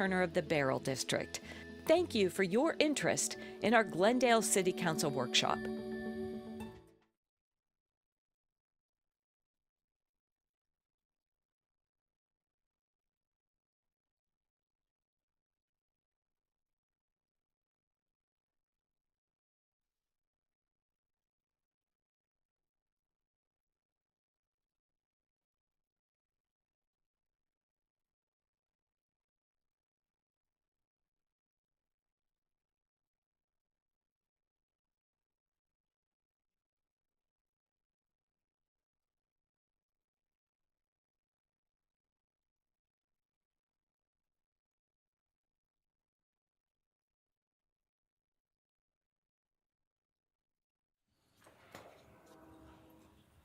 Turner of the Barrel District. Thank you for your interest in our Glendale City Council workshop.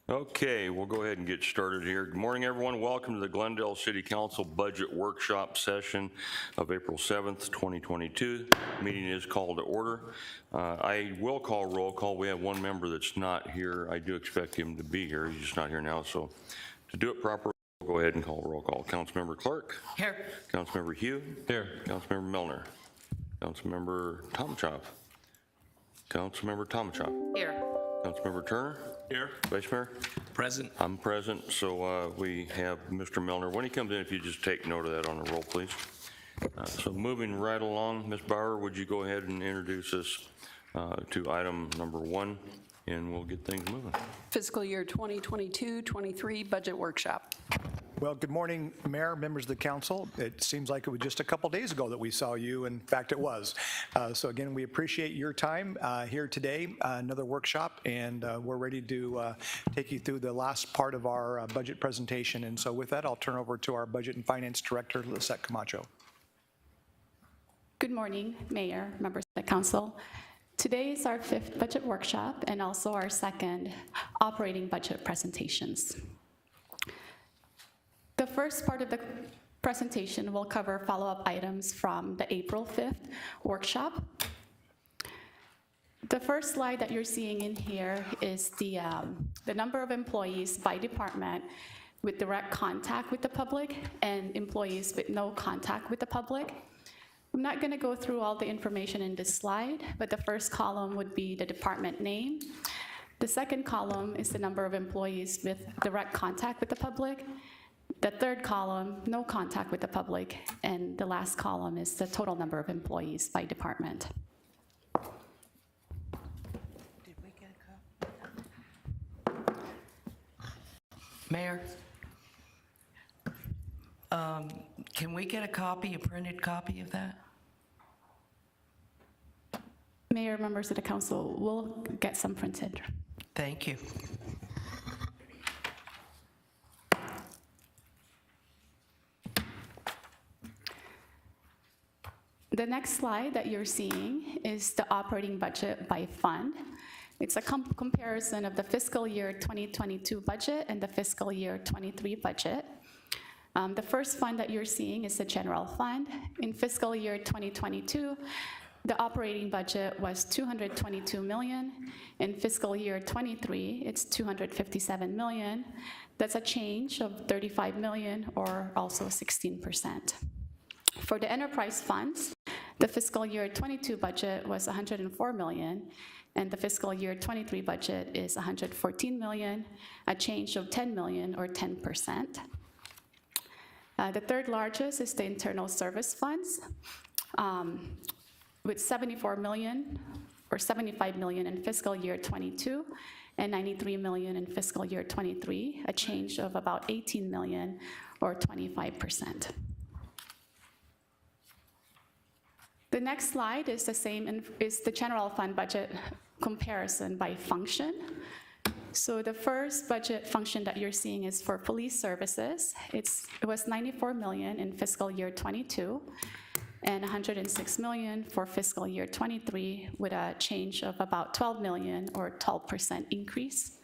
Okay, we'll go ahead and get started here. Good morning, everyone. Welcome to the Glendale City Council Budget Workshop session of April 7th, 2022. The meeting is called to order. I will call roll call. We have one member that's not here. I do expect him to be here. He's just not here now. So to do it properly, we'll go ahead and call roll call. Councilmember Clark. Here. Councilmember Hugh. Here. Councilmember Milner. Councilmember Tomachov. Councilmember Tomachov. Here. Councilmember Turner. Here. Vice Mayor? Present. I'm present, so we have Mr. Milner. When he comes in, if you just take note of that on the roll, please. So moving right along, Ms. Bauer, would you go ahead and introduce us to item number 1, and we'll get things moving. Fiscal year 2022-23 budget workshop. Well, good morning, Mayor, members of the council. It seems like it was just a couple days ago that we saw you. In fact, it was. So again, we appreciate your time here today, another workshop, and we're ready to take you through the last part of our budget presentation. And so with that, I'll turn over to our Budget and Finance Director, Lisette Camacho. Good morning, Mayor, members of the council. Today is our 5th budget workshop and also our 2nd operating budget presentations. The first part of the presentation will cover follow-up items from the April 5th workshop. The first slide that you're seeing in here is the number of employees by department with direct contact with the public and employees with no contact with the public. I'm not going to go through all the information in this slide, but the first column would be the department name. The second column is the number of employees with direct contact with the public. The third column, no contact with the public, and the last column is the total number of employees by department. Did we get a copy? Mayor, can we get a printed copy of that? Mayor, members of the council, will get some printed. Thank you. The next slide that you're seeing is the operating budget by fund. It's a comparison of the fiscal year 2022 budget and the fiscal year 23 budget. The first fund that you're seeing is the general fund. In fiscal year 2022, the operating budget was $222 million. In fiscal year 23, it's $257 million. That's a change of $35 million, or also 16%. For the enterprise funds, the fiscal year 22 budget was $104 million, and the fiscal year 23 budget is $114 million, a change of $10 million, or 10%. The third largest is the internal service funds, with $74 million, or $75 million in fiscal year 22, and $93 million in fiscal year 23, a change of about $18 million, or 25%. The next slide is the general fund budget comparison by function. So the first budget function that you're seeing is for police services. It was $94 million in fiscal year 22 and $106 million for fiscal year 23, with a change of about $12 million, or 12% increase.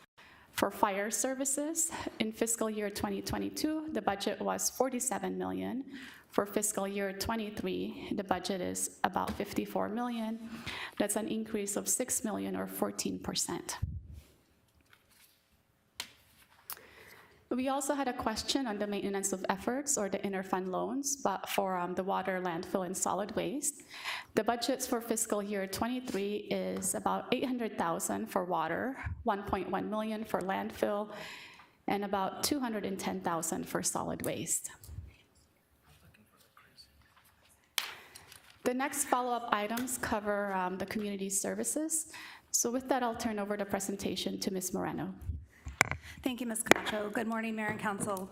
For fire services, in fiscal year 2022, the budget was $47 million. For fiscal year 23, the budget is about $54 million. That's an increase of $6 million, or 14%. We also had a question on the maintenance of efforts or the interfund loans, but for the water, landfill, and solid waste. The budgets for fiscal year 23 is about $800,000 for water, $1.1 million for landfill, and about $210,000 for solid waste. The next follow-up items cover the community services. So with that, I'll turn over the presentation to Ms. Moreno. Thank you, Ms. Camacho. Good morning, Mayor and Council.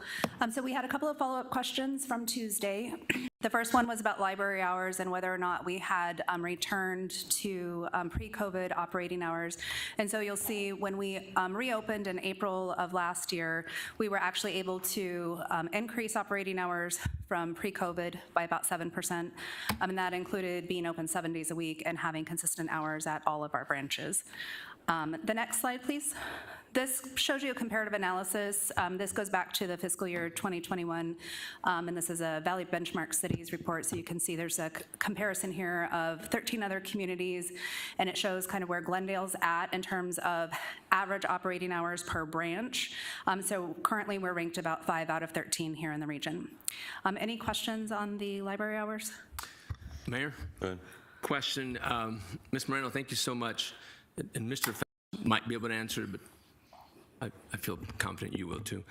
So we had a couple of follow-up questions from Tuesday. The first one was about library hours and whether or not we had returned to pre-COVID operating hours. And so you'll see when we reopened in April of last year, we were actually able to increase operating hours from pre-COVID by about 7%. And that included being open 7 days a week and having consistent hours at all of our branches. The next slide, please. This shows you a comparative analysis. This goes back to the fiscal year 2021, and this is a Valley Benchmark Cities report, so you can see there's a comparison here of 13 other communities, and it shows kind of where Glendale's at in terms of average operating hours per branch. So currently we're ranked about 5 out of 13 here in the region. Any questions on the library hours? Mayor? Go ahead. Question. Ms. Moreno, thank you so much. And Mr. Phelps might be able to answer, but I feel confident you will too.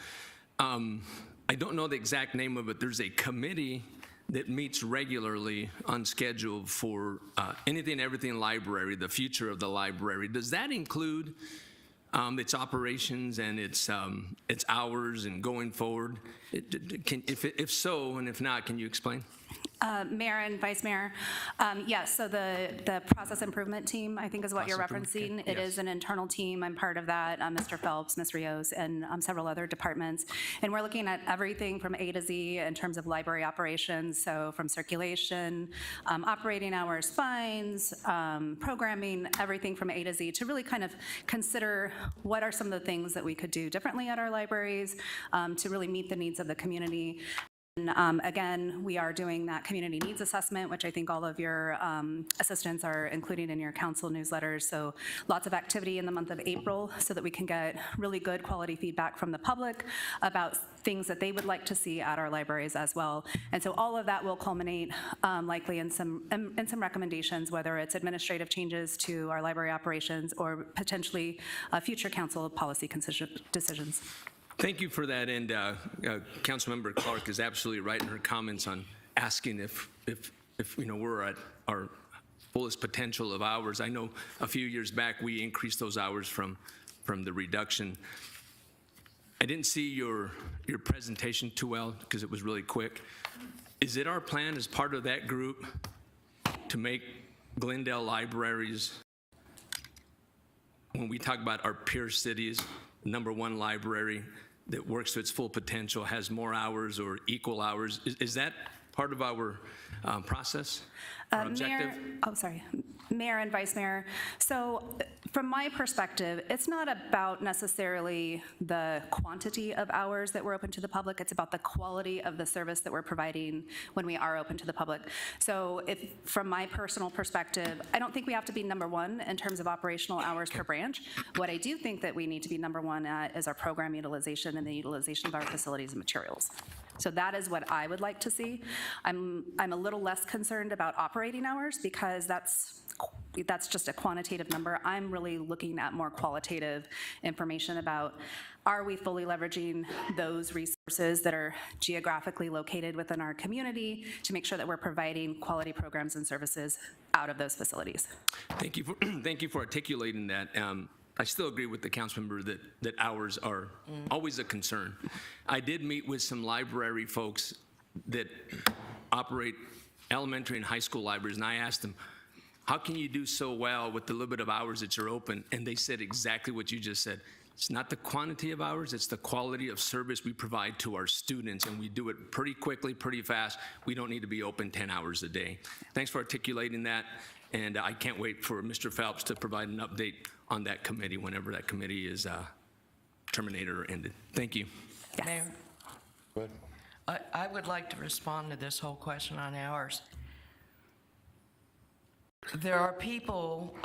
I don't know the exact name of it. There's a committee that meets regularly on schedule for anything and everything library, the future of the library. Does that include its operations and its hours and going forward? If so, and if not, can you explain? Mayor and Vice Mayor, yes, so the process improvement team, I think is what you're referencing. It is an internal team. I'm part of that, Mr. Phelps, Ms. Rios, and several other departments. And we're looking at everything from A to Z in terms of library operations, so from circulation, operating hours, fines, programming, everything from A to Z to really kind of consider what are some of the things that we could do differently at our libraries to really meet the needs of the community. And again, we are doing that community needs assessment, which I think all of your assistants are including in your council newsletters. So lots of activity in the month of April so that we can get really good quality feedback from the public about things that they would like to see at our libraries as well. And so all of that will culminate likely in some recommendations, whether it's administrative changes to our library operations or potentially future council policy decisions. Thank you for that, and Councilmember Clark is absolutely right in her comments on asking if we're at our fullest potential of hours. I know a few years back we increased those hours from the reduction. I didn't see your presentation too well because it was really quick. Is it our plan as part of that group to make Glendale libraries, when we talk about our peer cities, #1 library that works to its full potential, has more hours or equal hours? Is that part of our process, our objective? Mayor and Vice Mayor. So from my perspective, it's not about necessarily the quantity of hours that we're open to the public, it's about the quality of the service that we're providing when we are open to the public. So from my personal perspective, I don't think we have to be #1 in terms of operational hours per branch. What I do think that we need to be #1 at is our program utilization and the utilization of our facilities and materials. So that is what I would like to see. I'm a little less concerned about operating hours because that's just a quantitative number. I'm really looking at more qualitative information about, are we fully leveraging those resources that are geographically located within our community to make sure that we're providing quality programs and services out of those facilities. Thank you for articulating that. I still agree with the council member that hours are always a concern. I did meet with some library folks that operate elementary and high school libraries, and I asked them, how can you do so well with the little bit of hours that you're open? And they said exactly what you just said. It's not the quantity of hours, it's the quality of service we provide to our students, and we do it pretty quickly, pretty fast. We don't need to be open 10 hours a day. Thanks for articulating that, and I can't wait for Mr. Phelps to provide an update on that committee whenever that committee is terminated or ended. Thank you. Yes. Mayor, Go ahead. I would like to respond to this whole question on hours. There are people,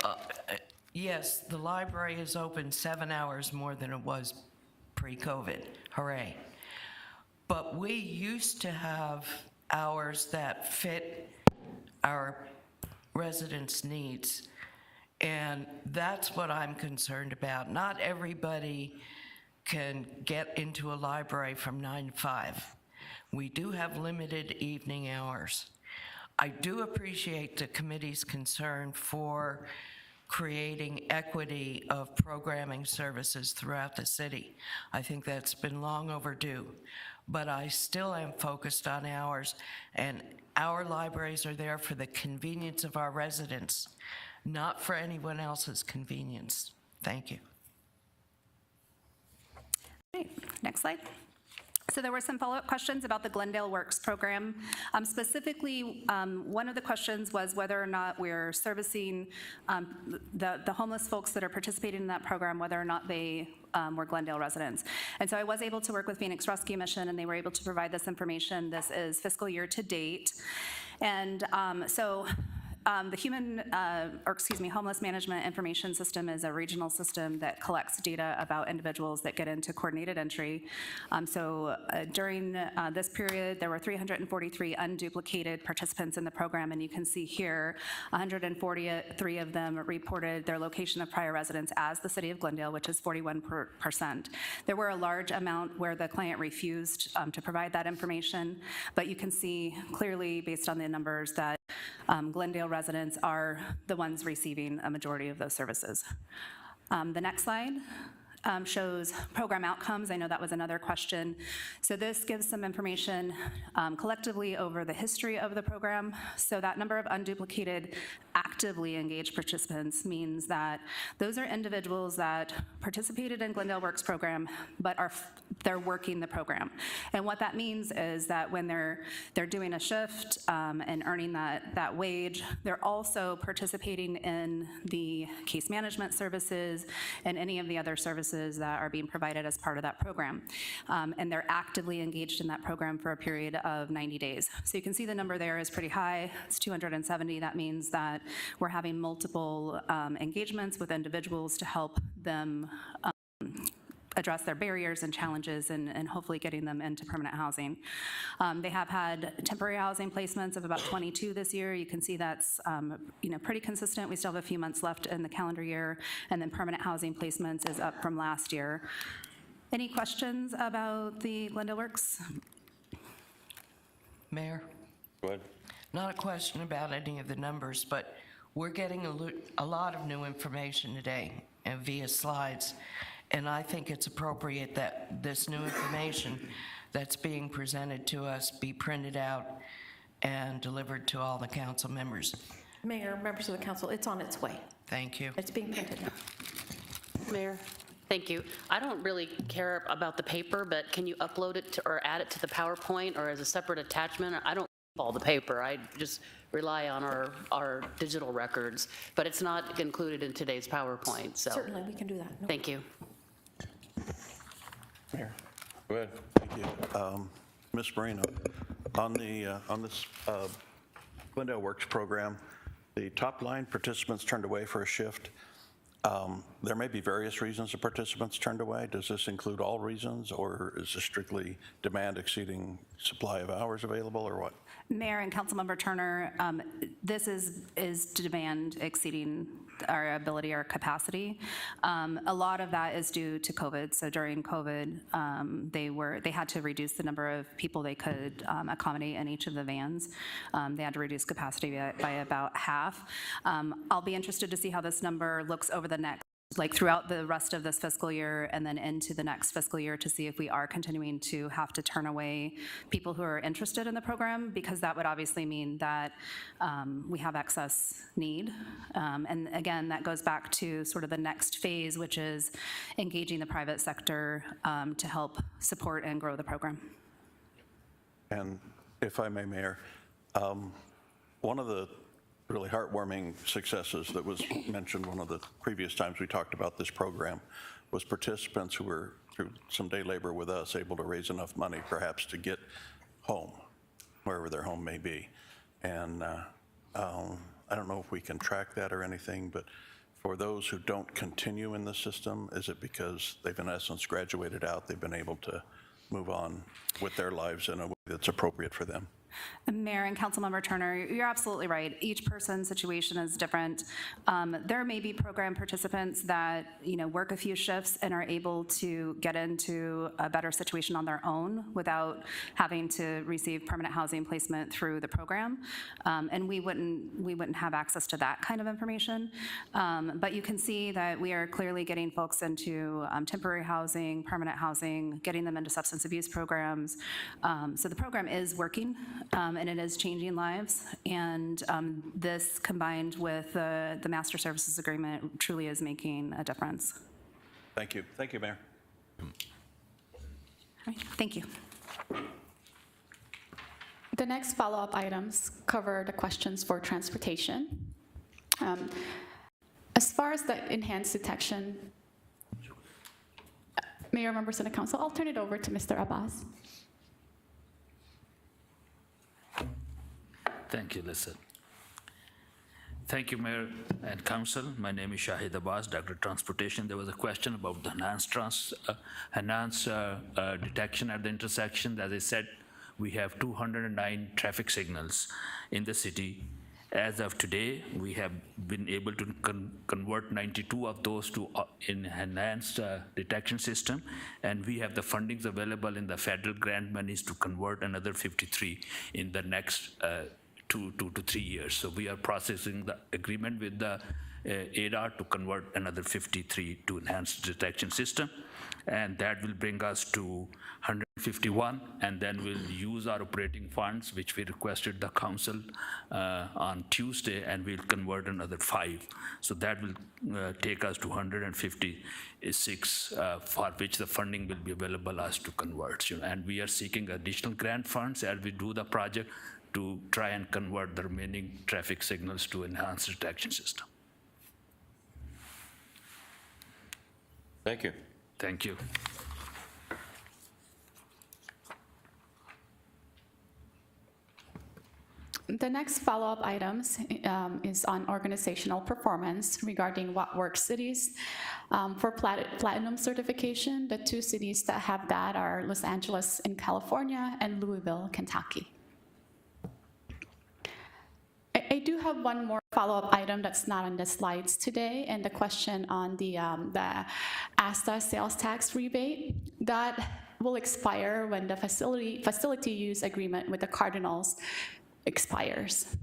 yes, the library is open 7 hours more than it was pre-COVID. Hooray. But we used to have hours that fit our residents' needs. And that's what I'm concerned about. Not everybody can get into a library from 9 to 5. We do have limited evening hours. I do appreciate the committee's concern for creating equity of programming services throughout the city. I think that's been long overdue. But I still am focused on hours, and our libraries are there for the convenience of our residents, not for anyone else's convenience. Thank you. Great. Next slide. So there were some follow-up questions about the Glendale Works program. Specifically, one of the questions was whether or not we're servicing the homeless folks that are participating in that program, whether or not they were Glendale residents. And so I was able to work with Phoenix Rescue Mission, and they were able to provide this information. This is fiscal year to date. And the Homeless Management Information System is a regional system that collects data about individuals that get into coordinated entry. During this period, there were 343 unduplicated participants in the program, and you can see here, 143 of them reported their location of prior residence as the city of Glendale, which is 41%. There were a large amount where the client refused to provide that information, but you can see clearly based on the numbers that Glendale residents are the ones receiving a majority of those services. The next slide shows program outcomes. I know that was another question. So this gives some information collectively over the history of the program. So that number of unduplicated actively engaged participants means that those are individuals that participated in Glendale Works program, but they're working the program. And what that means is that when they're doing a shift and earning that wage, they're also participating in the case management services and any of the other services that are being provided as part of that program. And they're actively engaged in that program for a period of 90 days. So you can see the number there is pretty high. It's 270. That means that we're having multiple engagements with individuals to help them address their barriers and challenges and hopefully getting them into permanent housing. They have had temporary housing placements of about 22 this year. You can see that's pretty consistent. We still have a few months left in the calendar year, and then permanent housing placements is up from last year. Any questions about the Glendale Works? Mayor? Go ahead. Not a question about any of the numbers, but we're getting a lot of new information today and via slides. And I think it's appropriate that this new information that's being presented to us be printed out and delivered to all the council members. Mayor, members of the council, it's on its way. Thank you. It's being printed. Mayor, thank you. I don't really care about the paper, but can you upload it or add it to the PowerPoint or as a separate attachment? I don't all the paper. I just rely on our digital records, but it's not included in today's PowerPoint. So Certainly, we can do that. No. Thank you. Mayor. Go ahead. Thank you. Ms. Moreno, on this Glendale Works program, the top line participants turned away for a shift. There may be various reasons the participants turned away. Does this include all reasons, or is this strictly demand exceeding supply of hours available, or what? Mayor and Councilmember Turner, this is demand exceeding our ability, our capacity. A lot of that is due to COVID. So during COVID, they had to reduce the number of people they could accommodate in each of the vans. They had to reduce capacity by about half. I'll be interested to see how this number looks over the next, throughout the rest of this fiscal year and then into the next fiscal year to see if we are continuing to have to turn away people who are interested in the program, because that would obviously mean that we have excess need. And again, that goes back to sort of the next phase, which is engaging the private sector to help support and grow the program. And if I may, Mayor, one of the really heartwarming successes that was mentioned one of the previous times we talked about this program was participants who were, through some day labor with us, able to raise enough money perhaps to get home, wherever their home may be. And I don't know if we can track that or anything, but For those who don't continue in the system, is it because they've in essence graduated out, they've been able to move on with their lives in a way that's appropriate for them? Mayor and Councilmember Turner, you're absolutely right. Each person's situation is different. There may be program participants that, work a few shifts and are able to get into a better situation on their own without having to receive permanent housing placement through the program. And we wouldn't have access to that kind of information. But you can see that we are clearly getting folks into temporary housing, permanent housing, getting them into substance abuse programs. So the program is working. And it is changing lives, and this combined with the Master Services Agreement truly is making a difference. Thank you. Thank you, Mayor. All right. Thank you. The next follow-up items cover the questions for transportation. As far as the enhanced detection, Mayor, members of the council, I'll turn it over to Mr. Abbas. Thank you, Listen. Thank you, Mayor and Council. My name is Shahid Abbas, Director of Transportation. There was a question about the enhanced detection at the intersection. As I said, we have 209 traffic signals in the city. As of today, we have been able to convert 92 of those to enhanced detection system, and we have the fundings available in the federal grant monies to convert another 53 in the next 2 to 3 years. So we are processing the agreement with the ADAR to convert another 53 to enhanced detection system, and that will bring us to 151, and then we'll use our operating funds, which we requested the council on Tuesday, and we'll convert another 5. So that will take us to 156, for which the funding will be available us to convert. And we are seeking additional grant funds as we do the project to try and convert the remaining traffic signals to enhanced detection system. Thank you. Thank you. The next follow-up items is on organizational performance regarding what works cities. For platinum certification, the 2 cities that have that are Los Angeles in California and Louisville, Kentucky. I do have one more follow-up item that's not on the slides today, and the question on the ASTA sales tax rebate. That will expire when the facility use agreement with the Cardinals expires.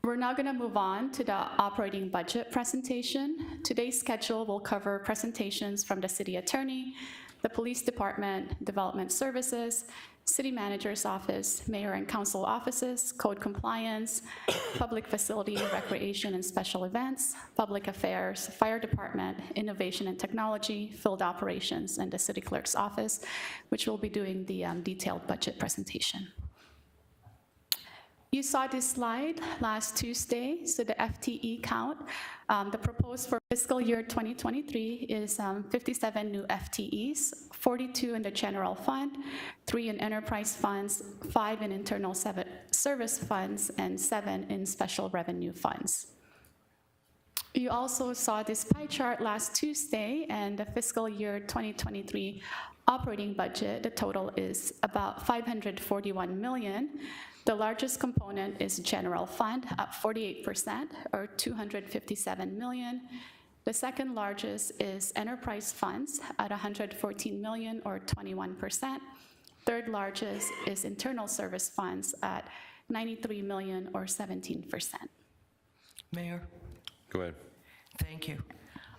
We're now going to move on to the operating budget presentation. Today's schedule will cover presentations from the city attorney, the police department, development services, city manager's office, mayor and council offices, code compliance, public facility, recreation and special events, public affairs, fire department, innovation and technology, field operations, and the city clerk's office, which will be doing the detailed budget presentation. You saw this slide last Tuesday, so the FTE count. The proposed for fiscal year 2023 is 57 new FTEs, 42 in the general fund, 3 in enterprise funds, 5 in internal service funds, and 7 in special revenue funds. You also saw this pie chart last Tuesday, and the fiscal year 2023 operating budget, the total is about $541 million. The largest component is general fund, up 48%, or $257 million. The second largest is enterprise funds at $114 million, or 21%. Third largest is internal service funds at $93 million, or 17%. Mayor? Go ahead. Thank you.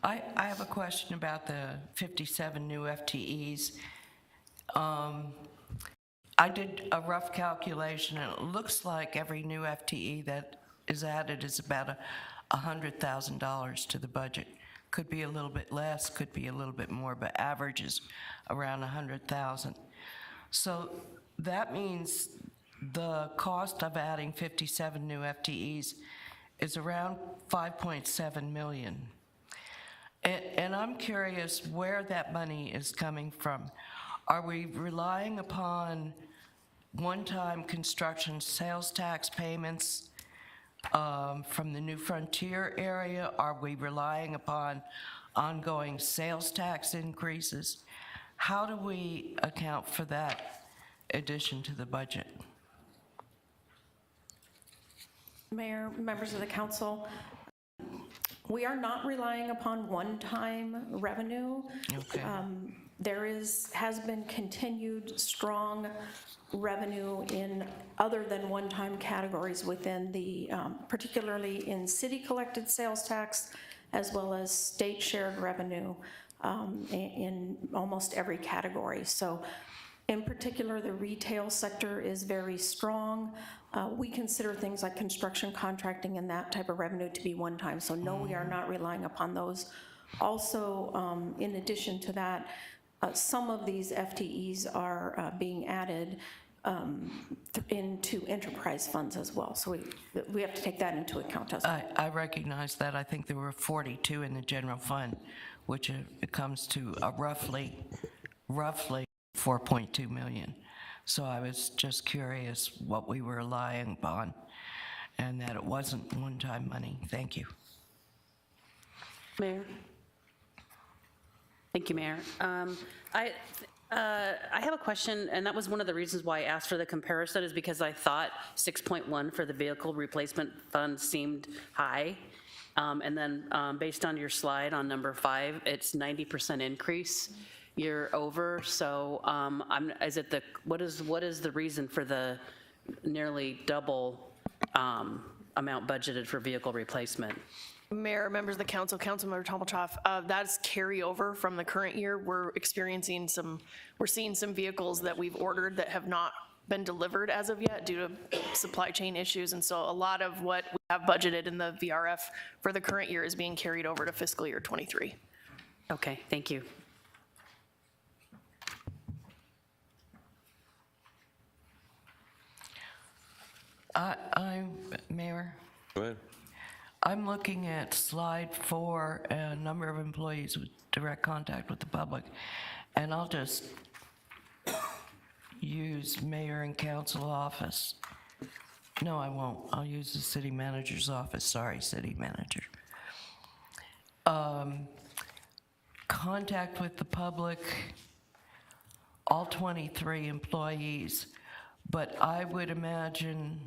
I have a question about the 57 new FTEs. I did a rough calculation, and it looks like every new FTE that is added is about $100,000 to the budget. Could be a little bit less, could be a little bit more, but average is around $100,000. So that means the cost of adding 57 new FTEs is around $5.7 million. And I'm curious where that money is coming from. Are we relying upon one-time construction sales tax payments from the New Frontier area? Are we relying upon ongoing sales tax increases? How do we account for that addition to the budget? Mayor, members of the council, we are not relying upon one-time revenue. Okay. There has been continued strong revenue in other than one-time categories within the, particularly in city-collected sales tax, as well as state-shared revenue in almost every category. So in particular, the retail sector is very strong. We consider things like construction contracting and that type of revenue to be one-time. So no, we are not relying upon those. Also, in addition to that, some of these FTEs are being added into enterprise funds as well. So we have to take that into account as well. I recognize that. I think there were 42 in the general fund, which it comes to roughly 4.2 million. So I was just curious what we were relying upon and that it wasn't one-time money. Thank you. Mayor? Thank you, Mayor. I have a question, and that was one of the reasons why I asked for the comparison, is because I thought 6.1 for the vehicle replacement fund seemed high. And then based on your slide on number 5, it's 90% increase year over. So what is the reason for the nearly double amount budgeted for vehicle replacement? Mayor, members of the council, Councilmember Tommeltoff, that's carryover from the current year. We're seeing some vehicles that we've ordered that have not been delivered as of yet due to supply chain issues. And so a lot of what we have budgeted in the VRF for the current year is being carried over to fiscal year 23. Okay, thank you. Mayor? Go ahead. I'm looking at slide 4, a number of employees with direct contact with the public, and I'll just use mayor and council office. No, I won't. I'll use the city manager's office. Sorry, city manager. Contact with the public, all 23 employees, but I would imagine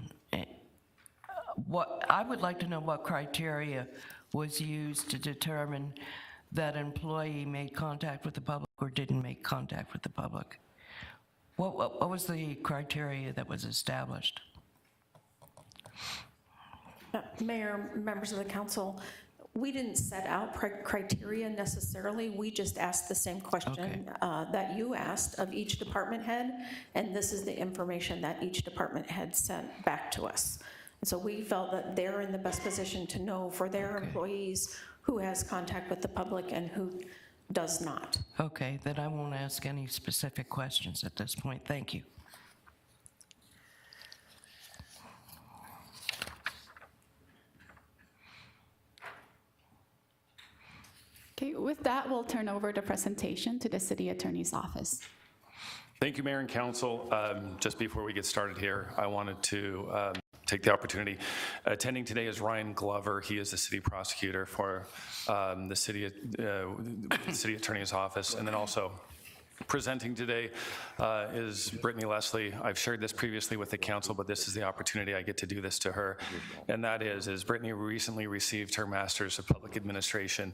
I would like to know what criteria was used to determine that employee made contact with the public or didn't make contact with the public. What was the criteria that was established? Mayor, members of the council, we didn't set out criteria necessarily. We just asked the same question that you asked of each department head, and this is the information that each department head sent back to us. And so we felt that they're in the best position to know for their employees who has contact with the public and who does not. Okay, then I won't ask any specific questions at this point. Thank you. Okay, with that, we'll turn over the presentation to the City Attorney's Office. Thank you, Mayor and Council. Just before we get started here, I wanted to take the opportunity. Attending today is Ryan Glover. He is the city prosecutor for the city Attorney's Office. And then also presenting today is Brittany Leslie. I've shared this previously with the council, but this is the opportunity I get to do this to her. And that is Brittany recently received her Master's of Public Administration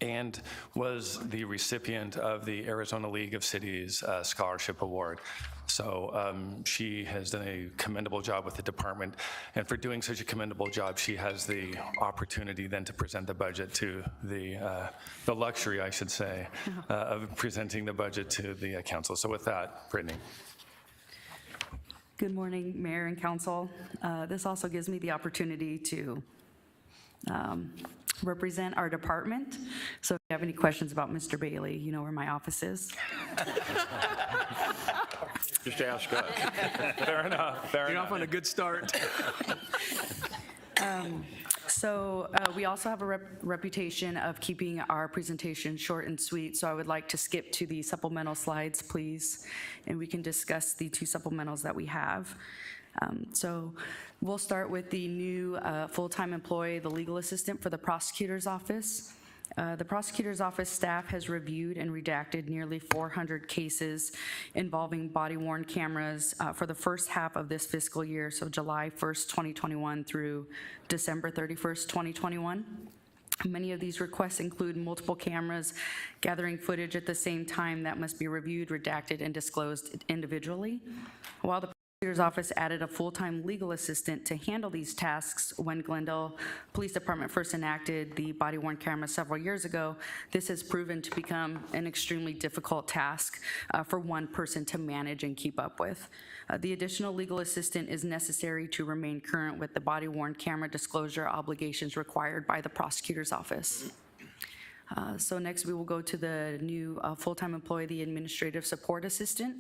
and was the recipient of the Arizona League of Cities Scholarship Award. So she has done a commendable job with the department, and for doing such a commendable job, she has the opportunity then to present the budget to the luxury, I should say, of presenting the budget to the council. So with that, Brittany. Good morning, Mayor and Council. This also gives me the opportunity to represent our department. So if you have any questions about Mr. Bailey, you know where my office is. Just ask us. Fair enough. You're off on a good start. So we also have a reputation of keeping our presentation short and sweet, so I would like to skip to the supplemental slides, please, and we can discuss the 2 supplementals that we have. So we'll start with the new full-time employee, the legal assistant for the prosecutor's office. The prosecutor's office staff has reviewed and redacted nearly 400 cases involving body-worn cameras for the first half of this fiscal year, so July 1st, 2021 through December 31st, 2021. Many of these requests include multiple cameras gathering footage at the same time that must be reviewed, redacted, and disclosed individually. While the prosecutor's office added a full-time legal assistant to handle these tasks when Glendale Police Department first enacted the body-worn camera several years ago, this has proven to become an extremely difficult task for one person to manage and keep up with. The additional legal assistant is necessary to remain current with the body-worn camera disclosure obligations required by the prosecutor's office. So next we will go to the new full-time employee, the administrative support assistant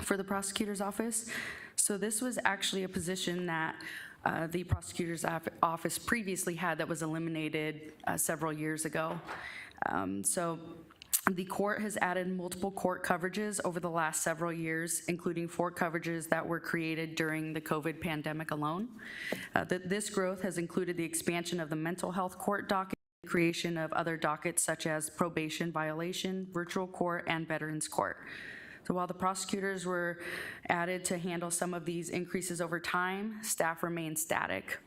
for the prosecutor's office. So this was actually a position that the prosecutor's office previously had that was eliminated several years ago. So the court has added multiple court coverages over the last several years, including 4 coverages that were created during the COVID pandemic alone. This growth has included the expansion of the mental health court docket, creation of other dockets such as probation violation, virtual court, and veterans court. So while the prosecutors were added to handle some of these increases over time, staff remained static.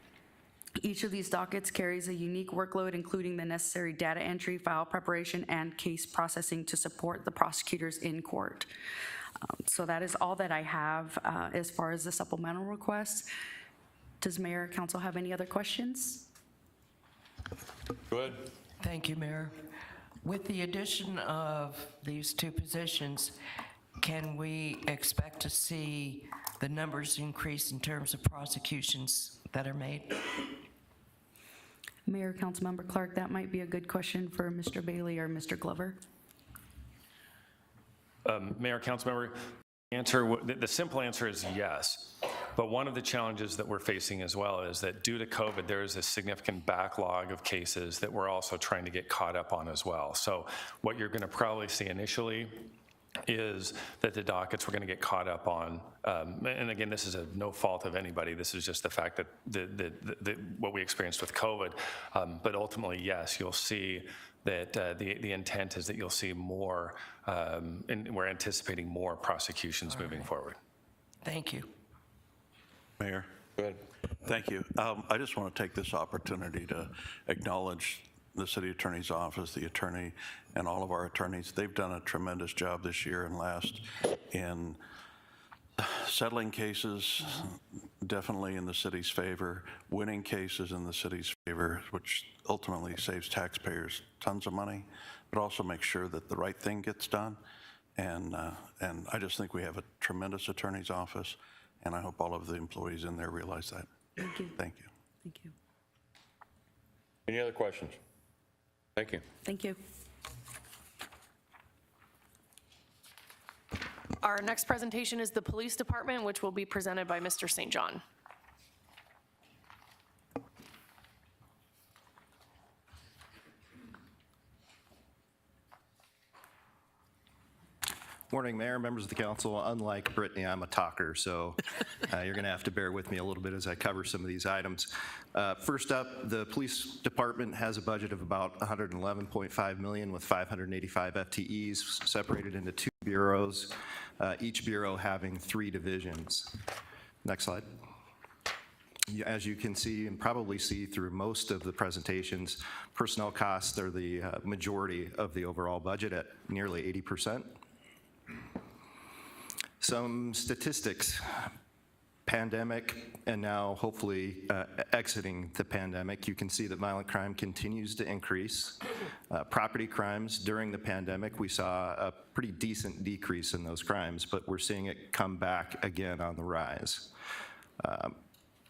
Each of these dockets carries a unique workload, including the necessary data entry, file preparation, and case processing to support the prosecutors in court. So that is all that I have as far as the supplemental requests. Does Mayor or Council have any other questions? Go ahead. Thank you, Mayor. With the addition of these 2 positions, can we expect to see the numbers increase in terms of prosecutions that are made? Mayor, Councilmember Clark, that might be a good question for Mr. Bailey or Mr. Glover. Mayor, Councilmember, the simple answer is yes. But one of the challenges that we're facing as well is that due to COVID, there is a significant backlog of cases that we're also trying to get caught up on as well. So what you're going to probably see initially is that the dockets we're going to get caught up on, and again, this is no fault of anybody. This is just the fact that what we experienced with COVID. But ultimately, yes, you'll see that the intent is that you'll see more, and we're anticipating more prosecutions moving forward. Thank you. Mayor. Go ahead. Thank you. I just want to take this opportunity to acknowledge the city attorney's office, the attorney, and all of our attorneys. They've done a tremendous job this year and last in settling cases, definitely in the city's favor, winning cases in the city's favor, which ultimately saves taxpayers tons of money, but also makes sure that the right thing gets done. And I just think we have a tremendous attorney's office, and I hope all of the employees in there realize that. Thank you. Thank you. Thank you. Any other questions? Thank you. Thank you. Our next presentation is the Police Department, which will be presented by Mr. St. John. Morning, Mayor, members of the council. Unlike Brittany, I'm a talker, so you're going to have to bear with me a little bit as I cover some of these items. First up, the police department has a budget of about $111.5 million with 585 FTEs separated into 2 bureaus, each bureau having 3 divisions. Next slide. As you can see and probably see through most of the presentations, personnel costs are the majority of the overall budget at nearly 80%. Some statistics, pandemic, and now hopefully exiting the pandemic, you can see that violent crime continues to increase. Property crimes during the pandemic, we saw a pretty decent decrease in those crimes, but we're seeing it come back again on the rise.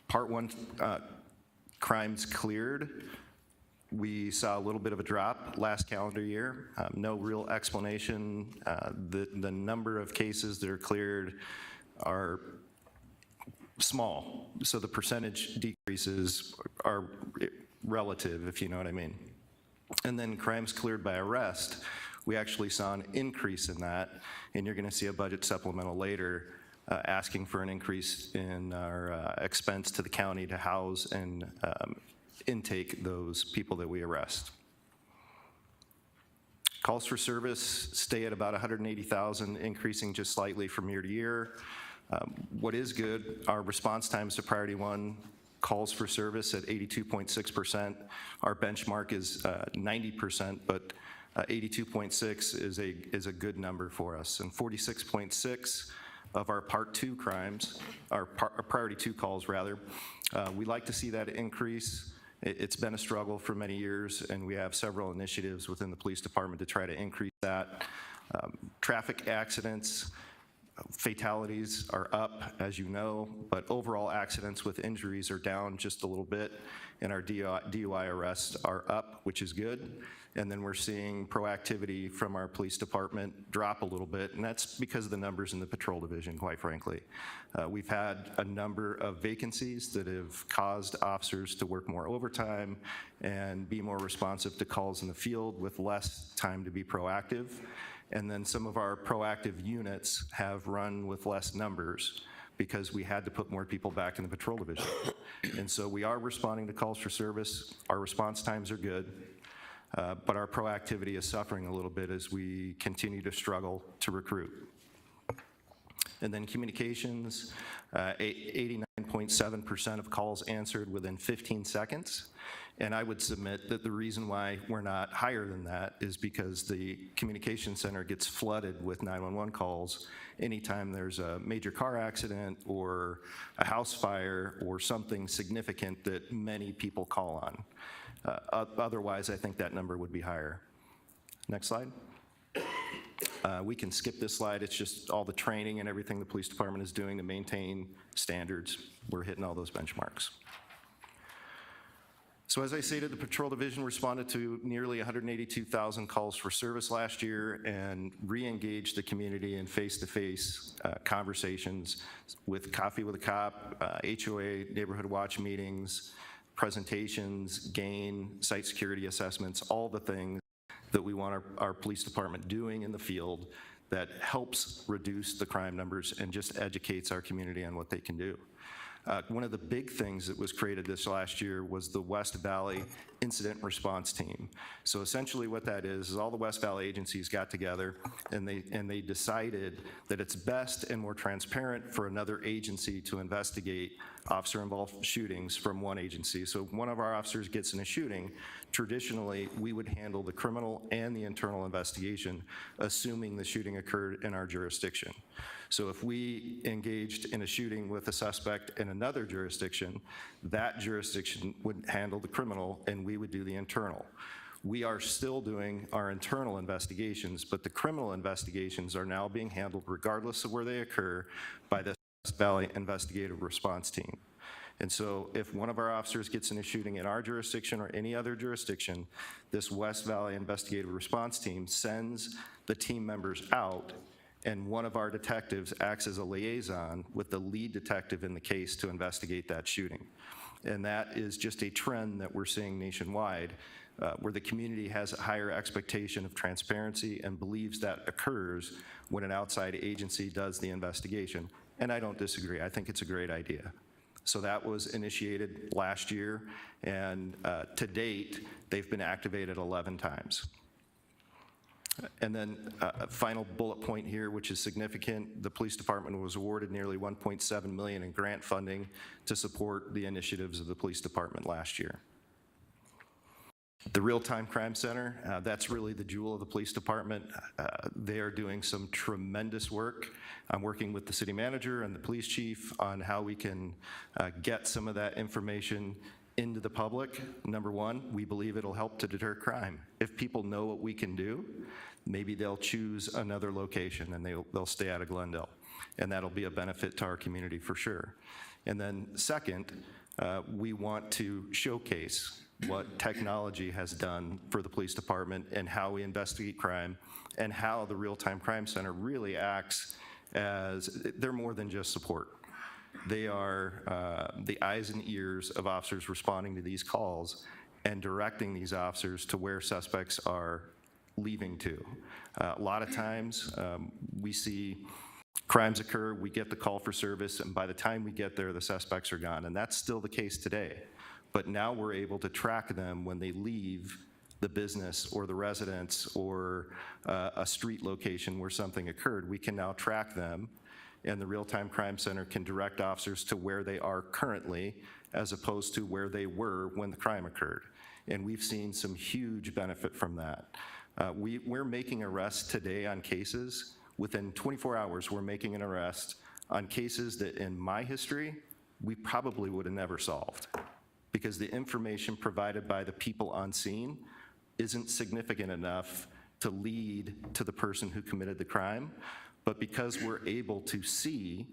Part 1, crimes cleared. We saw a little bit of a drop last calendar year. No real explanation. The number of cases that are cleared are small, so the percentage decreases are relative, if you know what I mean. And then crimes cleared by arrest, we actually saw an increase in that, and you're going to see a budget supplemental later asking for an increase in our expense to the county to house and intake those people that we arrest. Calls for service stay at about 180,000, increasing just slightly from year to year. What is good, our response times to priority one calls for service at 82.6%. Our benchmark is 90%, but 82.6 is a good number for us. And 46.6 of our part two crimes, our priority two calls rather, we like to see that increase. It's been a struggle for many years, and we have several initiatives within the police department to try to increase that. Traffic accidents, fatalities are up, as you know, but overall accidents with injuries are down just a little bit, and our DUI arrests are up, which is good. And then we're seeing proactivity from our police department drop a little bit, and that's because of the numbers in the patrol division, quite frankly. We've had a number of vacancies that have caused officers to work more overtime and be more responsive to calls in the field with less time to be proactive. And then some of our proactive units have run with less numbers because we had to put more people back in the patrol division. And so we are responding to calls for service. Our response times are good. But our proactivity is suffering a little bit as we continue to struggle to recruit. And then communications, 89.7% of calls answered within 15 seconds. And I would submit that the reason why we're not higher than that is because the communication center gets flooded with 911 calls anytime there's a major car accident or a house fire or something significant that many people call on. Otherwise, I think that number would be higher. Next slide. We can skip this slide. It's just all the training and everything the police department is doing to maintain standards. We're hitting all those benchmarks. So as I stated, the patrol division responded to nearly 182,000 calls for service last year and re-engaged the community in face-to-face conversations with Coffee with a Cop, HOA, neighborhood watch meetings, presentations, GAIN, site security assessments, all the things that we want our police department doing in the field that helps reduce the crime numbers and just educates our community on what they can do. One of the big things that was created this last year was the West Valley Incident Response Team. So essentially what that is all the West Valley agencies got together and they decided that it's best and more transparent for another agency to investigate officer-involved shootings from one agency. So if one of our officers gets in a shooting, traditionally we would handle the criminal and the internal investigation, assuming the shooting occurred in our jurisdiction. So if we engaged in a shooting with a suspect in another jurisdiction, that jurisdiction would handle the criminal and we would do the internal. We are still doing our internal investigations, but the criminal investigations are now being handled regardless of where they occur by the West Valley Investigative Response Team. And so if one of our officers gets in a shooting in our jurisdiction or any other jurisdiction, this West Valley Investigative Response Team sends the team members out, and one of our detectives acts as a liaison with the lead detective in the case to investigate that shooting. And that is just a trend that we're seeing nationwide, where the community has a higher expectation of transparency and believes that occurs when an outside agency does the investigation. And I don't disagree. I think it's a great idea. So that was initiated last year, and to date, they've been activated 11 times. And then a final bullet point here, which is significant, the police department was awarded nearly $1.7 million in grant funding to support the initiatives of the police department last year. The Real-Time Crime Center, that's really the jewel of the police department. They are doing some tremendous work. I'm working with the city manager and the police chief on how we can get some of that information into the public. Number one, we believe it'll help to deter crime. If people know what we can do, maybe they'll choose another location and they'll stay out of Glendale. And that'll be a benefit to our community for sure. And then second, we want to showcase what technology has done for the police department and how we investigate crime and how the Real-Time Crime Center really acts as, they're more than just support. They are the eyes and ears of officers responding to these calls and directing these officers to where suspects are leaving to. A lot of times we see Crimes occur, we get the call for service, and by the time we get there, the suspects are gone. And that's still the case today. But now we're able to track them when they leave the business or the residence or a street location where something occurred. We can now track them, and the Real-Time Crime Center can direct officers to where they are currently as opposed to where they were when the crime occurred. And we've seen some huge benefit from that. We're making arrests today on cases. Within 24 hours, we're making an arrest on cases that in my history, we probably would have never solved, because the information provided by the people on scene isn't significant enough to lead to the person who committed the crime. But because we're able to see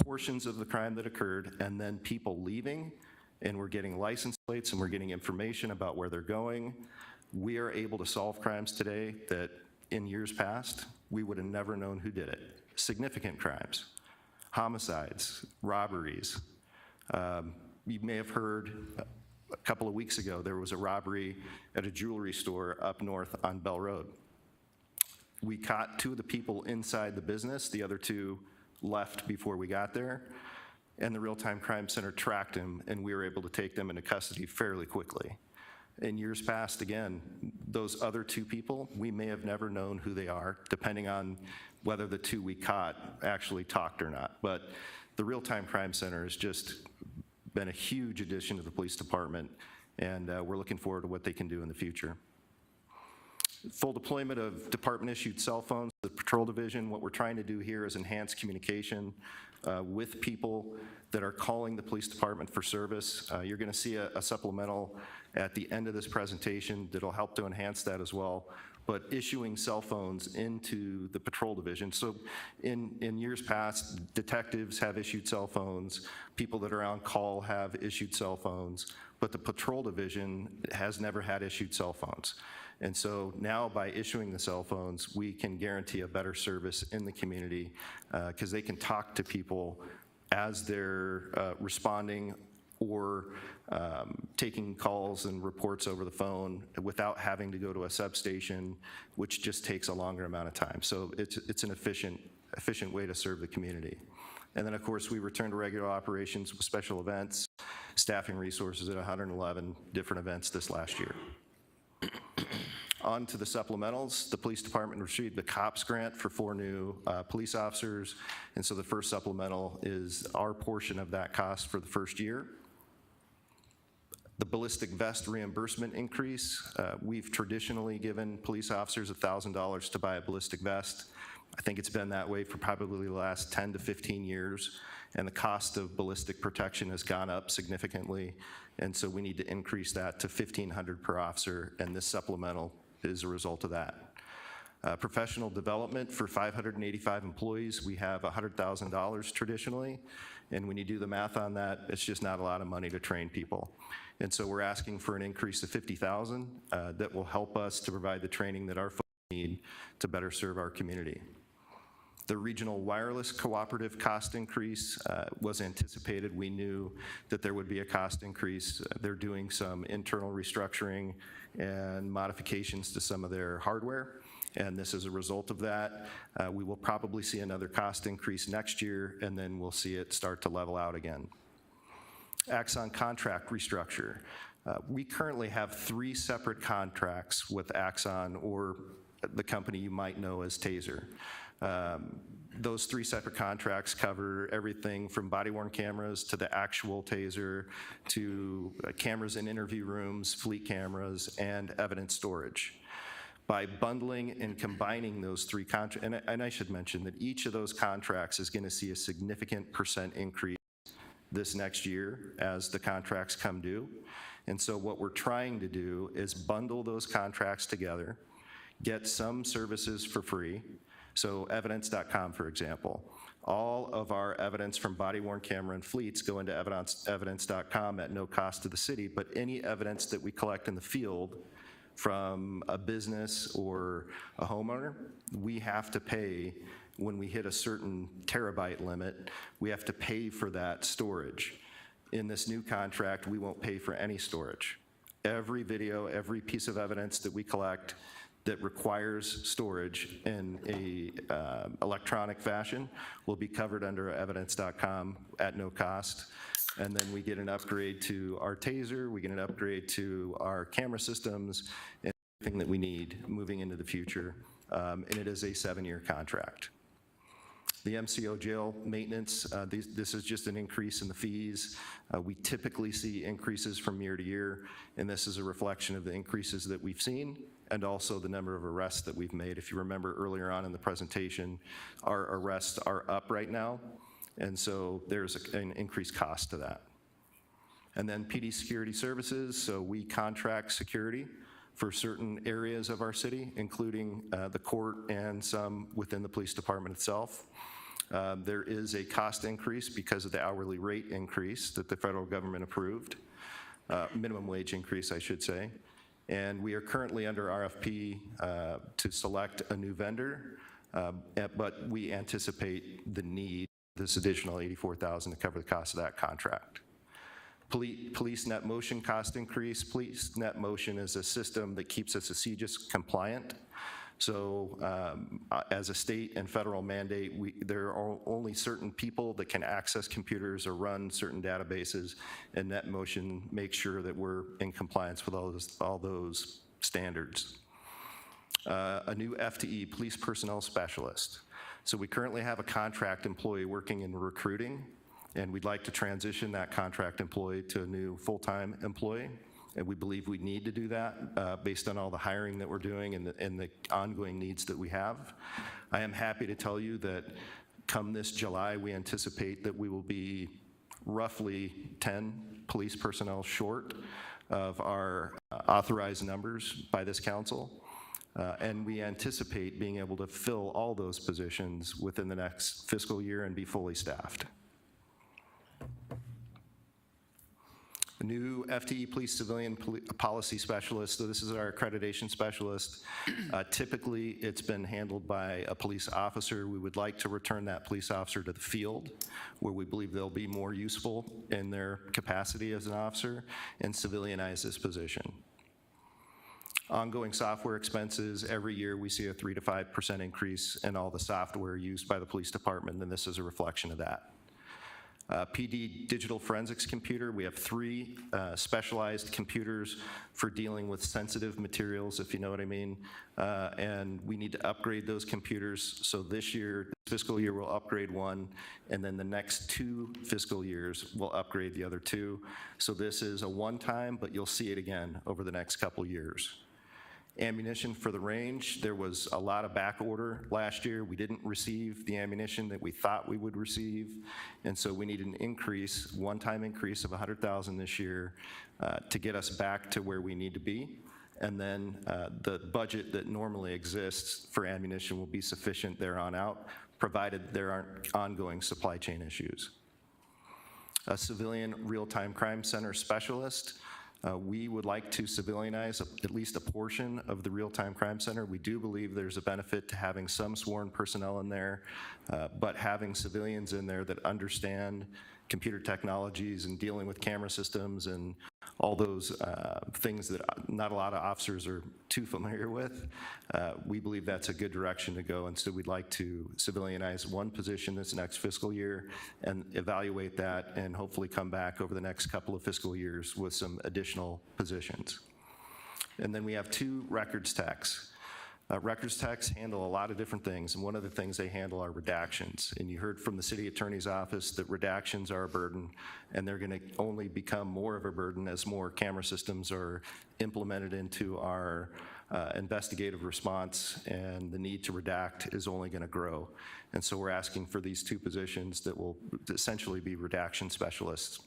portions of the crime that occurred and then people leaving, and we're getting license plates and we're getting information about where they're going, we are able to solve crimes today that in years past, we would have never known who did it. Significant crimes, homicides, robberies. You may have heard a couple of weeks ago, there was a robbery at a jewelry store up north on Bell Road. We caught 2 of the people inside the business, the other 2 left before we got there, and the Real-Time Crime Center tracked them, and we were able to take them into custody fairly quickly. In years past, again, those other 2 people, we may have never known who they are, depending on whether the 2 we caught actually talked or not. But the Real-Time Crime Center has just been a huge addition to the police department, and we're looking forward to what they can do in the future. Full deployment of department-issued cell phones, the patrol division. What we're trying to do here is enhance communication with people that are calling the police department for service. You're gonna see a supplemental at the end of this presentation that'll help to enhance that as well, but issuing cell phones into the patrol division. So in years past, detectives have issued cell phones, people that are on call have issued cell phones, but the patrol division has never had issued cell phones. And so now by issuing the cell phones, we can guarantee a better service in the community because they can talk to people as they're responding or taking calls and reports over the phone without having to go to a substation, which just takes a longer amount of time. So it's an efficient way to serve the community. And then of course we return to regular operations with special events, staffing resources at 111 different events this last year. On to the supplementals. The police department received the COPS grant for 4 new police officers, and so the first supplemental is our portion of that cost for the first year. The ballistic vest reimbursement increase. We've traditionally given police officers $1,000 to buy a ballistic vest. I think it's been that way for probably the last 10 to 15 years, and the cost of ballistic protection has gone up significantly, and so we need to increase that to $1,500 per officer, and this supplemental is a result of that. Professional development for 585 employees, we have $100,000 traditionally, and when you do the math on that, it's just not a lot of money to train people. And so we're asking for an increase of $50,000 that will help us to provide the training that our folks need to better serve our community. The regional wireless cooperative cost increase was anticipated. We knew that there would be a cost increase. They're doing some internal restructuring and modifications to some of their hardware, and this is a result of that. We will probably see another cost increase next year, and then we'll see it start to level out again. Axon contract restructure. We currently have 3 separate contracts with Axon, or the company you might know as Taser. Those 3 separate contracts cover everything from body-worn cameras to the actual Taser to cameras in interview rooms, fleet cameras, and evidence storage. By bundling and combining those 3 contracts, and I should mention that each of those contracts is going to see a significant % increase this next year as the contracts come due. And so what we're trying to do is bundle those contracts together, get some services for free. So evidence.com, for example, all of our evidence from body-worn camera and fleets go into evidence.com at no cost to the city, but any evidence that we collect in the field from a business or a homeowner, we have to pay. When we hit a certain terabyte limit, we have to pay for that storage. In this new contract, we won't pay for any storage. Every video, every piece of evidence that we collect, that requires storage in a electronic fashion will be covered under evidence.com at no cost. And then we get an upgrade to our taser, we get an upgrade to our camera systems, and everything that we need moving into the future. And it is a 7-year contract. The Mco Jail Maintenance, this is just an increase in the fees. We typically see increases from year to year, and this is a reflection of the increases that we've seen and also the number of arrests that we've made. If you remember earlier on in the presentation, our arrests are up right now, and so there's an increased cost to that. And then PD Security Services, so we contract security for certain areas of our city, including the court and some within the police department itself. There is a cost increase because of the hourly rate increase that the federal government approved, minimum wage increase, I should say. And we are currently under RFP to select a new vendor, but we anticipate the need, this additional $84,000 to cover the cost of that contract. Police net motion cost increase. Police net motion is a system that keeps us CJIS compliant. So as a state and federal mandate, there are only certain people that can access computers or run certain databases, and net motion makes sure that we're in compliance with all those standards. A new FTE, police personnel specialist. So we currently have a contract employee working in recruiting, and we'd like to transition that contract employee to a new full-time employee. And we believe we need to do that based on all the hiring that we're doing and the ongoing needs that we have. I am happy to tell you that come this July, we anticipate that we will be roughly 10 police personnel short of our authorized numbers by this council. And we anticipate being able to fill all those positions within the next fiscal year and be fully staffed. A new FTE police civilian policy specialist. So this is our accreditation specialist. Typically, it's been handled by a police officer. We would like to return that police officer to the field where we believe they'll be more useful in their capacity as an officer and civilianize this position. Ongoing software expenses. Every year we see a 3 to 5% increase in all the software used by the police department, and this is a reflection of that. PD digital forensics computer, we have 3 specialized computers for dealing with sensitive materials, if you know what I mean, and we need to upgrade those computers. So this year, this fiscal year, we'll upgrade 1, and then the next 2 fiscal years, we'll upgrade the other 2. So this is a one-time, but you'll see it again over the next couple years. Ammunition for the range, there was a lot of back order last year. We didn't receive the ammunition that we thought we would receive, and so we need an increase, one-time increase of $100,000 this year to get us back to where we need to be. And then the budget that normally exists for ammunition will be sufficient there on out, provided there aren't ongoing supply chain issues. A civilian real-time crime center specialist. We would like to civilianize at least a portion of the real-time crime center. We do believe there's a benefit to having some sworn personnel in there, but having civilians in there that understand computer technologies and dealing with camera systems and all those things that not a lot of officers are too familiar with, we believe that's a good direction to go. And so we'd like to civilianize 1 position this next fiscal year and evaluate that and hopefully come back over the next couple of fiscal years with some additional positions. And then we have 2 records techs. Records techs handle a lot of different things, and one of the things they handle are redactions. And you heard from the city attorney's office that redactions are a burden, and they're gonna only become more of a burden as more camera systems are implemented into our investigative response, and the need to redact is only gonna grow. And so we're asking for these 2 positions that will essentially be redaction specialists.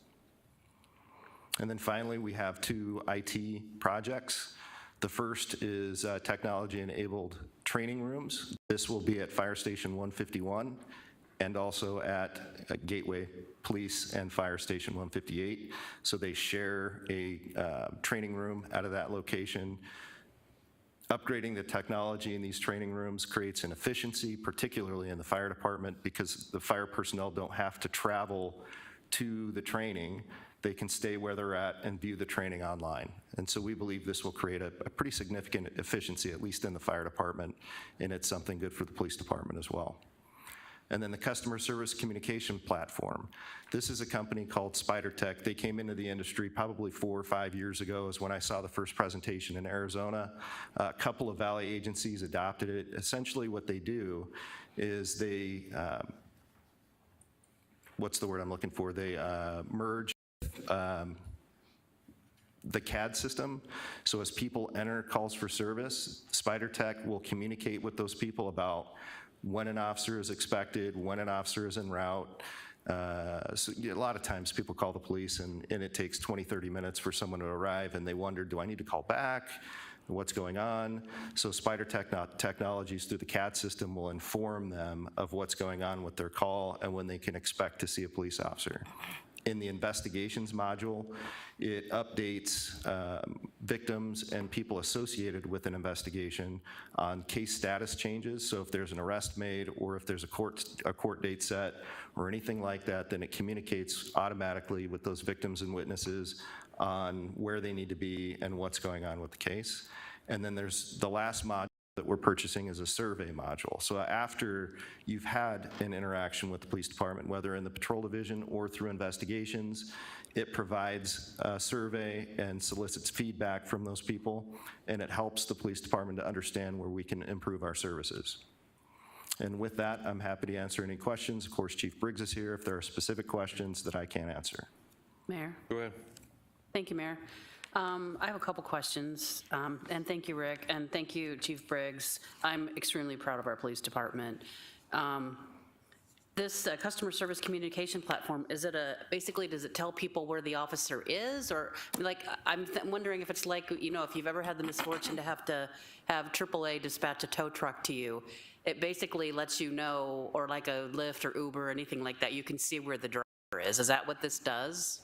And then finally, we have 2 IT projects. The first is technology-enabled training rooms. This will be at Fire Station 151 and also at Gateway Police and Fire Station 158. So they share a training room out of that location. Upgrading the technology in these training rooms creates an efficiency, particularly in the fire department, because the fire personnel don't have to travel to the training they can stay where they're at and view the training online. And so we believe this will create a pretty significant efficiency, at least in the fire department, and it's something good for the police department as well. And then the customer service communication platform. This is a company called SpiderTech. They came into the industry probably 4 or 5 years ago is when I saw the first presentation in Arizona. A couple of Valley agencies adopted it. Essentially what they do is they, what's the word I'm looking for? They merge the CAD system. So as people enter calls for service, SpiderTech will communicate with those people about when an officer is expected, when an officer is en route. So a lot of times people call the police and it takes 20, 30 minutes for someone to arrive and they wonder, do I need to call back? What's going on? So SpiderTech technologies through the CAD system will inform them of what's going on with their call and when they can expect to see a police officer. In the investigations module, it updates victims and people associated with an investigation on case status changes. So if there's an arrest made or if there's a court date set or anything like that, then it communicates automatically with those victims and witnesses on where they need to be and what's going on with the case. And then there's the last module that we're purchasing is a survey module. So after you've had an interaction with the police department, whether in the patrol division or through investigations, it provides a survey and solicits feedback from those people, and it helps the police department to understand where we can improve our services. And with that, I'm happy to answer any questions. Of course, Chief Briggs is here if there are specific questions that I can't answer. Mayor. Go ahead. Thank you, Mayor. I have a couple questions, and thank you, Rick, and thank you, Chief Briggs. I'm extremely proud of our police department. This customer service communication platform, is it basically does it tell people where the officer is? Or like, I'm wondering if it's like, you know, if you've ever had the misfortune to have AAA dispatch a tow truck to you, it basically lets you know, or like a Lyft or Uber or anything like that, you can see where the driver is. Is that what this does?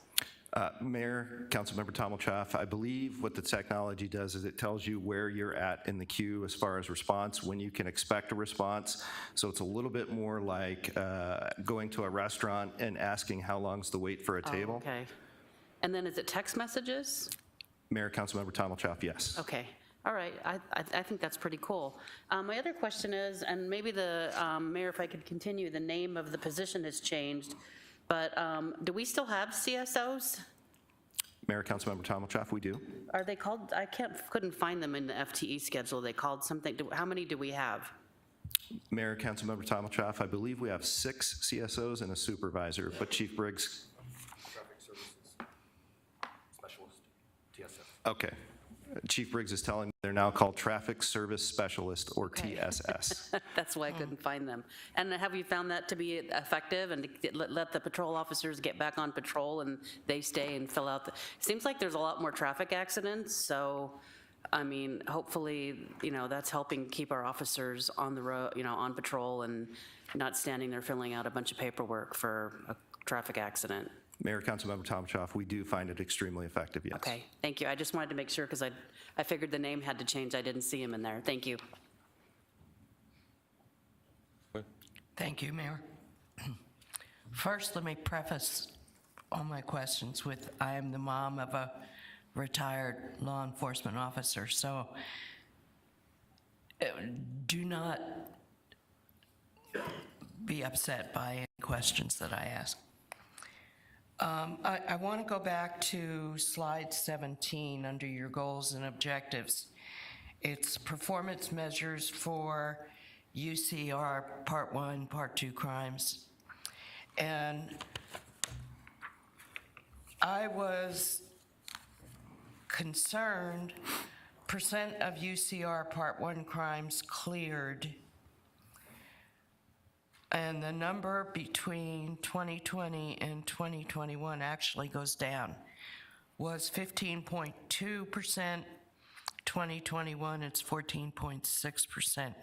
Mayor, Councilmember Tommelchoff, I believe what the technology does is it tells you where you're at in the queue as far as response, when you can expect a response. So it's a little bit more like going to a restaurant and asking how long's the wait for a table. Okay. And then is it text messages? Mayor, Councilmember Tommelchoff, yes. Okay. All right. I think that's pretty cool. My other question is, and maybe the Mayor, if I could continue, the name of the position has changed. But do we still have CSOs? Mayor, Councilmember Tommelchoff, we do. Are they called? I couldn't find them in the FTE schedule. They called something. How many do we have? Mayor, Councilmember Tommelchoff, I believe we have 6 CSOs and a supervisor, but Chief Briggs. Traffic Services Specialist, TSS. Okay. Chief Briggs is telling me they're now called Traffic Service Specialist, or TSS. That's why I couldn't find them. And have you found that to be effective and to let the patrol officers get back on patrol and they stay and fill out it seems like there's a lot more traffic accidents, so I mean, hopefully, you know, that's helping keep our officers on the road, you know, on patrol and not standing there filling out a bunch of paperwork for a traffic accident. Mayor, Councilmember Tommelchoff, we do find it extremely effective, yes. Okay, thank you. I just wanted to make sure because I figured the name had to change. I didn't see him in there. Thank you. Thank you, Mayor. First, let me preface all my questions with, I am the mom of a retired law enforcement officer, so do not be upset by any questions that I ask. I want to go back to slide 17 under your goals and objectives. It's performance measures for UCR Part 1, Part 2 crimes. And I was concerned percent of UCR Part 1 crimes cleared, and the number between 2020 and 2021 actually goes down. Was 15.2%, 2021 it's 14.6%.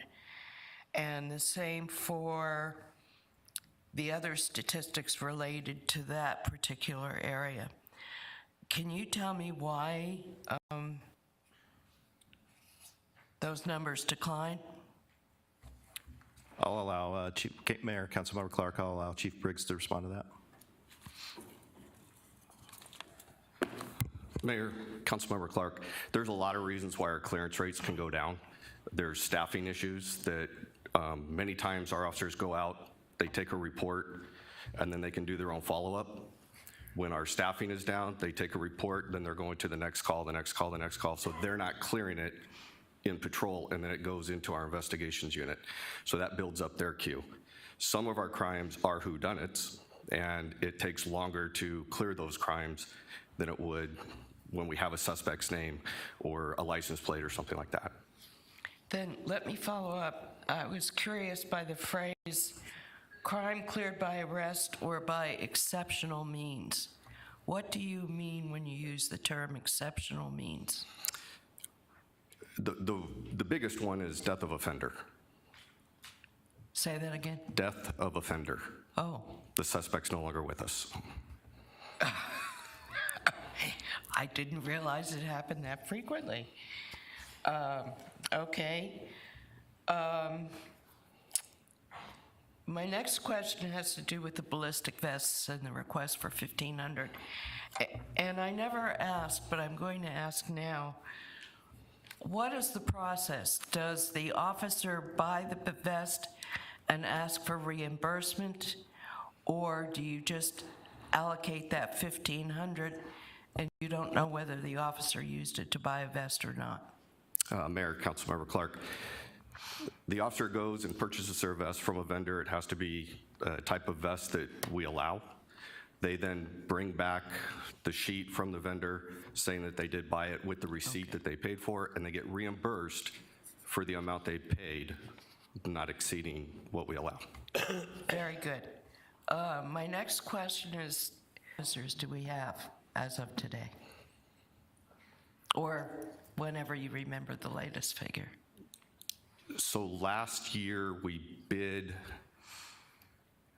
And the same for the other statistics related to that particular area. Can you tell me why those numbers decline? I'll allow Mayor, Councilmember Clark, I'll allow Chief Briggs to respond to that. Mayor, Councilmember Clark, there's a lot of reasons why our clearance rates can go down. There's staffing issues that many times our officers go out, they take a report, and then they can do their own follow-up. When our staffing is down, they take a report, then they're going to the next call, the next call, the next call, so they're not clearing it in patrol, and then it goes into our investigations unit. So that builds up their queue. Some of our crimes are whodunits, and it takes longer to clear those crimes than it would when we have a suspect's name or a license plate or something like that. Then let me follow up. I was curious by the phrase, crime cleared by arrest or by exceptional means. What do you mean when you use the term exceptional means? The biggest one is death of offender. Say that again? Death of offender. Oh. The suspect's no longer with us. I didn't realize it happened that frequently. Okay. My next question has to do with the ballistic vests and the request for 1,500. And I never asked, but I'm going to ask now. What is the process? Does the officer buy the vest and ask for reimbursement? Or do you just allocate that 1,500 and you don't know whether the officer used it to buy a vest or not? Mayor, Councilmember Clark, the officer goes and purchases their vest from a vendor. It has to be a type of vest that we allow. They then bring back the sheet from the vendor saying that they did buy it with the receipt that they paid for, and they get reimbursed for the amount they paid, not exceeding what we allow. Very good. My next question is, officers do we have as of today? Or whenever you remember the latest figure. So last year we bid,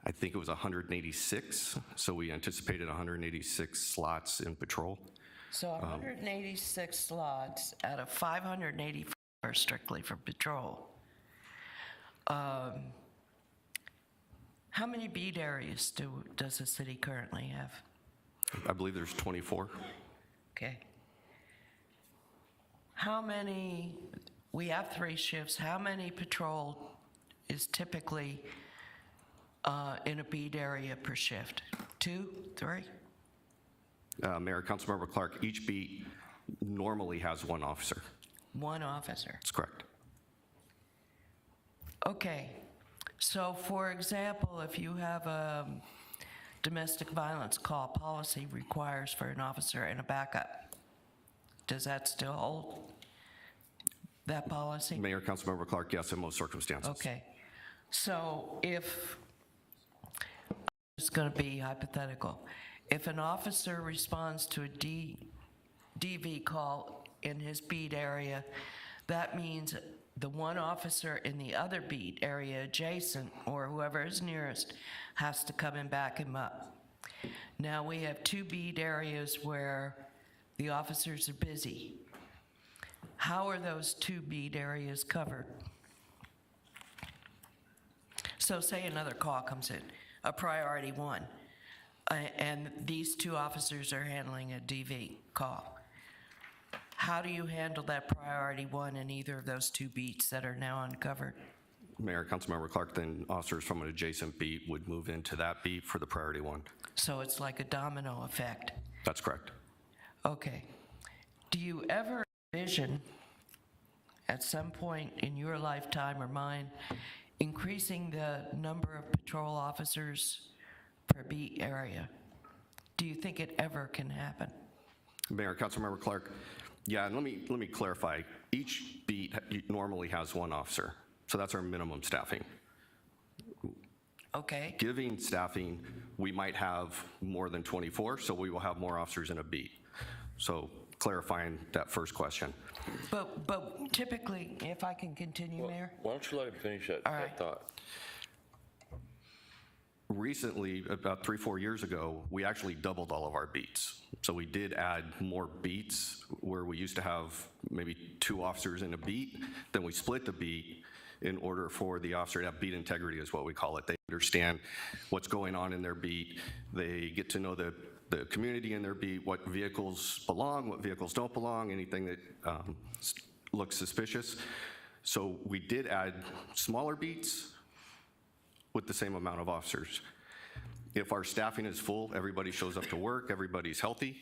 I think it was 186. So we anticipated 186 slots in patrol. So 186 slots out of 584 are strictly for patrol. How many beat areas does the city currently have? I believe there's 24. Okay. How many, we have 3 shifts, how many patrol is typically in a beat area per shift? 2, 3? Mayor, Councilmember Clark, each beat normally has 1 officer. 1 officer. That's correct. Okay. So for example, if you have a domestic violence call, policy requires for an officer and a backup. Does that still hold, that policy? Mayor, Councilmember Clark, yes, in most circumstances. Okay. So if, it's going to be hypothetical, if an officer responds to a DV call in his beat area, that means the 1 officer in the other beat area adjacent, or whoever is nearest, has to come and back him up. Now we have 2 beat areas where the officers are busy. How are those 2 beat areas covered? So say another call comes in, a priority 1, and these 2 officers are handling a DV call. How do you handle that priority 1 in either of those 2 beats that are now uncovered? Mayor, Councilmember Clark, then officers from an adjacent beat would move into that beat for the priority 1. So it's like a domino effect. That's correct. Okay. Do you ever envision, at some point in your lifetime or mine, increasing the number of patrol officers per beat area? Do you think it ever can happen? Mayor, Councilmember Clark, yeah, and let me clarify. Each beat normally has 1 officer, so that's our minimum staffing. Okay. Giving staffing, we might have more than 24, so we will have more officers in a beat. So clarifying that first question. But typically, if I can continue, Mayor? Why don't you let him finish that thought? Recently, about 3-4 years ago, we actually doubled all of our beats. So we did add more beats where we used to have maybe 2 officers in a beat. Then we split the beat in order for the officer to have beat integrity, is what we call it. They understand what's going on in their beat. They get to know the the community in their beat, what vehicles belong, what vehicles don't belong, anything that looks suspicious. So we did add smaller beats with the same amount of officers. If our staffing is full, everybody shows up to work, everybody's healthy,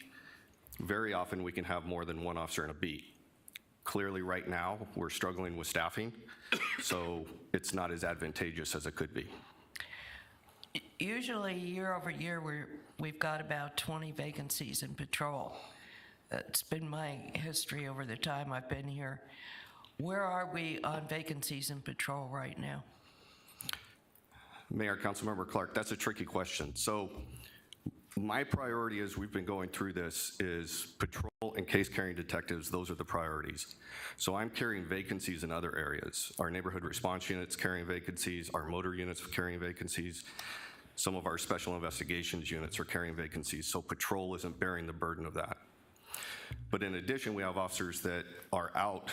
very often we can have more than one officer in a beat. Clearly right now, we're struggling with staffing, so it's not as advantageous as it could be. Usually, year over year, we've got about 20 vacancies in patrol. It's been my history over the time I've been here. Where are we on vacancies in patrol right now? Mayor, Councilmember Clark, that's a tricky question. So my priority as we've been going through this is patrol and case carrying detectives. Those are the priorities. So I'm carrying vacancies in other areas. Our neighborhood response units carrying vacancies, our motor units carrying vacancies. Some of our special investigations units are carrying vacancies, so patrol isn't bearing the burden of that. But in addition, we have officers that are out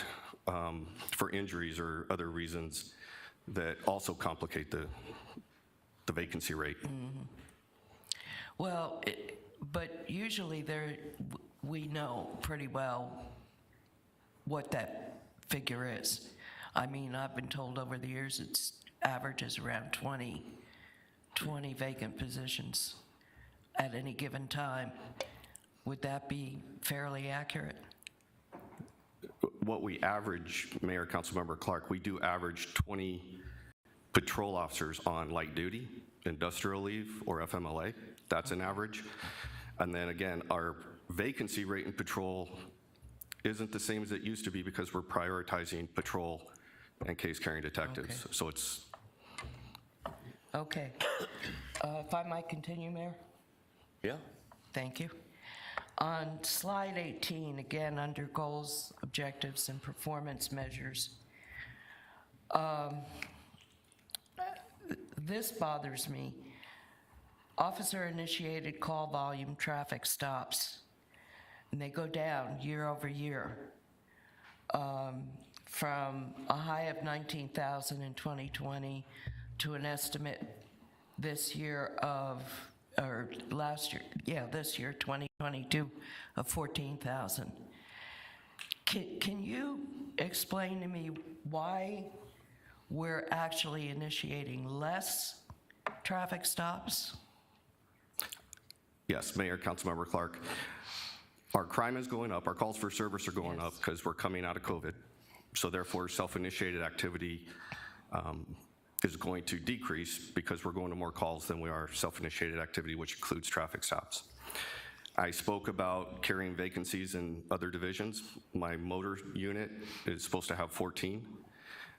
for injuries or other reasons that also complicate the vacancy rate. Mm-hmm. Well, but usually we know pretty well what that figure is. I mean, I've been told over the years it's averages around 20 vacant positions at any given time. Would that be fairly accurate? What we average, Mayor, Councilmember Clark, we do average 20 patrol officers on light duty, industrial leave, or FMLA. That's an average. And then again, our vacancy rate in patrol isn't the same as it used to be because we're prioritizing patrol and case carrying detectives. Okay. So it's. Okay. If I might continue, Mayor? Yeah. Thank you. On slide 18, again, under goals, objectives, and performance measures, this bothers me. Officer-initiated call volume traffic stops, and they go down year over year from a high of 19,000 in 2020 to an estimate this year of, or last year, this year, 2022, of 14,000. Can you explain to me why we're actually initiating less traffic stops? Yes, Mayor, Councilmember Clark. Our crime is going up, our calls for service are going up because we're coming out of COVID. So therefore, self-initiated activity is going to decrease because we're going to more calls than we are self-initiated activity, which includes traffic stops. I spoke about carrying vacancies in other divisions. My motor unit is supposed to have 14.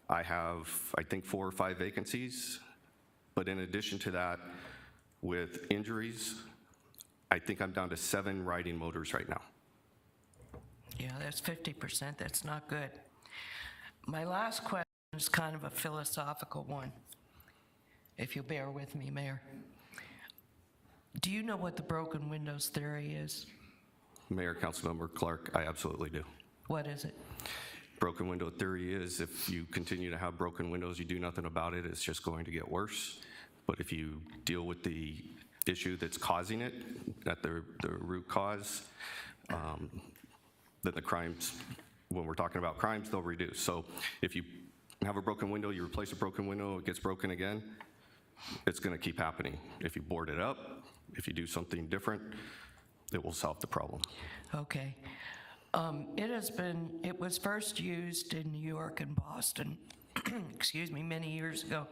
I have, I think, 4 or 5 vacancies. But in addition to that, with injuries, I think I'm down to 7 riding motors right now. Yeah, that's 50%. That's not good. My last question is kind of a philosophical one, if you'll bear with me, Mayor. Do you know what the broken windows theory is? Mayor, Councilmember Clark, I absolutely do. What is it? Broken window theory is if you continue to have broken windows, you do nothing about it, it's just going to get worse. But if you deal with the issue that's causing it, at the root cause, then the crimes, when we're talking about crimes, they'll reduce. So if you have a broken window, you replace a broken window, it gets broken again, it's gonna keep happening. If you board it up, if you do something different, it will solve the problem. Okay. It was first used in New York and Boston, excuse me, many years ago.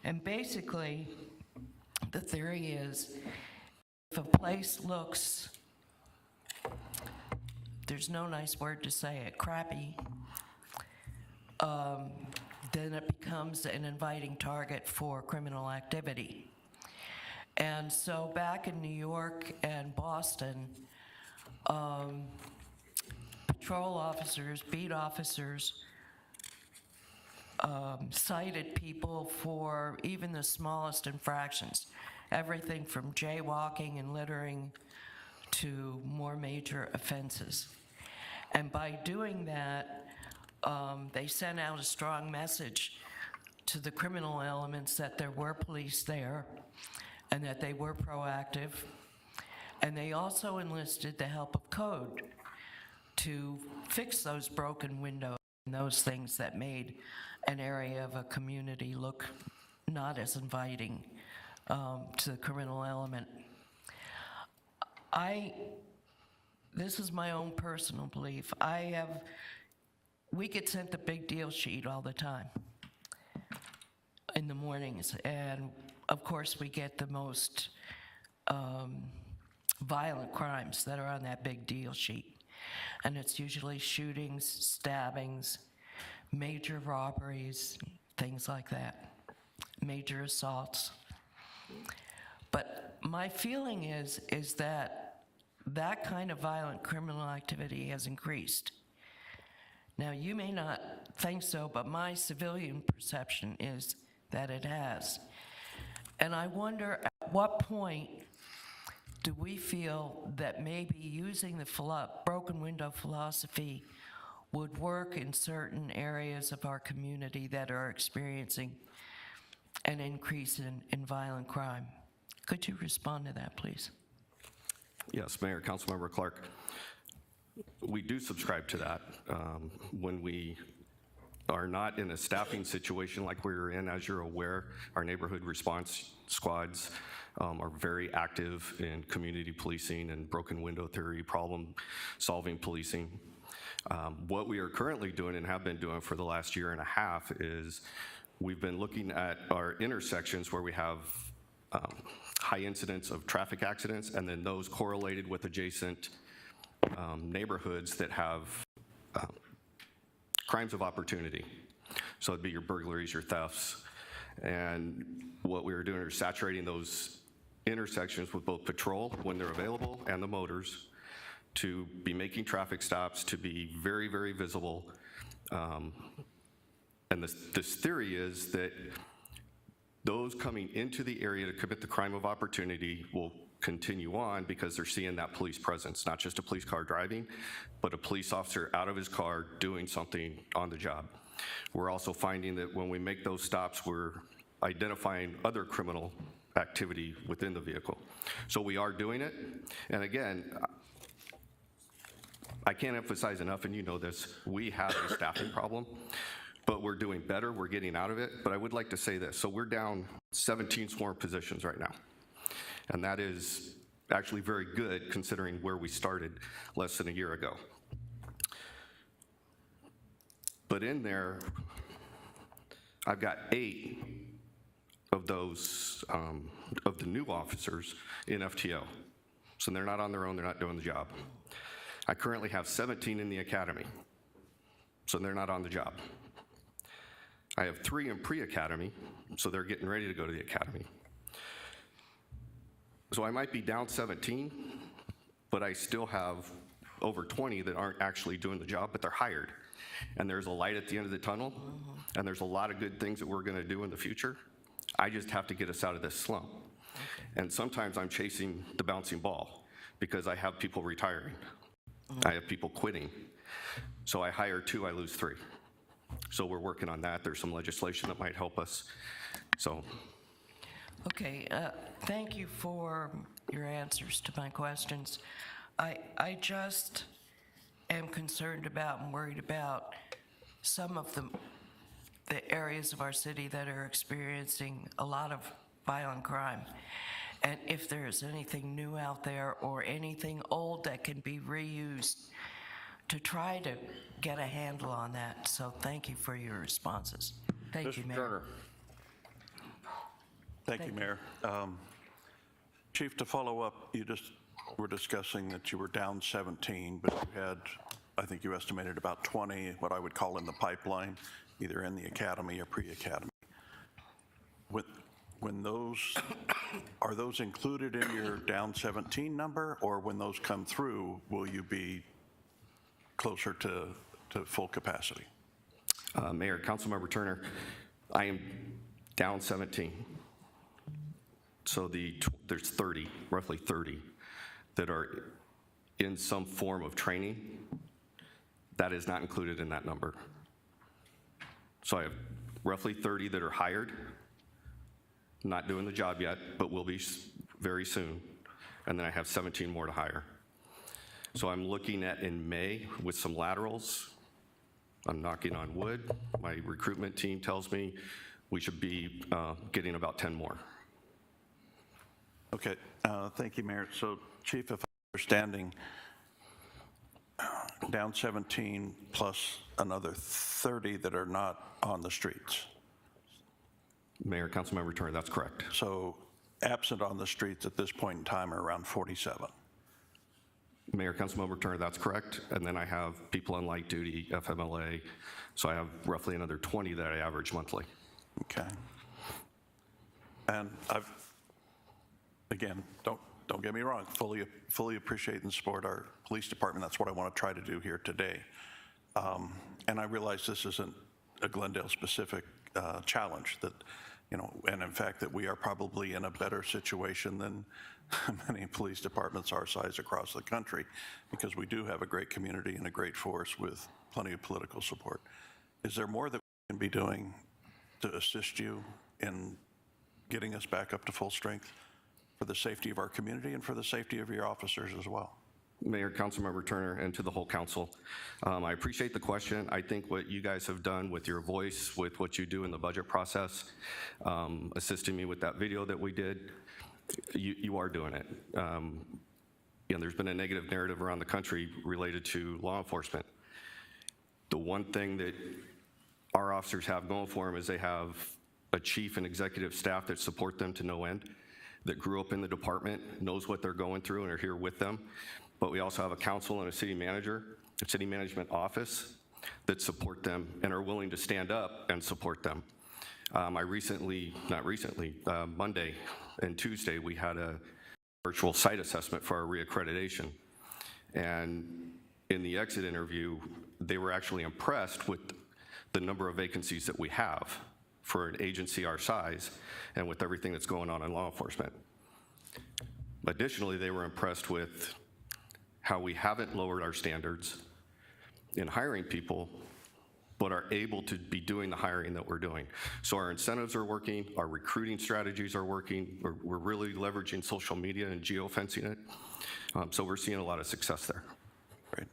And basically, the theory is, if a place looks, there's no nice word to say it, crappy, then it becomes an inviting target for criminal activity. And so back in New York and Boston, patrol officers, beat officers, cited people for even the smallest infractions, everything from jaywalking and littering to more major offenses. And by doing that, they sent out a strong message to the criminal elements that there were police there and that they were proactive And they also enlisted the help of code to fix those broken windows and those things that made an area of a community look not as inviting to the criminal element. This is my own personal belief. We get sent the big deal sheet all the time in the mornings, and of course we get the most violent crimes that are on that big deal sheet. And it's usually shootings, stabbings, major robberies, things like that, major assaults. But my feeling is that kind of violent criminal activity has increased. Now, you may not think so, but my civilian perception is that it has. And I wonder at what point do we feel that maybe using the broken window philosophy would work in certain areas of our community that are experiencing an increase in violent crime? Could you respond to that, please? Yes, Mayor, Councilmember Clark. We do subscribe to that. When we are not in a staffing situation like we're in, as you're aware, our neighborhood response squads are very active in community policing and broken window theory, problem-solving policing. What we are currently doing and have been doing for the last year and a half is we've been looking at our intersections where we have high incidence of traffic accidents, and then those correlated with adjacent neighborhoods that have crimes of opportunity. So it'd be your burglaries, your thefts. And what we were doing is saturating those intersections with both patrol when they're available and the motors to be making traffic stops, to be very, very visible. And this theory is that those coming into the area to commit the crime of opportunity will continue on because they're seeing that police presence, not just a police car driving, but a police officer out of his car doing something on the job. We're also finding that when we make those stops, we're identifying other criminal activity within the vehicle. So we are doing it. And again, I can't emphasize enough, and you know this, we have a staffing problem, but we're doing better, we're getting out of it. But I would like to say this, so we're down 17 sworn positions right now. And that is actually very good considering where we started less than a year ago. But in there, I've got 8 of those, of the new officers in FTO. So they're not on their own, they're not doing the job. I currently have 17 in the academy, so they're not on the job. I have 3 in pre-academy, so they're getting ready to go to the academy. So I might be down 17, but I still have over 20 that aren't actually doing the job, but they're hired. And there's a light at the end of the tunnel, and there's a lot of good things that we're gonna do in the future. I just have to get us out of this slump. And sometimes I'm chasing the bouncing ball because I have people retiring. I have people quitting. So I hire 2, I lose 3. So we're working on that. There's some legislation that might help us. So. Okay, thank you for your answers to my questions. I just am concerned about and worried about some of the areas of our city that are experiencing a lot of violent crime. And if there's anything new out there or anything old that can be reused to try to get a handle on that. So thank you for your responses. Thank you, Mayor. Turner. Thank you, Mayor. Chief, to follow up, you just were discussing that you were down 17, but you had, I think you estimated about 20, what I would call in the pipeline, either in the academy or pre-academy. When those, are those included in your down 17 number, or when those come through, will you be closer to full capacity? Mayor, Councilmember Turner, I am down 17. So there's 30, roughly 30, that are in some form of training. That is not included in that number. So I have roughly 30 that are hired, not doing the job yet, but will be very soon. and then I have 17 more to hire. So I'm looking at in May with some laterals. I'm knocking on wood. My recruitment team tells me we should be getting about 10 more. Okay, thank you, Mayor. So, Chief, if I'm understanding, down 17 plus another 30 that are not on the streets. Mayor, Councilmember Turner, that's correct. So absent on the streets at this point in time are around 47. Mayor, Councilmember Turner, that's correct. And then I have people on light duty, FMLA, so I have roughly another 20 that I average monthly. Okay. And again, don't get me wrong, fully appreciate and support our police department. That's what I want to try to do here today. And I realize this isn't a Glendale-specific challenge, that, you know, and in fact that we are probably in a better situation than many police departments our size across the country, because we do have a great community and a great force with plenty of political support. Is there more that we can be doing to assist you in getting us back up to full strength for the safety of our community and for the safety of your officers as well? Mayor, Councilmember Turner, and to the whole council, I appreciate the question. I think what you guys have done with your voice, with what you do in the budget process, assisting me with that video that we did, you are doing it. And there's been a negative narrative around the country related to law enforcement. The one thing that our officers have going for them is they have a chief and executive staff that support them to no end, that grew up in the department, knows what they're going through, and are here with them. But we also have a council and a city manager, a city management office that support them and are willing to stand up and support them. Monday and Tuesday, we had a virtual site assessment for our reaccreditation. And in the exit interview, they were actually impressed with the number of vacancies that we have for an agency our size and with everything that's going on in law enforcement. Additionally, they were impressed with how we haven't lowered our standards in hiring people, but are able to be doing the hiring that we're doing. So our incentives are working, our recruiting strategies are working, we're really leveraging social media and geofencing it. So we're seeing a lot of success there. Great,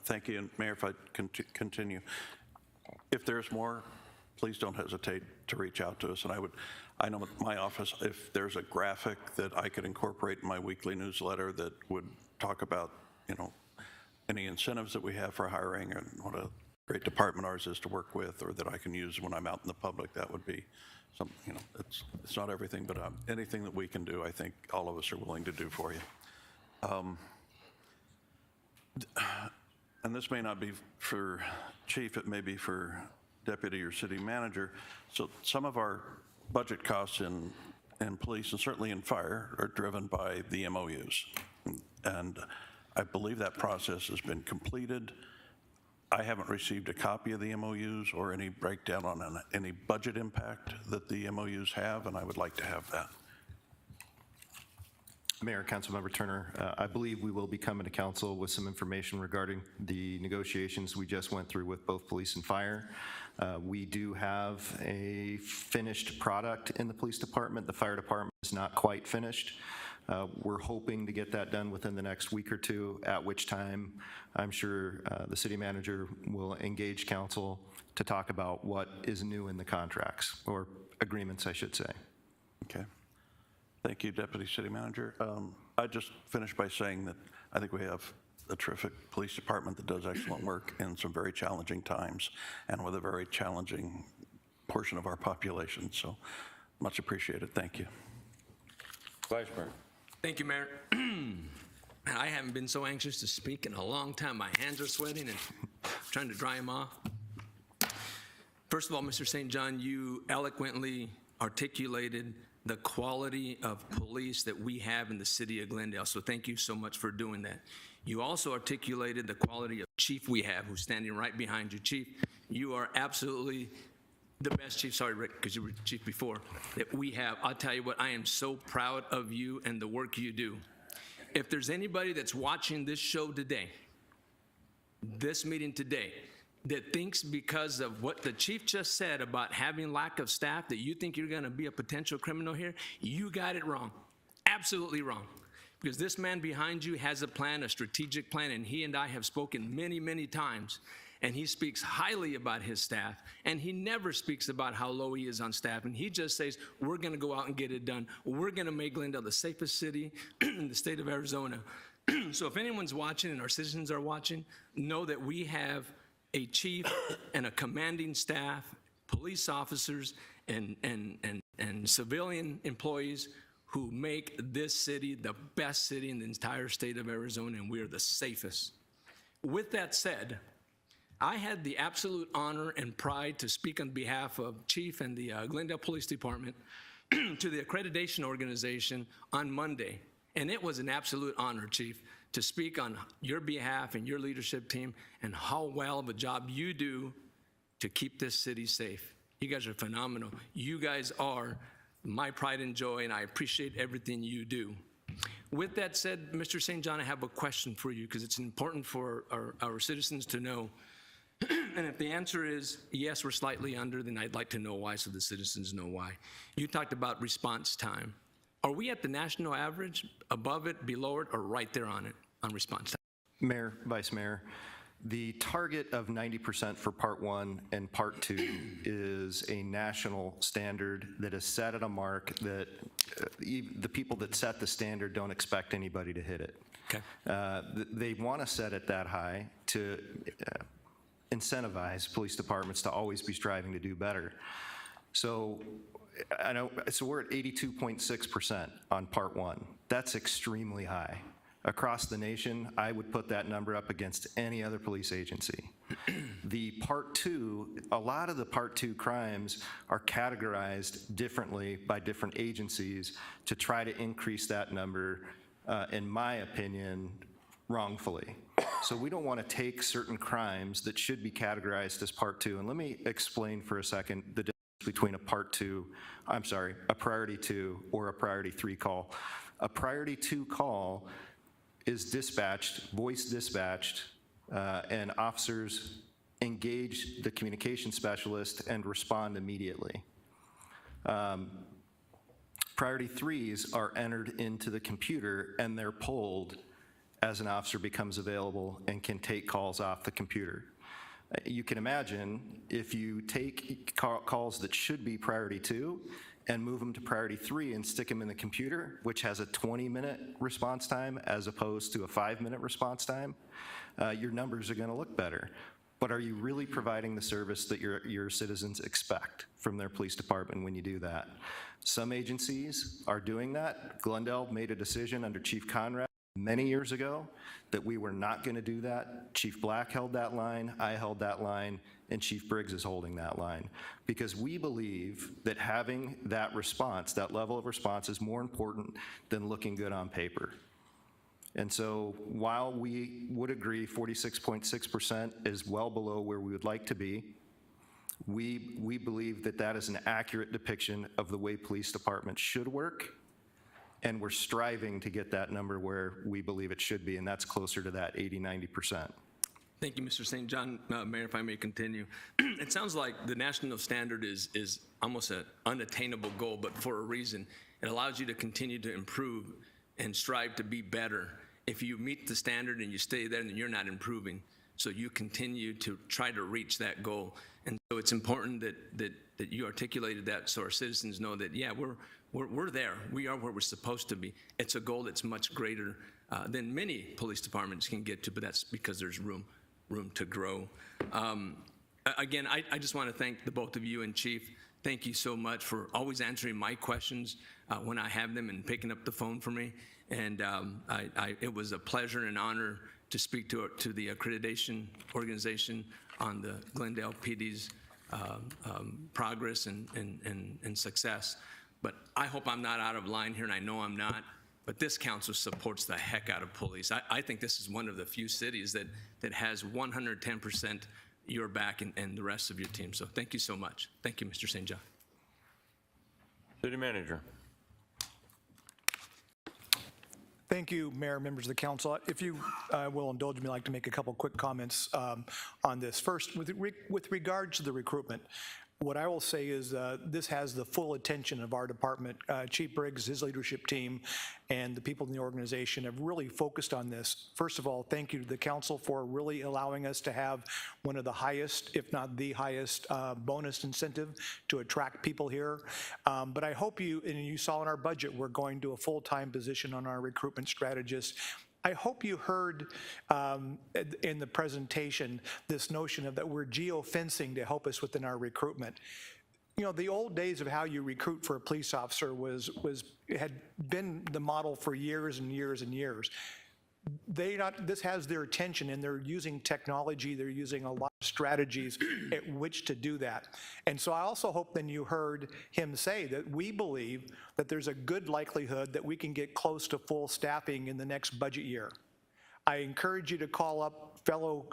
thank you. And Mayor, if I continue, if there's more, please don't hesitate to reach out to us. And I know my office, if there's a graphic that I could incorporate in my weekly newsletter that would talk about, you know, any incentives that we have for hiring and what a great department ours is to work with, or that I can use when I'm out in the public, that would be some, you know, it's not everything, but anything that we can do, I think all of us are willing to do for you. And this may not be for Chief, it may be for Deputy or City Manager. So some of our budget costs in police and certainly in fire are driven by the MOUs. And I believe that process has been completed. I haven't received a copy of the MOUs or any breakdown on any budget impact that the MOUs have, and I would like to have that. Mayor, Councilmember Turner, I believe we will be coming to council with some information regarding the negotiations we just went through with both police and fire. We do have a finished product in the police department. The fire department is not quite finished. We're hoping to get that done within the next week or two, at which time I'm sure the city manager will engage council to talk about what is new in the contracts, or agreements, I should say. Okay. Thank you, Deputy City Manager. I just finished by saying that I think we have a terrific police department that does excellent work in some very challenging times and with a very challenging portion of our population. So much appreciated. Thank you. Vice Mayor. Thank you, Mayor. I haven't been so anxious to speak in a long time. My hands are sweating and trying to dry them off. First of all, Mr. St. John, you eloquently articulated the quality of police that we have in the city of Glendale. So thank you so much for doing that. You also articulated the quality of chief we have, who's standing right behind you. Chief, you are absolutely the best chief, sorry, Rick, because you were chief before, that we have. I'll tell you what, I am so proud of you and the work you do. If there's anybody that's watching this show today, this meeting today, that thinks because of what the chief just said about having lack of staff that you think you're going to be a potential criminal here, you got it wrong. Absolutely wrong. because this man behind you has a plan, a strategic plan, and he and I have spoken many, many times, and he speaks highly about his staff, and he never speaks about how low he is on staff, and he just says, we're going to go out and get it done. We're going to make Glendale the safest city in the state of Arizona. So if anyone's watching and our citizens are watching, know that we have a chief and a commanding staff, police officers, and civilian employees who make this city the best city in the entire state of Arizona, and we are the safest. With that said, I had the absolute honor and pride to speak on behalf of Chief and the Glendale Police Department to the accreditation organization on Monday. And it was an absolute honor, Chief, to speak on your behalf and your leadership team and how well of a job you do to keep this city safe. You guys are phenomenal. You guys are my pride and joy, and I appreciate everything you do. With that said, Mr. St. John, I have a question for you because it's important for our citizens to know. And if the answer is yes, we're slightly under, then I'd like to know why so the citizens know why. You talked about response time. Are we at the national average, above it, below it, or right there on it, on response time? Mayor, Vice Mayor, the target of 90% for Part 1 and Part 2 is a national standard that is set at a mark that the people that set the standard don't expect anybody to hit it. Okay. They want to set it that high to incentivize police departments to always be striving to do better. So I know, so we're at 82.6% on Part 1. That's extremely high. Across the nation, I would put that number up against any other police agency. The Part 2, a lot of the Part 2 crimes are categorized differently by different agencies to try to increase that number, in my opinion, wrongfully. So we don't want to take certain crimes that should be categorized as Part 2. And let me explain for a second the difference between a Priority 2 or a Priority 3 call. A Priority 2 call is dispatched, voice dispatched, and officers engage the communication specialist and respond immediately. Priority 3s are entered into the computer and they're pulled as an officer becomes available and can take calls off the computer. You can imagine if you take calls that should be Priority 2 and move them to Priority 3 and stick them in the computer, which has a 20-minute response time as opposed to a 5-minute response time, your numbers are going to look better. But are you really providing the service that your citizens expect from their police department when you do that? Some agencies are doing that. Glendale made a decision under Chief Conrad many years ago that we were not going to do that. Chief Black held that line, I held that line, and Chief Briggs is holding that line. Because we believe that having that response, that level of response, is more important than looking good on paper. And so while we would agree 46.6% is well below where we would like to be, we believe that that is an accurate depiction of the way police departments should work, and we're striving to get that number where we believe it should be, and that's closer to that 80–90%. Thank you, Mr. St. John. Mayor, if I may continue. It sounds like the national standard is almost an unattainable goal, but for a reason. It allows you to continue to improve and strive to be better. If you meet the standard and you stay there, then you're not improving. So you continue to try to reach that goal. And so it's important that you articulated that so our citizens know that, yeah, we're there. We are where we're supposed to be. It's a goal that's much greater than many police departments can get to, but that's because there's room to grow. Again, I just want to thank the both of you, and Chief, thank you so much for always answering my questions when I have them and picking up the phone for me. And it was a pleasure and honor to speak to the accreditation organization on the Glendale PD's progress and success. But I hope I'm not out of line here, and I know I'm not. But this council supports the heck out of police. I think this is one of the few cities that has 110% your back and the rest of your team. So thank you so much. Thank you, Mr. St. John. City Manager. Thank you, Mayor, members of the council. If you will indulge me, I'd like to make a couple quick comments on this. First, with regards to the recruitment, What I will say is this has the full attention of our department. Chief Briggs, his leadership team, and the people in the organization have really focused on this. First of all, thank you to the council for really allowing us to have one of the highest, if not the highest, bonus incentive to attract people here. But I hope you, and you saw in our budget, we're going to a full-time position on our recruitment strategist. I hope you heard in the presentation this notion of that we're geofencing to help us within our recruitment. You know, the old days of how you recruit for a police officer had been the model for years and years and years. This has their attention, and they're using technology, they're using a lot of strategies at which to do that. And so I also hope then you heard him say that we believe that there's a good likelihood that we can get close to full staffing in the next budget year. I encourage you to call up fellow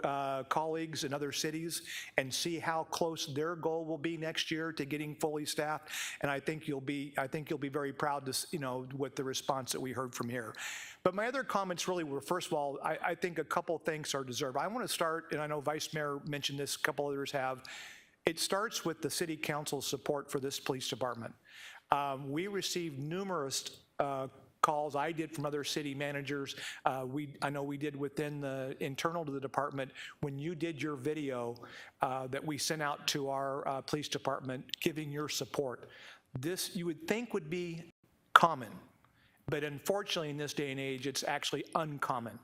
colleagues in other cities and see how close their goal will be next year to getting fully staffed. And I think you'll be very proud to, you know, with the response that we heard from here. But my other comments really were, first of all, I think a couple thanks are deserved. I want to start, and I know Vice Mayor mentioned this, a couple others have. It starts with the City Council's support for this police department. We received numerous calls I did from other city managers. I know we did within the internal to the department when you did your video that we sent out to our police department giving your support. This you would think would be common, but unfortunately in this day and age it's actually uncommon.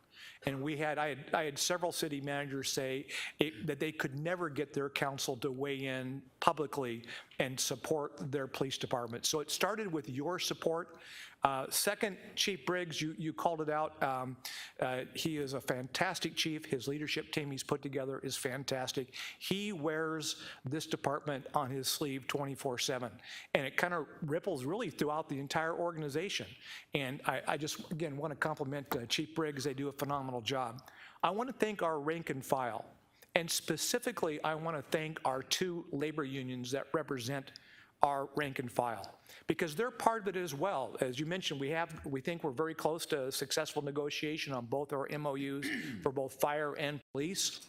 And I had several city managers say that they could never get their council to weigh in publicly and support their police department. So it started with your support. Second, Chief Briggs, you called it out. He is a fantastic chief. His leadership team he's put together is fantastic. He wears this department on his sleeve 24/7, and it kind of ripples really throughout the entire organization. And I just, again, want to compliment Chief Briggs. They do a phenomenal job. I want to thank our rank and file, and specifically, I want to thank our two labor unions that represent our rank and file, because they're part of it as well. As you mentioned, we think we're very close to a successful negotiation on both our MOUs for both fire and police.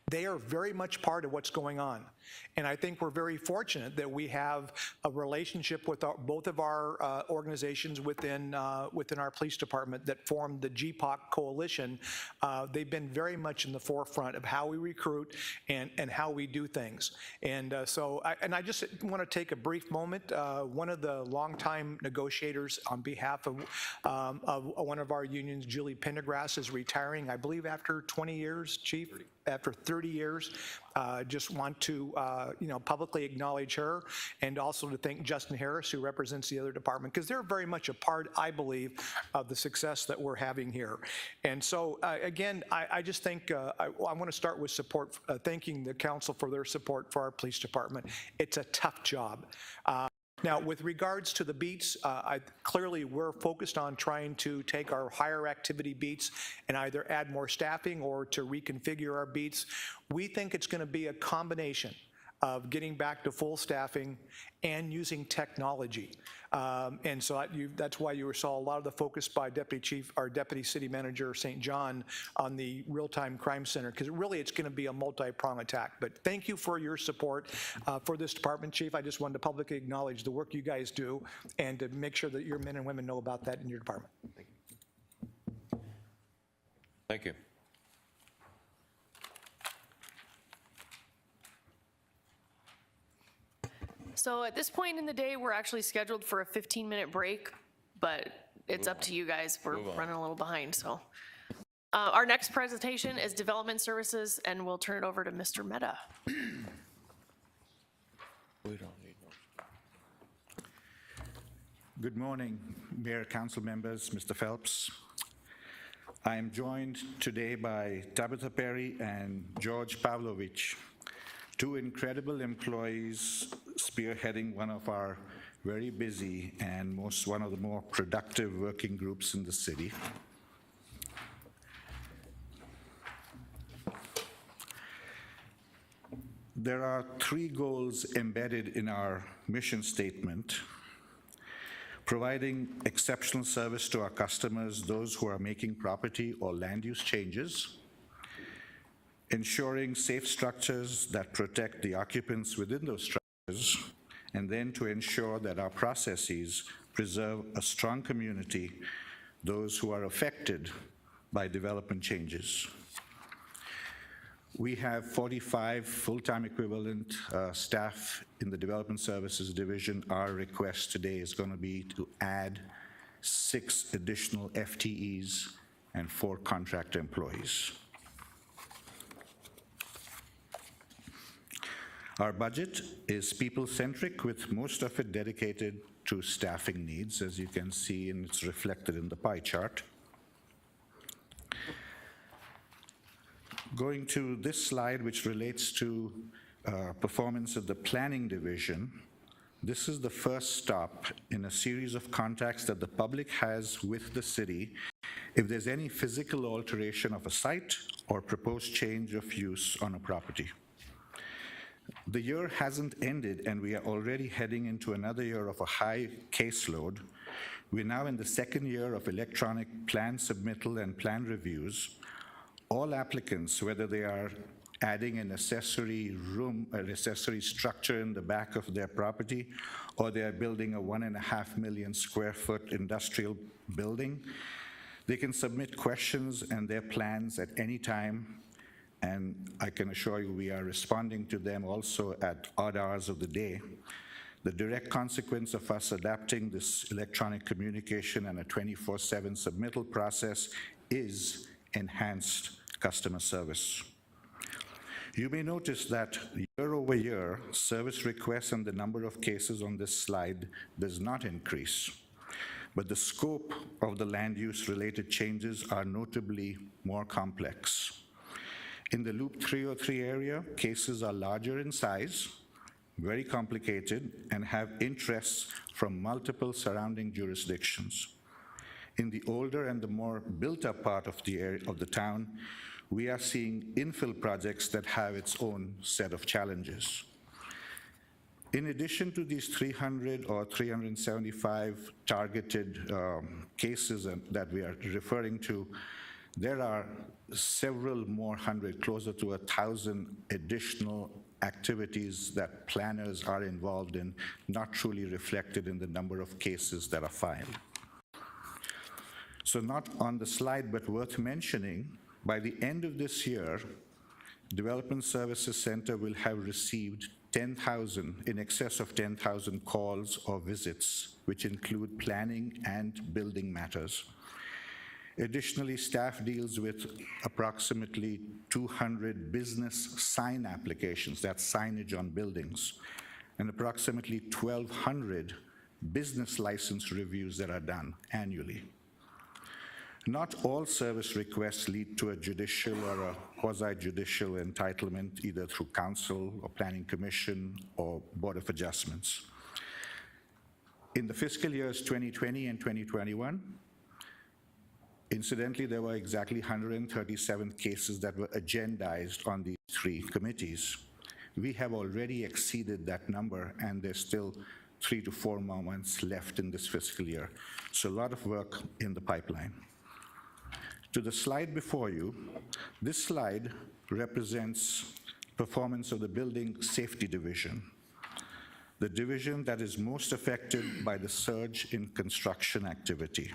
They are very much part of what's going on. And I think we're very fortunate that we have a relationship with both of our organizations within our police department that formed the GPOC coalition. They've been very much in the forefront of how we recruit and how we do things. And I just want to take a brief moment. One of the longtime negotiators on behalf of one of our unions, Julie Pendergrass, is retiring, I believe after 20 years, Chief? After 30 years. Just want to publicly acknowledge her, and also to thank Justin Harris, who represents the other department, because they're very much a part, I believe, of the success that we're having here. And so again, I just think I want to start with support, thanking the council for their support for our police department. It's a tough job. Now, with regards to the beats, clearly we're focused on trying to take our higher activity beats and either add more staffing or to reconfigure our beats. We think it's going to be a combination of getting back to full staffing and using technology. And so that's why you saw a lot of the focus by Deputy City Manager St. John on the real-time crime center, because really it's going to be a multi-prong attack. But thank you for your support for this department, Chief. I just wanted to publicly acknowledge the work you guys do and to make sure that your men and women know about that in your department. Thank you. Thank you. So at this point in the day, we're actually scheduled for a 15-minute break, but it's up to you guys. We're running a little behind, so. Our next presentation is Development Services, and we'll turn it over to Mr. Mehta. We don't need no. Good morning, Mayor, Council members, Mr. Phelps. I am joined today by Tabitha Perry and George Pavlovich, two incredible employees spearheading one of our very busy and one of the more productive working groups in the city. There are three goals embedded in our mission statement: providing exceptional service to our customers, those who are making property or land use changes; ensuring safe structures that protect the occupants within those structures; and then to ensure that our processes preserve a strong community, those who are affected by development changes. We have 45 full-time equivalent staff in the Development Services Division. Our request today is going to be to add 6 additional FTEs and 4 contract employees. Our budget is people-centric, with most of it dedicated to staffing needs, as you can see, and it's reflected in the pie chart. Going to this slide, which relates to performance of the Planning Division, this is the first stop in a series of contacts that the public has with the city if there's any physical alteration of a site or proposed change of use on a property. The year hasn't ended, and we are already heading into another year of a high caseload. We're now in the second year of electronic plan submittal and plan reviews. All applicants, whether they are adding an accessory room, an accessory structure in the back of their property, or they are building a 1.5 million square foot industrial building, they can submit questions and their plans at any time. And I can assure you we are responding to them also at odd hours of the day. The direct consequence of us adapting this electronic communication and a 24/7 submittal process is enhanced customer service. You may notice that year over year, service requests and the number of cases on this slide does not increase, but the scope of the land use related changes are notably more complex. In the Loop 303 area, cases are larger in size, very complicated, and have interests from multiple surrounding jurisdictions. In the older and the more built-up part of the area of the town, we are seeing infill projects that have its own set of challenges. In addition to these 300 or 375 targeted cases that we are referring to, there are several more hundred, closer to 1,000 additional activities that planners are involved in, not truly reflected in the number of cases that are filed. So not on the slide, but worth mentioning, by the end of this year, Development Services Center will have received 10,000, in excess of 10,000 calls or visits, which include planning and building matters. Additionally, staff deals with approximately 200 business sign applications, that's signage on buildings, and approximately 1,200 business license reviews that are done annually. Not all service requests lead to a judicial or a quasi-judicial entitlement, either through council or planning commission or board of adjustments. In the fiscal years 2020 and 2021, incidentally, there were exactly 137 cases that were agendized on these 3 committees. We have already exceeded that number, and there's still 3 to 4 more months left in this fiscal year. So a lot of work in the pipeline. To the slide before you, this slide represents performance of the Building Safety Division, the division that is most affected by the surge in construction activity.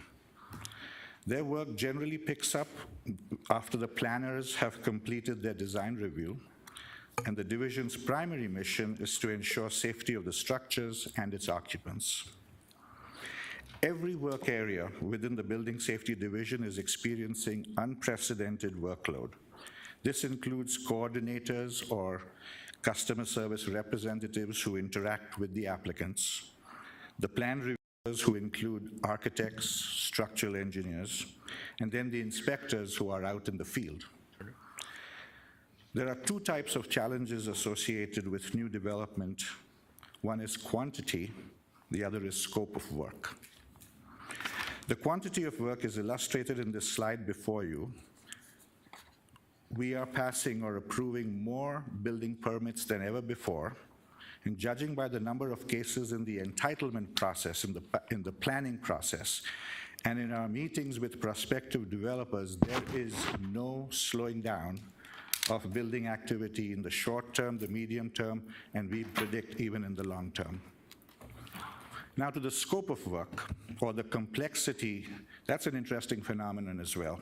Their work generally picks up after the planners have completed their design review, and the division's primary mission is to ensure safety of the structures and its occupants. Every work area within the Building Safety Division is experiencing unprecedented workload. This includes coordinators or customer service representatives who interact with the applicants, the plan reviewers who include architects, structural engineers, and then the inspectors who are out in the field. There are 2 types of challenges associated with new development. One is quantity, the other is scope of work. The quantity of work is illustrated in this slide before you. We are passing or approving more building permits than ever before, and judging by the number of cases in the entitlement process, in the planning process, and in our meetings with prospective developers, there is no slowing down of building activity in the short term, the medium term, and we predict even in the long term. Now to the scope of work or the complexity, that's an interesting phenomenon as well.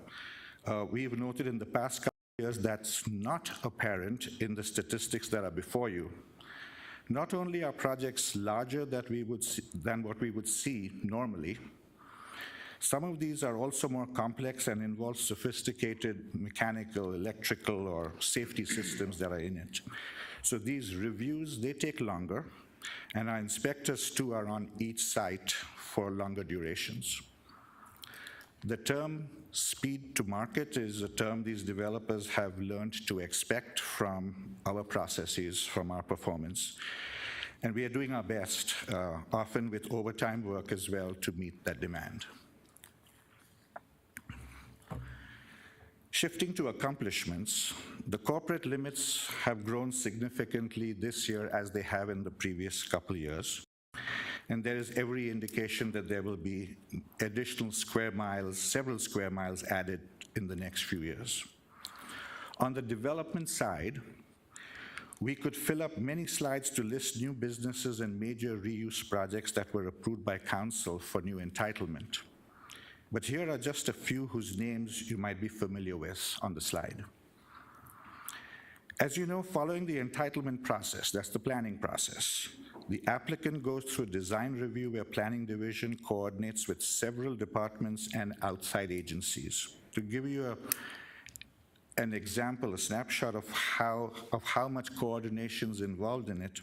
We've noted in the past couple of years that's not apparent in the statistics that are before you. Not only are projects larger than what we would see normally, some of these are also more complex and involve sophisticated mechanical, electrical, or safety systems that are in it. So these reviews, they take longer, and our inspectors too are on each site for longer durations. The term speed to market is a term these developers have learned to expect from our processes, from our performance. And we are doing our best, often with overtime work as well, to meet that demand. Shifting to accomplishments, the corporate limits have grown significantly this year as they have in the previous couple years. And there is every indication that there will be additional square miles, several square miles added in the next few years. On the development side, we could fill up many slides to list new businesses and major reuse projects that were approved by council for new entitlement. But here are just a few whose names you might be familiar with on the slide. As you know, following the entitlement process, that's the planning process, the applicant goes through a design review where planning division coordinates with several departments and outside agencies. To give you an example, a snapshot of how much coordination is involved in it,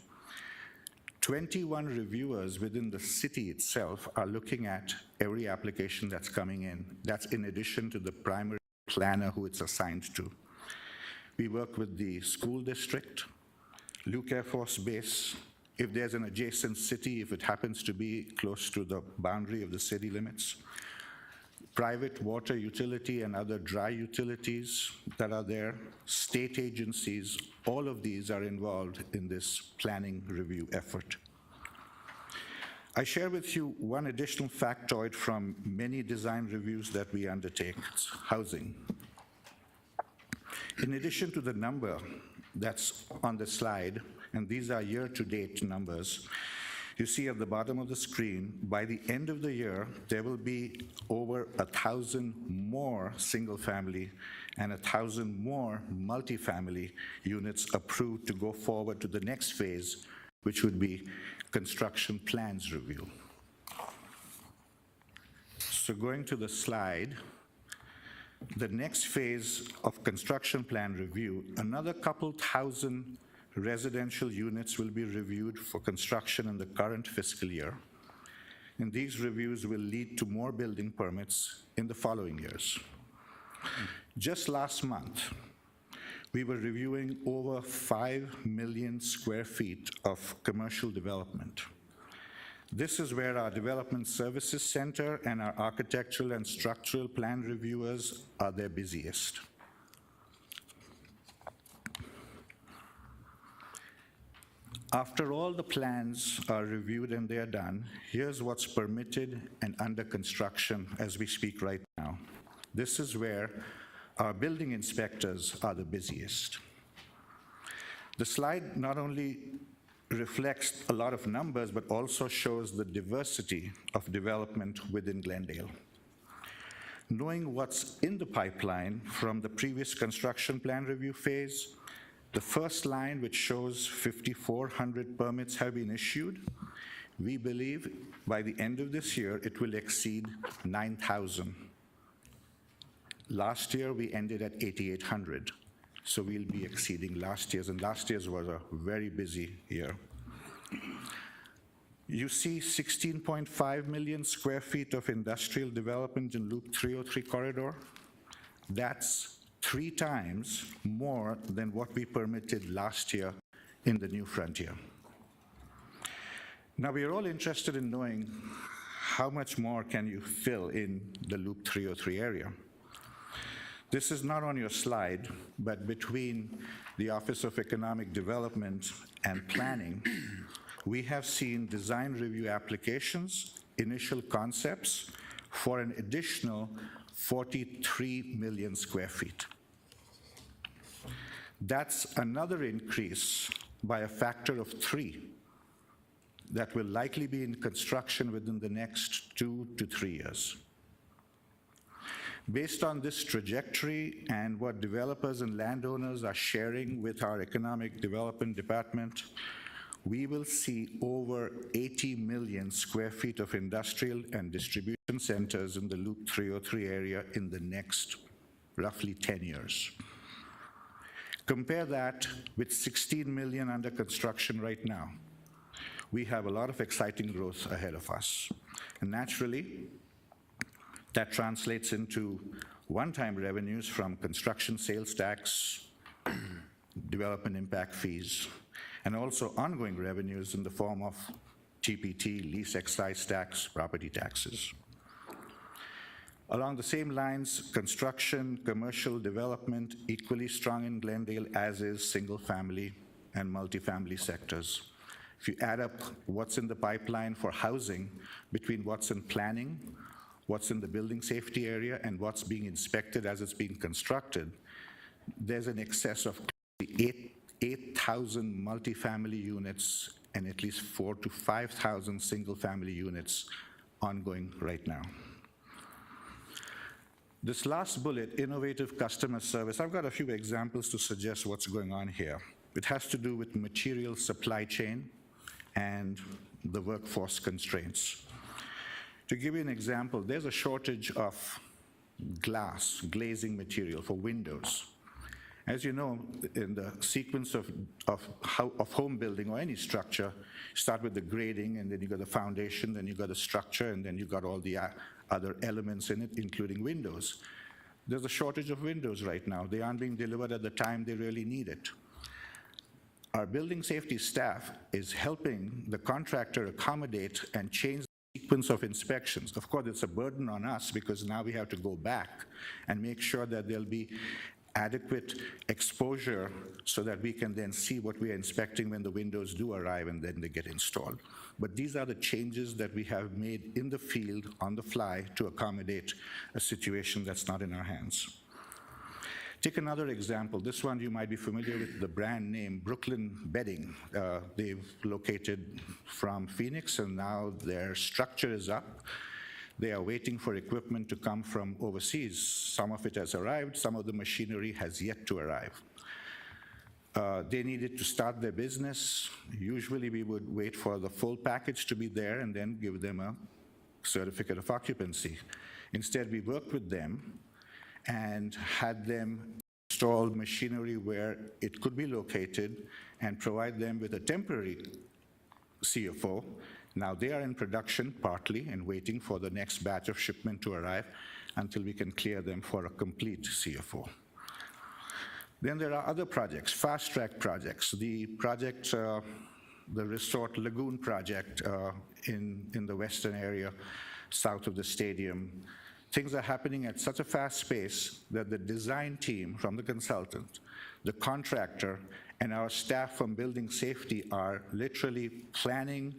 21 reviewers within the city itself are looking at every application that's coming in. That's in addition to the primary planner who it's assigned to. We work with the school district, Luke Air Force Base. If there's an adjacent city, if it happens to be close to the boundary of the city limits, private water utility and other dry utilities that are there, state agencies, all of these are involved in this planning review effort. I share with you one additional factoid from many design reviews that we undertake. It's housing. In addition to the number that's on the slide, and these are year-to-date numbers, you see at the bottom of the screen, by the end of the year, there will be over 1,000 more single-family and 1,000 more multifamily units approved to go forward to the next phase, which would be construction plans review. So going to the slide, the next phase of construction plan review, another couple thousand residential units will be reviewed for construction in the current fiscal year. And these reviews will lead to more building permits in the following years. Just last month, we were reviewing over 5 million square feet of commercial development. This is where our Development Services Center and our architectural and structural plan reviewers are their busiest. After all the plans are reviewed and they're done, here's what's permitted and under construction as we speak right now. This is where our building inspectors are the busiest. The slide not only reflects a lot of numbers, but also shows the diversity of development within Glendale. Knowing what's in the pipeline from the previous construction plan review phase, the first line, which shows 5,400 permits have been issued, we believe by the end of this year, it will exceed 9,000. Last year, we ended at 8,800. So we'll be exceeding last year's, and last year's was a very busy year. You see 16.5 million square feet of industrial development in Loop 303 corridor. That's 3 times more than what we permitted last year in the New Frontier. Now, we are all interested in knowing how much more can you fill in the Loop 303 area. This is not on your slide, but between the Office of Economic Development and Planning, we have seen design review applications, initial concepts for an additional 43 million square feet. That's another increase by a factor of 3 that will likely be in construction within the next 2 to 3 years. Based on this trajectory and what developers and landowners are sharing with our Economic Development Department, we will see over 80 million square feet of industrial and distribution centers in the Loop 303 area in the next roughly 10 years. Compare that with 16 million under construction right now. We have a lot of exciting growth ahead of us. And naturally, that translates into one-time revenues from construction sales tax, development impact fees, and also ongoing revenues in the form of TPT, lease excise tax, property taxes. Along the same lines, construction, commercial development, equally strong in Glendale, as is single-family and multifamily sectors. If you add up what's in the pipeline for housing between what's in planning, what's in the building safety area, and what's being inspected as it's being constructed, there's an excess of 8,000 multifamily units and at least 4,000 to 5,000 single-family units ongoing right now. This last bullet, innovative customer service, I've got a few examples to suggest what's going on here. It has to do with material supply chain and the workforce constraints. To give you an example, there's a shortage of glazing material for windows. As you know, in the sequence of home building or any structure, you start with the grading, and then you got the foundation, then you got the structure, and then you got all the other elements in it, including windows. There's a shortage of windows right now. They aren't being delivered at the time they really need it. Our building safety staff is helping the contractor accommodate and change the sequence of inspections. Of course, it's a burden on us because now we have to go back and make sure that there'll be adequate exposure so that we can then see what we are inspecting when the windows do arrive and then they get installed. But these are the changes that we have made in the field on the fly to accommodate a situation that's not in our hands. Take another example. This one you might be familiar with the brand name Brooklyn Bedding. They've located from Phoenix, and now their structure is up. They are waiting for equipment to come from overseas. Some of it has arrived, some of the machinery has yet to arrive. They needed to start their business. Usually we would wait for the full package to be there and then give them a certificate of occupancy. Instead, we worked with them and had them install machinery where it could be located and provide them with a temporary CFO. Now they are in production partly and waiting for the next batch of shipment to arrive until we can clear them for a complete CFO. Then there are other projects, fast-track projects. The project, the Resort Lagoon project in the western area, south of the stadium. Things are happening at such a fast pace that the design team from the consultant, the contractor, and our staff from building safety are literally planning,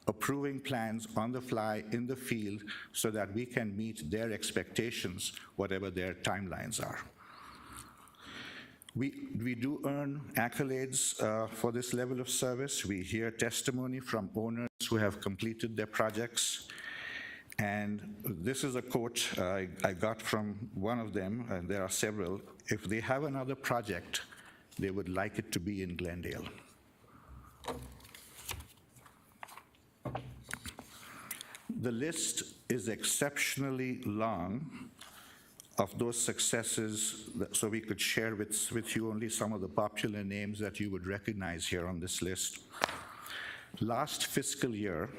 approving plans on the fly in the field so that we can meet their expectations, whatever their timelines are. We do earn accolades for this level of service. We hear testimony from owners who have completed their projects. And this is a quote I got from one of them, and there are several. If they have another project, they would like it to be in Glendale. The list is exceptionally long of those successes, so we could share with you only some of the popular names that you would recognize here on this list. Last fiscal year,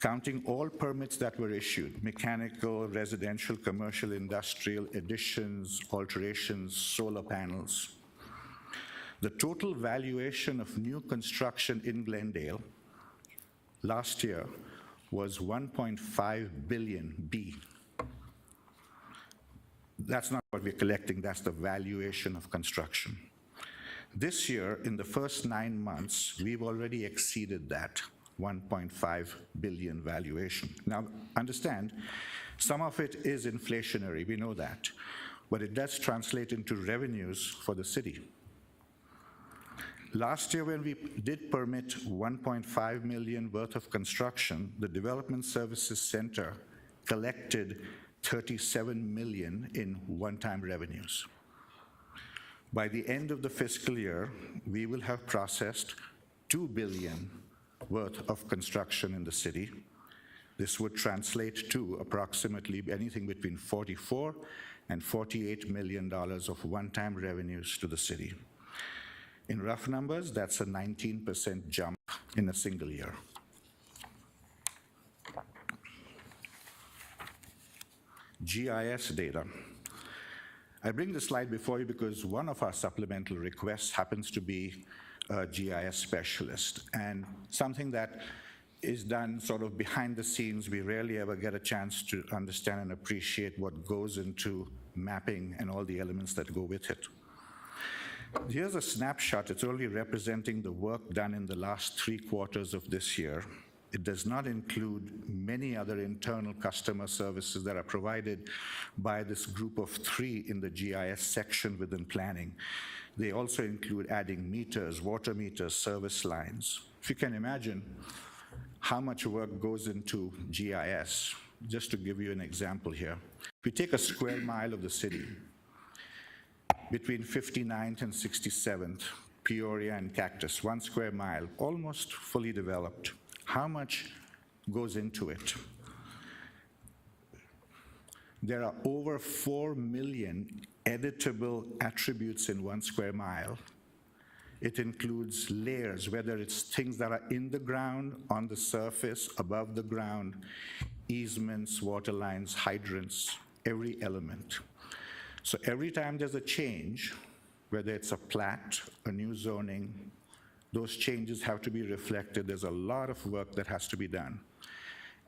counting all permits that were issued, mechanical, residential, commercial, industrial, additions, alterations, solar panels, the total valuation of new construction in Glendale last year was 1.5 billion B. That's not what we're collecting, that's the valuation of construction. This year, in the first 9 months, we've already exceeded that 1.5 billion valuation. Now, understand, some of it is inflationary, we know that, but it does translate into revenues for the city. Last year, when we did permit 1.5 million worth of construction, the Development Services Center collected 37 million in one-time revenues. By the end of the fiscal year, we will have processed 2 billion worth of construction in the city. This would translate to approximately anything between $44 and $48 million of one-time revenues to the city. In rough numbers, that's a 19% jump in a single year. GIS data. I bring this slide before you because one of our supplemental requests happens to be a GIS specialist, and something that is done sort of behind the scenes. We rarely ever get a chance to understand and appreciate what goes into mapping and all the elements that go with it. Here's a snapshot. It's only representing the work done in the last 3 quarters of this year. It does not include many other internal customer services that are provided by this group of 3 in the GIS section within planning. They also include adding meters, water meters, service lines. If you can imagine how much work goes into GIS, just to give you an example here. If we take a square mile of the city, between 59th and 67th, Peoria and Cactus, 1 square mile, almost fully developed. How much goes into it? There are over 4 million editable attributes in 1 square mile. It includes layers, whether it's things that are in the ground, on the surface, above the ground, easements, water lines, hydrants, every element. So every time there's a change, whether it's a plat, a new zoning, those changes have to be reflected. There's a lot of work that has to be done.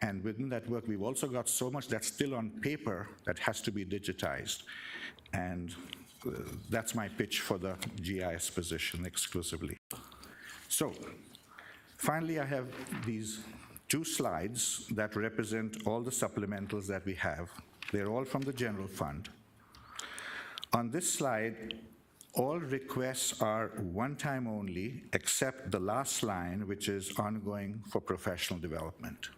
And within that work, we've also got so much that's still on paper that has to be digitized. And that's my pitch for the GIS position exclusively. So finally, I have these 2 slides that represent all the supplementals that we have. They're all from the general fund. On this slide, all requests are one-time only, except the last line, which is ongoing for professional development.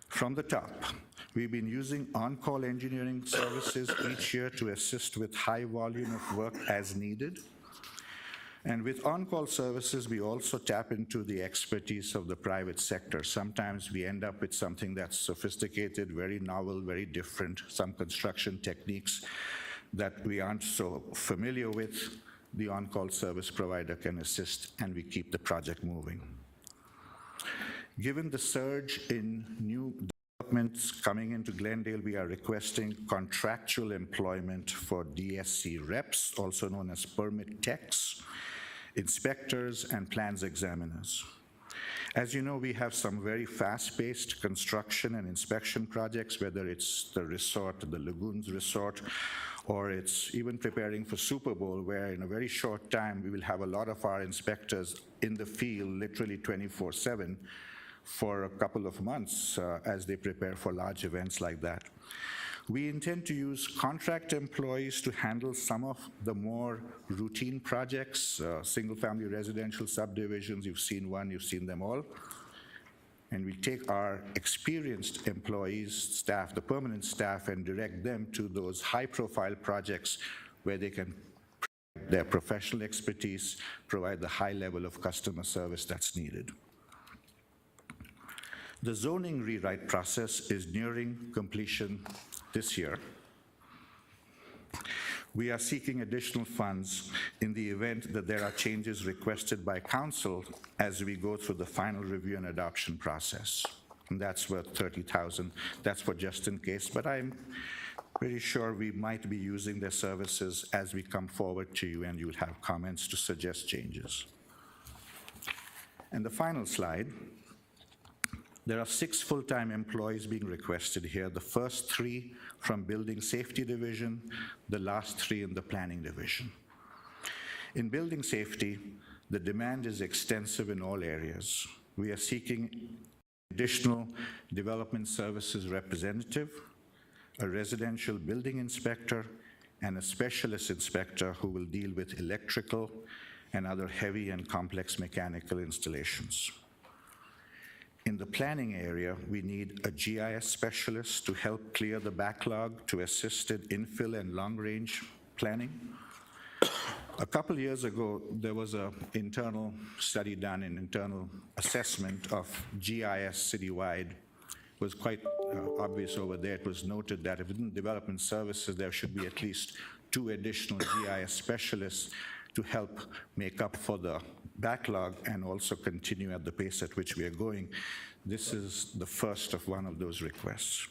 From the top, we've been using on-call engineering services each year to assist with high volume of work as needed. And with on-call services, we also tap into the expertise of the private sector. Sometimes we end up with something that's sophisticated, very novel, very different, some construction techniques that we aren't so familiar with. The on-call service provider can assist, and we keep the project moving. Given the surge in new developments coming into Glendale, we are requesting contractual employment for DSC reps, also known as permit techs, inspectors, and plans examiners. As you know, we have some very fast-paced construction and inspection projects, whether it's the resort, the Lagoons Resort, or it's even preparing for Super Bowl, where in a very short time, we will have a lot of our inspectors in the field, literally 24/7, for a couple of months as they prepare for large events like that. We intend to use contract employees to handle some of the more routine projects, single-family residential subdivisions. You've seen one, you've seen them all. And we take our experienced employees, staff, the permanent staff, and direct them to those high-profile projects where they can provide their professional expertise, provide the high level of customer service that's needed. The zoning rewrite process is nearing completion this year. We are seeking additional funds in the event that there are changes requested by council as we go through the final review and adoption process. And that's worth $30,000. That's for just in case, but I'm pretty sure we might be using their services as we come forward to you, and you'll have comments to suggest changes. And the final slide. There are 6 full-time employees being requested here, the first 3 from Building Safety Division, the last 3 in the Planning Division. In Building Safety, the demand is extensive in all areas. We are seeking additional development services representative, a residential building inspector, and a specialist inspector who will deal with electrical and other heavy and complex mechanical installations. In the planning area, we need a GIS specialist to help clear the backlog to assist in infill and long-range planning. A couple years ago, there was an internal study done, an internal assessment of GIS citywide. It was quite obvious over there. It was noted that within development services, there should be at least 2 additional GIS specialists to help make up for the backlog and also continue at the pace at which we are going. This is the first of one of those requests.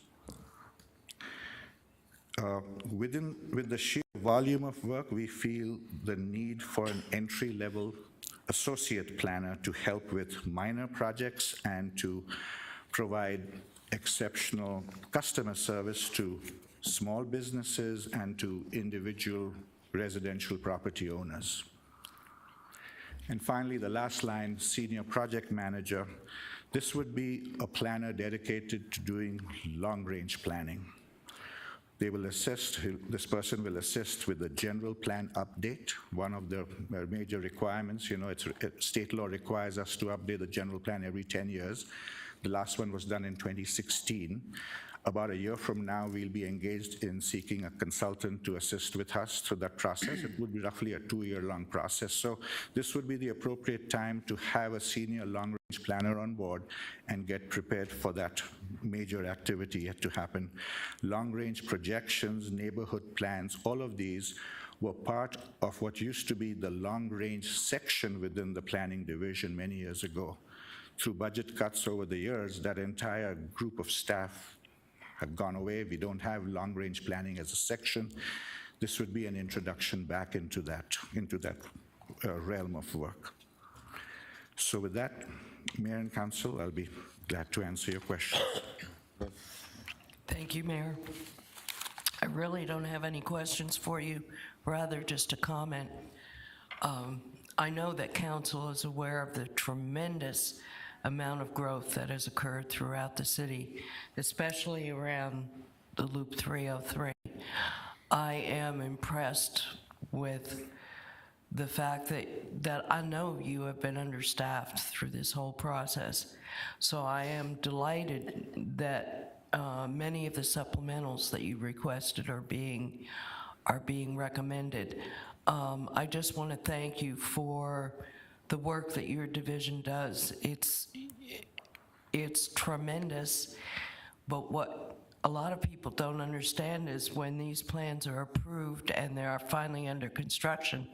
With the sheer volume of work, we feel the need for an entry-level associate planner to help with minor projects and to provide exceptional customer service to small businesses and to individual residential property owners. And finally, the last line, senior project manager. This would be a planner dedicated to doing long-range planning. They will assist, this person will assist with the general plan update. One of the major requirements, state law requires us to update the general plan every 10 years. The last one was done in 2016. About a year from now, we'll be engaged in seeking a consultant to assist with us through that process. It would be roughly a 2-year-long process. So this would be the appropriate time to have a senior long-range planner on board and get prepared for that major activity yet to happen. Long-range projections, neighborhood plans, all of these were part of what used to be the long-range section within the planning division many years ago. Through budget cuts over the years, that entire group of staff have gone away. We don't have long-range planning as a section. This would be an introduction back into that realm of work. So with that, Mayor and Council, I'll be glad to answer your questions. Thank you, Mayor. I really don't have any questions for you, rather just a comment. I know that Council is aware of the tremendous amount of growth that has occurred throughout the city, especially around the Loop 303. I am impressed with the fact that I know you have been understaffed through this whole process. So I am delighted that many of the supplementals that you requested are being recommended. I just want to thank you for the work that your division does. It's tremendous, but what a lot of people don't understand is when these plans are approved and they are finally under construction,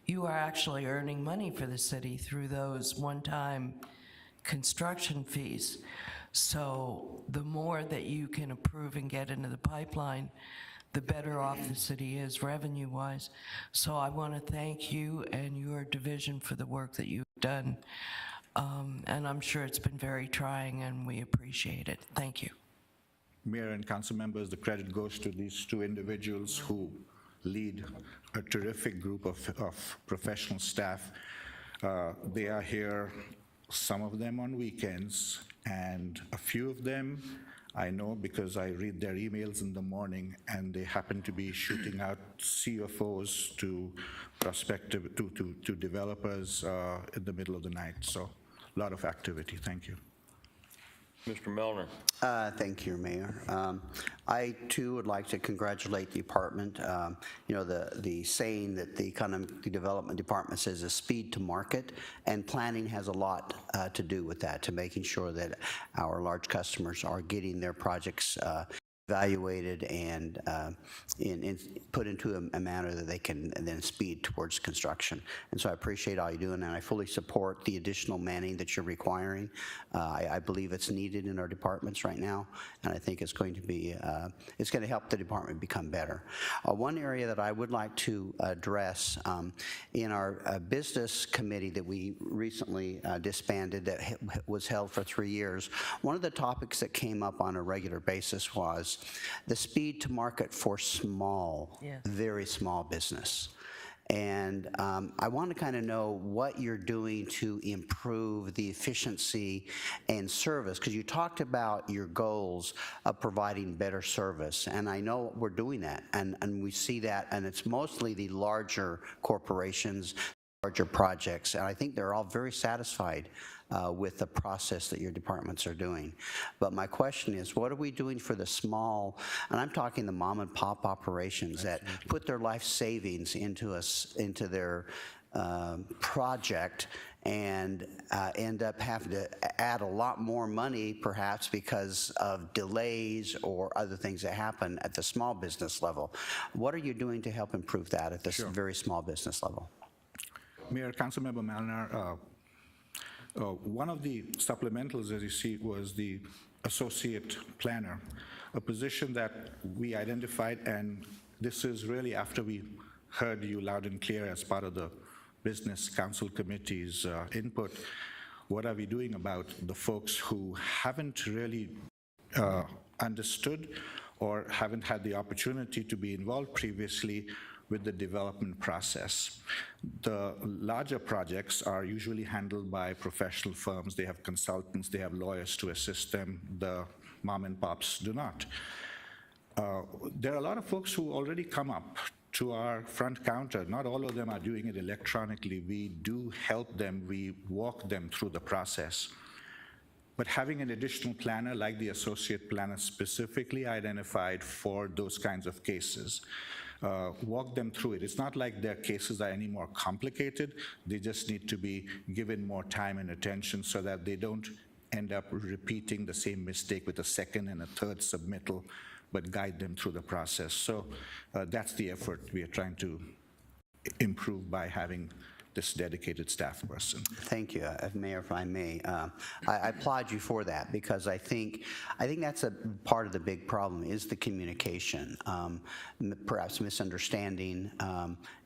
you are actually earning money for the city through those one-time construction fees. So the more that you can approve and get into the pipeline, the better off the city is revenue-wise. So I want to thank you and your division for the work that you've done. And I'm sure it's been very trying, and we appreciate it. Thank you. Mayor and council members, the credit goes to these 2 individuals who lead a terrific group of professional staff. They are here, some of them on weekends, and a few of them I know because I read their emails in the morning, and they happen to be shooting out CFOs to prospective, to developers in the middle of the night. So a lot of activity. Thank you. Mr. Melner. Thank you, Mayor. I too would like to congratulate the department. The saying that the Economic Development Department says is speed to market, and planning has a lot to do with that, to making sure that our large customers are getting their projects evaluated and put into a manner that they can then speed towards construction. And so I appreciate all you're doing, and I fully support the additional manning that you're requiring. I believe it's needed in our departments right now, and I think it's going to be, it's going to help the department become better. One area that I would like to address in our business committee that we recently disbanded that was held for 3 years, one of the topics that came up on a regular basis was the speed to market for small, very small business. And I want to kind of know what you're doing to improve the efficiency and service, because you talked about your goals of providing better service, and I know we're doing that, and we see that, and it's mostly the larger corporations larger projects, and I think they're all very satisfied with the process that your departments are doing. But my question is, what are we doing for the small, and I'm talking the mom and pop operations that put their life savings into their project and end up having to add a lot more money perhaps because of delays or other things that happen at the small business level. What are you doing to help improve that at this very small business level? Mayor, Councilmember Malnar, one of the supplementals, as you see, was the associate planner, a position that we identified, and this is really after we heard you loud and clear as part of the Business Council Committee's input. What are we doing about the folks who haven't really understood or haven't had the opportunity to be involved previously with the development process? The larger projects are usually handled by professional firms. They have consultants, they have lawyers to assist them. The mom and pops do not. There are a lot of folks who already come up to our front counter. Not all of them are doing it electronically. We do help them, we walk them through the process. But having an additional planner like the associate planner specifically identified for those kinds of cases, walk them through it. It's not like their cases are any more complicated. They just need to be given more time and attention so that they don't end up repeating the same mistake with a second and a third submittal, but guide them through the process. So that's the effort we are trying to improve by having this dedicated staff person. Thank you, Mayor, if I may. I applaud you for that, because I think that's a part of the big problem is the communication, perhaps misunderstanding,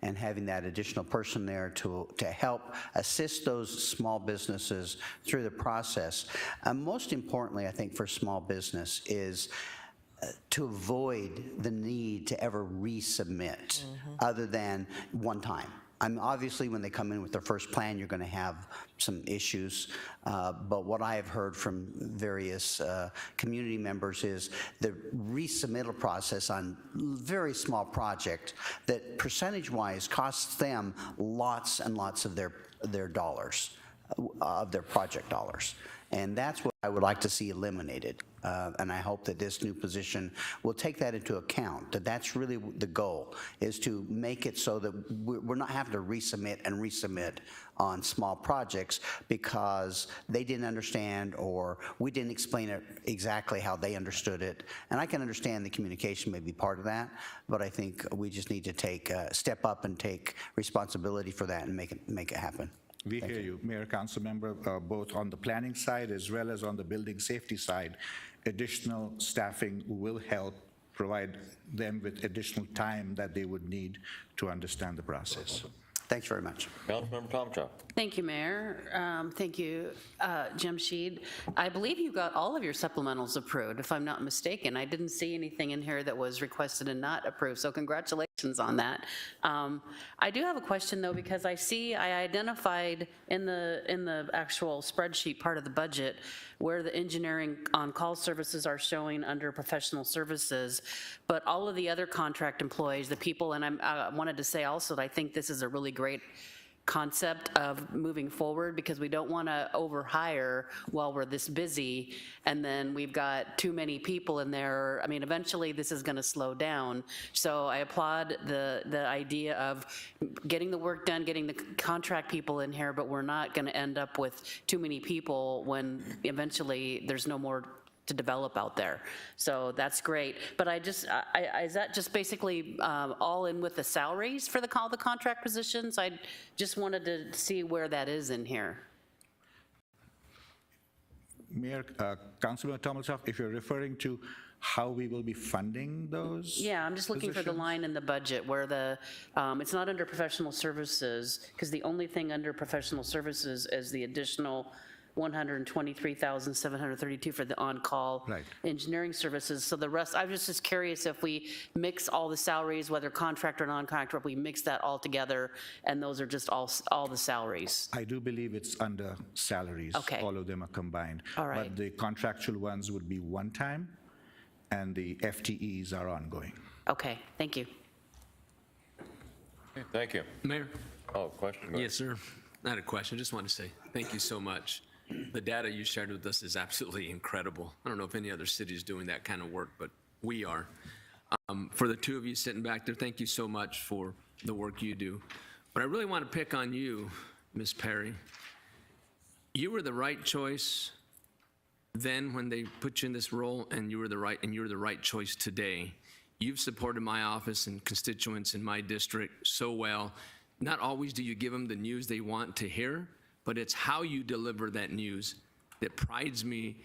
and having that additional person there to help assist those small businesses through the process. Most importantly, I think for small business is to avoid the need to ever resubmit other than one time. Obviously, when they come in with their first plan, you're going to have some issues. But what I have heard from various community members is the resubmittal process on very small project that percentage-wise costs them lots and lots of their dollars, of their project dollars. And that's what I would like to see eliminated. And I hope that this new position will take that into account, that that's really the goal, is to make it so that we're not having to resubmit on small projects because they didn't understand or we didn't explain it exactly how they understood it. And I can understand the communication may be part of that, but I think we just need to step up and take responsibility for that and make it happen. We hear you, Mayor, Council Member, both on the planning side as well as on the building safety side. Additional staffing will help provide them with additional time that they would need to understand the process. Thanks very much. Councilmember Tomchak. Thank you, Mayor. Thank you, Jamshed. I believe you got all of your supplementals approved, if I'm not mistaken. I didn't see anything in here that was requested and not approved, so congratulations on that. I do have a question, though, because I identified in the actual spreadsheet part of the budget where the engineering on-call services are showing under professional services, but all of the other contract employees, the people, and I wanted to say also that I think this is a really great concept of moving forward, because we don't want to overhire while we're this busy and then we've got too many people in there. I mean, eventually this is going to slow down. So I applaud the idea of getting the work done, getting the contract people in here, but we're not going to end up with too many people when eventually there's no more to develop out there. So that's great. But is that just basically all in with the salaries for all the contract positions? I just wanted to see where that is in here. Mayor, Councilor Tomachov, if you're referring to how we will be funding those? Yeah, I'm just looking for the line in the budget where it's not under professional services, because the only thing under professional services is the additional $123,732 for the on-call engineering services. So the rest, I was just curious if we mix all the salaries, whether contract or non-contract, if we mix that all together and those are just all the salaries. I do believe it's under salaries. Okay. All of them are combined. All right. But the contractual ones would be one time and the FTEs are ongoing. Okay, thank you. Thank you. Mayor? Oh, question? Go ahead. Yes, sir. Not a question. Just want to say thank you so much. The data you shared with us is absolutely incredible. I don't know if any other city is doing that kind of work, but we are. For the two of you sitting back there, thank you so much for the work you do. But I really want to pick on you, Ms. Perry. You were the right choice then when they put you in this role, and you're the right choice today. You've supported my office and constituents in my district so well. Not always do you give them the news they want to hear, but it's how you deliver that news that prides me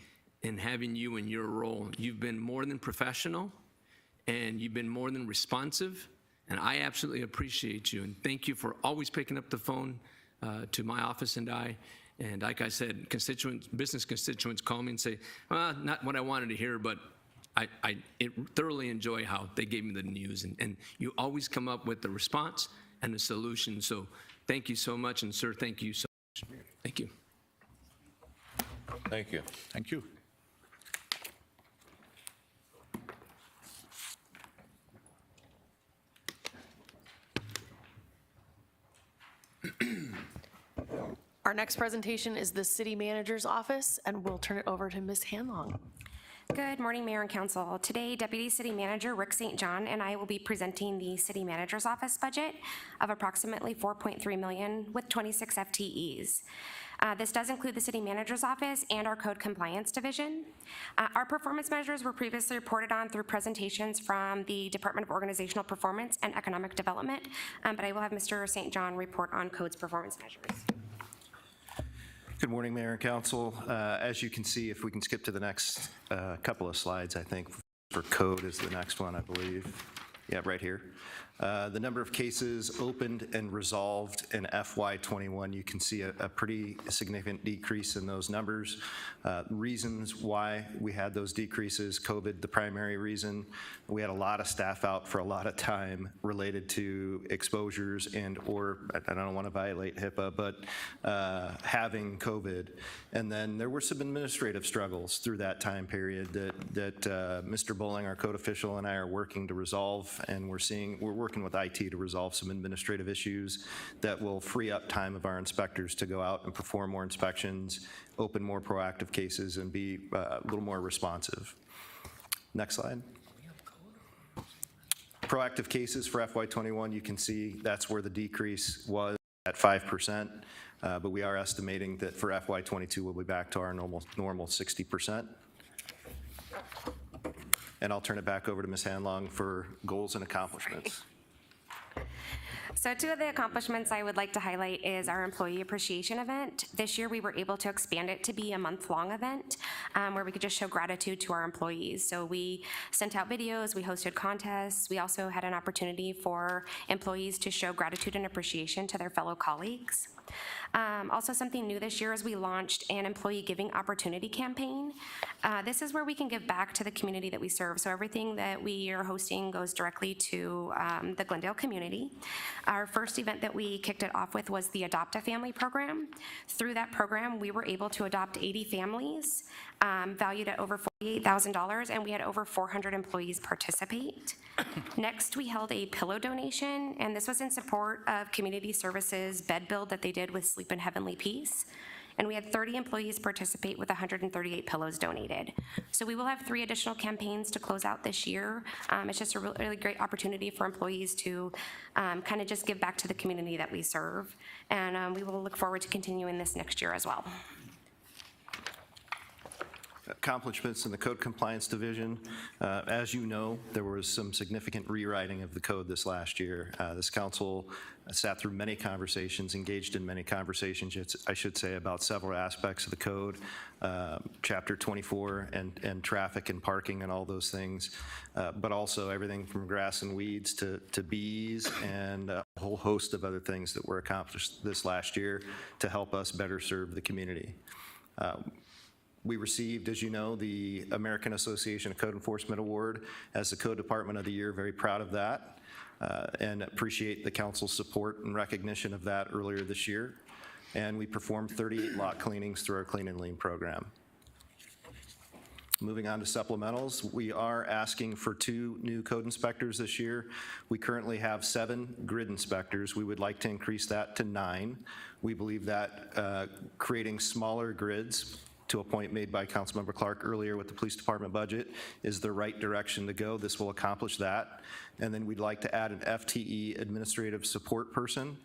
in having you in your role. You've been more than professional, and you've been more than responsive, and I absolutely appreciate you. And thank you for always picking up the phone to my office and I. And like I said, business constituents call me and say, well, not what I wanted to hear, but I thoroughly enjoy how they gave me the news. And you always come up with the response and the solution. So thank you so much. And sir, thank you so much. Thank you. Thank you. Thank you. Our next presentation is the City Manager's Office, and we'll turn it over to Ms. Hanlong. Good morning, Mayor and Council. Today, Deputy City Manager Rick St. John and I will be presenting the City Manager's Office budget of approximately $4.3 million with 26 FTEs. This does include the City Manager's Office and our Code Compliance Division. Our performance measures were previously reported on through presentations from the Department of Organizational Performance and Economic Development, but I will have Mr. St. John report on Code's performance measures. Good morning, Mayor and Council. As you can see, if we can skip to the next couple of slides, I think for Code is the next one, I believe. Yeah, right here. The number of cases opened and resolved in FY21, you can see a pretty significant decrease in those numbers. Reasons why we had those decreases, COVID, the primary reason. We had a lot of staff out for a lot of time related to exposures or, I don't want to violate HIPAA, but having COVID. And then there were some administrative struggles through that time period that Mr. Bowling, our code official, and I are working to resolve, and we're working with IT to resolve some administrative issues that will free up time of our inspectors to go out and perform more inspections, open more proactive cases, and be a little more responsive. Next slide. Proactive cases for FY21, you can see that's where the decrease was at 5%, but we are estimating that for FY22 we'll be back to our normal 60%. And I'll turn it back over to Ms. Hanlong for goals and accomplishments. So two of the accomplishments I would like to highlight is our employee appreciation event. This year we were able to expand it to be a month-long event where we could just show gratitude to our employees. So we sent out videos, we hosted contests, we also had an opportunity for employees to show gratitude and appreciation to their fellow colleagues. Also something new this year is we launched an employee giving opportunity campaign. This is where we can give back to the community that we serve. So everything that we are hosting goes directly to the Glendale community. Our first event that we kicked it off with was the Adopt a Family program. Through that program, we were able to adopt 80 families valued at over $48,000, and we had over 400 employees participate. Next, we held a pillow donation, and this was in support of community services bed build that they did with Sleep in Heavenly Peace. And we had 30 employees participate with 138 pillows donated. So we will have 3 additional campaigns to close out this year. It's just a really great opportunity for employees to kind of just give back to the community that we serve. And we will look forward to continuing this next year as well. Accomplishments in the Code Compliance Division. As you know, there was some significant rewriting of the code this last year. This council sat through many conversations, engaged in many conversations, I should say, about several aspects of the code, Chapter 24 and traffic and parking and all those things, but also everything from grass and weeds to bees and a whole host of other things that were accomplished this last year to help us better serve the community. We received, as you know, the American Association of Code Enforcement Award as the Code Department of the Year. Very proud of that and appreciate the council's support and recognition of that earlier this year. And we performed 38 lot cleanings through our Clean and Lean program. Moving on to supplementals, we are asking for 2 new code inspectors this year. We currently have 7 grid inspectors. We would like to increase that to 9. We believe that creating smaller grids, to a point made by Councilmember Clark earlier with the police department budget, is the right direction to go. This will accomplish that. And then we'd like to add an FTE administrative support person.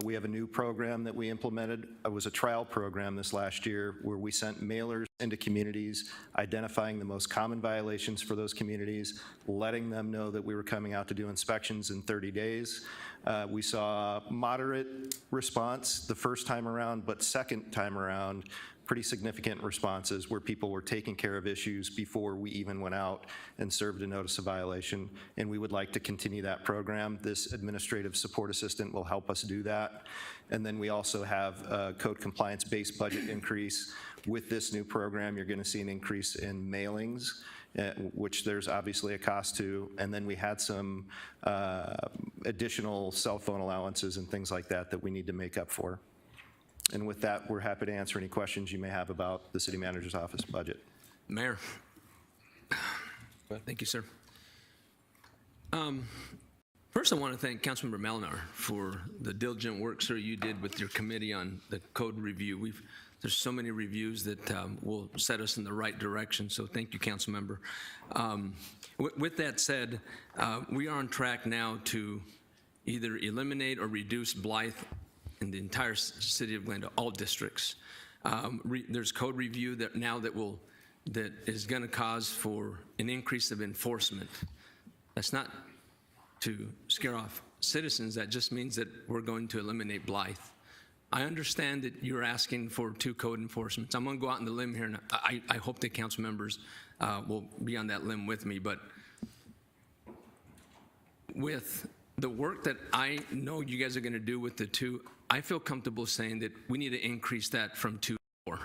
We have a new program that we implemented. It was a trial program this last year where we sent mailers into communities, identifying the most common violations for those communities, letting them know that we were coming out to do inspections in 30 days. We saw moderate response the first time around, but second time around, pretty significant responses where people were taking care of issues before we even went out and served a notice of violation. And we would like to continue that program. This administrative support assistant will help us do that. And then we also have a code compliance-based budget increase. With this new program, you're going to see an increase in mailings, which there's obviously a cost to. And then we had some additional cell phone allowances and things like that that we need to make up for. And with that, we're happy to answer any questions you may have about the city manager's office budget. Mayor. Thank you, sir. First, I want to thank Councilmember Melnar for the diligent work, sir, you did with your committee on the code review. There's so many reviews that will set us in the right direction, so thank you, Councilmember. With that said, we are on track now to either eliminate or reduce blight in the entire city of Glendale, all districts. There's code review that is going to cause for an increase of enforcement. That's not to scare off citizens. That just means that we're going to eliminate blight. I understand that you're asking for 2 code enforcements. I'm going to go out on the limb here, and I hope the council members will be on that limb with me. But with the work that I know you guys are going to do with the 2, I feel comfortable saying that we need to increase that from 2 to 4.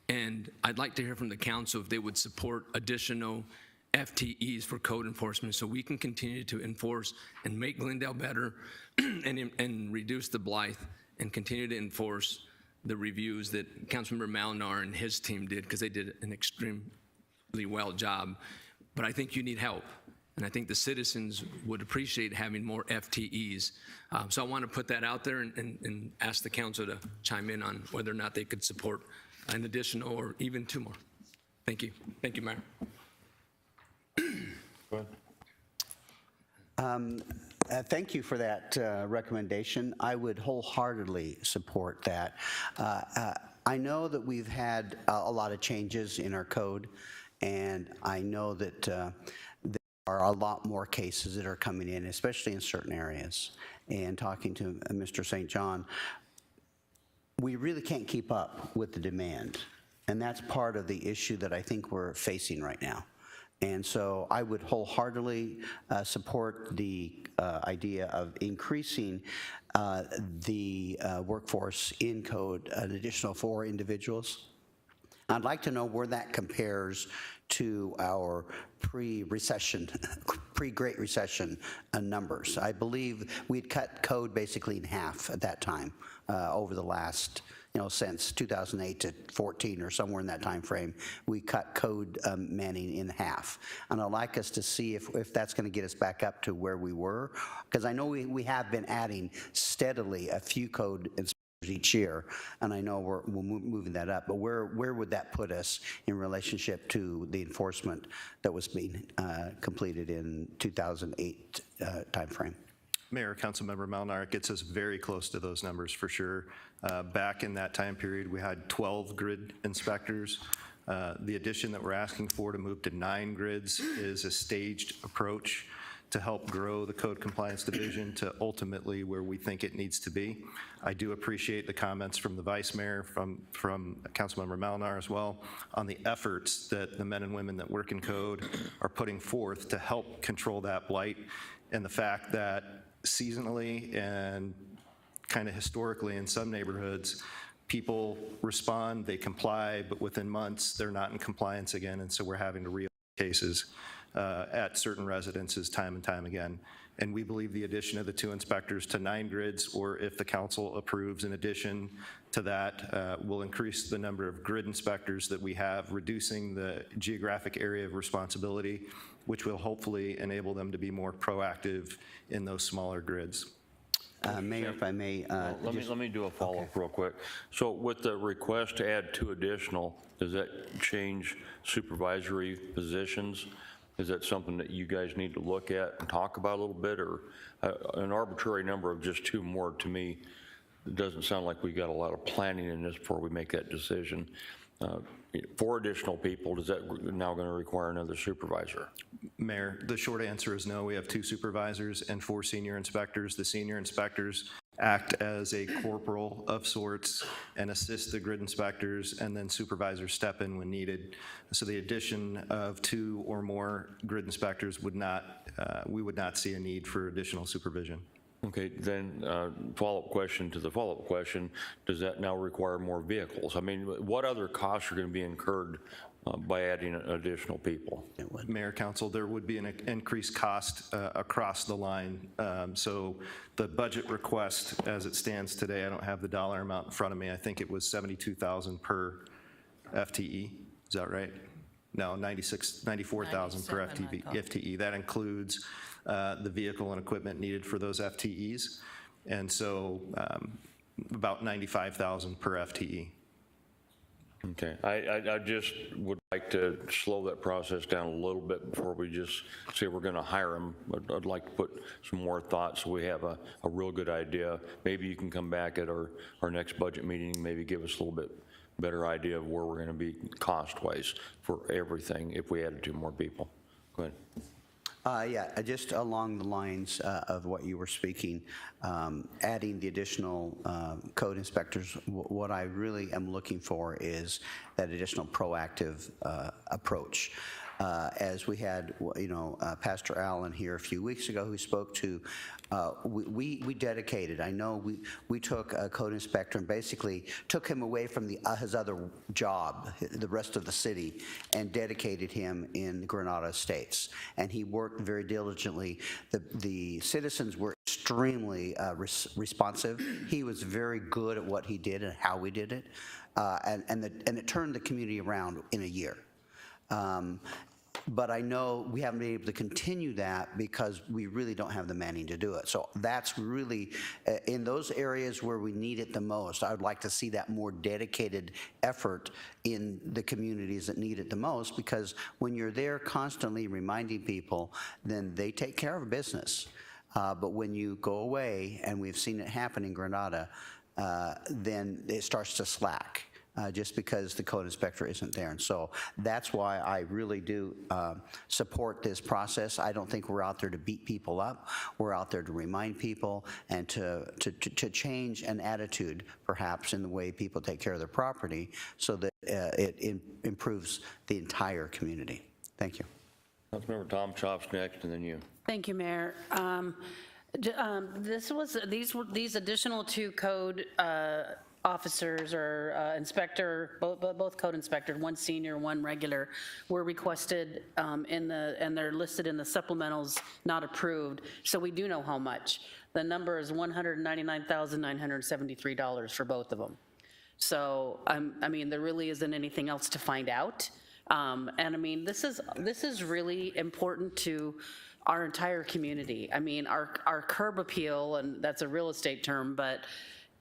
And I'd like to hear from the council if they would support additional FTEs for code enforcement so we can continue to enforce and make Glendale better and reduce the blight and continue to enforce the reviews that Councilmember Malnar and his team did, because they did an extremely well job. But I think you need help. And I think the citizens would appreciate having more FTEs. So I want to put that out there and ask the council to chime in on whether or not they could support an additional or even 2 more. Thank you. Thank you, Mayor. Go ahead. Thank you for that recommendation. I would wholeheartly support that. I know that we've had a lot of changes in our code, and I know that there are a lot more cases that are coming in, especially in certain areas. And talking to Mr. St. John, we really can't keep up with the demand. And that's part of the issue that I think we're facing right now. And so I would wholeheartedly support the idea of increasing the workforce in code an additional 4 individuals. I'd like to know where that compares to our pre-recession, pre-Great Recession numbers. I believe we'd cut code basically in half at that time over the last, since 2008 to 14 or somewhere in that time frame, we cut code manning in half. And I'd like us to see if that's going to get us back up to where we were, because I know we have been adding steadily a few code inspectors each year, and I know we're moving that up, but where would that put us in relationship to the enforcement that was being completed in 2008 timeframe? Mayor, Councilmember Malnar, it gets us very close to those numbers for sure. Back in that time period, we had 12 grid inspectors. The addition that we're asking for to move to 9 grids is a staged approach to help grow the Code Compliance Division to ultimately where we think it needs to be. I do appreciate the comments from the Vice Mayor, from Councilmember Malnar as well, on the efforts that the men and women that work in code are putting forth to help control that blight, and the fact that seasonally and kind of historically in some neighborhoods, people respond, they comply, but within months, they're not in compliance again, and so we're having to reopen cases at certain residences time and time again. And we believe the addition of the 2 inspectors to 9 grids, or if the council approves in addition to that, will increase the number of grid inspectors that we have, reducing the geographic area of responsibility, which will hopefully enable them to be more proactive in those smaller grids. Mayor, if I may. Let me do a follow-up real quick. So with the request to add 2 additional, does that change supervisory positions? Is that something that you guys need to look at and talk about a little bit, or an arbitrary number of just 2 more to me? It doesn't sound like we got a lot of planning in this before we make that decision. 4 additional people, is that now going to require another supervisor? Mayor, the short answer is no. We have 2 supervisors and 4 senior inspectors. The senior inspectors act as a corporal of sorts and assist the grid inspectors, and then supervisors step in when needed. So the addition of 2 or more grid inspectors would not, we would not see a need for additional supervision. Okay, then follow-up question to the follow-up question, does that now require more vehicles? I mean, what other costs are going to be incurred by adding additional people? Mayor, Council, there would be an increased cost across the line. So the budget request as it stands today, I don't have the dollar amount in front of me. I think it was $72,000 per FTE. Is that right? No, $94,000 per FTE. That includes the vehicle and equipment needed for those FTEs. And so about $95,000 per FTE. Okay, I just would like to slow that process down a little bit before we just say we're going to hire them. I'd like to put some more thought so we have a real good idea. Maybe you can come back at our next budget meeting, maybe give us a little bit better idea of where we're going to be cost-wise for everything if we added 2 more people. Go ahead. Yeah, just along the lines of what you were speaking, adding the additional code inspectors, what I really am looking for is that additional proactive approach. As we had, Pastor Allen here a few weeks ago who spoke to, we dedicated, I know we took a code inspector and basically took him away from his other job, the rest of the city, and dedicated him in Granada Estates. And he worked very diligently. The citizens were extremely responsive. He was very good at what he did and how we did it. And it turned the community around in a year. But I know we haven't been able to continue that because we really don't have the manning to do it. So that's really, in those areas where we need it the most, I would like to see that more dedicated effort in the communities that need it the most, because when you're there constantly reminding people, then they take care of business. But when you go away, and we've seen it happen in Granada, then it starts to slack. Just because the code inspector isn't there. And so that's why I really do support this process. I don't think we're out there to beat people up. We're out there to remind people and to change an attitude, perhaps, in the way people take care of their property so that it improves the entire community. Thank you. Councilmember Tom Chops next, and then you. Thank you, Mayor. These additional 2 code officers or inspector, both code inspectors, 1 senior, 1 regular, were requested and they're listed in the supplementals, not approved. So we do know how much. The number is $199,973 for both of them. So I mean, there really isn't anything else to find out. And I mean, this is really important to our entire community. I mean, our curb appeal, and that's a real estate term, but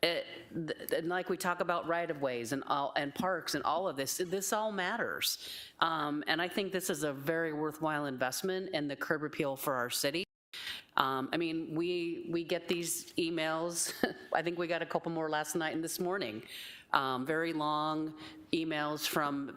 and like we talk about right-of-ways and parks and all of this all matters. And I think this is a very worthwhile investment in the curb appeal for our city. I mean, we get these emails. I think we got a couple more last night and this morning. Very long emails from,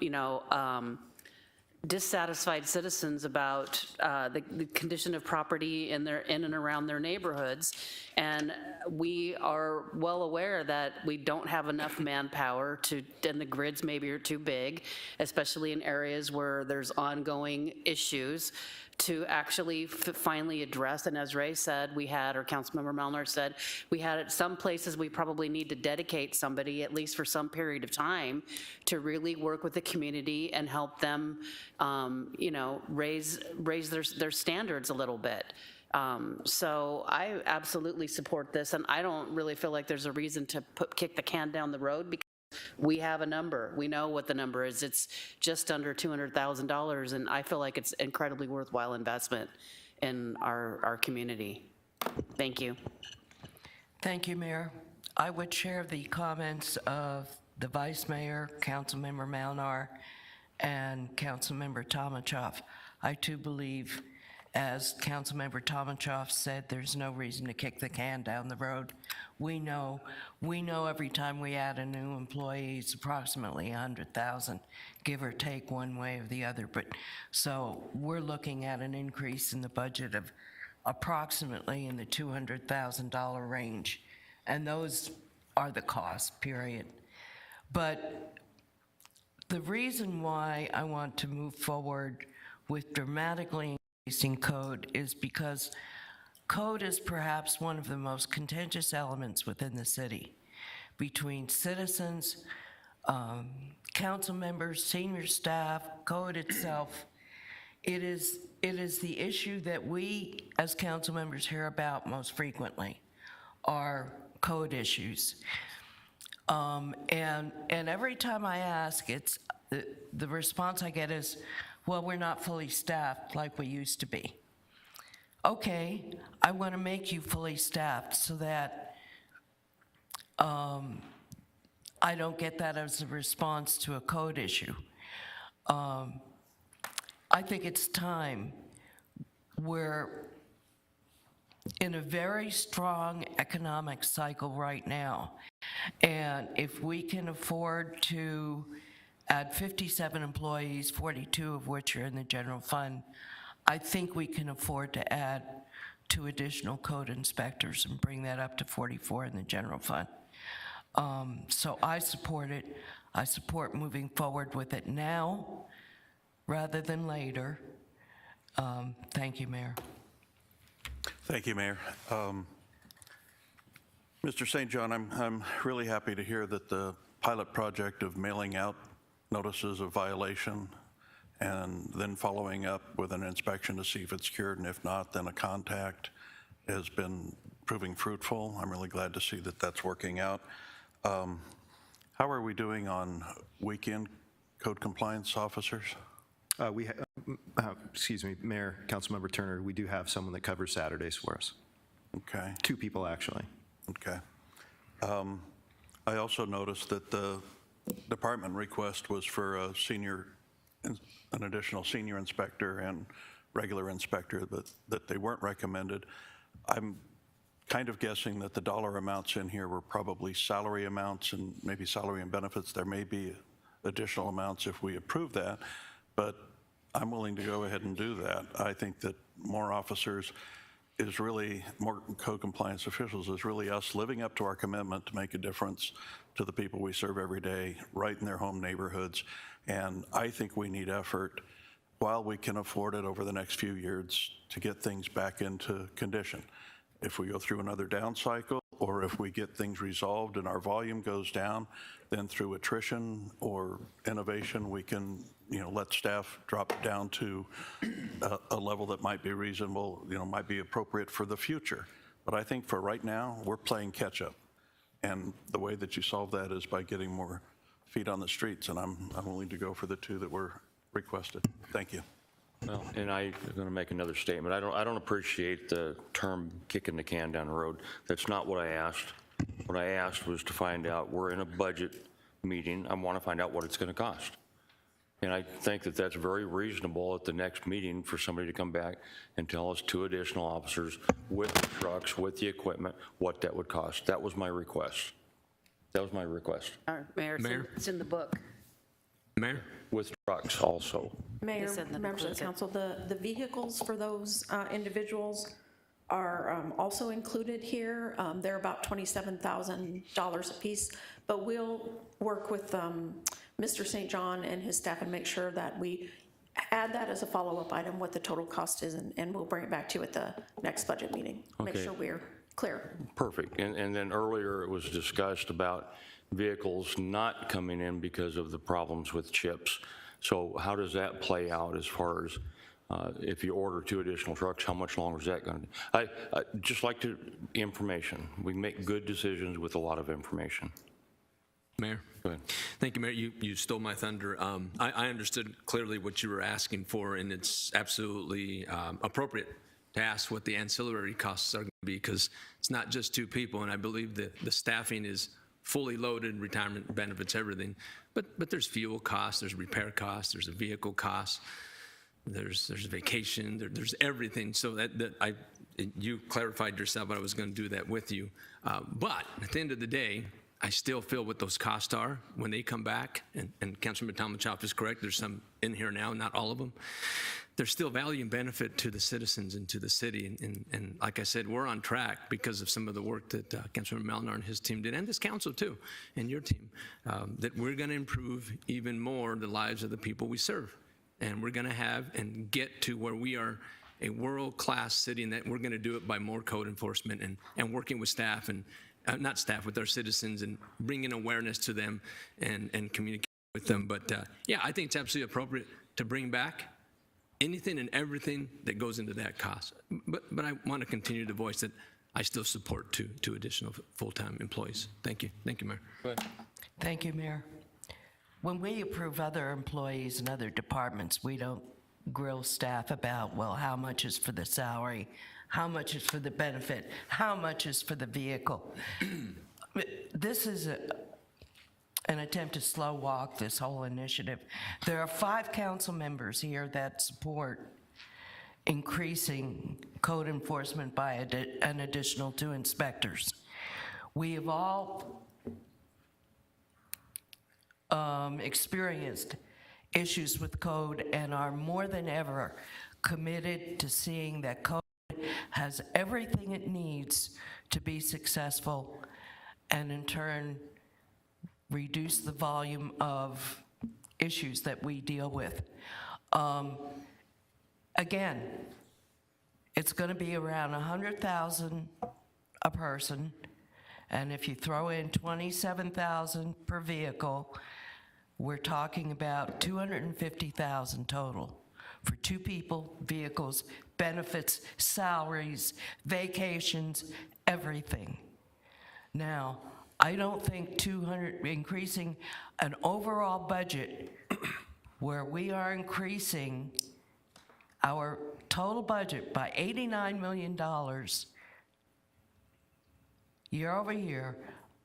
dissatisfied citizens about the condition of property in and around their neighborhoods. And we are well aware that we don't have enough manpower and the grids maybe are too big, especially in areas where there's ongoing issues, to actually finally address. And as Ray said, or Councilmember Melnar said, we had at some places we probably need to dedicate somebody, at least for some period of time, to really work with the community and help them, raise their standards a little bit. So I absolutely support this, and I don't really feel like there's a reason to kick the can down the road, because we have a number. We know what the number is. It's just under $200,000, and I feel like it's incredibly worthwhile investment in our community. Thank you. Thank you, Mayor. I would share the comments of the Vice Mayor, Councilmember Malnar, and Councilmember Tomachoff. I too believe, as Councilmember Tomachoff said, there's no reason to kick the can down the road. We know every time we add a new employee, it's approximately 100,000, give or take one way or the other. But so we're looking at an increase in the budget of approximately in the $200,000 range. And those are the costs, period. But the reason why I want to move forward with dramatically increasing code is because code is perhaps one of the most contentious elements within the city, between citizens, council members, senior staff, code itself. It is the issue that we as council members hear about most frequently, are code issues. And every time I ask, it's the response I get is, well, we're not fully staffed like we used to be. Okay, I want to make you fully staffed so that I don't get that as a response to a code issue. I think it's time. We're in a very strong economic cycle right now, and if we can afford to add 57 employees, 42 of which are in the general fund, I think we can afford to add 2 additional code inspectors and bring that up to 44 in the general fund. So I support it. I support moving forward with it now rather than later. Thank you, Mayor. Thank you, Mayor. Mr. St. John, I'm really happy to hear that the pilot project of mailing out notices of violation and then following up with an inspection to see if it's cured, and if not, then a contact has been proving fruitful. I'm really glad to see that that's working out. How are we doing on weekend code compliance officers? Excuse me, Mayor, Councilmember Turner, we do have someone that covers Saturdays for us. Okay. 2 people, actually. Okay. I also noticed that the department request was for an additional senior inspector and regular inspector, but that they weren't recommended. I'm kind of guessing that the dollar amounts in here were probably salary amounts and maybe salary and benefits. There may be additional amounts if we approve that, but I'm willing to go ahead and do that. I think that more officers is really, more code compliance officials is really us living up to our commitment to make a difference to the people we serve every day, right in their home neighborhoods. And I think we need effort, while we can afford it over the next few years, to get things back into condition. If we go through another down cycle, or if we get things resolved and our volume goes down, then through attrition or innovation, we can, let staff drop down to a level that might be reasonable, might be appropriate for the future. But I think for right now, we're playing catch up. And the way that you solve that is by getting more feet on the streets, and I'm willing to go for the 2 that were requested. Thank you. Well, and I'm going to make another statement. I don't appreciate the term kicking the can down the road. That's not what I asked. What I asked was to find out, we're in a budget meeting. I want to find out what it's going to cost. And I think that that's very reasonable at the next meeting for somebody to come back and tell us 2 additional officers with the trucks, with the equipment, what that would cost. That was my request. That was my request. Mayor, it's in the book. Mayor? With trucks also. Mayor, said that members of the council, the vehicles for those individuals are also included here. They're about $27,000 a piece, but we'll work with Mr. St. John and his staff and make sure that we add that as a follow-up item, what the total cost is, and we'll bring it back to you at the next budget meeting. Make Okay. sure we're clear. Perfect. And then earlier it was discussed about vehicles not coming in because of the problems with chips. So how does that play out as far as If you order 2 additional trucks, how much longer is that going to? I just like to information. We make good decisions with a lot of information. Mayor? Go ahead. Thank you, Mayor. You stole my thunder. I understood clearly what you were asking for, and it's absolutely appropriate to ask what the ancillary costs are going to be, because it's not just 2 people, and I believe that the staffing is fully loaded, retirement benefits, everything. But there's fuel costs, there's repair costs, there's a vehicle cost, there's vacation, there's everything. So you clarified yourself, but I was going to do that with you. But at the end of the day, I still feel what those costs are when they come back, and Councilman Tomachov is correct, there's some in here now, not all of them. There's still value and benefit to the citizens and to the city, and like I said, we're on track because of some of the work that Councilman Malinar and his team did, and this council too, and your team, that we're gonna improve even more the lives of the people we serve. And we're gonna have and get to where we are a world-class city, and that we're gonna do it by more code enforcement and working with staff and not staff, with our citizens, and bringing awareness to them and communicate with them. But yeah, I think it's absolutely appropriate to bring back anything and everything that goes into that cost. But I want to continue to voice that I still support two additional full-time employees. Thank you. Thank you, Mayor. Go ahead. Thank you, Mayor. When we approve other employees in other departments, we don't grill staff about, well, how much is for the salary? How much is for the benefit? How much is for the vehicle? This is an attempt to slow walk this whole initiative. There are 5 council members here that support increasing code enforcement by an additional 2 inspectors. We have all experienced issues with code and are more than ever committed to seeing that code has everything it needs to be successful, and in turn reduce the volume of issues that we deal with. Again, it's going to be around $100,000 a person, and if you throw in $27,000 per vehicle, we're talking about $250,000 total for 2 people, vehicles, benefits, salaries, vacations, everything. Now, I don't think increasing an overall budget where we are increasing our total budget by $89 million year over year,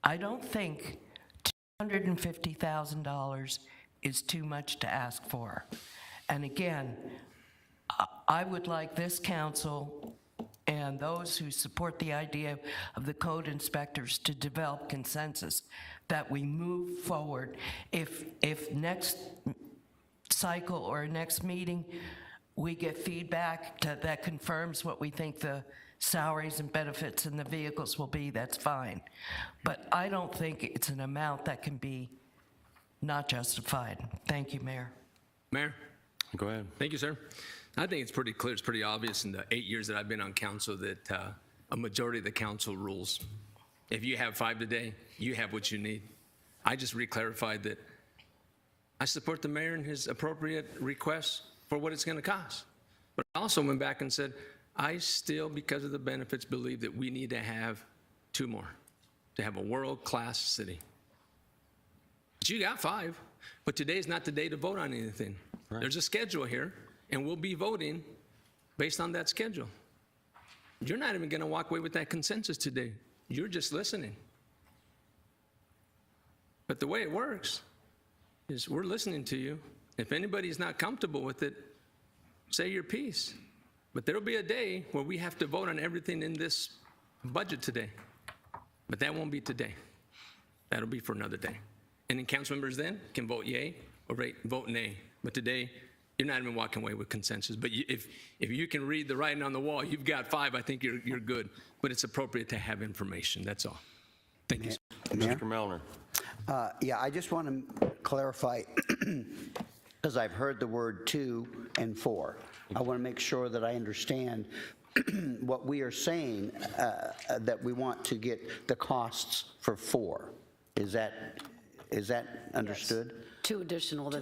I don't think $250,000 is too much to ask for. And again, I would like this council and those who support the idea of the code inspectors to develop consensus that we move forward. If next cycle or next meeting, we get feedback that confirms what we think the salaries and benefits and the vehicles will be, that's fine. But I don't think it's an amount that can be not justified. Thank you, Mayor. Mayor? Go ahead. Thank you, sir. I think it's pretty clear, it's pretty obvious in the 8 years that I've been on council that a majority of the council rules. If you have 5 today, you have what you need. I just re-clarified that I support the mayor and his appropriate requests for what it's going to cost. But I also went back and said, I still, because of the benefits, believe that we need to have 2 more to have a world-class city. But you got 5, but today's not the day to vote on anything. Right. There's a schedule here, and we'll be voting based on that schedule. You're not even going to walk away with that consensus today. You're just listening. But the way it works is we're listening to you. If anybody's not comfortable with it, say your piece. But there'll be a day where we have to vote on everything in this budget today. But that won't be today. That'll be for another day. And then council members then can vote yay or vote nay. But today, you're not even walking away with consensus. But if you can read the writing on the wall, you've got 5, I think you're good. But it's appropriate to have information, that's all. Thank you. Mr. Melner. Yeah, I just want to clarify, because I've heard the word 2 and 4. I want to make sure that I understand what we are saying, that we want to get the costs for 4. Is that understood? Yes. 2 additional.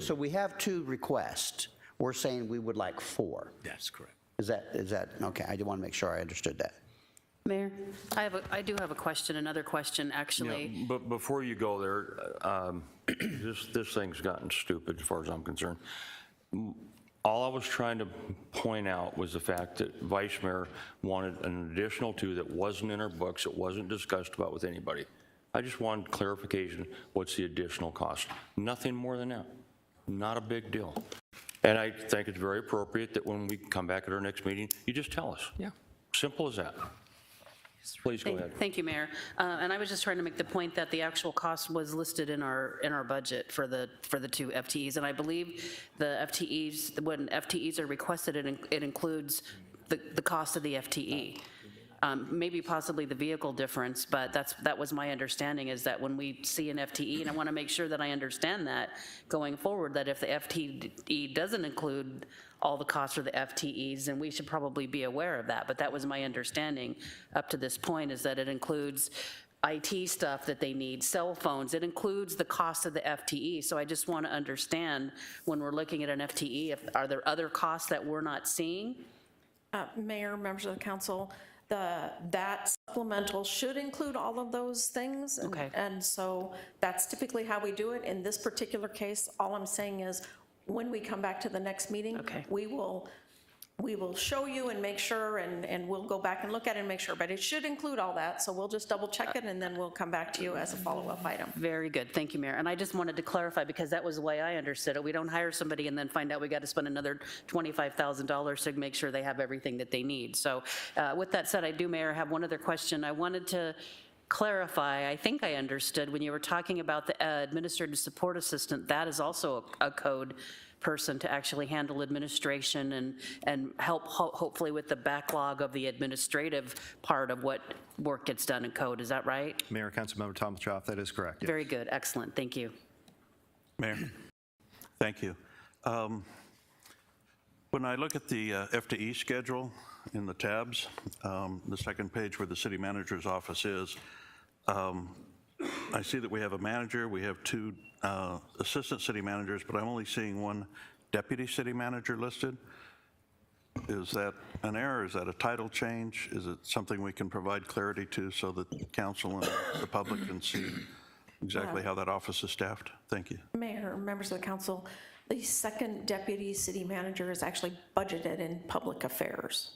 So we have 2 requests. We're saying we would like 4. That's correct. Is that, okay, I do want to make sure I understood that. Mayor, I do have a question, another question, actually. Yeah, but before you go there, this thing's gotten stupid as far as I'm concerned. All I was trying to point out was the fact that Vice Mayor wanted an additional 2 that wasn't in our books, it wasn't discussed about with anybody. I just wanted clarification, what's the additional cost? Nothing more than that. Not a big deal. And I think it's very appropriate that when we come back at our next meeting, you just tell us. Yeah. Simple as that. Please go ahead. Thank you, Mayor. And I was just trying to make the point that the actual cost was listed in our budget for the 2 FTEs. And I believe the FTEs, when FTEs are requested, it includes the cost of the FTE. Maybe possibly the vehicle difference, but that was my understanding, is that when we see an FTE, and I want to make sure that I understand that going forward, that if the FTE doesn't include all the costs for the FTEs, then we should probably be aware of that. But that was my understanding up to this point, is that it includes IT stuff that they need, cell phones, it includes the cost of the FTE. So I just want to understand, when we're looking at an FTE, are there other costs that we're not seeing? Mayor, members of the council, that supplemental should include all of those things. Okay. And so that's typically how we do it. In this particular case, all I'm saying is, when we come back to the next meeting, we will show you and make sure, and we'll go back and look at it and make sure, but it should include all that. So we'll just double check it, and then we'll come back to you as a follow-up item. Very good, thank you, Mayor. And I just wanted to clarify, because that was the way I understood it. We don't hire somebody and then find out we got to spend another $25,000 to make sure they have everything that they need. So with that said, I do, Mayor, have one other question. I wanted to clarify, I think I understood when you were talking about the administrative support assistant, that is also a code person to actually handle administration and help hopefully with the backlog of the administrative part of what work gets done in code. Is that right? Mayor, Councilmember Tomachoff, that is correct. Yes. Very good, excellent, thank you. Mayor, thank you. When I look at the FTE schedule in the tabs, the second page where the city manager's office is, I see that we have a manager, we have 2 assistant city managers, but I'm only seeing 1 deputy city manager listed. Is that an error? Is that a title change? Is it something we can provide clarity to so that council and the public can see exactly how that office is staffed? Thank you. Mayor, members of the council, the second deputy city manager is actually budgeted in public affairs.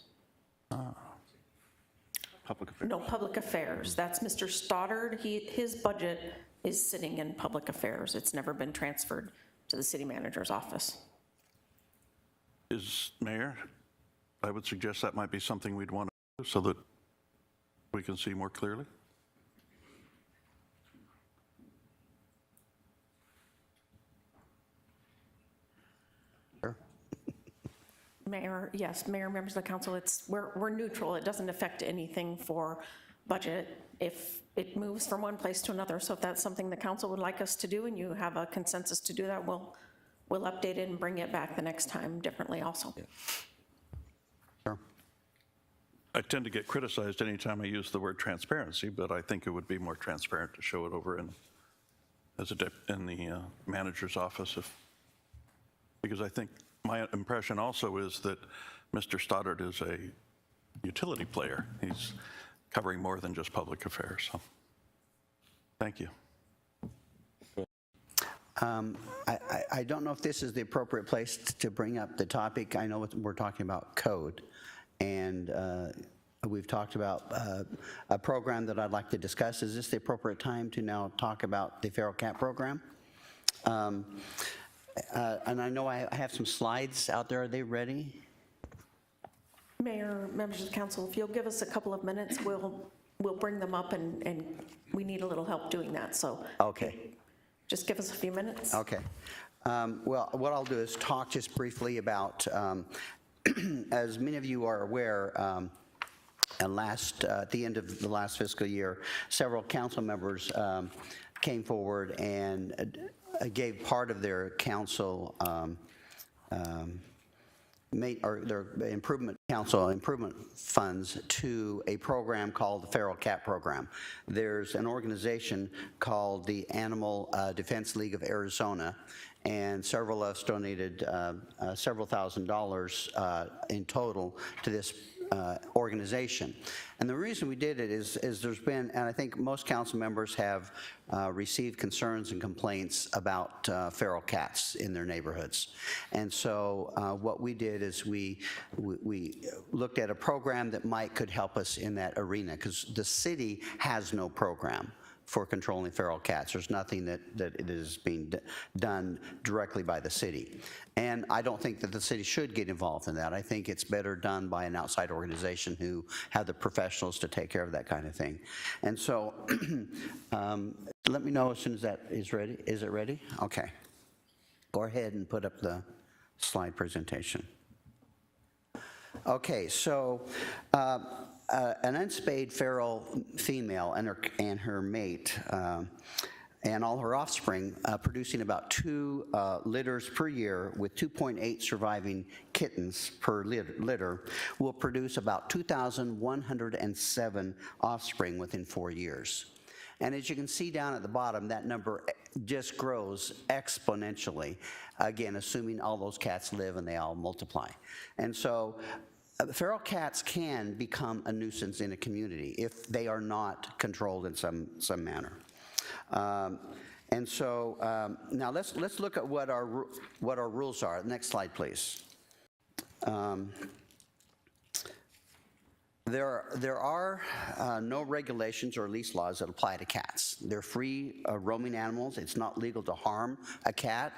Public affairs? No, public affairs. That's Mr. Stoddard. His budget is sitting in public affairs. It's never been transferred to the city manager's office. Mayor, I would suggest that might be something we'd want to do so that we can see more clearly. Mayor, yes, Mayor, members of the council, we're neutral. It doesn't affect anything for budget if it moves from one place to another. So if that's something the council would like us to do and you have a consensus to do that, we'll update it and bring it back the next time differently also. Yeah. Sure. I tend to get criticized anytime I use the word transparency, but I think it would be more transparent to show it over in the manager's office, because I think my impression also is that Mr. Stoddard is a utility player. He's covering more than just public affairs. So, thank you. I don't know if this is the appropriate place to bring up the topic. I know we're talking about code, and we've talked about a program that I'd like to discuss. Is this the appropriate time to now talk about the feral cat program? And I know I have some slides out there. Are they ready? Mayor, members of the council, if you'll give us a couple of minutes, we'll bring them up, and we need a little help doing that. So okay, just give us a few minutes. Okay. Well, what I'll do is talk just briefly about, as many of you are aware, at the end of the last fiscal year, several council members came forward and gave part of their council their improvement council improvement funds to a program called the Feral Cat Program. There's an organization called the Animal Defense League of Arizona, and several of us donated several $1,000s in total to this organization. And the reason we did it is there's been, and I think most council members have received concerns and complaints about feral cats in their neighborhoods. And so what we did is we looked at a program that could help us in that arena, because the city has no program for controlling feral cats. There's nothing that is being done directly by the city. And I don't think that the city should get involved in that. I think it's better done by an outside organization who have the professionals to take care of that kind of thing. And so let me know as soon as that is ready. Is it ready? Okay. Go ahead and put up the slide presentation. Okay, so an unspayed feral female and her mate and all her offspring producing about 2 litters per year with 2.8 surviving kittens per litter will produce about 2,107 offspring within 4 years. And as you can see down at the bottom, that number just grows exponentially, again, assuming all those cats live and they all multiply. And so feral cats can become a nuisance in a community if they are not controlled in some manner. And so now let's look at what our rules are. Next slide, please. There are no regulations or lease laws that apply to cats. They're free roaming animals. It's not legal to harm a cat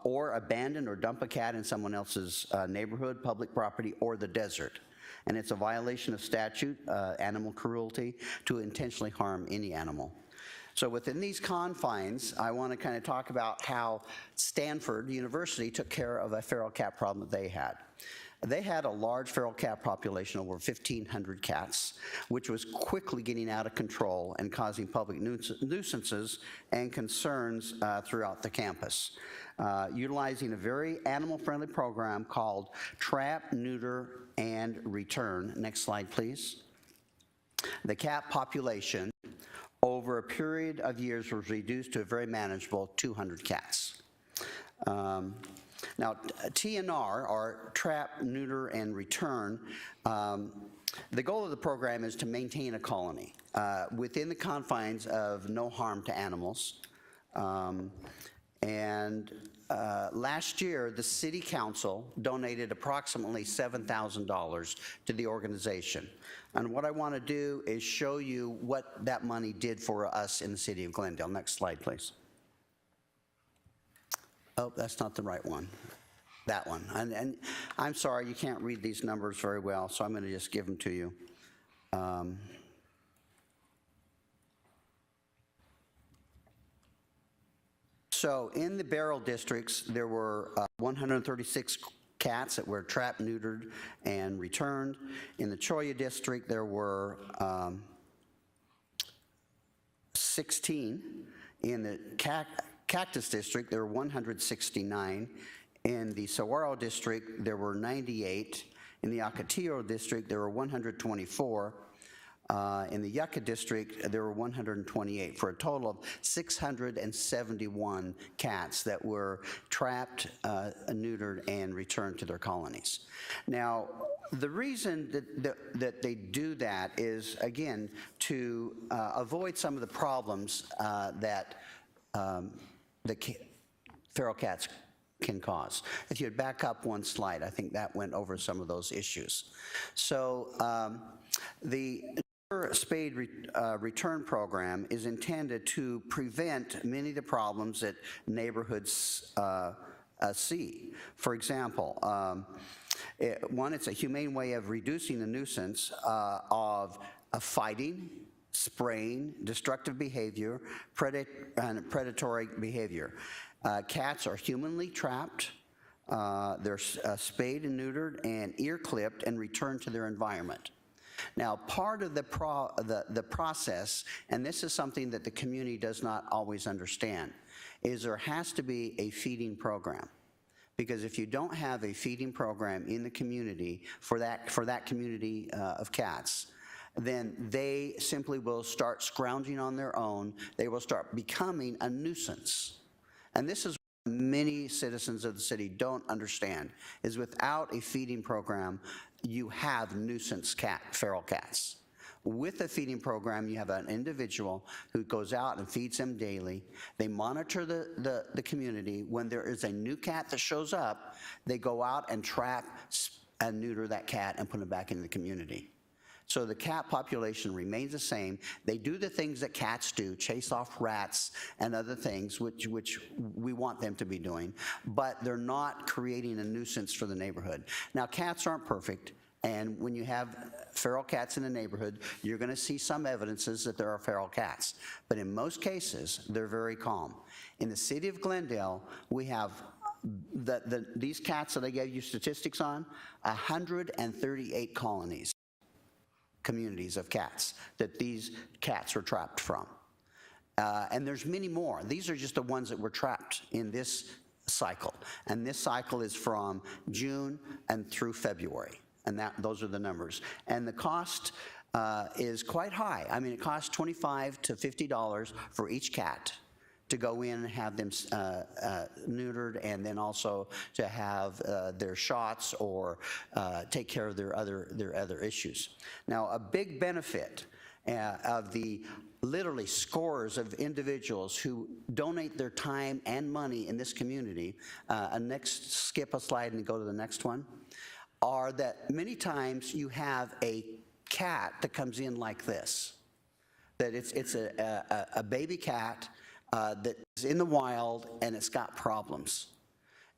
or abandon or dump a cat in someone else's neighborhood, public property, or the desert. And it's a violation of statute, animal cruelty, to intentionally harm any animal. So within these confines, I want to kind of talk about how Stanford University took care of a feral cat problem that they had. They had a large feral cat population, over 1,500 cats, which was quickly getting out of control and causing public nuisances and concerns throughout the campus. Utilizing a very animal-friendly program called Trap, Neuter, and Return. Next slide, please. The cat population over a period of years was reduced to a very manageable 200 cats. Now, TNR, or Trap, Neuter, and Return, the goal of the program is to maintain a colony within the confines of no harm to animals. Last year, the City Council donated approximately $7,000 to the organization. And what I want to do is show you what that money did for us in the City of Glendale. Next slide, please. Oh, that's not the right one. That one. And I'm sorry, you can't read these numbers very well, so I'm going to just give them to you. So in the Barrel districts, there were 136 cats that were trapped, neutered, and returned. In the Cholla district, there were 16. In the Cactus district, there were 169. In the Saguaro district, there were 98. In the Ocotillo district, there were 124. In the Yucca district, there were 128, for a total of 671 cats that were trapped, neutered, and returned to their colonies. Now, the reason that they do that is, again, to avoid some of the problems that the feral cats can cause. If you'd back up one slide, I think that went over some of those issues. So the spade return program is intended to prevent many of the problems that neighborhoods see. For example, one, it's a humane way of reducing the nuisance of fighting, spraying, destructive behavior, and predatory behavior. Cats are humanly trapped. They're spayed and neutered and ear clipped and returned to their environment. Now, part of the process, and this is something that the community does not always understand, is there has to be a feeding program. Because if you don't have a feeding program in the community for that community of cats, then they simply will start scrounging on their own. They will start becoming a nuisance. And this is what many citizens of the city don't understand, is without a feeding program, you have nuisance feral cats. With a feeding program, you have an individual who goes out and feeds them daily. They monitor the community. When there is a new cat that shows up, they go out and trap and neuter that cat and put it back in the community. So the cat population remains the same. They do the things that cats do, chase off rats and other things, which we want them to be doing, but they're not creating a nuisance for the neighborhood. Now, cats aren't perfect. And when you have feral cats in a neighborhood, you're going to see some evidences that there are feral cats. But in most cases, they're very calm. In the city of Glendale, we have these cats that I gave you statistics on, 138 communities of cats that these cats were trapped from. And there's many more. These are just the ones that were trapped in this cycle. And this cycle is from June and through February. And those are the numbers. And the cost is quite high. I mean, it costs $25 to $50 for each cat to go in and have them neutered, and then also to have their shots or take care of their other issues. Now, a big benefit of the literally scores of individuals who donate their time and money in this community, skip a slide and go to the next one, are that many times you have a cat that comes in like this, that it's a baby cat that is in the wild and it's got problems.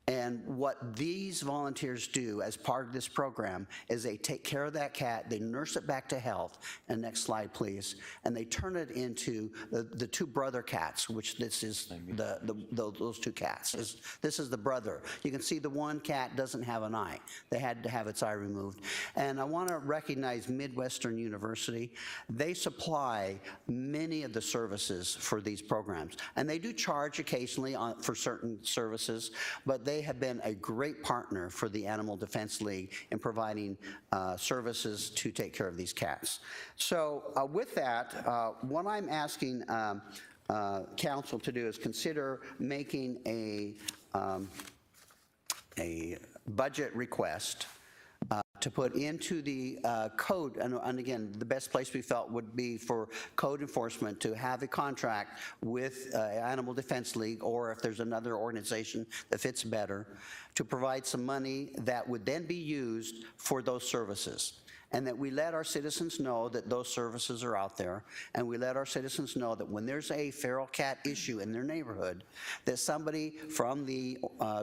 And what these volunteers do as part of this program is they take care of that cat, they nurse it back to health, and next slide please, and they turn it into the two brother cats, which this is those two cats. This is the brother. You can see the one cat doesn't have an eye. They had to have its eye removed. And I want to recognize Midwestern University. They supply many of the services for these programs, and they do charge occasionally for certain services, but they have been a great partner for the Animal Defense League in providing services to take care of these cats. So with that, what I'm asking council to do is consider making a budget request to put into the code, and again, the best place we felt would be for code enforcement to have a contract with Animal Defense League, or if there's another organization that fits better, to provide some money that would then be used for those services. And that we let our citizens know that those services are out there, and we let our citizens know that when there's a feral cat issue in their neighborhood, that somebody from the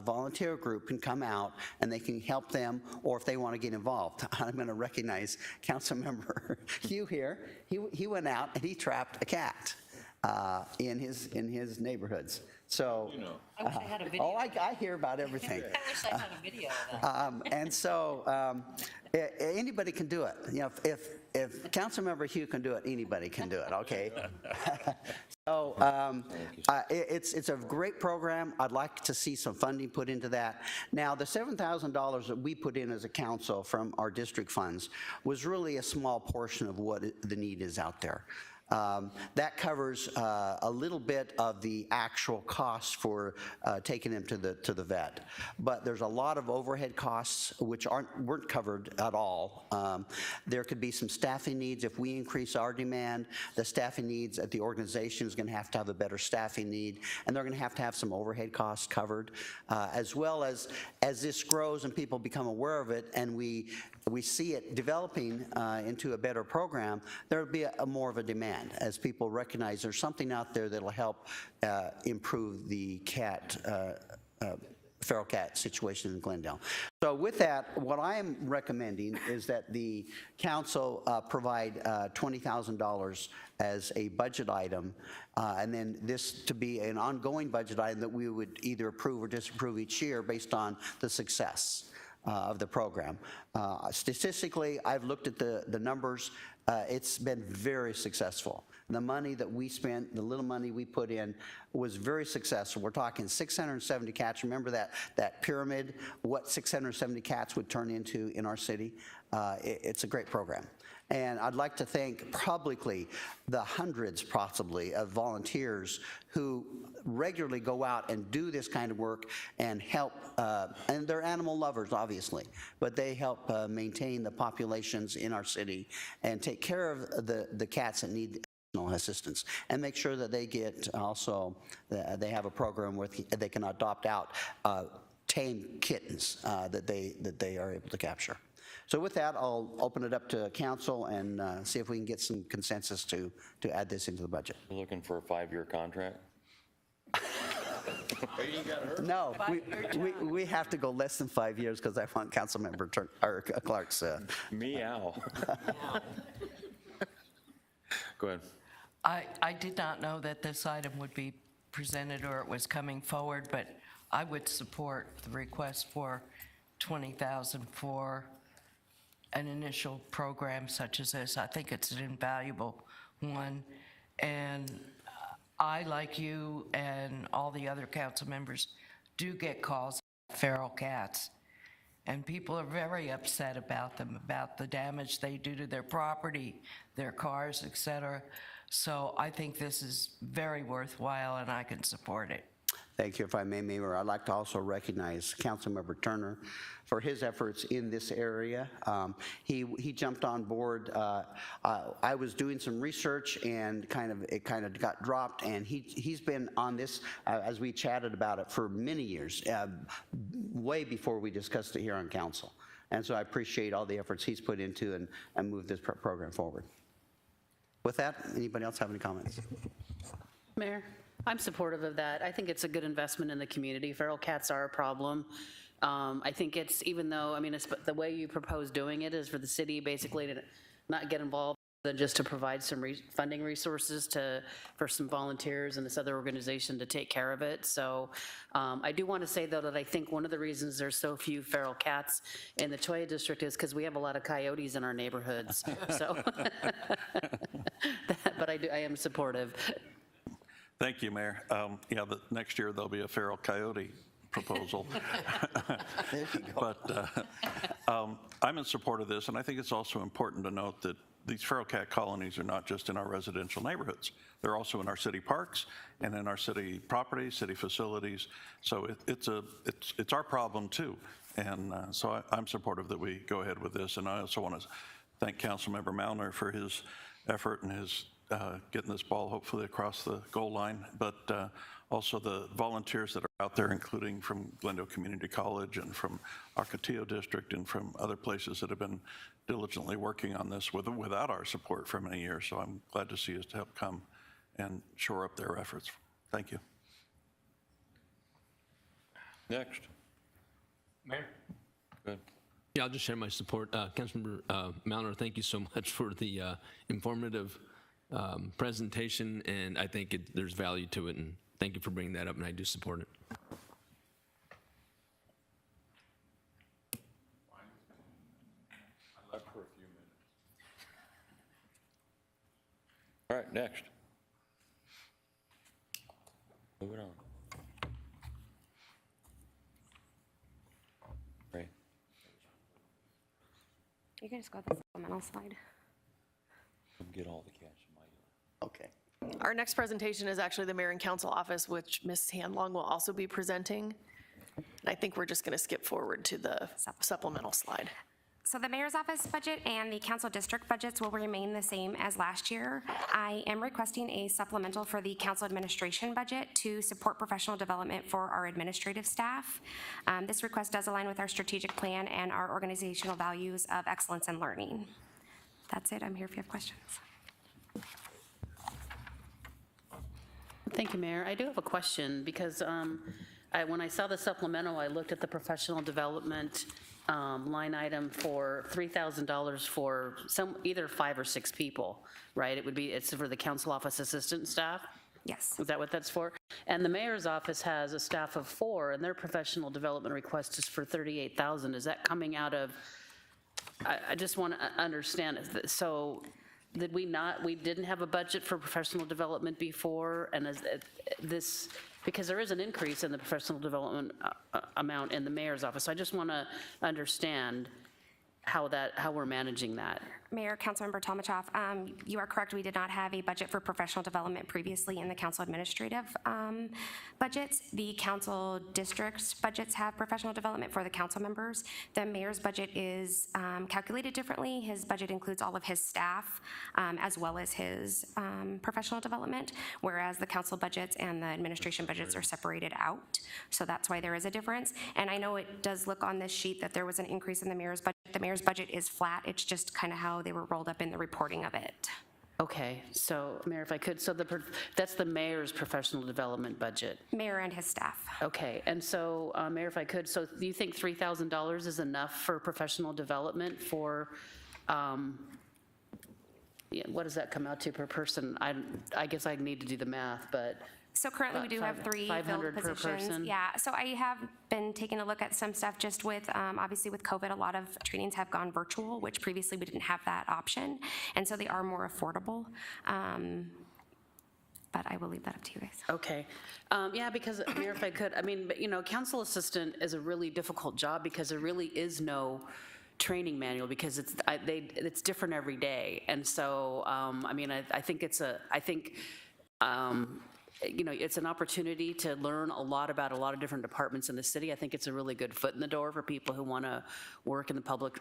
volunteer group can come out and they can help them, or if they want to get involved. I'm going to recognize Councilmember Hugh here. He went out and he trapped a cat in his neighborhoods. So, I wish I had a video. Oh, I hear about everything. I wish I had a video of that. And so anybody can do it. You know, if Councilmember Hugh can do it, anybody can do it. Okay. So it's a great program. I'd like to see some funding put into that. Now, the $7,000 that we put in as a council from our district funds was really a small portion of what the need is out there. That covers a little bit of the actual cost for taking them to the vet, but there's a lot of overhead costs which weren't covered at all. There could be some staffing needs. If we increase our demand, the staffing needs at the organization is going to have a better staffing need, and they're going to have some overhead costs covered, as well as this grows and people become aware of it, and we see it developing into a better program. There'll be more of a demand as people recognize there's something out there that'll help improve the feral cat situation in Glendale. So with that, what I am recommending is that the council provide $20,000 as a budget item, and then this to be an ongoing budget item that we would either approve or disapprove each year based on the success of the program. Statistically, I've looked at the numbers. It's been very successful. The money that we spent, the little money we put in, was very successful. We're talking 670 cats. Remember that pyramid, what 670 cats would turn into in our city? It's a great program. And I'd like to thank publicly the hundreds, possibly, of volunteers who regularly go out and do this kind of work and help, and they're animal lovers, obviously, but they help maintain the populations in our city and take care of the cats that need assistance, and make sure that they get also, they have a program where they can adopt out tame kittens that they are able to capture. So with that, I'll open it up to council and see if we can get some consensus to add this into the budget. You're looking for a 5-year contract? No, we have to go less than 5 years because I want Councilmember Clark's. Meow. Go ahead. I did not know that this item would be presented or it was coming forward, but I would support the request for $20,000 for an initial program such as this. I think it's an invaluable one. And I, like you and all the other council members, do get calls about feral cats. And people are very upset about them, about the damage they do to their property, their cars, et cetera. So I think this is very worthwhile and I can support it. Thank you. If I may, Mayor, I'd like to also recognize Councilmember Turner for his efforts in this area. He jumped on board. I was doing some research and it kind of got dropped, and he's been on this as we chatted about it for many years, way before we discussed it here on council. And so I appreciate all the efforts he's put into and moved this program forward. With that, anybody else have any comments? Mayor, I'm supportive of that. I think it's a good investment in the community. Feral cats are a problem. I think it's, even though, I mean, the way you propose doing it is for the city basically to not get involved, than just to provide some funding resources for some volunteers and this other organization to take care of it. So I do want to say, though, that I think one of the reasons there's so few feral cats in the Cholla district is because we have a lot of coyotes in our neighborhoods. So, but I am supportive. Thank you, Mayor. Yeah, next year there'll be a feral coyote proposal. There you go. But I'm in support of this, and I think it's also important to note that these feral cat colonies are not just in our residential neighborhoods. They're also in our city parks and in our city properties, city facilities. So it's our problem too. And so I'm supportive that we go ahead with this. And I also want to thank Councilmember Malner for his effort and his getting this ball hopefully across the goal line, but also the volunteers that are out there, including from Glendale Community College and from Arcatillo District and from other places that have been diligently working on this without our support for many years. So I'm glad to see us help come and shore up their efforts. Thank you. Next. Mayor. Good. Yeah, I'll just share my support. Councilmember Malner, thank you so much for the informative presentation, and I think there's value to it, and thank you for bringing that up, and I do support it. I left for a few minutes. All right, next. Moving on. Ray. You can just go to the supplemental slide. Get all the cash in my yard. Okay. Our next presentation is actually the Mayor and Council Office, which Ms. Handlong will also be presenting. And I think we're just going to skip forward to the supplemental slide. So the mayor's office budget and the council district budgets will remain the same as last year. I am requesting a supplemental for the council administration budget to support professional development for our administrative staff. This request does align with our strategic plan and our organizational values of excellence and learning. That's it. I'm here if you have questions. Thank you, Mayor. I do have a question because when I saw the supplemental, I looked at the professional development line item for $3,000 for either 5 or 6 people, right? It's for the council office assistant staff? Yes. Is that what that's for? And the mayor's office has a staff of 4, and their professional development request is for $38,000. Is that coming out of I just want to understand, so did we not, we didn't have a budget for professional development before, and is this, because there is an increase in the professional development amount in the mayor's office, so I just want to understand how we're managing that. Mayor, Councilmember Tomachoff, you are correct. We did not have a budget for professional development previously in the council administrative budgets. The council district's budgets have professional development for the council members. The mayor's budget is calculated differently. His budget includes all of his staff as well as his professional development, whereas the council budgets and the administration budgets are separated out. So that's why there is a difference. And I know it does look on this sheet that there was an increase in the mayor's budget. The mayor's budget is flat. It's just kind of how they were rolled up in the reporting of it. Okay, so Mayor, if I could, so that's the mayor's professional development budget? Mayor and his staff. Okay, and so Mayor, if I could, so do you think $3,000 is enough for professional development for, yeah, what does that come out to per person? I guess I need to do the math, but. So currently we do have 3 filled 500 per positions. person? Yeah, so I have been taking a look at some stuff just with, obviously with COVID, a lot of trainings have gone virtual, which previously we didn't have that option. And so they are more affordable. But I will leave that up to you guys. Okay. Yeah, because, Mayor, if I could, I mean, you know, council assistant is a really difficult job because there really is no training manual because it's different every day. And so, I mean, I think you know, it's an opportunity to learn a lot about a lot of different departments in the city. I think it's a really good foot in the door for people who want to work in the public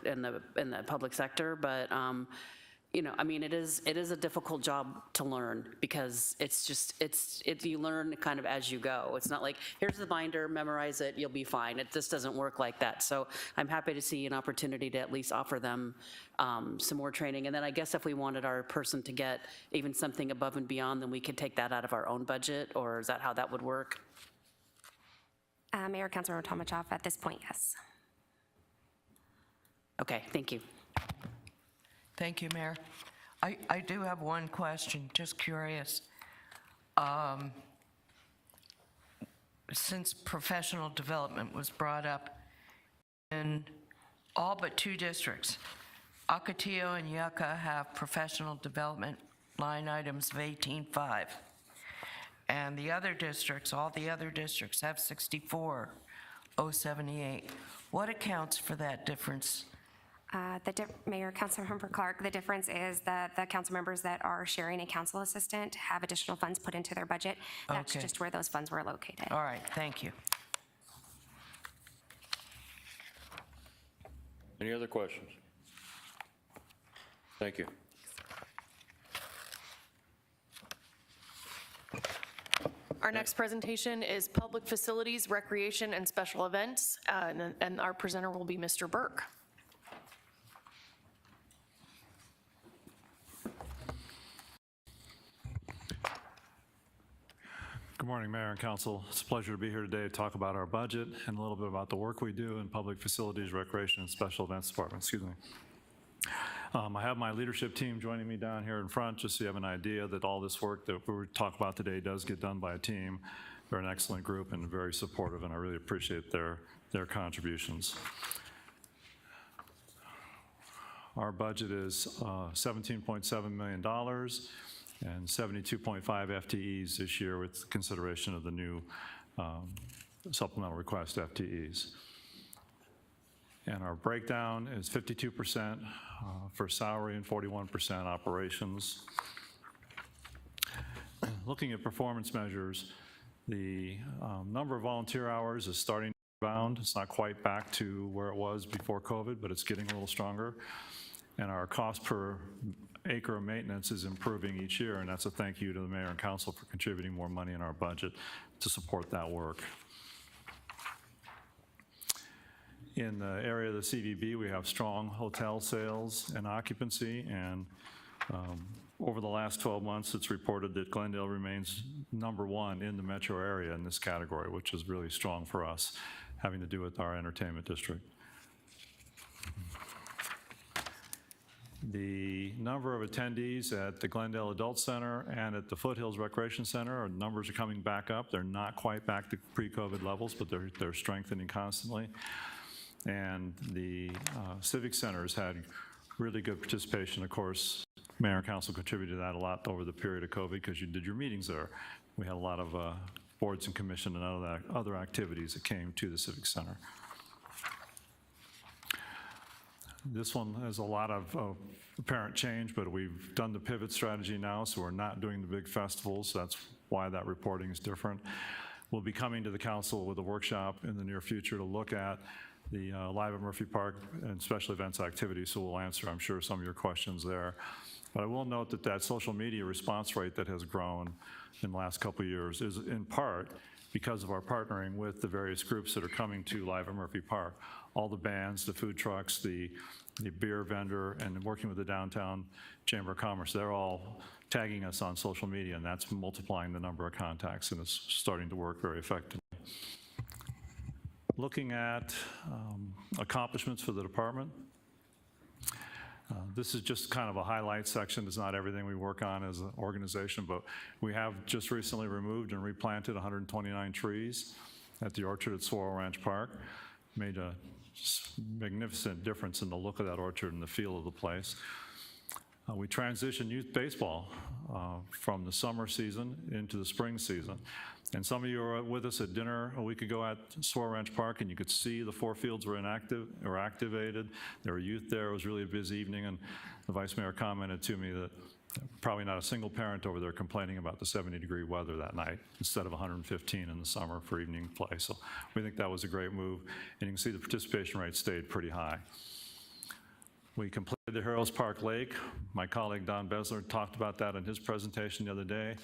sector. But you know, I mean, it is a difficult job to learn because you learn kind of as you go. It's not like here's the binder, memorize it, you'll be fine. It just doesn't work like that. So I'm happy to see an opportunity to at least offer them some more training. And then I guess if we wanted our person to get even something above and beyond, then we could take that out of our own budget, or is that how that would work? Mayor, Councilmember Tomachoff, at this point, yes. Okay, thank you. Thank you, Mayor. I do have one question, just curious. Since professional development was brought up, in all but 2 districts, Ocotillo and Yucca have professional development line items of 18.5. And the other districts, all the other districts have 64,078. What accounts for that difference? Mayor, Councilmember Clark, the difference is that the council members that are sharing a council assistant have additional funds put into their budget. That's Okay. just where those funds were located. All right, thank you. Any other questions? Thank you. Our next presentation is Public Facilities, Recreation, and Special Events, and our presenter will be Mr. Burke. Good morning, Mayor and Council. It's a pleasure to be here today to talk about our budget and a little bit about the work we do in Public Facilities, Recreation, and Special Events Department. Excuse me. I have my leadership team joining me down here in front, just so you have an idea that all this work that we talk about today does get done by a team. They're an excellent group and very supportive, and I really appreciate their contributions. Our budget is $17.7 million. And 72.5 FTEs this year with consideration of the new supplemental request FTEs. And our breakdown is 52% for salary and 41% operations. Looking at performance measures, the number of volunteer hours is starting to rebound. It's not quite back to where it was before COVID, but it's getting a little stronger. And our cost per acre of maintenance is improving each year, and that's a thank you to the mayor and council for contributing more money in our budget to support that work. In the area of the CVB, we have strong hotel sales and occupancy, and over the last 12 months, it's reported that Glendale remains #1 in the metro area in this category, which is really strong for us, having to do with our entertainment district. The number of attendees at the Glendale Adult Center and at the Foothills Recreation Center, our numbers are coming back up. They're not quite back to pre-COVID levels, but they're strengthening constantly. And the Civic Centers had really good participation. Of course, Mayor and Council contributed to that a lot over the period of COVID because you did your meetings there. We had a lot of boards and commission and other activities that came to the Civic Center. This one has a lot of apparent change, but we've done the pivot strategy now, so we're not doing the big festivals. That's why that reporting is different. We'll be coming to the council with a workshop in the near future to look at the Live at Murphy Park and special events activities, so we'll answer, I'm sure, some of your questions there. But I will note that that social media response rate that has grown in the last couple of years is in part because of our partnering with the various groups that are coming to Live at Murphy Park. All the bands, the food trucks, the beer vendor, and working with the Downtown Chamber of Commerce, they're all tagging us on social media, and that's multiplying the number of contacts, and it's starting to work very effectively. Looking at accomplishments for the department. This is just kind of a highlight section. It's not everything we work on as an organization, but we have just recently removed and replanted 129 trees at the orchard at Sorrel Ranch Park. Made a magnificent difference in the look of that orchard and the feel of the place. We transitioned youth baseball from the summer season into the spring season. And some of you were with us at dinner a week ago at Sorrel Ranch Park, and you could see the 4 fields were activated. There were youth there. It was really a busy evening, and the Vice Mayor commented to me that probably not a single parent over there complaining about the 70-degree weather that night instead of 115 in the summer for evening play. So we think that was a great move, and you can see the participation rate stayed pretty high. We completed the Heroes Park Lake. My colleague Don Besler talked about that in his presentation the other day.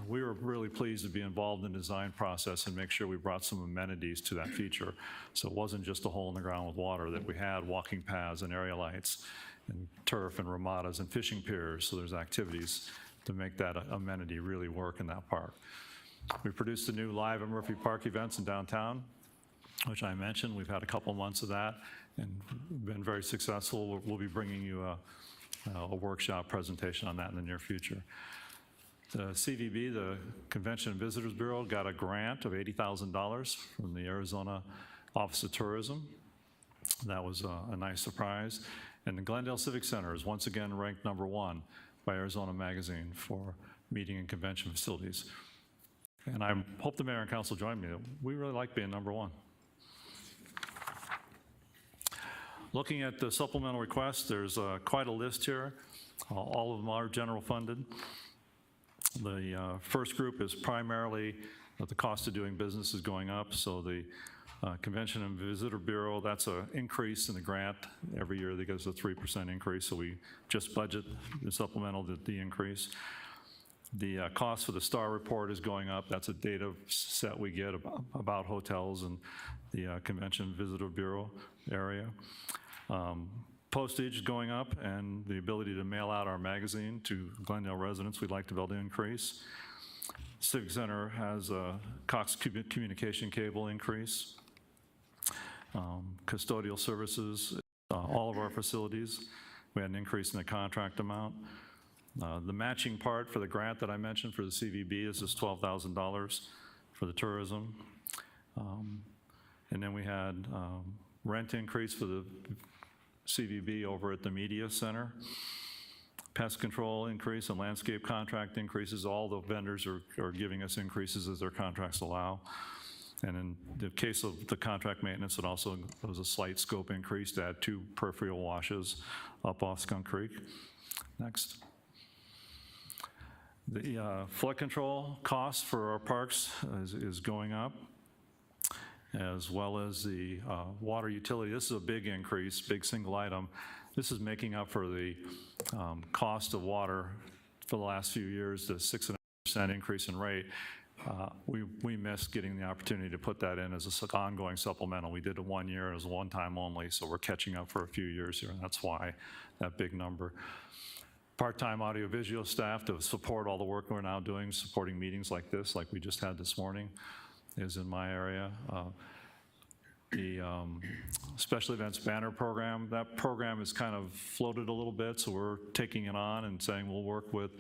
We were really pleased to be involved in the design process and make sure we brought some amenities to that feature. So it wasn't just a hole in the ground with water, that we had walking paths and area lights and turf and ramadas and fishing piers. So there's activities to make that amenity really work in that park. We produced the new Live at Murphy Park events in downtown, which I mentioned. We've had a couple months of that and been very successful. We'll be bringing you a workshop presentation on that in the near future. The CVB, the Convention and Visitors Bureau, got a grant of $80,000 from the Arizona Office of Tourism. That was a nice surprise. And the Glendale Civic Center is once again ranked #1 by Arizona Magazine for meeting and convention facilities. And I hope the mayor and council join me. We really like being #1. Looking at the supplemental requests, there's quite a list here. All of them are general funded. The first group is primarily the cost of doing business is going up. So the Convention and Visitor Bureau, that's an increase in the grant. Every year they give us a 3% increase, so we just budget the supplemental the increase. The cost for the STAR report is going up. That's a data set we get about hotels and the Convention and Visitor Bureau area. Postage going up, and the ability to mail out our magazine to Glendale residents, we'd like to be able to increase. Civic Center has a Cox communication cable increase. Custodial services, all of our facilities, we had an increase in the contract amount. The matching part for the grant that I mentioned for the CVB is this $12,000 for the tourism. And then we had rent increase for the CVB over at the Media Center. Pest control increase and landscape contract increases. All the vendors are giving us increases as their contracts allow. And in the case of the contract maintenance, it also was a slight scope increase to add 2 peripheral washes up off Skunk Creek. Next. The flood control costs for our parks is going up, as well as the water utility. This is a big increase, big single item. This is making up for the cost of water for the last few years, the 6.5% increase in rate. We missed getting the opportunity to put that in as an ongoing supplemental. We did it 1 year as one time only, so we're catching up for a few years here, and that's why that big number. Part-time audiovisual staff to support all the work we're now doing, supporting meetings like this, like we just had this morning, is in my area. The special events banner program, that program is kind of floated a little bit, so we're taking it on and saying we'll work with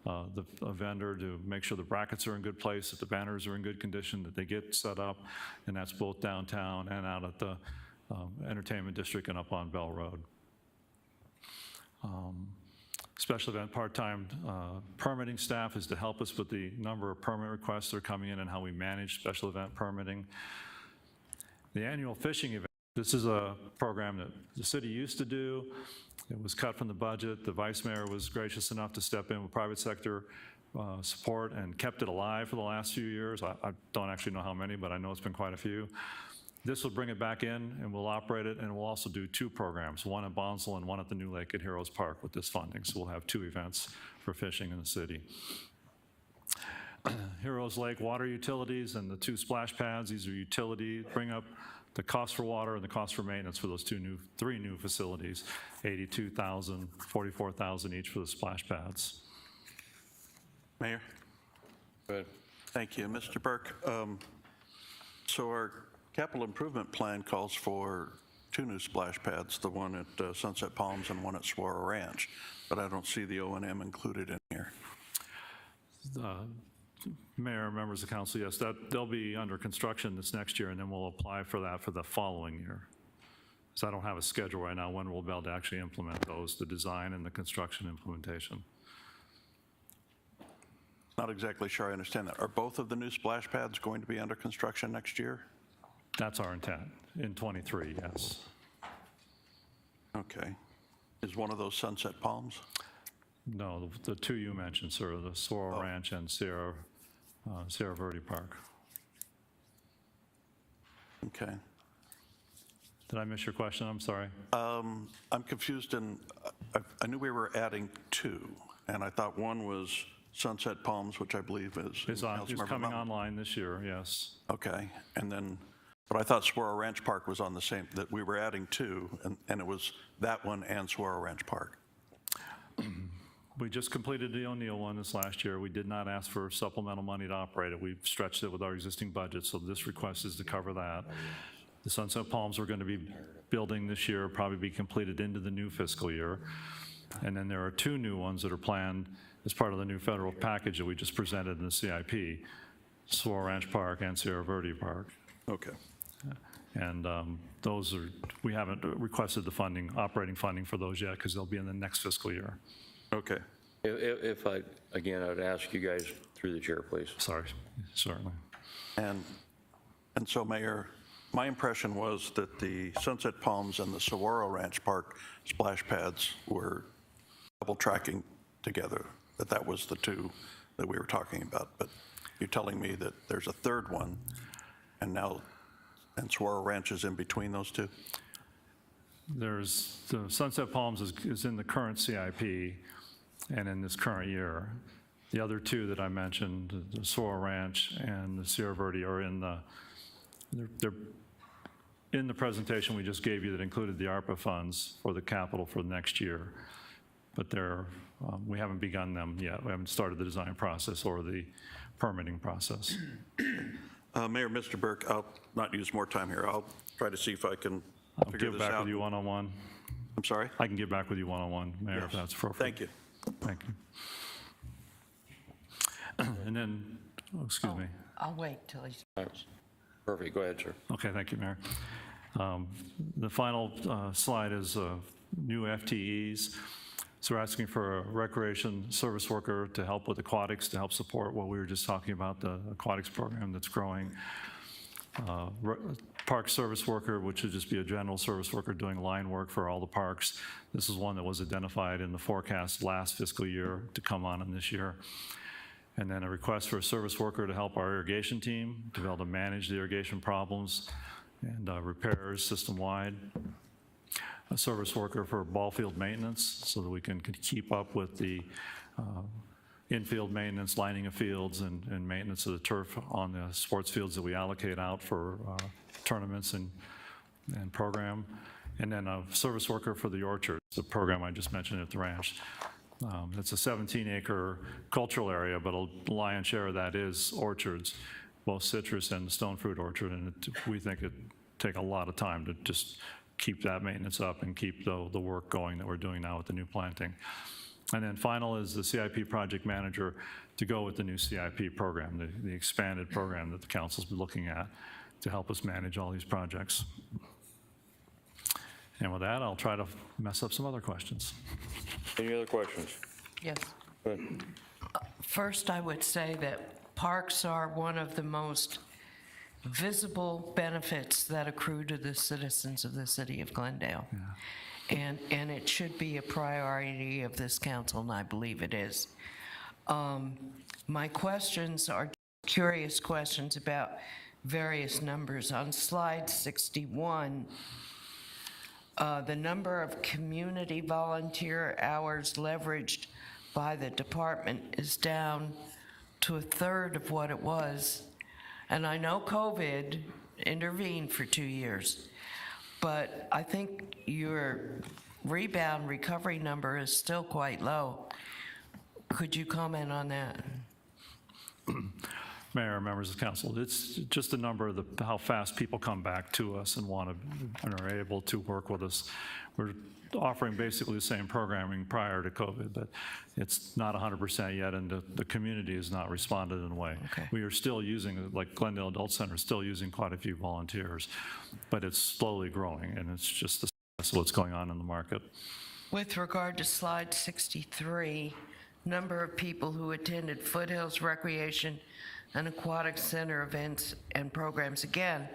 a vendor to make sure the brackets are in good place, that the banners are in good condition, that they get set up, and that's both downtown and out at the Entertainment District and up on Bell Road. Special event part-time permitting staff is to help us with the number of permit requests that are coming in and how we manage special event permitting. The annual fishing event, this is a program that the city used to do. It was cut from the budget. The vice mayor was gracious enough to step in with private sector support and kept it alive for the last few years. I don't actually know how many, but I know it's been quite a few. This will bring it back in, and we'll operate it, and we'll also do 2 programs, one at Bonsall and one at the new lake at Heroes Park with this funding. So we'll have 2 events for fishing in the city. Heroes Lake water utilities and the 2 splash pads, these are utility, bring up the cost for water and the cost for maintenance for those 3 new facilities, $82,000, $44,000 each for the splash pads. Mayor? Go ahead. Thank you. Mr. Burke, so our capital improvement plan calls for 2 new splash pads, the one at Sunset Palms and one at Saguaro Ranch, but I don't see the O&M included in here. Mayor, members of council, yes, they'll be under construction this next year, and then we'll apply for that for the following year. So I don't have a schedule right now when we'll be able to actually implement those, the design and the construction implementation. Not exactly sure I understand that. Are both of the new splash pads going to be under construction next year? That's our intent, in '23, yes. Okay. Is one of those Sunset Palms? No, the 2 you mentioned, sir, the Saguaro Ranch and Sierra Verde Park. Okay. Did I miss your question? I'm sorry. I'm confused, and I knew we were adding 2, and I thought one was Sunset Palms, which I believe is It's coming online this year, yes. Okay, and then, but I thought Saguaro Ranch Park was on the same, that we were adding 2, and it was that one and Saguaro Ranch Park. We just completed the O'Neill one this last year. We did not ask for supplemental money to operate it. We've stretched it with our existing budget, so this request is to cover that. The Sunset Palms we're going to be building this year, probably be completed into the new fiscal year. And then there are 2 new ones that are planned as part of the new federal package that we just presented in the CIP, Saguaro Ranch Park and Sierra Verde Park. Okay. And those are, we haven't requested the funding, operating funding for those yet, because they'll be in the next fiscal year. Okay. If I, again, I'd ask you guys through the chair, please. Sorry, certainly. And so, Mayor, my impression was that the Sunset Palms and the Saguaro Ranch Park splash pads were double tracking together, that was the 2 that we were talking about. But you're telling me that there's a 3rd one, and Saguaro Ranch is in between those 2? There's, the Sunset Palms is in the current CIP and in this current year. The other 2 that I mentioned, the Saguaro Ranch and the Sierra Verde, are in the, they're in the presentation we just gave you that included the ARPA funds for the capital for the next year. But they're, we haven't begun them yet. We haven't started the design process or the permitting process. Mayor, Mr. Burke, I'll not use more time here. I'll try to see if I can I'll figure get this back out. with you one-on-one. I'm sorry? I can get back with you one-on-one, Mayor, if that's appropriate. Thank you. Thank you. And then, excuse me. I'll wait till he's. Perfect, go ahead, sir. Okay, thank you, Mayor. The final slide is new FTEs. So we're asking for a recreation service worker to help with aquatics, to help support what we were just talking about, the aquatics program that's growing. Park service worker, which would just be a general service worker doing line work for all the parks. This is one that was identified in the forecast last fiscal year to come on in this year. And then a request for a service worker to help our irrigation team to be able to manage the irrigation problems and repairs system-wide. A service worker for ball field maintenance so that we can keep up with the infield maintenance, lining of fields, and maintenance of the turf on the sports fields that we allocate out for tournaments and program. And then a service worker for the orchards, the program I just mentioned at the ranch. It's a 17-acre cultural area, but a lion's share of that is orchards, both citrus and the stone fruit orchard, and we think it'd take a lot of time to just keep that maintenance up and keep the work going that we're doing now with the new planting. And then final is the CIP project manager to go with the new CIP program, the expanded program that the council's been looking at to help us manage all these projects. And with that, I'll try to mess up some other questions. Any other questions? Yes. Go ahead. First, I would say that parks are one of the most visible benefits that accrue to the citizens of the city of Glendale. And it should be a priority of this council, and I believe it is. My questions are curious questions about various numbers. On slide 61, the number of community volunteer hours leveraged by the department is down to a third of what it was. And I know COVID intervened for 2 years, but I think your rebound recovery number is still quite low. Could you comment on that? Mayor, members of council, it's just a number of how fast people come back to us and want to and are able to work with us. We're offering basically the same programming prior to COVID, but it's not 100% yet, and the community has not responded in a way. Okay. We are still using, like Glendale Adult Center, is still using quite a few volunteers, but it's slowly growing, and it's just what's going on in the market. With regard to slide 63, number of people who attended Foothills Recreation and Aquatic Center events and programs. Again,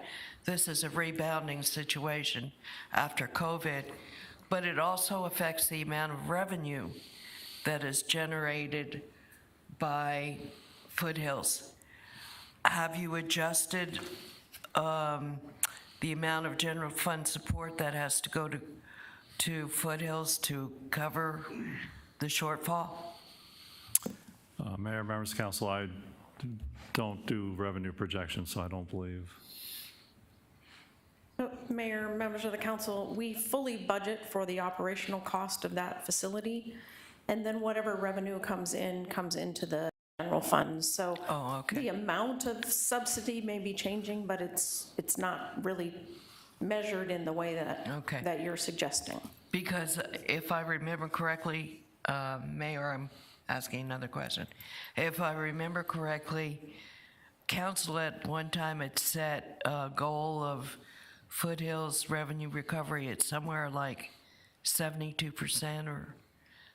this is a rebounding situation after COVID, but it also affects the amount of revenue that is generated by Foothills. Have you adjusted the amount of general fund support that has to go to Foothills to cover the shortfall? Mayor, members of council, I don't do revenue projections, so I don't believe. Mayor, members of the council, we fully budget for the operational cost of that facility, and then whatever revenue comes into the general funds. So the amount of subsidy may be changing, but it's not really measured in the way that you're suggesting. Because if I remember correctly, Mayor, I'm asking another question. If I remember correctly, council at one time had set a goal of Foothills revenue recovery at somewhere like 72% or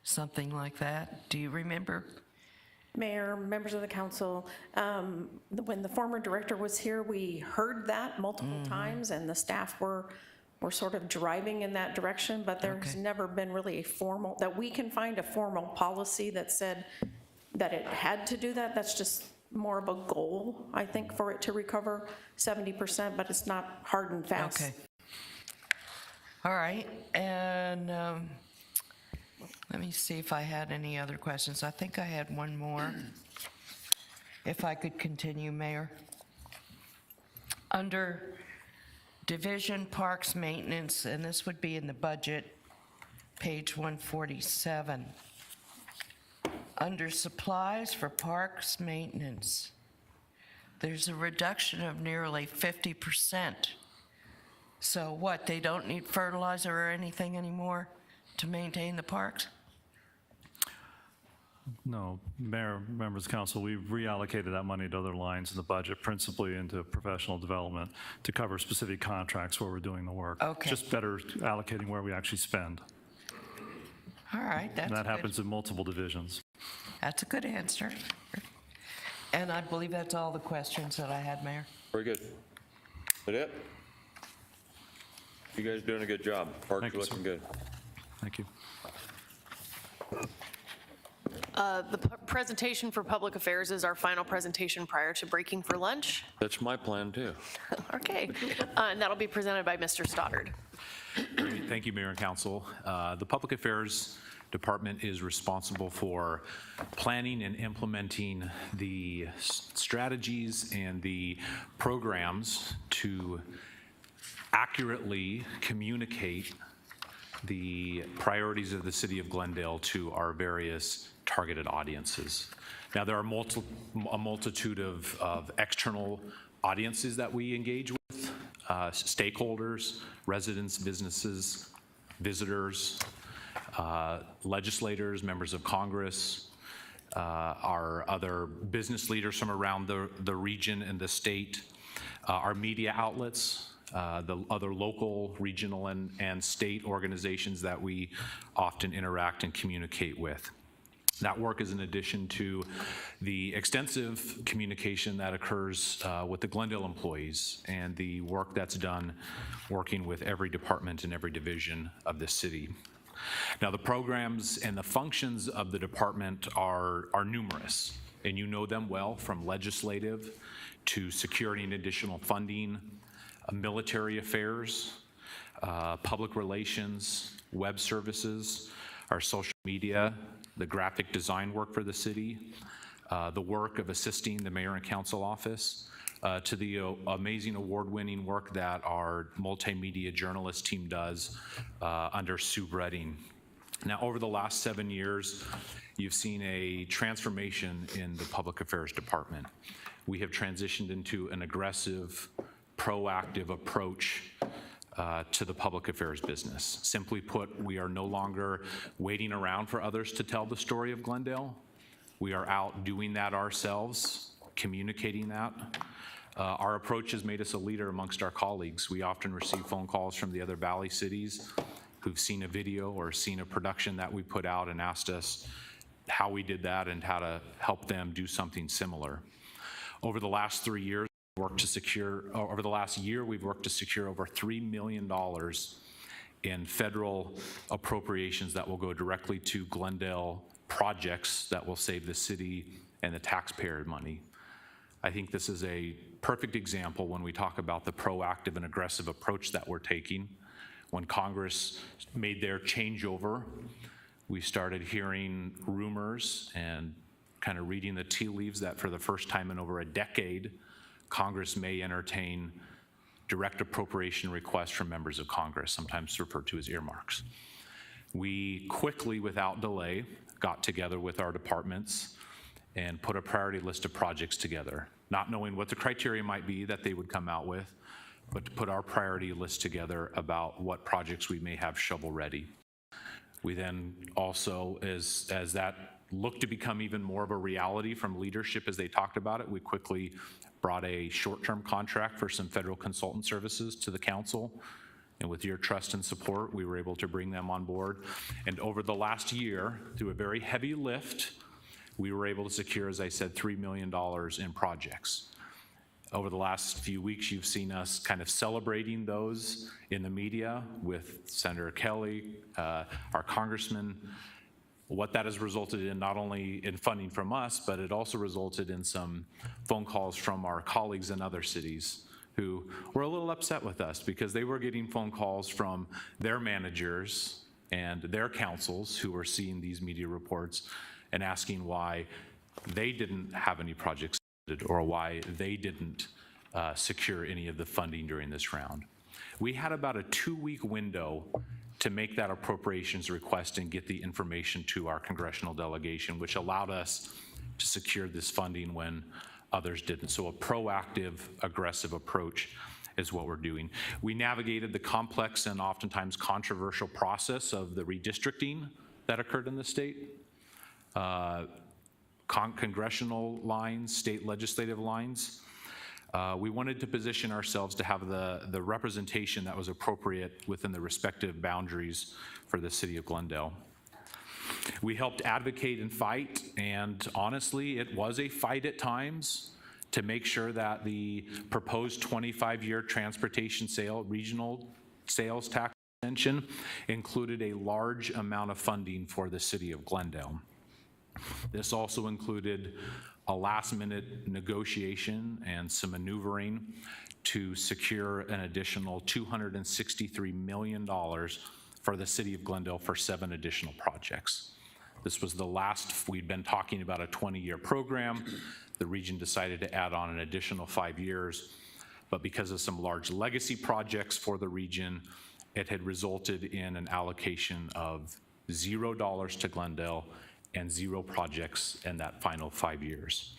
something like that. Do you remember? Mayor, members of the council, when the former director was here, we heard that multiple times, and the staff were sort of driving in that direction, but there's never been really a formal, that we can find a formal policy that said that it had to do that. That's just more of a goal, I think, for it to recover 70%, but it's not hard and fast. Okay. All right, and let me see if I had any other questions. I think I had one more. If I could continue, Mayor. Under Division Parks Maintenance, and this would be in the budget, page 147. Under Supplies for Parks Maintenance, there's a reduction of nearly 50%. So what, they don't need fertilizer or anything anymore to maintain the parks? No, Mayor, members of council, we've reallocated that money to other lines in the budget, principally into professional development to cover specific contracts where we're doing the work. Okay. Just better allocating where we actually spend. All right, that's And that good. happens in multiple divisions. That's a good answer. And I believe that's all the questions that I had, Mayor. Very good. Is that it? You guys doing a good job. Parks are looking good. Thank you. The presentation for Public Affairs is our final presentation prior to breaking for lunch. That's my plan, too. Okay, and that'll be presented by Mr. Stoddard. Great. Thank you, Mayor and Council. The Public Affairs Department is responsible for planning and implementing the strategies and the programs to accurately communicate the priorities of the city of Glendale to our various targeted audiences. Now, there are a multitude of external audiences that we engage with, stakeholders, residents, businesses, visitors, legislators, members of Congress, our other business leaders from around the region and the state, our media outlets, the other local, regional, and state organizations that we often interact and communicate with. That work is in addition to the extensive communication that occurs with the Glendale employees and the work that's done working with every department and every division of the city. Now, the programs and the functions of the department are numerous, and you know them well, from legislative to security and additional funding, military affairs, public relations, web services, our social media, the graphic design work for the city, the work of assisting the mayor and council office, to the amazing award-winning work that our multimedia journalist team does under Sue Bredding. Now, over the last 7 years, you've seen a transformation in the public affairs department. We have transitioned into an aggressive, proactive approach to the public affairs business. Simply put, we are no longer waiting around for others to tell the story of Glendale. We are out doing that ourselves, communicating that. Our approach has made us a leader amongst our colleagues. We often receive phone calls from the other Valley cities who've seen a video or seen a production that we put out and asked us how we did that and how to help them do something similar. Over the last 3 years, over the last year, we've worked to secure over $3 million in federal appropriations that will go directly to Glendale projects that will save the city and the taxpayer money. I think this is a perfect example when we talk about the proactive and aggressive approach that we're taking. When Congress made their changeover, we started hearing rumors and kind of reading the tea leaves that for the first time in over a decade, Congress may entertain direct appropriation requests from members of Congress, sometimes referred to as earmarks. We quickly, without delay, got together with our departments and put a priority list of projects together, not knowing what the criteria might be that they would come out with, but to put our priority list together about what projects we may have shovel ready. We then also, as that looked to become even more of a reality from leadership as they talked about it, we quickly brought a short-term contract for some federal consultant services to the council. And with your trust and support, we were able to bring them on board. And over the last year, through a very heavy lift, we were able to secure, as I said, $3 million in projects. Over the last few weeks, you've seen us kind of celebrating those in the media with Senator Kelly, our congressman. What that has resulted in, not only in funding from us, but it also resulted in some phone calls from our colleagues in other cities who were a little upset with us because they were getting phone calls from their managers and their councils who were seeing these media reports and asking why they didn't have any projects or why they didn't secure any of the funding during this round. We had about a 2-week window to make that appropriations request and get the information to our congressional delegation, which allowed us to secure this funding when others didn't. So a proactive, aggressive approach is what we're doing. We navigated the complex and oftentimes controversial process of the redistricting that occurred in the state. Congressional lines, state legislative lines. We wanted to position ourselves to have the representation that was appropriate within the respective boundaries for the city of Glendale. We helped advocate and fight, and honestly, it was a fight at times to make sure that the proposed 25-year transportation regional sales tax extension included a large amount of funding for the city of Glendale. This also included a last-minute negotiation and some maneuvering to secure an additional $263 million for the city of Glendale for 7 additional projects. This was the last. We'd been talking about a 20-year program. The region decided to add on an additional 5 years, but because of some large legacy projects for the region, it had resulted in an allocation of $0 to Glendale and 0 projects in that final 5 years.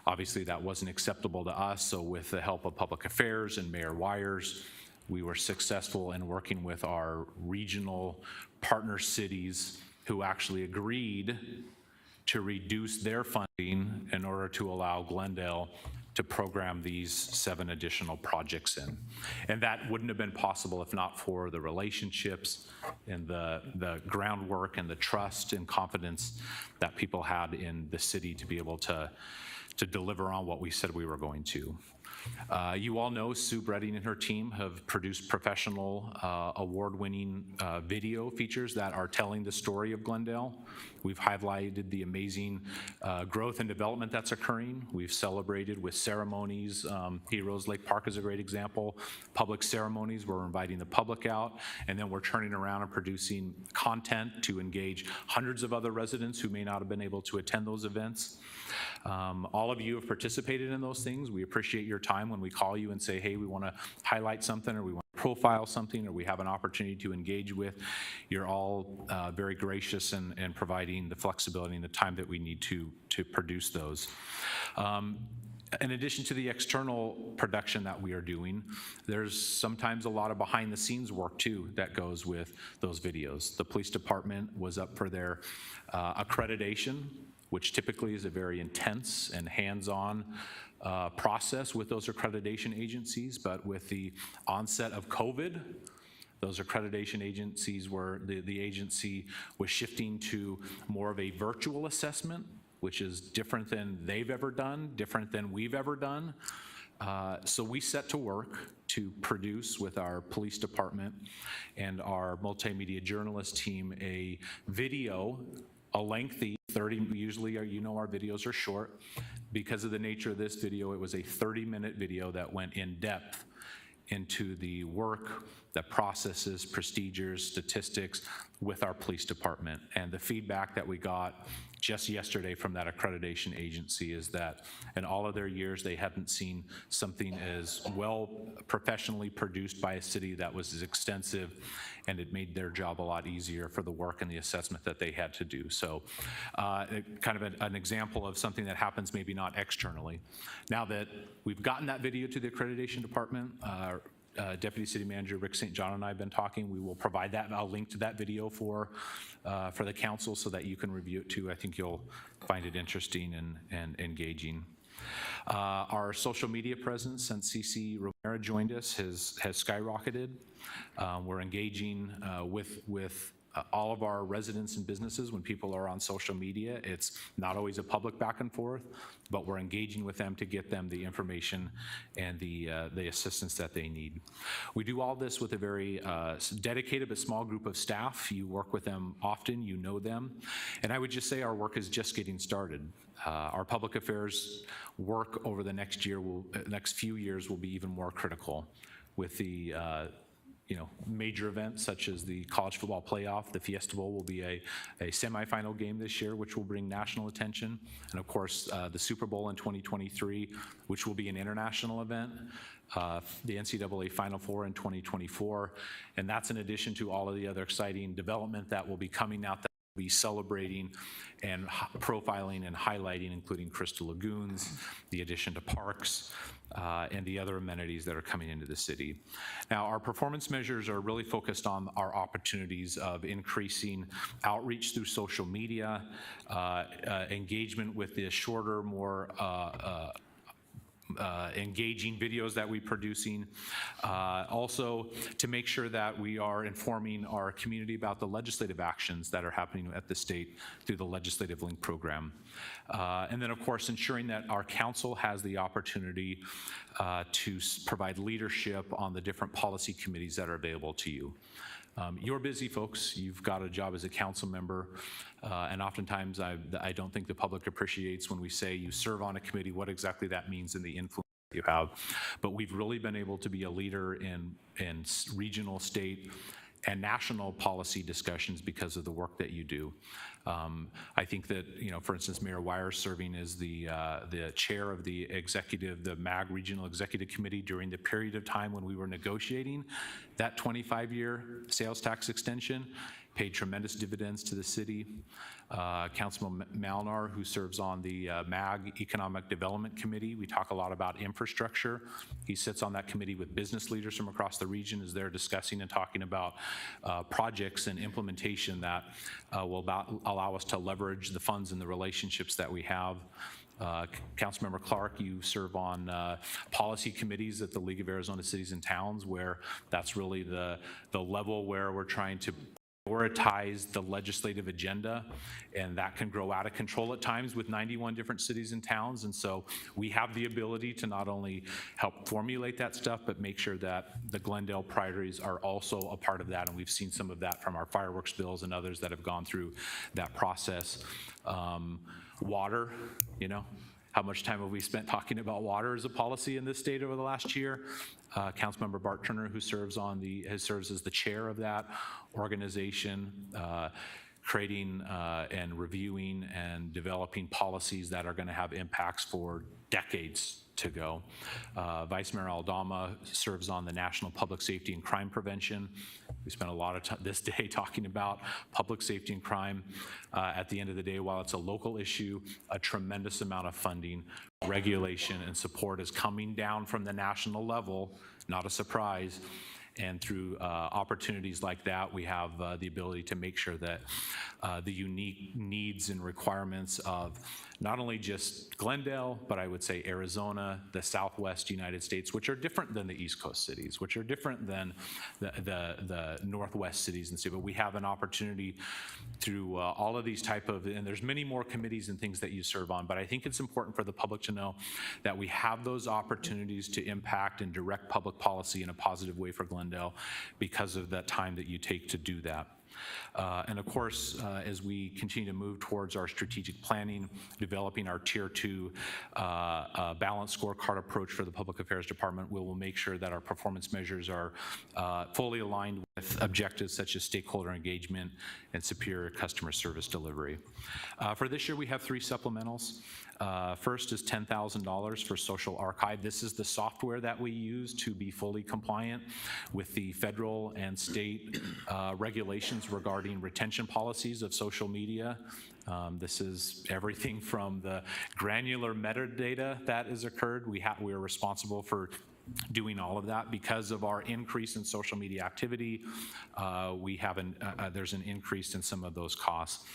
Obviously, that wasn't acceptable to us, so with the help of Public Affairs and Mayor Wires, we were successful in working with our regional partner cities who actually agreed to reduce their funding in order to allow Glendale to program these 7 additional projects in. And that wouldn't have been possible if not for the relationships and the groundwork and the trust and confidence that people had in the city to be able to deliver on what we said we were going to. You all know Sue Bredding and her team have produced professional award-winning video features that are telling the story of Glendale. We've highlighted the amazing growth and development that's occurring. We've celebrated with ceremonies. Heroes Lake Park is a great example. Public ceremonies, we're inviting the public out, and then we're turning around and producing content to engage hundreds of other residents who may not have been able to attend those events. All of you have participated in those things. We appreciate your time when we call you and say, hey, we want to highlight something, or we want to profile something, or we have an opportunity to engage with. You're all very gracious in providing the flexibility and the time that we need to produce those. In addition to the external production that we are doing, there's sometimes a lot of behind the scenes work too that goes with those videos. The police department was up for their accreditation, which typically is a very intense and hands-on process with those accreditation agencies, but with the onset of COVID, those accreditation agencies were, the agency was shifting to more of a virtual assessment, which is different than they've ever done, different than we've ever done. So we set to work to produce with our police department and our multimedia journalist team a video, a lengthy 30, usually you know our videos are short. Because of the nature of this video, it was a 30-minute video that went in depth into the work, the processes, procedures, statistics with our police department. And the feedback that we got just yesterday from that accreditation agency is that in all of their years, they hadn't seen something as well professionally produced by a city that was as extensive, and it made their job a lot easier for the work and the assessment that they had to do. So kind of an example of something that happens maybe not externally. Now that we've gotten that video to the accreditation department, Deputy City Manager Rick St. John and I have been talking. We will provide that, and I'll link to that video for the council so that you can review it too. I think you'll find it interesting and engaging. Our social media presence since CC Romero joined us has skyrocketed. We're engaging with all of our residents and businesses when people are on social media. It's not always a public back and forth, but we're engaging with them to get them the information and the assistance that they need. We do all this with a very dedicated but small group of staff. You work with them often, you know them, and I would just say our work is just getting started. Our public affairs work over the next few years will be even more critical with the major events such as the college football playoff. The Fiesta Bowl will be a semifinal game this year, which will bring national attention. And of course, the Super Bowl in 2023, which will be an international event. The NCAA Final Four in 2024. And that's in addition to all of the other exciting development that will be coming out that we'll be celebrating and profiling and highlighting, including Crystal Lagoons, the addition to parks, and the other amenities that are coming into the city. Now, our performance measures are really focused on our opportunities of increasing outreach through social media, engagement with the shorter, more engaging videos that we're producing. Also, to make sure that we are informing our community about the legislative actions that are happening at the state through the Legislative Link program. And then, of course, ensuring that our council has the opportunity to provide leadership on the different policy committees that are available to you. You're busy, folks. You've got a job as a council member, and oftentimes I don't think the public appreciates when we say you serve on a committee, what exactly that means and the influence that you have. But we've really been able to be a leader in regional, state, and national policy discussions because of the work that you do. I think that, for instance, Mayor Wire serving as the chair of the MAG Regional Executive Committee during the period of time when we were negotiating that 25-year sales tax extension paid tremendous dividends to the city. Councilman Malnar, who serves on the MAG Economic Development Committee, we talk a lot about infrastructure. He sits on that committee with business leaders from across the region as they're discussing and talking about projects and implementation that will allow us to leverage the funds and the relationships that we have. Councilmember Clark, you serve on policy committees at the League of Arizona Cities and Towns, where that's really the level where we're trying to prioritize the legislative agenda, and that can grow out of control at times with 91 different cities and towns. And so we have the ability to not only help formulate that stuff, but make sure that the Glendale priorities are also a part of that. And we've seen some of that from our fireworks bills and others that have gone through that process. Water, you know, how much time have we spent talking about water as a policy in this state over the last year? Councilmember Bart Turner, who serves as the chair of that organization, creating and reviewing and developing policies that are going to have impacts for decades to go. Vice Mayor Aldama serves on the National Public Safety and Crime Prevention. We spent a lot of time this day talking about public safety and crime. At the end of the day, while it's a local issue, a tremendous amount of funding, regulation, and support is coming down from the national level, not a surprise. And through opportunities like that, we have the ability to make sure that the unique needs and requirements of not only just Glendale, but I would say Arizona, the Southwest United States, which are different than the East Coast cities, which are different than the Northwest cities and stuff. But we have an opportunity through all of these type of, and there's many more committees and things that you serve on, but I think it's important for the public to know that we have those opportunities to impact and direct public policy in a positive way for Glendale because of that time that you take to do that. And of course, as we continue to move towards our strategic planning, developing our Tier 2 balanced scorecard approach for the Public Affairs Department, we will make sure that our performance measures are fully aligned with objectives such as stakeholder engagement and superior customer service delivery. For this year, we have 3 supplementals. First is $10,000 for Social Archive. This is the software that we use to be fully compliant with the federal and state regulations regarding retention policies of social media. This is everything from the granular metadata that has occurred. We are responsible for doing all of that because of our increase in social media activity. There's an increase in some of those costs.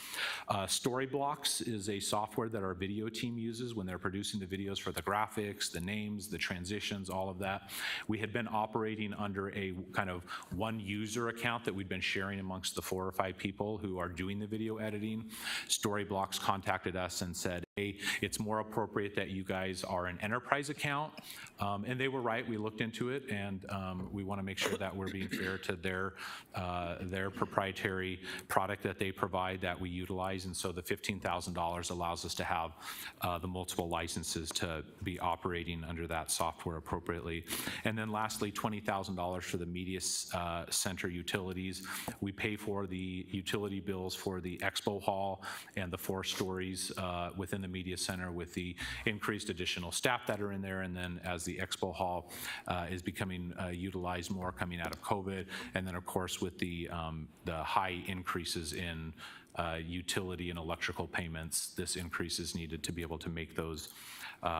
Storyblocks is a software that our video team uses when they're producing the videos for the graphics, the names, the transitions, all of that. We had been operating under a kind of one user account that we'd been sharing amongst the 4 or 5 people who are doing the video editing. Storyblocks contacted us and said, hey, it's more appropriate that you guys are an enterprise account. And they were right. We looked into it, and we want to make sure that we're being fair to their proprietary product that they provide that we utilize. And so the $15,000 allows us to have the multiple licenses to be operating under that software appropriately. And then lastly, $20,000 for the media center utilities. We pay for the utility bills for the expo hall and the 4 stories within the media center with the increased additional staff that are in there, and then as the expo hall is becoming utilized more coming out of COVID, and then of course with the high increases in utility and electrical payments, this increase is needed to be able to make those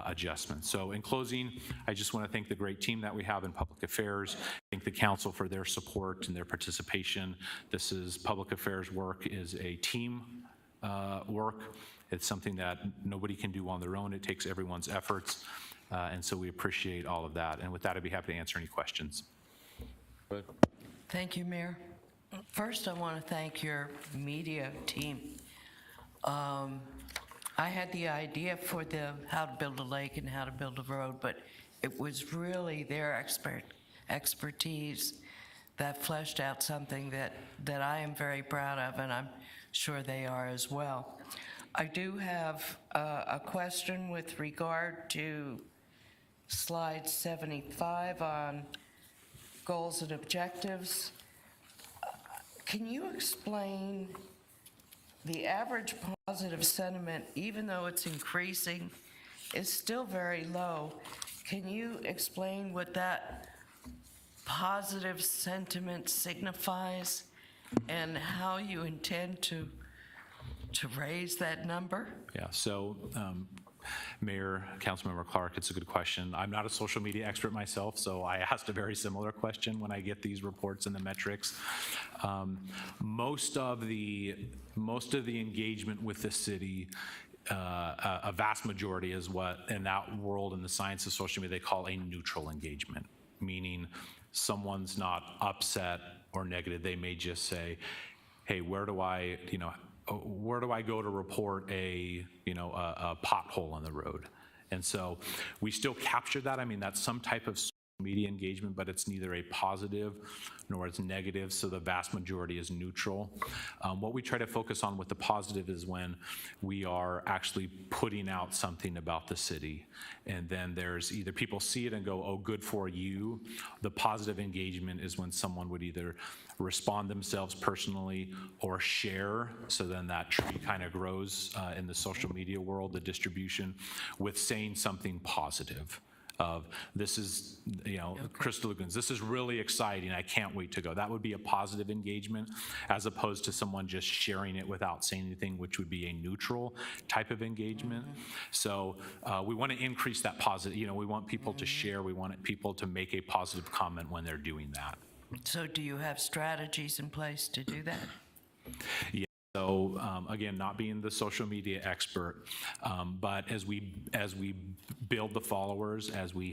adjustments. So in closing, I just want to thank the great team that we have in public affairs, thank the council for their support and their participation. This is public affairs work is a team work. It's something that nobody can do on their own. It takes everyone's efforts. And so we appreciate all of that. And with that, I'd be happy to answer any questions. Thank you, Mayor. First, I want to thank your media team. I had the idea for the how to build a lake and how to build a road, but it was really their expertise that fleshed out something that I am very proud of, and I'm sure they are as well. I do have a question with regard to slide 75 on goals and objectives. Can you explain the average positive sentiment, even though it's increasing, is still very low? Can you explain what that positive sentiment signifies and how you intend to raise that number? Yeah, so Mayor, Councilmember Clark, it's a good question. I'm not a social media expert myself, so I asked a very similar question when I get these reports and the metrics. Most of the engagement with the city a vast majority is what in that world in the science of social media they call a neutral engagement, meaning someone's not upset or negative. They may just say, hey, where do I go to report a pothole on the road? And so we still capture that. I mean, that's some type of media engagement, but it's neither a positive nor it's negative, so the vast majority is neutral. What we try to focus on with the positive is when we are actually putting out something about the city, and then there's either people see it and go, oh, good for you. The positive engagement is when someone would either respond themselves personally or share, so then that tree kind of grows in the social media world, the distribution, with saying something positive. Of this is, Crystal Lagoons, this is really exciting, I can't wait to go. That would be a positive engagement, as opposed to someone just sharing it without saying anything, which would be a neutral type of engagement. So we want to increase that positive, we want people to share, we want people to make a positive comment when they're doing that. So do you have strategies in place to do that? Yeah. So again, not being the social media expert, but as we build the followers, as we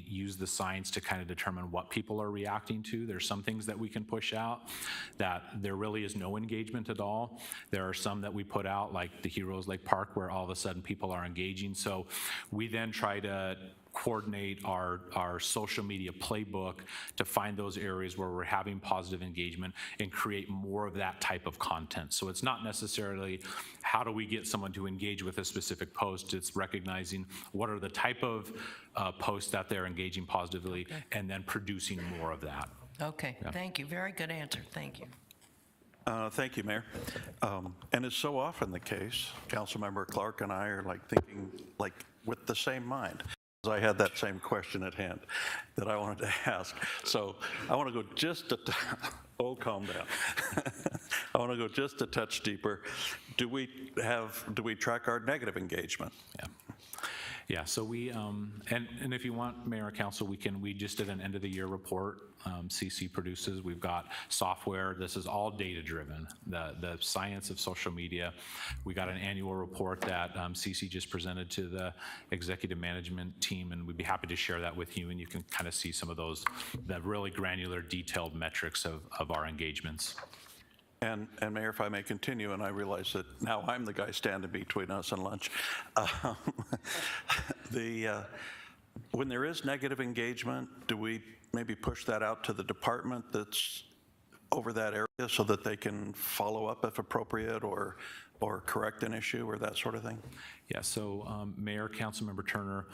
use the science to kind of determine what people are reacting to, there's some things that we can push out that there really is no engagement at all. There are some that we put out, like the Heroes Lake Park, where all of a sudden people are engaging. So we then try to coordinate our social media playbook to find those areas where we're having positive engagement and create more of that type of content. So it's not necessarily how do we get someone to engage with a specific post, it's recognizing what are the type of posts that they're engaging positively, and then producing more of that. Okay, thank you. Very good answer. Thank you. Thank you, Mayor. And it's so often the case, Councilmember Clark and I are thinking with the same mind. I had that same question at hand that I wanted to ask. So I want to go just calm down. I want to go just a touch deeper. Do we track our negative engagement? Yeah, so we, and if you want, Mayor and Council, we just did an end of the year report, CC produces. We've got software, this is all data driven, the science of social media. We got an annual report that CC just presented to the executive management team, and we'd be happy to share that with you, and you can kind of see some of those, the really granular, detailed metrics of our engagements. And Mayor, if I may continue, and I realize that now I'm the guy standing between us and lunch. When there is negative engagement, do we maybe push that out to the department that's over that area so that they can follow up if appropriate, or correct an issue or that sort of thing? Yeah, so Mayor, Councilmember Turner,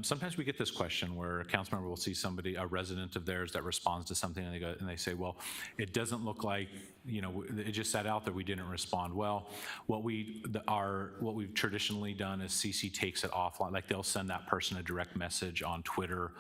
sometimes we get this question where a council member will see somebody, a resident of theirs that responds to something, and they say, well, it doesn't look like, it just sat out there, we didn't respond. Well, what we've traditionally done is CC takes it offline, like they'll send that person a direct message on Twitter,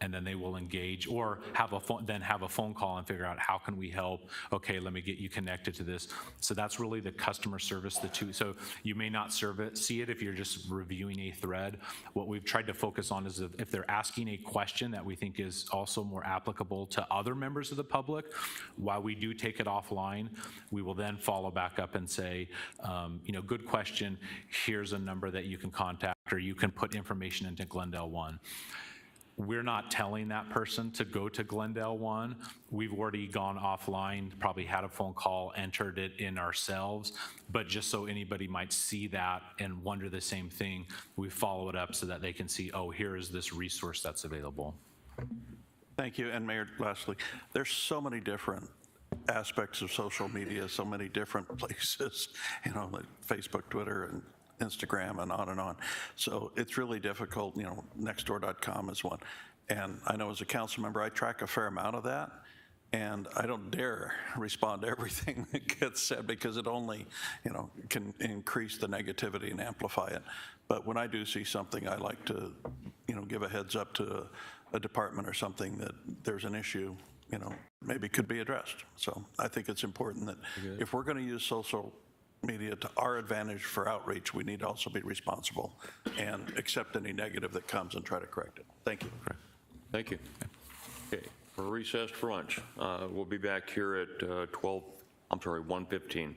and then they will engage, or have a phone call and figure out how can we help. Okay, let me get you connected to this. So that's really the customer service, the two. So you may not see it if you're just reviewing a thread. What we've tried to focus on is if they're asking a question that we think is also more applicable to other members of the public, while we do take it offline, we will then follow back up and say, good question, here's a number that you can contact, or you can put information into Glendale One. We're not telling that person to go to Glendale One. We've already gone offline, probably had a phone call, entered it in ourselves, but just so anybody might see that and wonder the same thing, we follow it up so that they can see, oh, here is this resource that's available. Thank you. And Mayor, lastly, there's so many different aspects of social media, so many different places, like Facebook, Twitter, and Instagram, and on and on. So it's really difficult. Nextdoor.com is one. And I know as a council member, I track a fair amount of that, and I don't dare respond to everything that gets said, because it only, can increase the negativity and amplify it. But when I do see something, I like to, give a heads up to a department or something that there's an issue, maybe could be addressed. So I think it's important that if we're going to use social media to our advantage for outreach, we need to also be responsible and accept any negative that comes and try to correct it. Thank you. Thank you. Okay, we're recessed for lunch. We'll be back here at 1:15.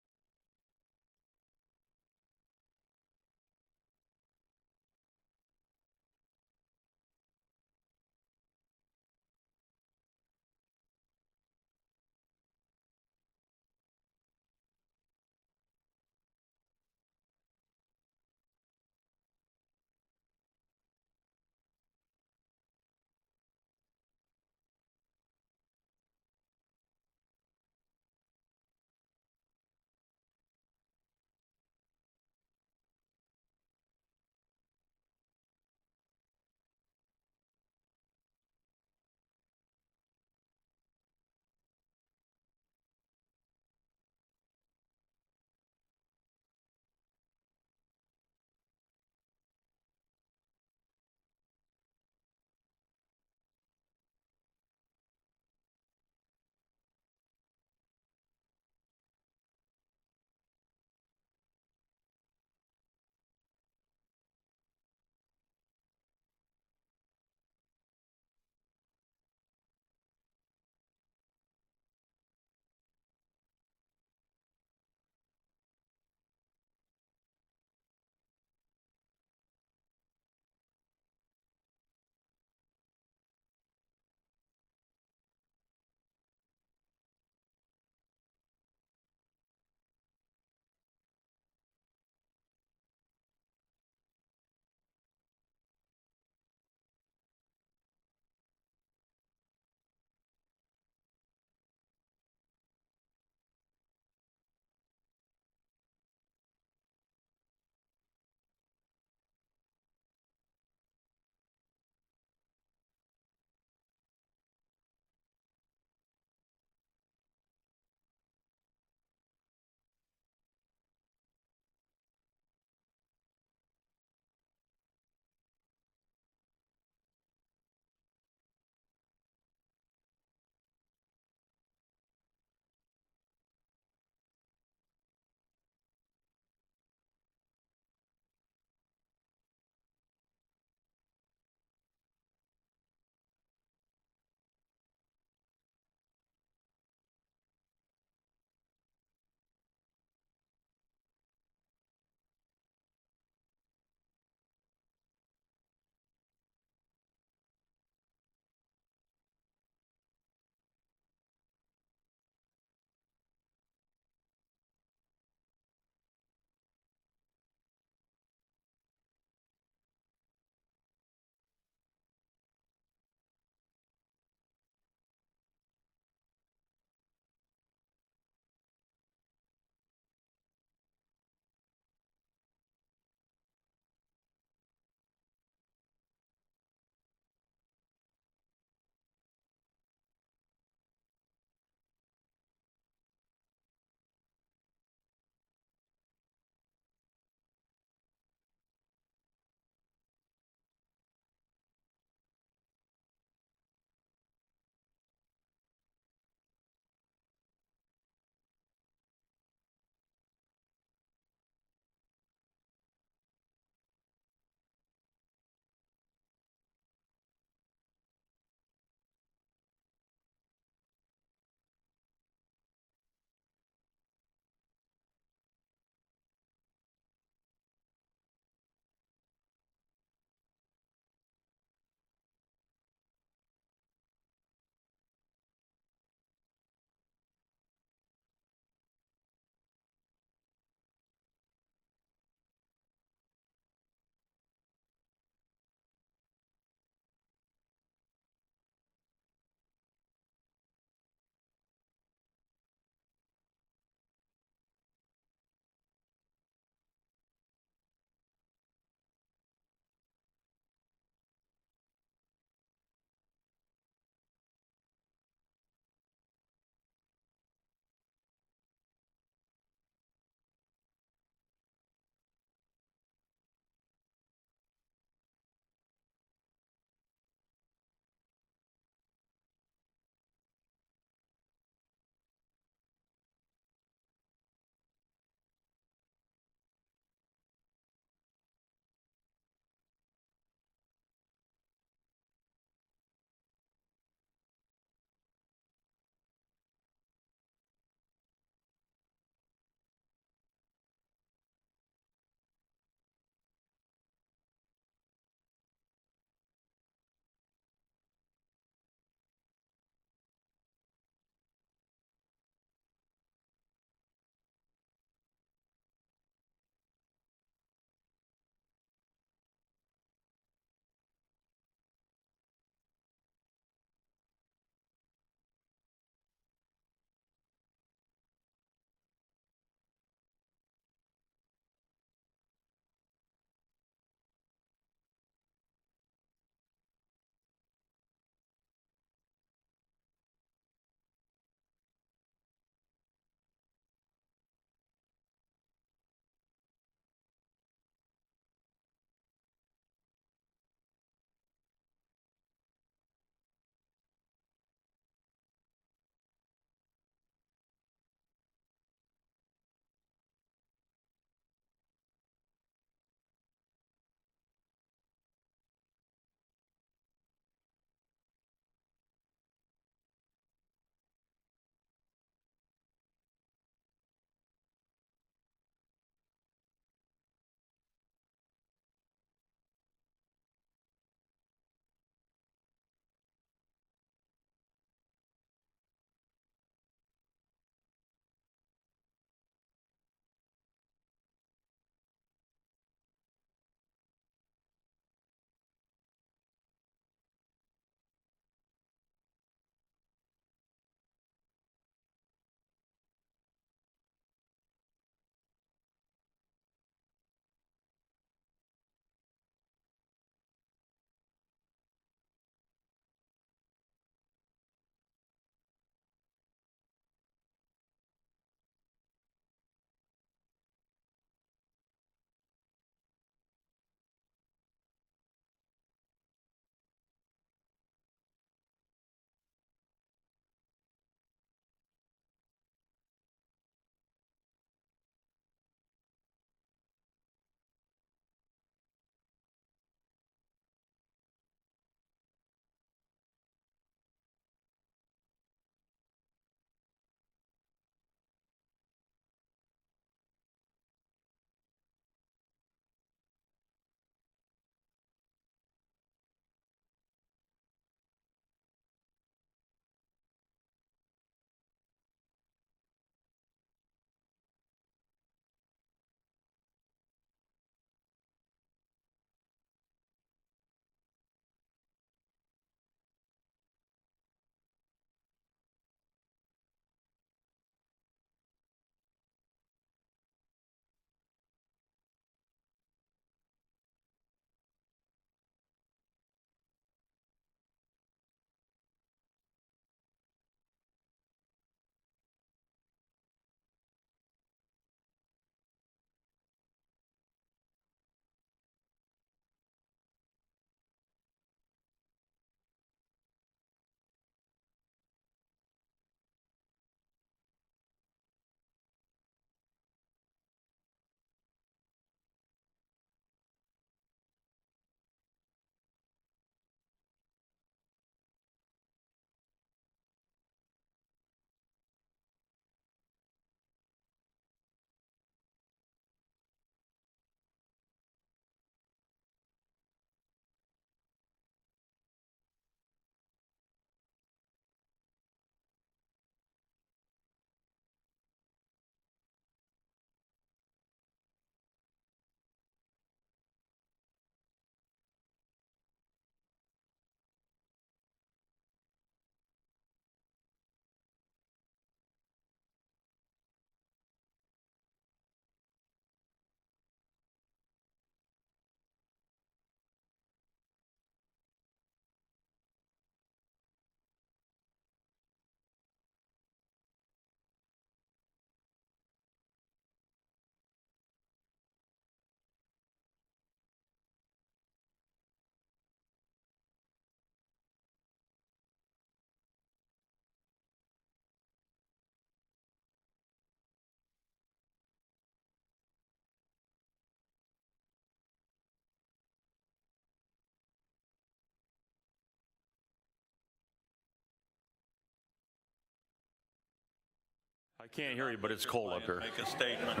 I can't hear you, but it's cold up here. Make a statement.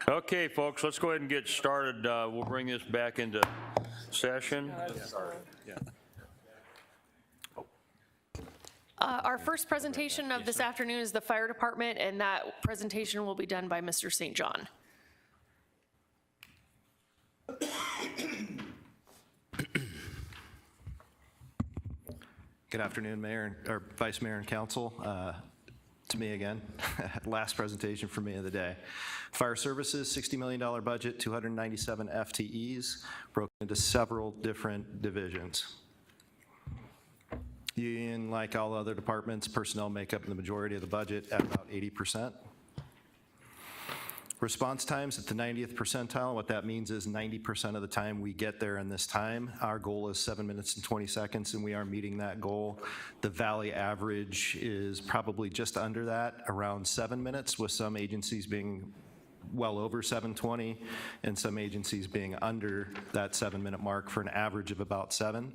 Okay, folks, let's go ahead and get started. We'll bring this back into session. Our first presentation of this afternoon is the fire department, and that presentation will be done by Mr. St. John. Good afternoon, Mayor, or Vice Mayor and Council. It's me again. Last presentation for me of the day. Fire Services, $60 million budget, 297 FTEs, broken into several different divisions. Union, like all other departments, personnel make up the majority of the budget at about 80%. Response times at the 90th percentile. What that means is 90% of the time we get there in this time. Our goal is 7 minutes and 20 seconds, and we are meeting that goal. The Valley average is probably just under that, around 7 minutes, with some agencies being well over 7:20 and some agencies being under that 7-minute mark for an average of about 7.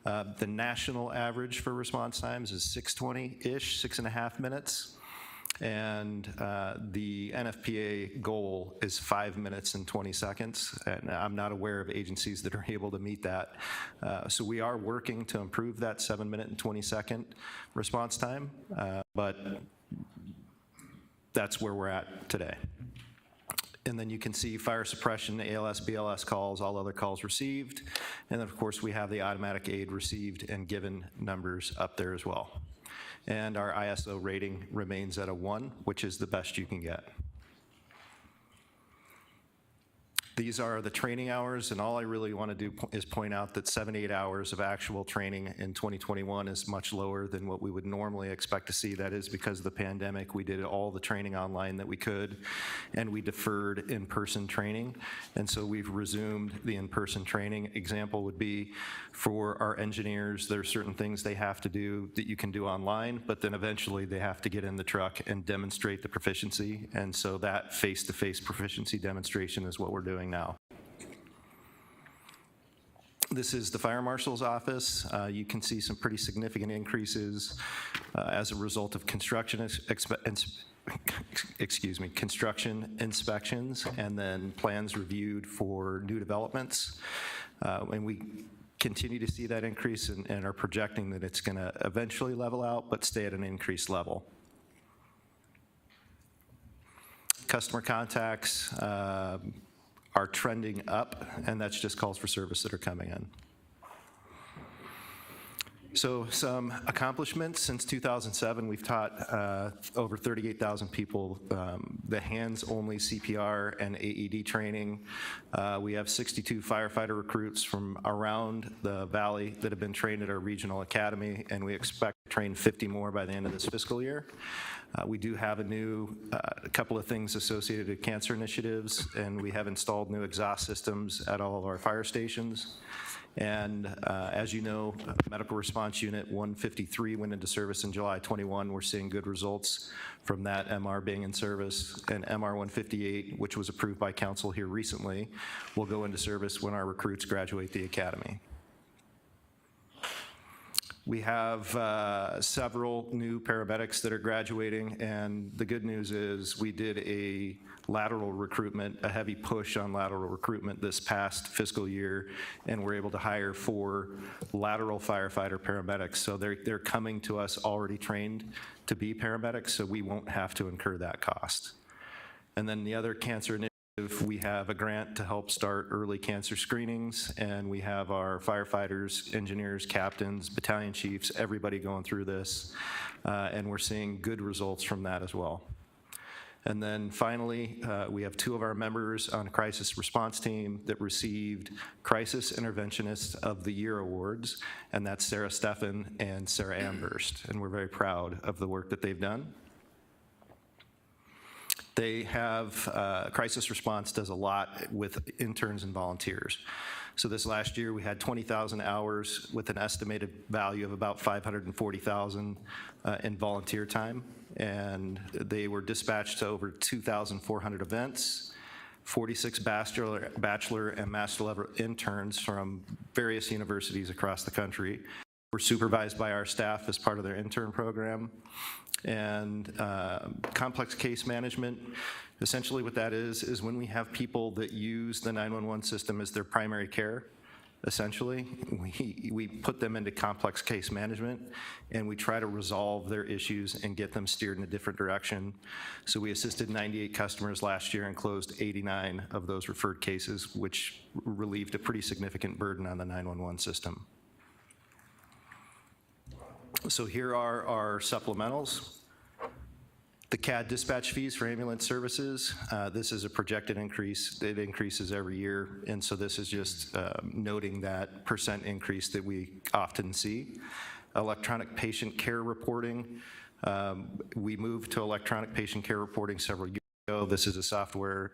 The national average for response times is 6:20-ish, 6.5 minutes. And the NFPA goal is 5 minutes and 20 seconds. And I'm not aware of agencies that are able to meet that. So we are working to improve that 7-minute and 20-second response time, but that's where we're at today. And then you can see fire suppression, ALS, BLS calls, all other calls received. And then, of course, we have the automatic aid received and given numbers up there as well. And our ISO rating remains at a 1, which is the best you can get. These are the training hours, and all I really want to do is point out that 78 hours of actual training in 2021 is much lower than what we would normally expect to see. That is because of the pandemic. We did all the training online that we could, and we deferred in-person training. And so we've resumed the in-person training. Example would be for our engineers, there are certain things they have to do that you can do online, but then eventually they have to get in the truck and demonstrate the proficiency. And so that face-to-face proficiency demonstration is what we're doing now. This is the Fire Marshal's office. You can see some pretty significant increases as a result of construction inspections and then plans reviewed for new developments. And we continue to see that increase and are projecting that it's going to eventually level out but stay at an increased level. Customer contacts are trending up, and that's just calls for service that are coming in. So some accomplishments. Since 2007, we've taught over 38,000 people the hands-only CPR and AED training. We have 62 firefighter recruits from around the Valley that have been trained at our regional academy, and we expect to train 50 more by the end of this fiscal year. We do have a couple of things associated with cancer initiatives, and we have installed new exhaust systems at all of our fire stations. And as you know, Medical Response Unit 153 went into service in July 21. We're seeing good results from that MR being in service. And MR 158, which was approved by council here recently, will go into service when our recruits graduate the academy. We have several new paramedics that are graduating, and the good news is we did a lateral recruitment, a heavy push on lateral recruitment this past fiscal year, and we're able to hire 4 lateral firefighter paramedics. So they're coming to us already trained to be paramedics, so we won't have to incur that cost. And then the other cancer initiative, we have a grant to help start early cancer screenings, and we have our firefighters, engineers, captains, battalion chiefs, everybody going through this, and we're seeing good results from that as well. And then finally, we have 2 of our members on a crisis response team that received Crisis Interventionist of the Year awards, and that's Sarah Steffen and Sarah Amherst, and we're very proud of the work that they've done. They have, crisis response does a lot with interns and volunteers. So this last year we had 20,000 hours with an estimated value of about $540,000 in volunteer time. And they were dispatched to over 2,400 events, 46 bachelor and master level interns from various universities across the country were supervised by our staff as part of their intern program. And complex case management, essentially what that is when we have people that use the 911 system as their primary care, essentially, we put them into complex case management and we try to resolve their issues and get them steered in a different direction. So we assisted 98 customers last year and closed 89 of those referred cases, which relieved a pretty significant burden on the 911 system. So here are our supplementals. The CAD dispatch fees for ambulance services, this is a projected increase. It increases every year, and so this is just noting that percent increase that we often see. Electronic patient care reporting, we moved to electronic patient care reporting several years ago. This is a software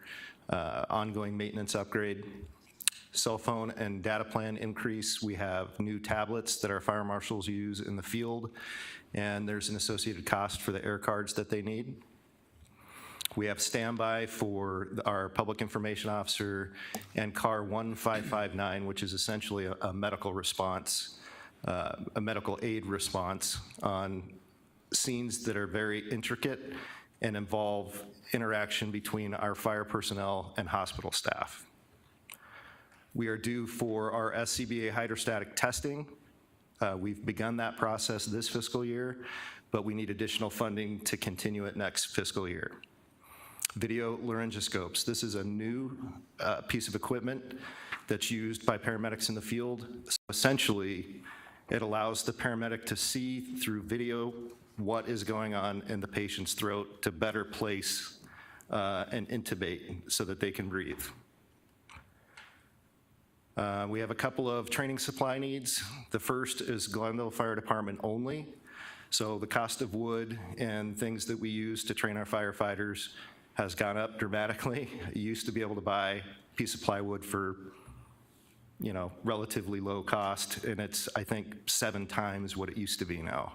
ongoing maintenance upgrade. Cell phone and data plan increase. We have new tablets that our fire marshals use in the field, and there's an associated cost for the air cards that they need. We have standby for our public information officer and car 1559, which is essentially a medical response, a medical aid response on scenes that are very intricate and involve interaction between our fire personnel and hospital staff. We are due for our SCBA hydrostatic testing. We've begun that process this fiscal year, but we need additional funding to continue it next fiscal year. Video laryngoscopes. This is a new piece of equipment that's used by paramedics in the field. So essentially, it allows the paramedic to see through video what is going on in the patient's throat to better place and intubate so that they can breathe. We have a couple of training supply needs. The first is Glendale Fire Department only. So the cost of wood and things that we use to train our firefighters has gone up dramatically. You used to be able to buy a piece of plywood for, relatively low cost, and it's, I think, 7 times what it used to be now.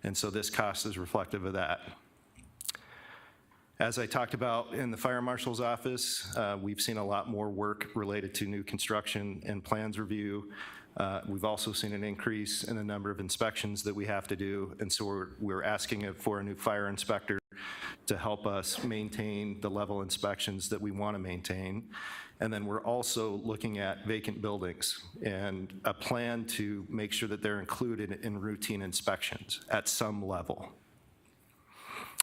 And so this cost is reflective of that. As I talked about in the fire marshal's office, we've seen a lot more work related to new construction and plans review. We've also seen an increase in the number of inspections that we have to do, and so we're asking for a new fire inspector to help us maintain the level inspections that we want to maintain. And then we're also looking at vacant buildings and a plan to make sure that they're included in routine inspections at some level.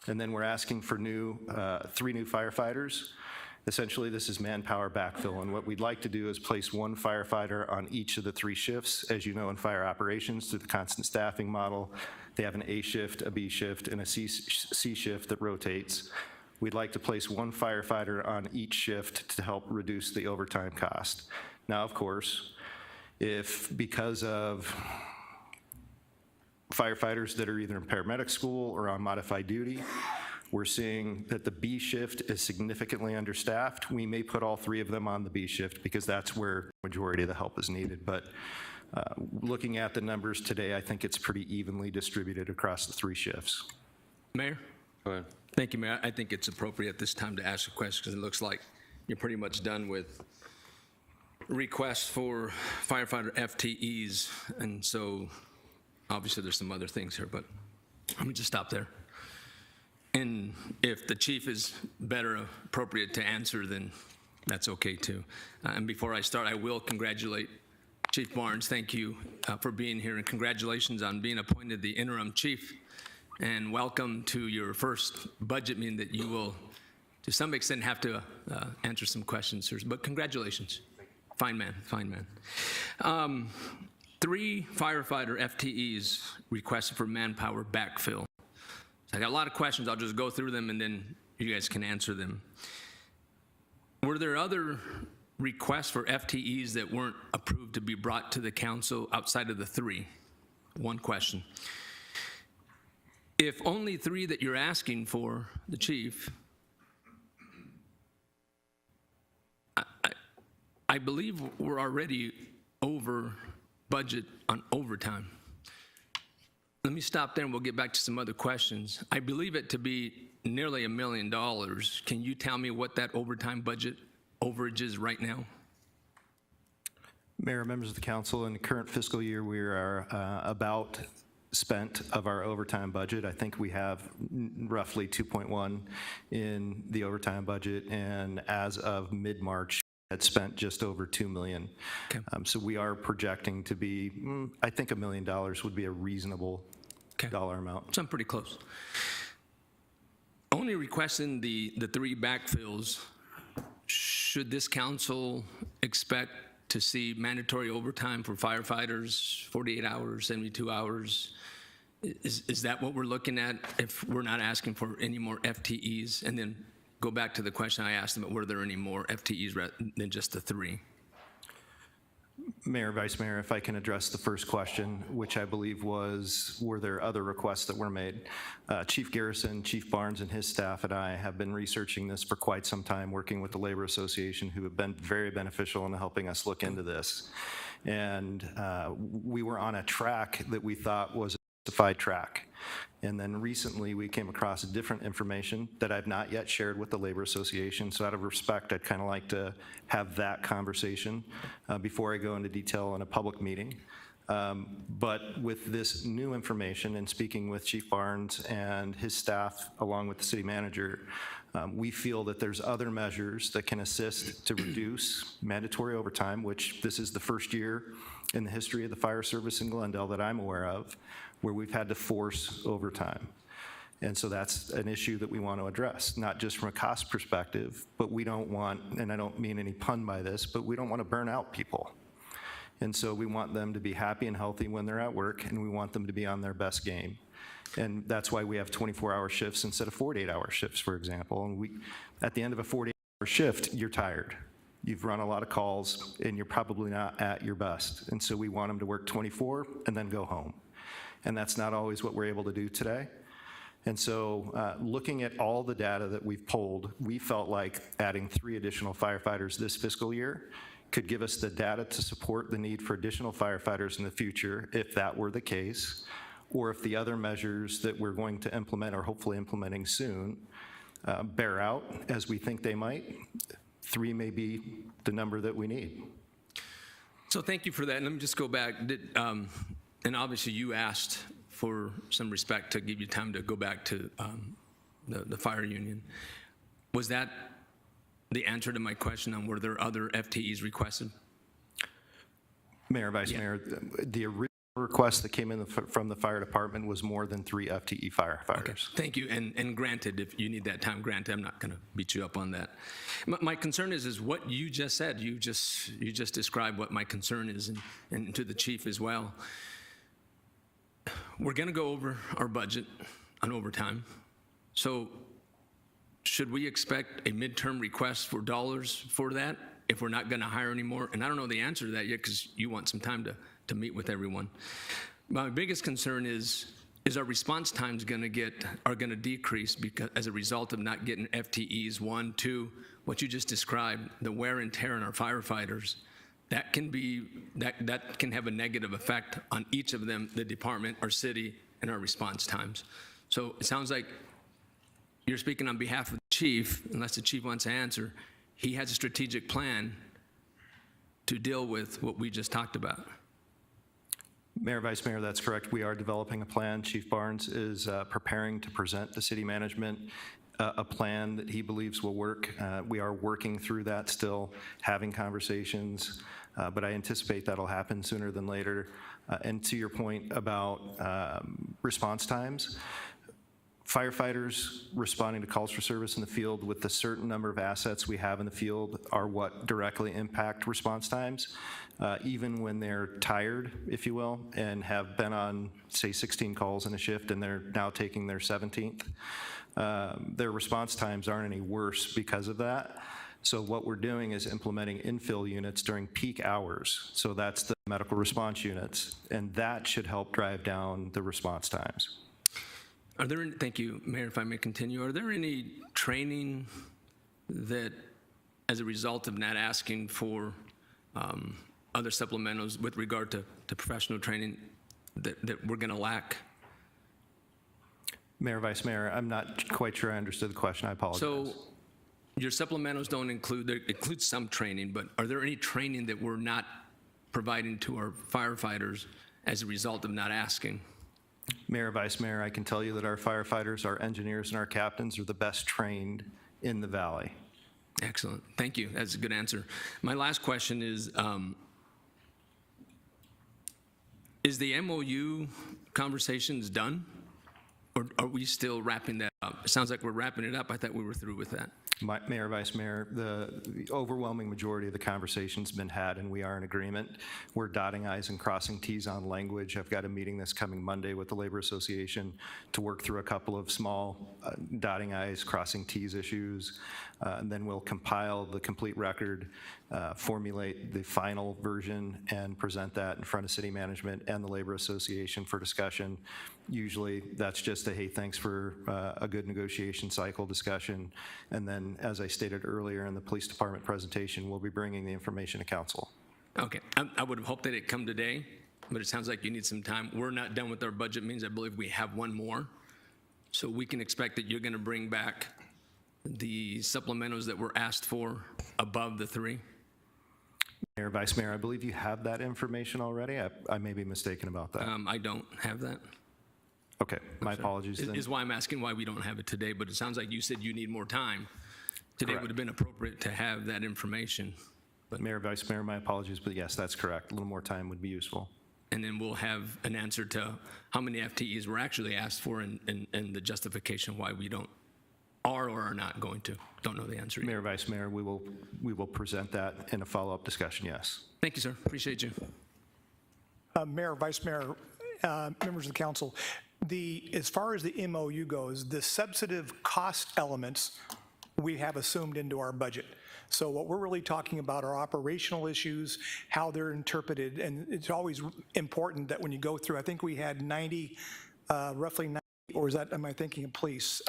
And then we're asking for 3 new firefighters. Essentially, this is manpower backfill, and what we'd like to do is place 1 firefighter on each of the 3 shifts. As you know, in fire operations, through the constant staffing model, they have an A shift, a B shift, and a C shift that rotates. We'd like to place 1 firefighter on each shift to help reduce the overtime cost. Now, of course, if because of firefighters that are either in paramedic school or on modified duty, we're seeing that the B shift is significantly understaffed, we may put all 3 of them on the B shift because that's where the majority of the help is needed. But looking at the numbers today, I think it's pretty evenly distributed across the 3 shifts. Mayor? Go ahead. Thank you, Mayor. I think it's appropriate at this time to ask a question because it looks like you're pretty much done with requests for firefighter FTEs, and so obviously there's some other things here, but let me just stop there. And if the chief is better appropriate to answer, then that's okay too. And before I start, I will congratulate Chief Barnes. Thank you for being here, and congratulations on being appointed the interim chief. And welcome to your first budget meeting that you will, to some extent, have to answer some questions, sir. But congratulations. Fine man, fine man. 3 firefighter FTEs requested for manpower backfill. I got a lot of questions. I'll just go through them and then you guys can answer them. Were there other requests for FTEs that weren't approved to be brought to the council outside of the 3? One question. If only 3 that you're asking for, the chief, I believe we're already over budget on overtime. Let me stop there and we'll get back to some other questions. I believe it to be nearly $1 million. Can you tell me what that overtime budget overage is right now? Mayor, members of the council, in the current fiscal year, we are about spent of our overtime budget. I think we have roughly 2.1 in the overtime budget, and as of mid-March, had spent just over $2 million. Okay. So we are projecting to be, I think $1 million would be a reasonable dollar amount. So I'm pretty close. Only requesting the 3 backfills, should this council expect to see mandatory overtime for firefighters, 48 hours, 72 hours? Is that what we're looking at if we're not asking for any more FTEs? And then go back to the question I asked about, were there any more FTEs than just the 3? Mayor, Vice Mayor, if I can address the first question, which I believe was, were there other requests that were made? Chief Garrison, Chief Barnes, and his staff and I have been researching this for quite some time, working with the Labor Association, who have been very beneficial in helping us look into this. And we were on a track that we thought was a justified track. And then recently we came across different information that I've not yet shared with the Labor Association. So out of respect, I'd kind of like to have that conversation before I go into detail in a public meeting. But with this new information and speaking with Chief Barnes and his staff, along with the city manager, we feel that there's other measures that can assist to reduce mandatory overtime, which this is the first year in the history of the fire service in Glendale that I'm aware of, where we've had to force overtime. And so that's an issue that we want to address, not just from a cost perspective, but we don't want, and I don't mean any pun by this, but we don't want to burn out people. And so we want them to be happy and healthy when they're at work, and we want them to be on their best game. And that's why we have 24-hour shifts instead of 48-hour shifts, for example. And at the end of a 48-hour shift, you're tired. You've run a lot of calls, and you're probably not at your best. And so we want them to work 24 and then go home. And that's not always what we're able to do today. And so looking at all the data that we've polled, we felt like adding 3 additional firefighters this fiscal year could give us the data to support the need for additional firefighters in the future, if that were the case, or if the other measures that we're going to implement or hopefully implementing soon bear out as we think they might. 3 may be the number that we need. So thank you for that. And let me just go back. And obviously you asked for some respect to give you time to go back to the fire union. Was that the answer to my question on were there other FTEs requested? Mayor, Vice Mayor, the original request that came in from the fire department was more than 3 FTE firefighters. Okay. Thank you, and granted, if you need that time, granted, I'm not going to beat you up on that. My concern is what you just said. You just described what my concern is, and to the chief as well. We're going to go over our budget on overtime. So should we expect a midterm request for dollars for that if we're not going to hire anymore? And I don't know the answer to that yet because you want some time to meet with everyone. My biggest concern is our response times are going to decrease because as a result of not getting FTEs. 1, 2, what you just described, the wear and tear on our firefighters. That can have a negative effect on each of them, the department, our city, and our response times. So it sounds like you're speaking on behalf of the chief, unless the chief wants to answer. He has a strategic plan to deal with what we just talked about. Mayor, Vice Mayor, that's correct. We are developing a plan. Chief Barnes is preparing to present to city management a plan that he believes will work. We are working through that still, having conversations, but I anticipate that'll happen sooner than later. And to your point about response times, firefighters responding to calls for service in the field with the certain number of assets we have in the field are what directly impact response times. Even when they're tired, if you will, and have been on, say, 16 calls in a shift and they're now taking their 17th, their response times aren't any worse because of that. So what we're doing is implementing infill units during peak hours. So that's the medical response units, and that should help drive down the response times. Thank you, Mayor, if I may continue. Are there any training that, as a result of not asking for other supplementals with regard to professional training that we're going to lack? Mayor, Vice Mayor, I'm not quite sure I understood the question. I apologize. So your supplementals don't include some training, but are there any training that we're not providing to our firefighters as a result of not asking? Mayor, Vice Mayor, I can tell you that our firefighters, our engineers, and our captains are the best trained in the valley. Excellent. Thank you. That's a good answer. My last question is the MOU conversations done? Or are we still wrapping that up? It sounds like we're wrapping it up. I thought we were through with that. Mayor, Vice Mayor, the overwhelming majority of the conversation's been had, and we are in agreement. We're dotting i's and crossing t's on language. I've got a meeting this coming Monday with the Labor Association to work through a couple of small dotting i's, crossing t's issues, and then we'll compile the complete record, formulate the final version, and present that in front of City Management and the Labor Association for discussion. Usually, that's just a, hey, thanks for a good negotiation cycle discussion, and then, as I stated earlier in the police department presentation, we'll be bringing the information to council. Okay. I would have hoped that it'd come today, but it sounds like you need some time. We're not done with our budget meetings. I believe we have one more. So we can expect that you're going to bring back the supplementals that were asked for above the 3? Mayor, Vice Mayor, I believe you have that information already. I may be mistaken about that. I don't have that. Okay, my apologies then. Is why I'm asking why we don't have it today, but it sounds like you said you need more time. Today Correct. would have been appropriate to have that information. But Mayor, Vice Mayor, my apologies, but yes, that's correct. A little more time would be useful. And then we'll have an answer to how many FTEs were actually asked for and the justification why we don't are or are not going to. Don't know the answer yet. Mayor, Vice Mayor, we will present that in a follow-up discussion, yes. Thank you, sir. Appreciate you. Mayor, Vice Mayor, members of the council, as far as the MOU goes, the substantive cost elements we have assumed into our budget. So what we're really talking about are operational issues, how they're interpreted, and it's always important that when you go through, I think we had 90, roughly 90, or is that, am I thinking of police?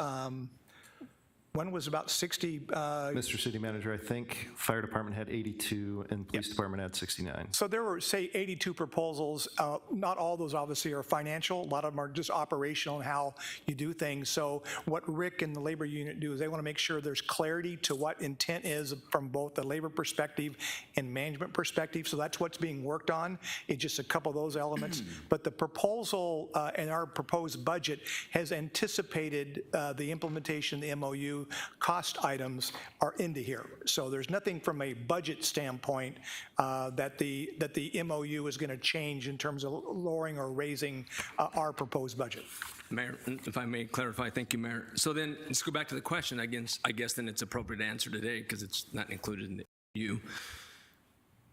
One was about 60. Mr. City Manager, I think fire department had 82 and police department had 69. So there were, say, 82 proposals. Not all those obviously are financial. A lot of them are just operational and how you do things. So what Rick and the labor unit do is they want to make sure there's clarity to what intent is from both the labor perspective and management perspective. So that's what's being worked on. It's just a couple of those elements. But the proposal and our proposed budget has anticipated the implementation of the MOU. Cost items are into here. So there's nothing from a budget standpoint that the MOU is going to change in terms of lowering or raising our proposed budget. Mayor, if I may clarify, thank you, Mayor. So then let's go back to the question. I guess then it's appropriate to answer today because it's not included in the MOU.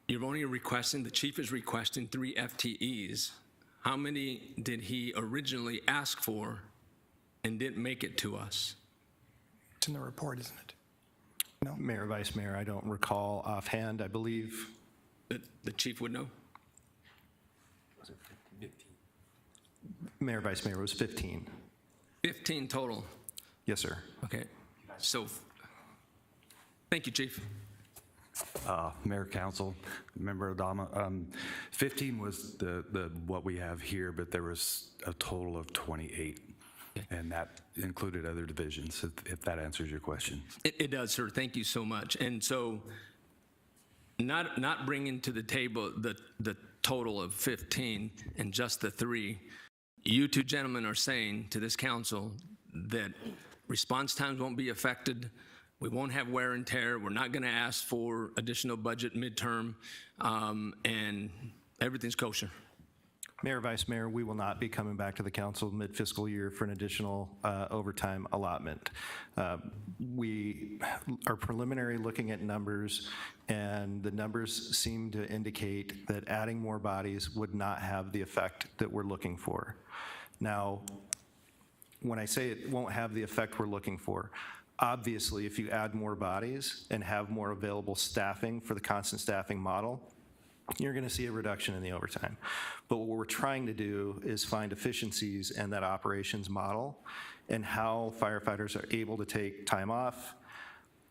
You're only requesting, the chief is requesting 3 FTEs. How many did he originally ask for and didn't make it to us? In the report, isn't it? No. Mayor, Vice Mayor, I don't recall offhand. I believe the chief would know. Was it 15? Mayor, Vice Mayor, it was 15. 15 total. Yes, sir. Okay. So, thank you, Chief. Mayor, Council, Member Adama, 15 was the what we have here, but there was a total of 28. And that included other divisions, if that answers your question. It does, sir. Thank you so much. And so, not bringing to the table the total of 15 and just the 3, you 2 gentlemen are saying to this council that response times won't be affected, we won't have wear and tear, we're not going to ask for additional budget midterm, and everything's kosher. Mayor, Vice Mayor, we will not be coming back to the council mid-fiscal year for an additional overtime allotment. We are preliminary looking at numbers, and the numbers seem to indicate that adding more bodies would not have the effect that we're looking for. Now, when I say it won't have the effect we're looking for, obviously, if you add more bodies and have more available staffing for the constant staffing model, you're going to see a reduction in the overtime. But what we're trying to do is find efficiencies in that operations model and how firefighters are able to take time off,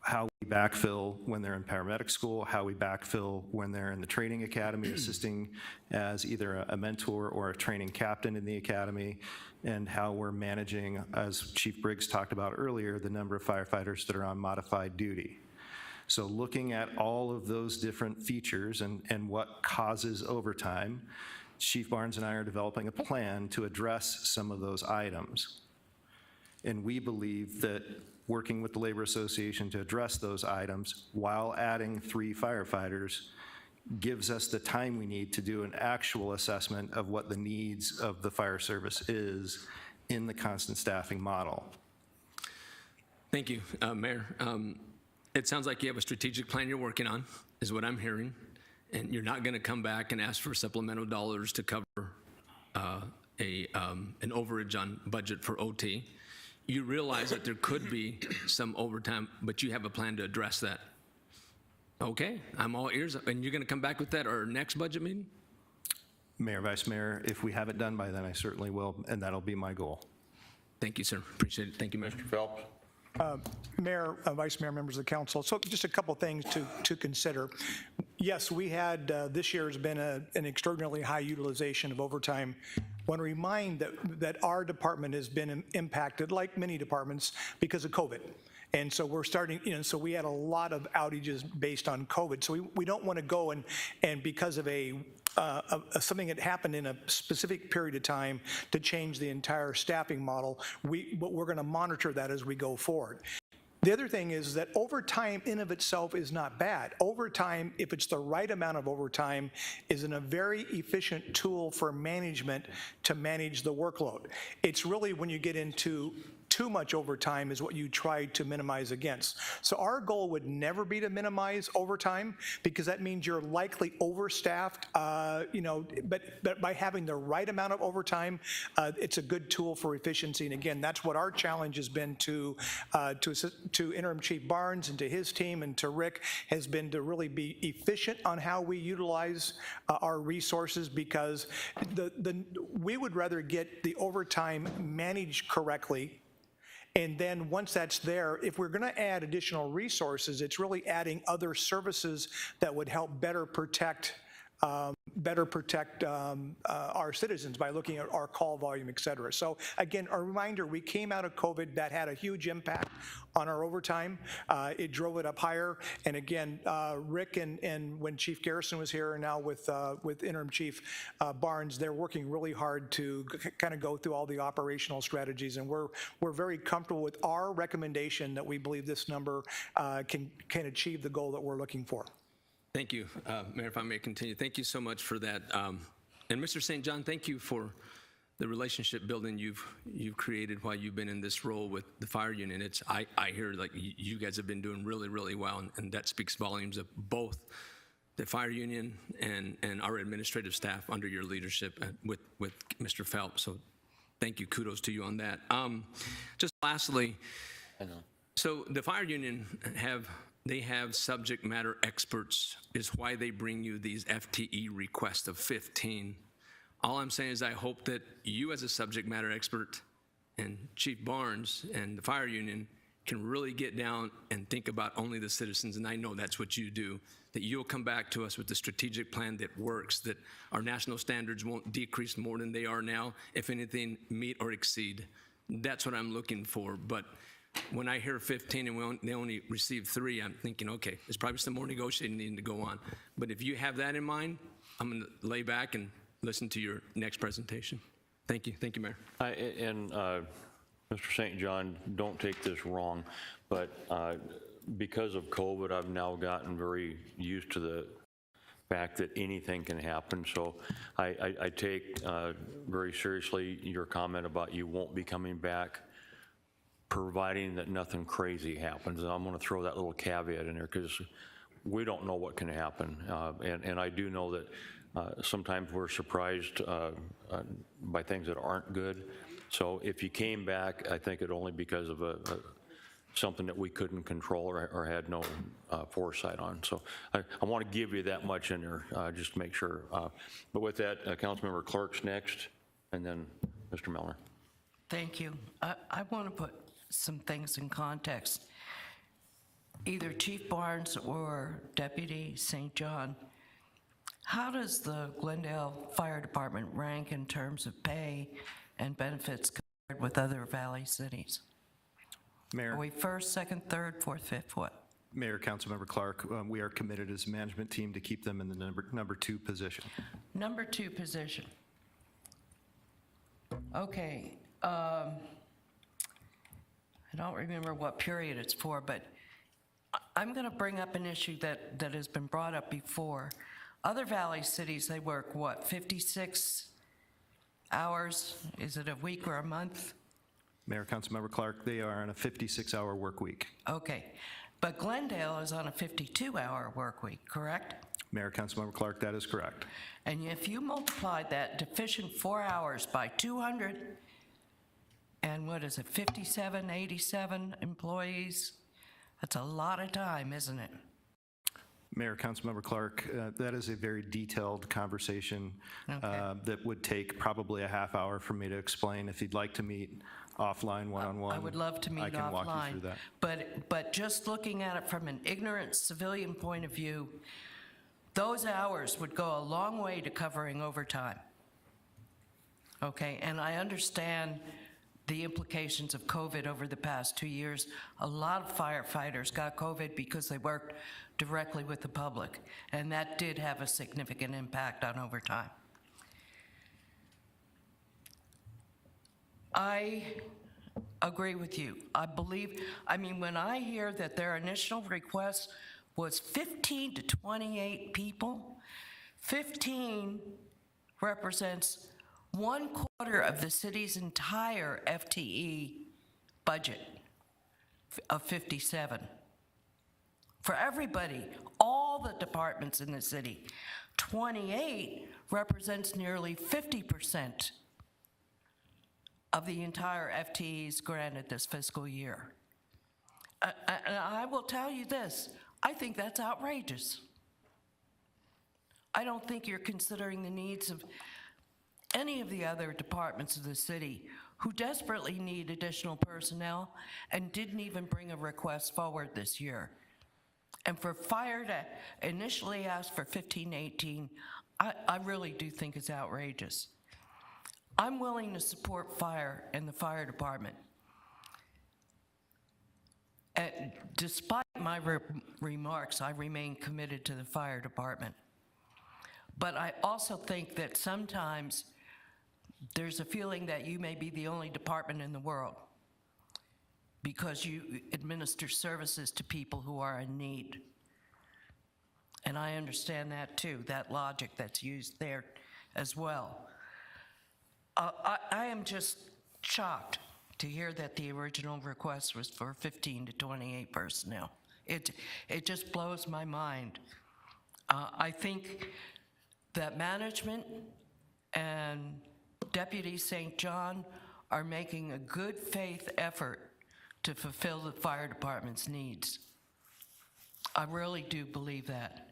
how we backfill when they're in paramedic school, how we backfill when they're in the training academy assisting as either a mentor or a training captain in the academy, and how we're managing, as Chief Briggs talked about earlier, the number of firefighters that are on modified duty. So looking at all of those different features and what causes overtime, Chief Barnes and I are developing a plan to address some of those items. And we believe that working with the Labor Association to address those items while adding 3 firefighters gives us the time we need to do an actual assessment of what the needs of the fire service is in the constant staffing model. Thank you, Mayor. It sounds like you have a strategic plan you're working on, is what I'm hearing, and you're not going to come back and ask for supplemental dollars to cover an overage on budget for OT. You realize that there could be some overtime, but you have a plan to address that. Okay, I'm all ears, and you're going to come back with that at our next budget meeting? Mayor, Vice Mayor, if we have it done by then, I certainly will, and that'll be my goal. Thank you, sir. Appreciate it. Thank you, Mayor. Mr. Phelps? Mayor, Vice Mayor, members of the council, so just a couple things to consider. Yes, we had, this year has been an extraordinarily high utilization of overtime. I want to remind that our department has been impacted, like many departments, because of COVID. And so we're starting, so we had a lot of outages based on COVID. So we don't want to go and because of something that happened in a specific period of time to change the entire staffing model, but we're going to monitor that as we go forward. The other thing is that overtime in of itself is not bad. Overtime, if it's the right amount of overtime, is a very efficient tool for management to manage the workload. It's really when you get into too much overtime is what you try to minimize against. So our goal would never be to minimize overtime, because that means you're likely overstaffed, but by having the right amount of overtime, it's a good tool for efficiency. And again, that's what our challenge has been to Interim Chief Barnes and to his team and to Rick, has been to really be efficient on how we utilize our resources, because we would rather get the overtime managed correctly. And then once that's there, if we're going to add additional resources, it's really adding other services that would help better protect our citizens by looking at our call volume, et cetera. So again, a reminder, we came out of COVID, that had a huge impact on our overtime. It drove it up higher. And again, Rick and when Chief Garrison was here, and now with Interim Chief Barnes, they're working really hard to kind of go through all the operational strategies. And we're very comfortable with our recommendation that we believe this number can achieve the goal that we're looking for. Thank you, Mayor, if I may continue. Thank you so much for that. And Mr. St. John, thank you for the relationship building you've created while you've been in this role with the fire union. I hear like you guys have been doing really, really well, and that speaks volumes of both the fire union and our administrative staff under your leadership with Mr. Phelps. So thank you, kudos to you on that. Just lastly, so the fire union have subject matter experts, is why they bring you these FTE requests of 15. All I'm saying is I hope that you as a subject matter expert and Chief Barnes and the fire union can really get down and think about only the citizens, and I know that's what you do, that you'll come back to us with the strategic plan that works, that our national standards won't decrease more than they are now, if anything, meet or exceed. That's what I'm looking for. But when I hear 15 and they only receive 3, I'm thinking, okay, there's probably some more negotiating needing to go on. But if you have that in mind, I'm going to lay back and listen to your next presentation. Thank you. Thank you, Mayor. Mr. St. John, don't take this wrong, but because of COVID, I've now gotten very used to the fact that anything can happen. So I take very seriously your comment about you won't be coming back, providing that nothing crazy happens. And I'm going to throw that little caveat in there, because we don't know what can happen. And I do know that sometimes we're surprised by things that aren't good. So if you came back, I think it only because of something that we couldn't control or had no foresight on. So I want to give you that much in there, just to make sure. But with that, Councilmember Clark's next, and then Mr. Mellor. Thank you. I want to put some things in context. Either Chief Barnes or Deputy St. John, how does the Glendale Fire Department rank in terms of pay and benefits compared with other Valley cities? Mayor. Are we first, second, third, fourth, fifth, what? Mayor, Councilmember Clark, we are committed as a management team to keep them in the number 2 position. Number 2 position. Okay. I don't remember what period it's for, but I'm going to bring up an issue that has been brought up before. Other valley cities, they work, what, 56 hours? Is it a week or a month? Mayor, Councilmember Clark, they are on a 56-hour work week. Okay. But Glendale is on a 52-hour work week, correct? Mayor, Councilmember Clark, that is correct. And if you multiply that deficient 4 hours by 200, and what is it, 57, 87 employees, that's a lot of time, isn't it? Mayor, Councilmember Clark, that is a very detailed conversation that would take probably a half hour for me to explain. If you'd like to meet offline, one-on-one, I would love to meet I can offline. walk you through that. But just looking at it from an ignorant civilian point of view, those hours would go a long way to covering overtime. Okay, and I understand the implications of COVID over the past 2 years. A lot of firefighters got COVID because they worked directly with the public, and that did have a significant impact on overtime. I agree with you. I mean, when I hear that their initial request was 15 to 28 people, 15 represents 1/4 of the city's entire FTE budget of 57. For everybody, all the departments in the city, 28 represents nearly 50% of the entire FTEs granted this fiscal year. And I will tell you this, I think that's outrageous. I don't think you're considering the needs of any of the other departments of the city who desperately need additional personnel and didn't even bring a request forward this year. And for fire to initially ask for 1518, I really do think it's outrageous. I'm willing to support fire and the fire department. Despite my remarks, I remain committed to the fire department. But I also think that sometimes there's a feeling that you may be the only department in the world because you administer services to people who are in need. And I understand that too, that logic that's used there as well. I am just shocked to hear that the original request was for 15 to 28 personnel. It just blows my mind. I think that management and Deputy St. John are making a good faith effort to fulfill the fire department's needs. I really do believe that.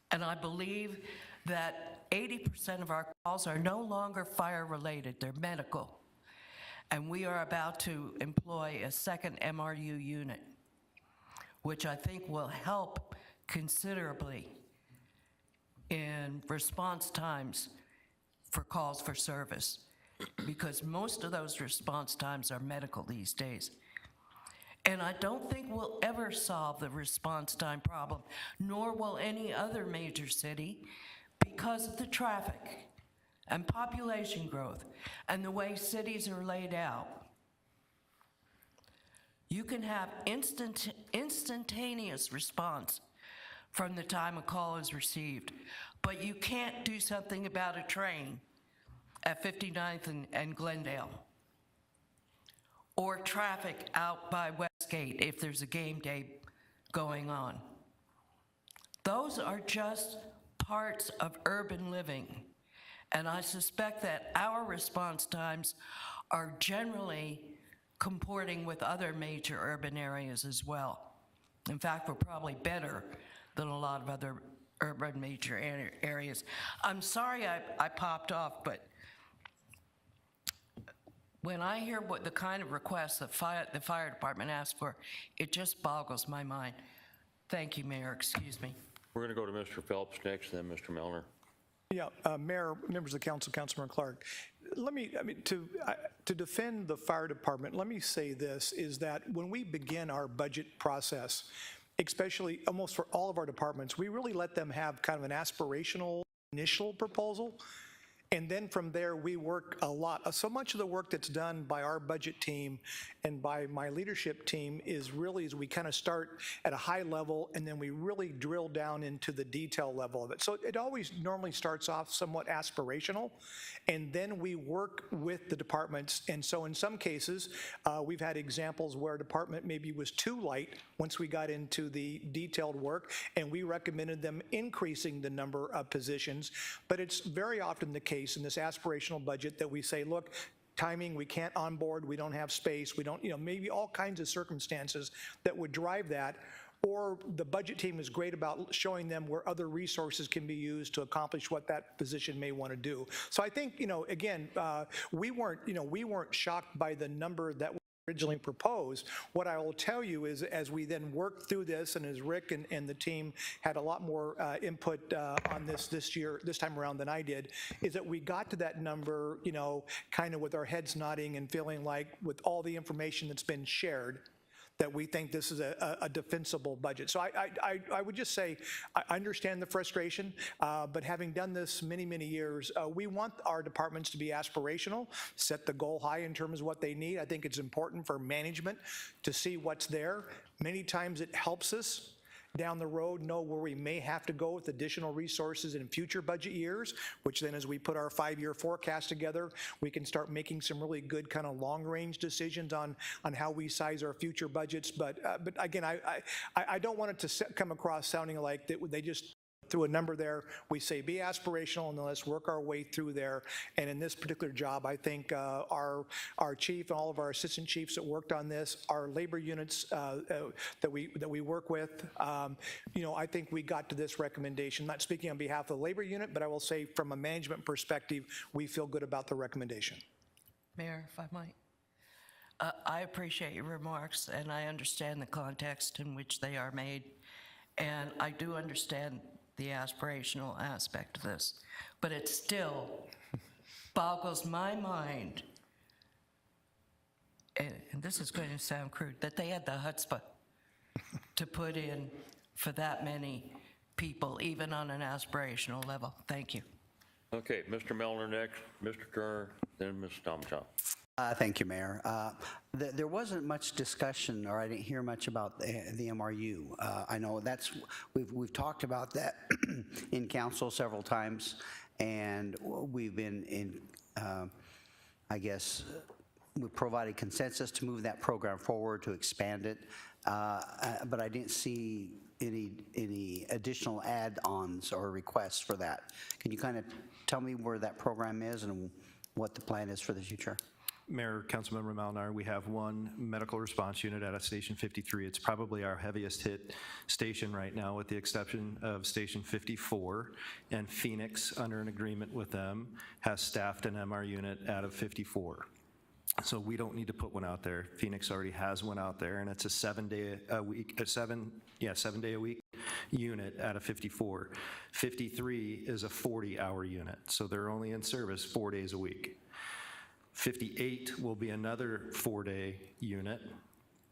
And I believe that 80% of our calls are no longer fire-related, they're medical. And we are about to employ a second MRU unit, which I think will help considerably in response times for calls for service, because most of those response times are medical these days. And I don't think we'll ever solve the response time problem, nor will any other major city, because of the traffic and population growth and the way cities are laid out. You can have instantaneous response from the time a call is received, but you can't do something about a train at 59th and Glendale, or traffic out by Westgate if there's a game day going on. Those are just parts of urban living, and I suspect that our response times are generally comporting with other major urban areas as well. In fact, we're probably better than a lot of other urban major areas. I'm sorry I popped off, but when I hear what the kind of requests that the fire department asked for, it just boggles my mind. Thank you, Mayor, excuse me. We're going to go to Mr. Phelps next, then Mr. Milner. Yeah, Mayor, members of the council, Councilmember Clark, to defend the fire department, let me say this, is that when we begin our budget process, especially almost for all of our departments, we really let them have kind of an aspirational initial proposal. And then from there, we work a lot. So much of the work that's done by our budget team and by my leadership team is really as we kind of start at a high level, and then we really drill down into the detail level of it. So it always normally starts off somewhat aspirational, and then we work with the departments. And so in some cases, we've had examples where a department maybe was too light once we got into the detailed work, and we recommended them increasing the number of positions. But it's very often the case in this aspirational budget that we say, look, timing, we can't onboard, we don't have space, we don't, maybe all kinds of circumstances that would drive that. Or the budget team is great about showing them where other resources can be used to accomplish what that position may want to do. So I think, again, we weren't shocked by the number that originally proposed. What I will tell you is, as we then worked through this, and as Rick and the team had a lot more input on this time around than I did, is that we got to that number, kind of with our heads nodding and feeling like, with all the information that's been shared, that we think this is a defensible budget. So I would just say, I understand the frustration, but having done this many, many years, we want our departments to be aspirational, set the goal high in terms of what they need. I think it's important for management to see what's there. Many times it helps us down the road know where we may have to go with additional resources in future budget years, which then as we put our 5-year forecast together, we can start making some really good kind of long-range decisions on how we size our future budgets. But again, I don't want it to come across sounding like that they just threw a number there. We say be aspirational, and then let's work our way through there. And in this particular job, I think our chief and all of our assistant chiefs that worked on this, our labor units that we work with, I think we got to this recommendation. Not speaking on behalf of the labor unit, but I will say from a management perspective, we feel good about the recommendation. Mayor, if I might. I appreciate your remarks, and I understand the context in which they are made, and I do understand the aspirational aspect of this, but it still boggles my mind, and this is going to sound crude, that they had the chutzpah to put in for that many people, even on an aspirational level. Thank you. Okay, Mr. Mellner next, Mr. Turner, then Ms. Tomchop. Thank you, Mayor. There wasn't much discussion, or I didn't hear much about the MRU. I know we've talked about that in council several times, and we've been in, we've provided consensus to move that program forward, to expand it, but I didn't see any additional add-ons or requests for that. Can you kind of tell me where that program is and what the plan is for the future? Mayor, Councilmember Malnar, we have one medical response unit out of Station 53. It's probably our heaviest hit station right now, with the exception of Station 54. And Phoenix, under an agreement with them, has staffed an MR unit out of 54. So we don't need to put one out there. Phoenix already has one out there, and it's a 7-day a week, 7-day a week unit out of 54. 53 is a 40-hour unit, so they're only in service 4 days a week. 58 will be another 4-day unit,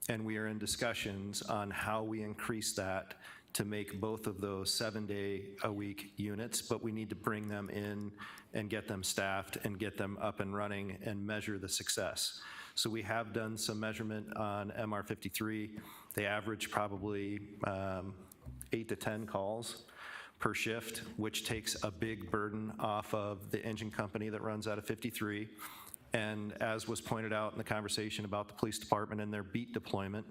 and we are in discussions on how we increase that to make both of those 7-day a week units, but we need to bring them in and get them staffed and get them up and running and measure the success. So we have done some measurement on MR53. They average probably 8 to 10 calls per shift, which takes a big burden off of the engine company that runs out of 53. And as was pointed out in the conversation about the police department and their beat deployment,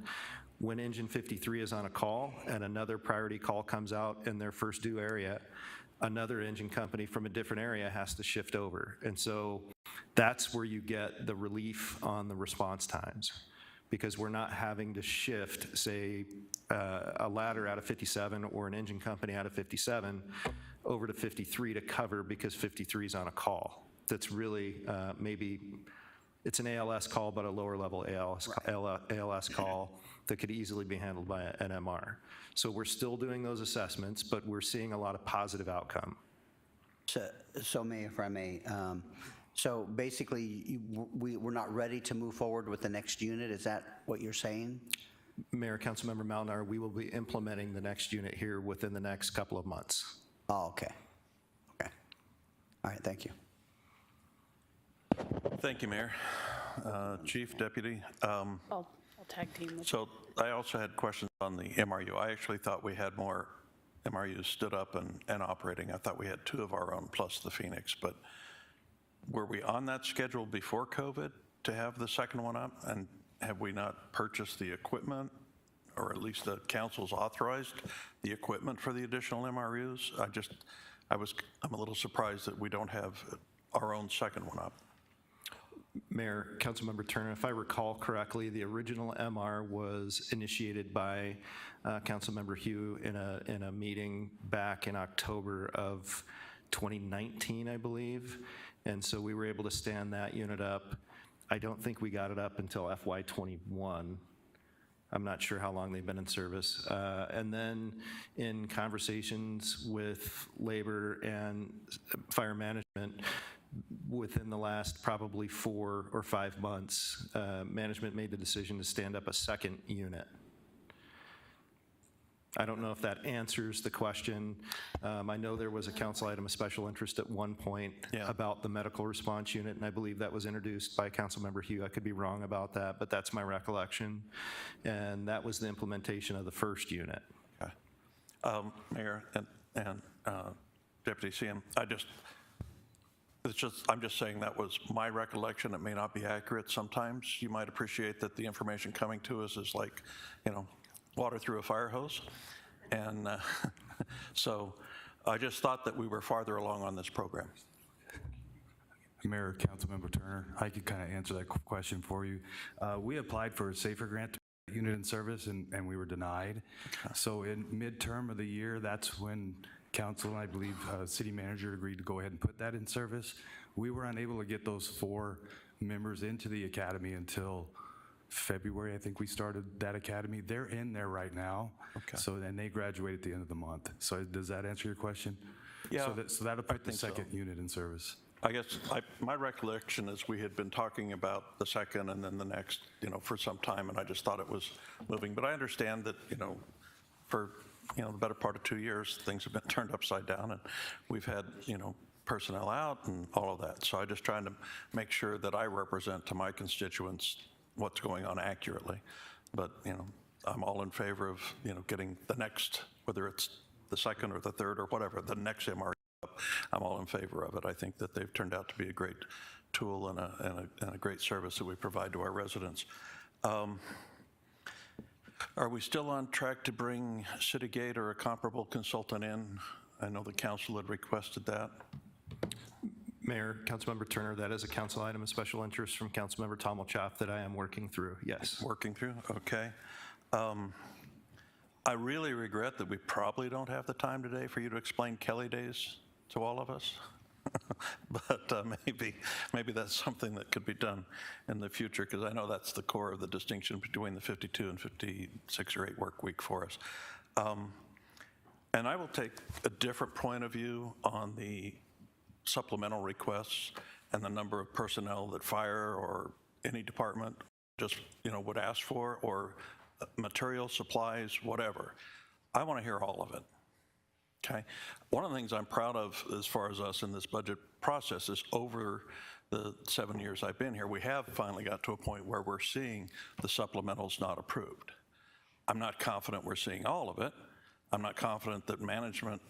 when Engine 53 is on a call and another priority call comes out in their first due area, another engine company from a different area has to shift over. And so that's where you get the relief on the response times, because we're not having to shift, say, a ladder out of 57 or an engine company out of 57 over to 53 to cover because 53 is on a call. That's really maybe, it's an ALS call, but a lower level ALS call that could easily be handled by an MR. So we're still doing those assessments, but we're seeing a lot of positive outcome. So Mayor, if I may, so basically we're not ready to move forward with the next unit, is that what you're saying? Mayor, Councilmember Malnar, we will be implementing the next unit here within the next couple of months. Oh, okay. Okay. All right, thank you. Thank you, Mayor. Chief, Deputy. I'll tag team with So I also had questions on the MRU. I actually thought we had more MRUs stood up and operating. I thought we had 2 of our own plus the Phoenix, but were we on that schedule before COVID to have the second one up? And have we not purchased the equipment, or at least the council's authorized the equipment for the additional MRUs? I'm a little surprised that we don't have our own second one up. Mayor, Councilmember Turner, if I recall correctly, the original MR was initiated by Councilmember Hugh in a meeting back in October of 2019, I believe. And so we were able to stand that unit up. I don't think we got it up until FY21. I'm not sure how long they've been in service. And then in conversations with labor and fire management, within the last probably 4 or 5 months, management made the decision to stand up a second unit. I don't know if that answers the question. I know there was a council item of special interest at one point about the medical response unit, and I believe that was introduced by Councilmember Hugh. I could be wrong about that, but that's my recollection. And that was the implementation of the first unit. Okay. Mayor and Deputy CM, I'm just saying that was my recollection. It may not be accurate sometimes. You might appreciate that the information coming to us is like, water through a fire hose. And so I just thought that we were farther along on this program. Mayor, Councilmember Turner, I could kind of answer that question for you. We applied for a SAFER grant to put that unit in service, and we were denied. So in midterm of the year, that's when council and I believe city manager agreed to go ahead and put that in service. We were unable to get those 4 members into the academy until February. I think we started that academy. They're in there right now. Okay. So then they graduate at the end of the month. So does that answer your question? Yeah. So that'll put the second unit in service. I guess my recollection is we had been talking about the second and then the next, for some time, and I just thought it was moving. But I understand that, for the better part of 2 years, things have been turned upside down, and we've had, personnel out and all of that. So I'm just trying to make sure that I represent to my constituents what's going on accurately. But, I'm all in favor of, getting the next, whether it's the second or the third or whatever, the next MRE up, I'm all in favor of it. I think that they've turned out to be a great tool and a great service that we provide to our residents. Are we still on track to bring Citygate or a comparable consultant in? I know the council had requested that. Mayor, Councilmember Turner, that is a council item of special interest from Councilmember Tomalchoff that I am working through, yes. Working through, okay. I really regret that we probably don't have the time today for you to explain Kelly Days to all of us. But maybe that's something that could be done in the future, because I know that's the core of the distinction between the 52 and 56 or 8 work week for us. And I will take a different point of view on the supplemental requests and the number of personnel that fire or any department just would ask for, or material, supplies, whatever. I want to hear all of it. Okay. One of the things I'm proud of as far as us in this budget process is over the 7 years I've been here, we have finally got to a point where we're seeing the supplementals not approved. I'm not confident we're seeing all of it. I'm not confident that management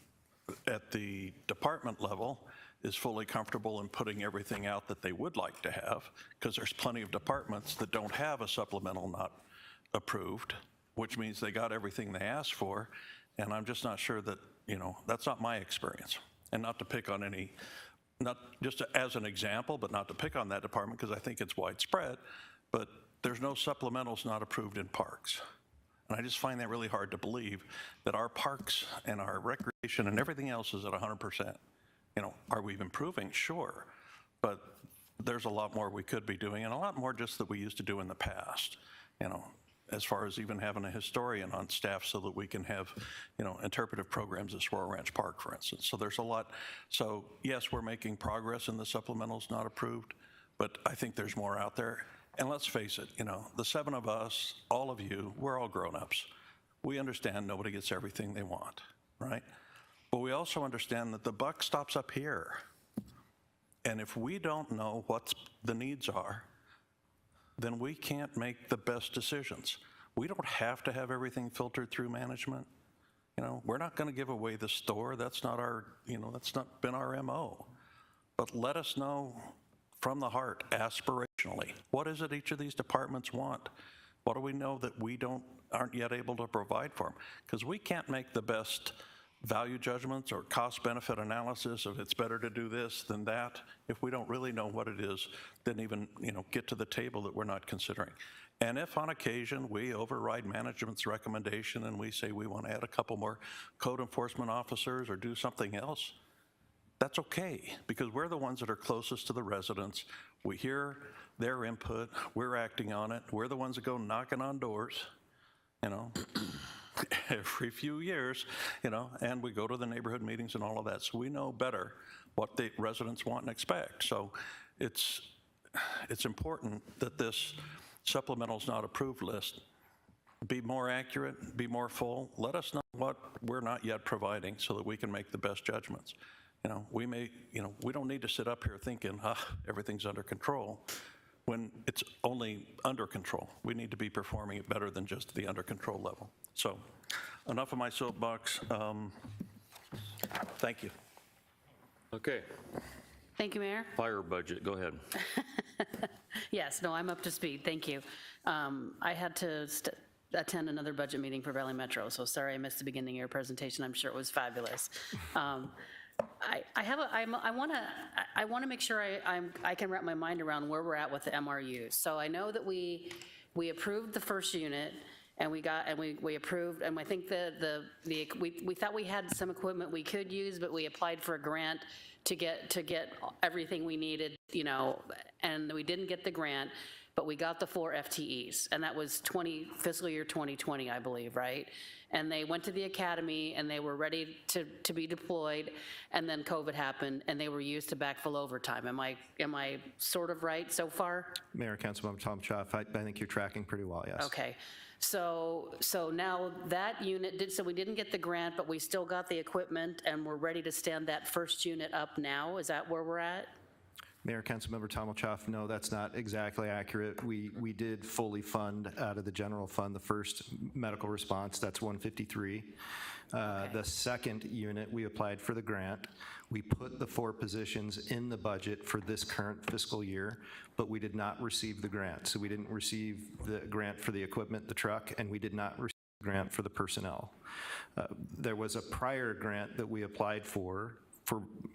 at the department level is fully comfortable in putting everything out that they would like to have, because there's plenty of departments that don't have a supplemental not approved, which means they got everything they asked for. And I'm just not sure that, that's not my experience. And not to pick on any, not just as an example, but not to pick on that department, because I think it's widespread, but there's no supplementals not approved in parks. And I just find that really hard to believe that our parks and our recreation and everything else is at 100%. Are we improving? Sure. But there's a lot more we could be doing, and a lot more just that we used to do in the past, as far as even having a historian on staff so that we can have, interpretive programs at Squirrel Ranch Park, for instance. So there's a lot. So yes, we're making progress in the supplementals not approved, but I think there's more out there. And let's face it, the 7 of us, all of you, we're all grown-ups. We understand nobody gets everything they want, right? But we also understand that the buck stops up here. And if we don't know what the needs are, then we can't make the best decisions. We don't have to have everything filtered through management. We're not going to give away the store. That's not that's not been our MO. But let us know from the heart, aspirationally, what is it each of these departments want? What do we know that we aren't yet able to provide for them? Because we can't make the best value judgments or cost-benefit analysis of it's better to do this than that if we don't really know what it is, then even get to the table that we're not considering. And if on occasion we override management's recommendation and we say we want to add a couple more code enforcement officers or do something else, that's okay, because we're the ones that are closest to the residents. We hear their input, we're acting on it, we're the ones that go knocking on doors, every few years, and we go to the neighborhood meetings and all of that. So we know better what the residents want and expect. So it's important that this supplemental's not approved list be more accurate, be more full. Let us know what we're not yet providing so that we can make the best judgments. We don't need to sit up here thinking, everything's under control when it's only under control. We need to be performing it better than just the under control level. So enough of my soapbox. Thank you. Okay. Thank you, Mayor. Fire budget, go ahead. Yes, no, I'm up to speed, thank you. I had to attend another budget meeting for Valley Metro, so sorry I missed the beginning of your presentation. I'm sure it was fabulous. I want to make sure I can wrap my mind around where we're at with the MRUs. So I know that we approved the first unit, and we approved, and I think we thought we had some equipment we could use, but we applied for a grant to get everything we needed, and we didn't get the grant, but we got the 4 FTEs, and that was fiscal year 2020, I believe, right? And they went to the academy, and they were ready to be deployed, and then COVID happened, and they were used to backfill overtime. Am I sort of right so far? Mayor, Councilmember Tom Chaff, I think you're tracking pretty well, yes. Okay. So now that unit so we didn't get the grant, but we still got the equipment, and we're ready to stand that first unit up now. Is that where we're at? Mayor, Councilmember Tom Chaff, no, that's not exactly accurate. We did fully fund out of the general fund the first medical response, that's 153. Okay. The second unit, we applied for the grant. We put the 4 positions in the budget for this current fiscal year, but we did not receive the grant. So we didn't receive the grant for the equipment, the truck, and we did not receive the grant for the personnel. There was a prior grant that we applied for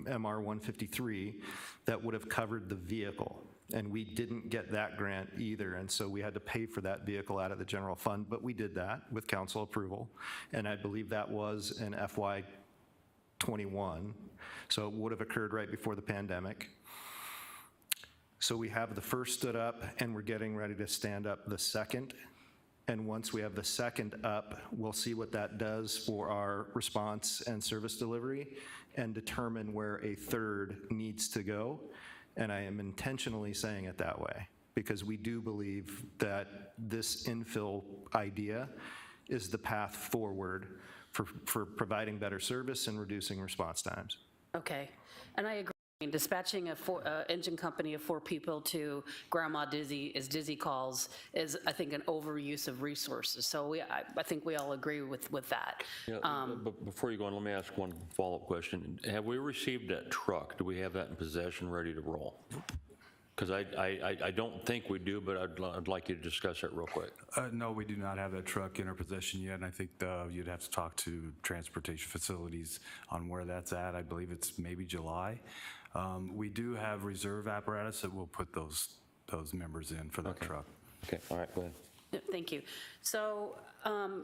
MR 153 that would have covered the vehicle, and we didn't get that grant either, and so we had to pay for that vehicle out of the general fund, but we did that with council approval, and I believe that was in FY 21, so it would have occurred right before the pandemic. So we have the first stood up, and we're getting ready to stand up the second. And once we have the second up, we'll see what that does for our response and service delivery and determine where a third needs to go. And I am intentionally saying it that way because we do believe that this infill idea is the path forward for providing better service and reducing response times. Okay, and I agree. Dispatching a engine company of 4 people to Grandma Dizzy, as Dizzy calls, is, I think, an overuse of resources. So I think we all agree with that. Yeah, but before you go on, let me ask one follow-up question. Have we received that truck? Do we have that in possession, ready to roll? Because I don't think we do, but I'd like you to discuss it real quick. No, we do not have that truck in our possession yet, and I think you'd have to talk to transportation facilities on where that's at. I believe it's maybe July. We do have reserve apparatus that will put those members in for that truck. Okay, all right, go ahead. Thank you. So, I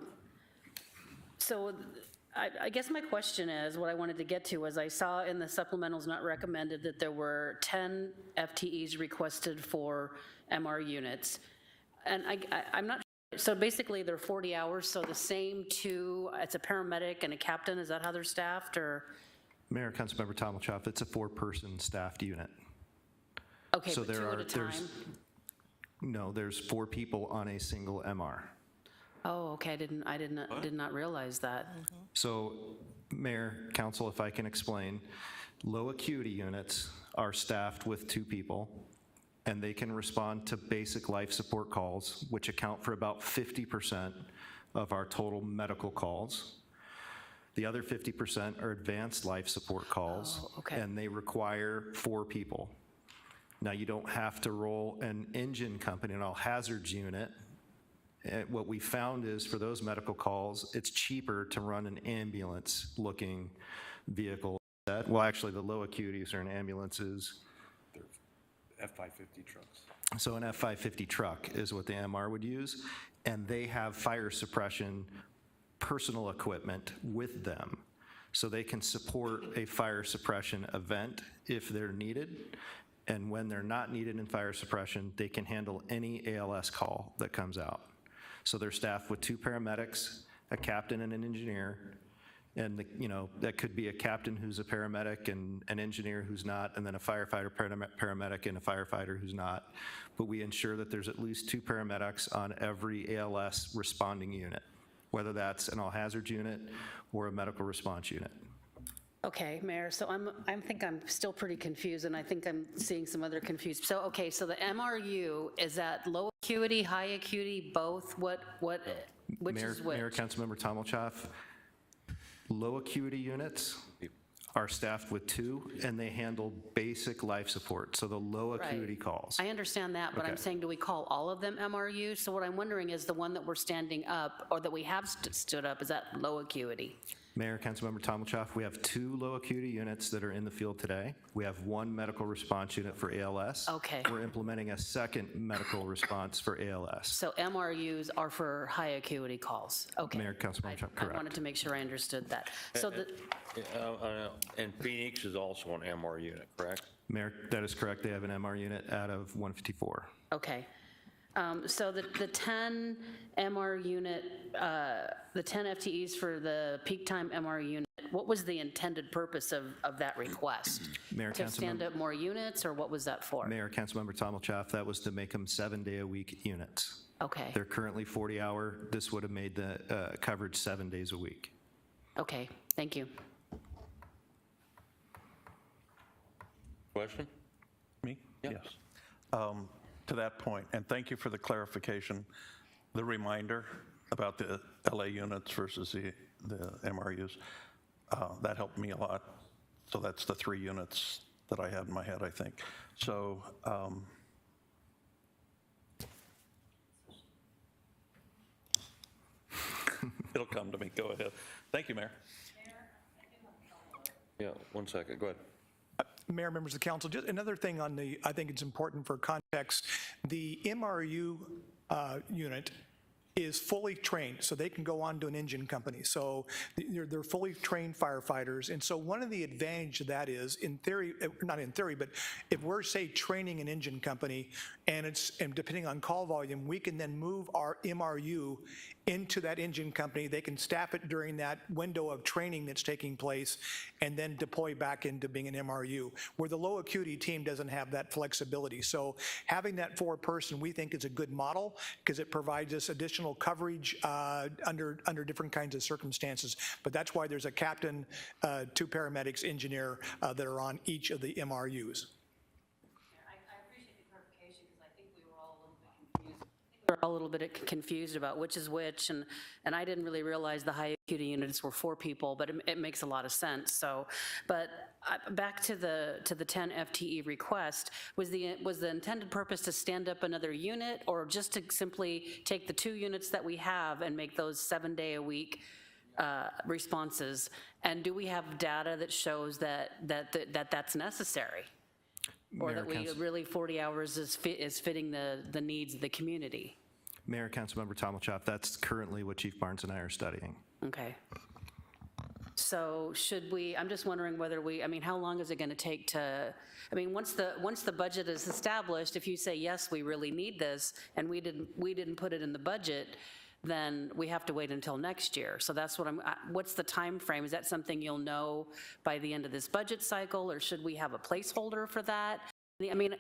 guess my question is, what I wanted to get to was I saw in the supplementals not recommended that there were 10 FTEs requested for MR units. And I'm not sure. So basically they're 40 hours, so the same 2, it's a paramedic and a captain, is that how they're staffed, or? Mayor, Councilmember Tom Chaff, it's a 4-person staffed unit. Okay, so but 2 at a time? No, there's 4 people on a single MR. Oh, okay, I did not realize that. So, Mayor, Council, if I can explain, low acuity units are staffed with 2 people, and they can respond to basic life support calls, which account for about 50% of our total medical calls. The other 50% are advanced life support calls, and they require 4 people. Now, you don't have to roll an engine company, an all hazards unit. What we found is for those medical calls, it's cheaper to run an ambulance looking vehicle. Well, actually, the low acuities are in ambulances. F-550 trucks. So an F-550 truck is what the MR would use, and they have fire suppression personal equipment with them. So they can support a fire suppression event if they're needed, and when they're not needed in fire suppression, they can handle any ALS call that comes out. So they're staffed with 2 paramedics, a captain and an engineer, and that could be a captain who's a paramedic and an engineer who's not, and then a firefighter, paramedic, and a firefighter who's not. But we ensure that there's at least 2 paramedics on every ALS responding unit, whether that's an all-hazards unit or a medical response unit. Okay, Mayor, so I think I'm still pretty confused, and I think I'm seeing some other confused. So, okay, so the MRU, is that low acuity, high acuity, both? Which is which? Mayor, Councilmember Tomilchoff, low acuity units are staffed with 2, and they handle basic life support, so the low acuity calls. I understand that, but I'm saying, do we call all of them MRU? So what I'm wondering is the one that we're standing up, or that we have stood up, is that low acuity? Mayor, Councilmember Tomilchoff, we have 2 low acuity units that are in the field today. We have 1 medical response unit for ALS. Okay. We're implementing a 2nd medical response for ALS. So MRUs are for high acuity calls. Okay. Mayor, Councilmember Tomilchoff, correct. I wanted to make sure I understood that. So And Phoenix is also an MR unit, correct? Mayor, that is correct. They have an MR unit out of 154. okay. So the 10 MR unit, the 10 FTEs for the peak time MR unit, what was the intended purpose of that request? Mayor, to stand up more units, or what was that for? Mayor, Councilmember Tomilchoff, that was to make them 7-day-a-week units. Okay. They're currently 40-hour. This would have made the coverage 7 days a week. Okay, thank you. Question? Me? Yes. To that point, and thank you for the clarification, the reminder about the LA units versus the MRUs, that helped me a lot. So that's the 3 units that I had in my head, I think. So it'll come to me. Go ahead. Thank you, Mayor. Yeah, 1 second, go ahead. Mayor, members of the council, just another thing on the, I think it's important for context, the MRU unit is fully trained, so they can go on to an engine company. So they're fully trained firefighters. And so one of the advantages of that is, in theory, not in theory, but if we're, say, training an engine company, and depending on call volume, we can then move our MRU into that engine company. They can staff it during that window of training that's taking place, and then deploy back into being an MRU, where the low acuity team doesn't have that flexibility. So having that 4-person, we think, is a good model, because it provides us additional coverage under different kinds of circumstances. But that's why there's a captain, 2 paramedics, engineer that are on each of the MRUs. We're all a little bit confused about which is which, and I didn't really realize the high acuity units were 4 people, but it makes a lot of sense. So, but back to the 10 FTE request, was the intended purpose to stand up another unit, or just to simply take the 2 units that we have and make those 7-day-a-week responses? And do we have data that shows that's necessary? Or that we really 40 hours is fitting the needs of the community? Mayor, Councilmember Tomilchoff, that's currently what Chief Barnes and I are studying. Okay. So should we, I'm just wondering whether how long is it going to take to, once the budget is established, if you say, yes, we really need this, and we didn't put it in the budget, then we have to wait until next year. So that's what what's the time frame? Is that something you'll know by the end of this budget cycle, or should we have a placeholder for that? I mean,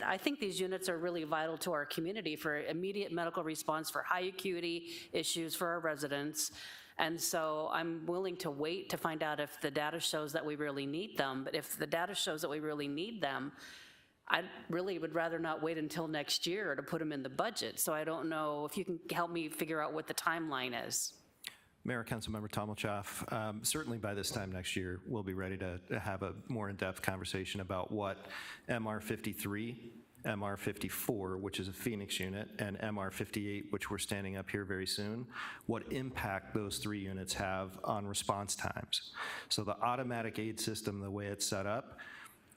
I think these units are really vital to our community for immediate medical response for high acuity issues for our residents. And so I'm willing to wait to find out if the data shows that we really need them. But if the data shows that we really need them, I really would rather not wait until next year to put them in the budget. So I don't know if you can help me figure out what the timeline is. Mayor, Councilmember Tommelchoff, certainly by this time next year, we'll be ready to have a more in-depth conversation about what MR53, MR54, which is a Phoenix unit, and MR58, which we're standing up here very soon, what impact those 3 units have on response times. So the automatic aid system, the way it's set up,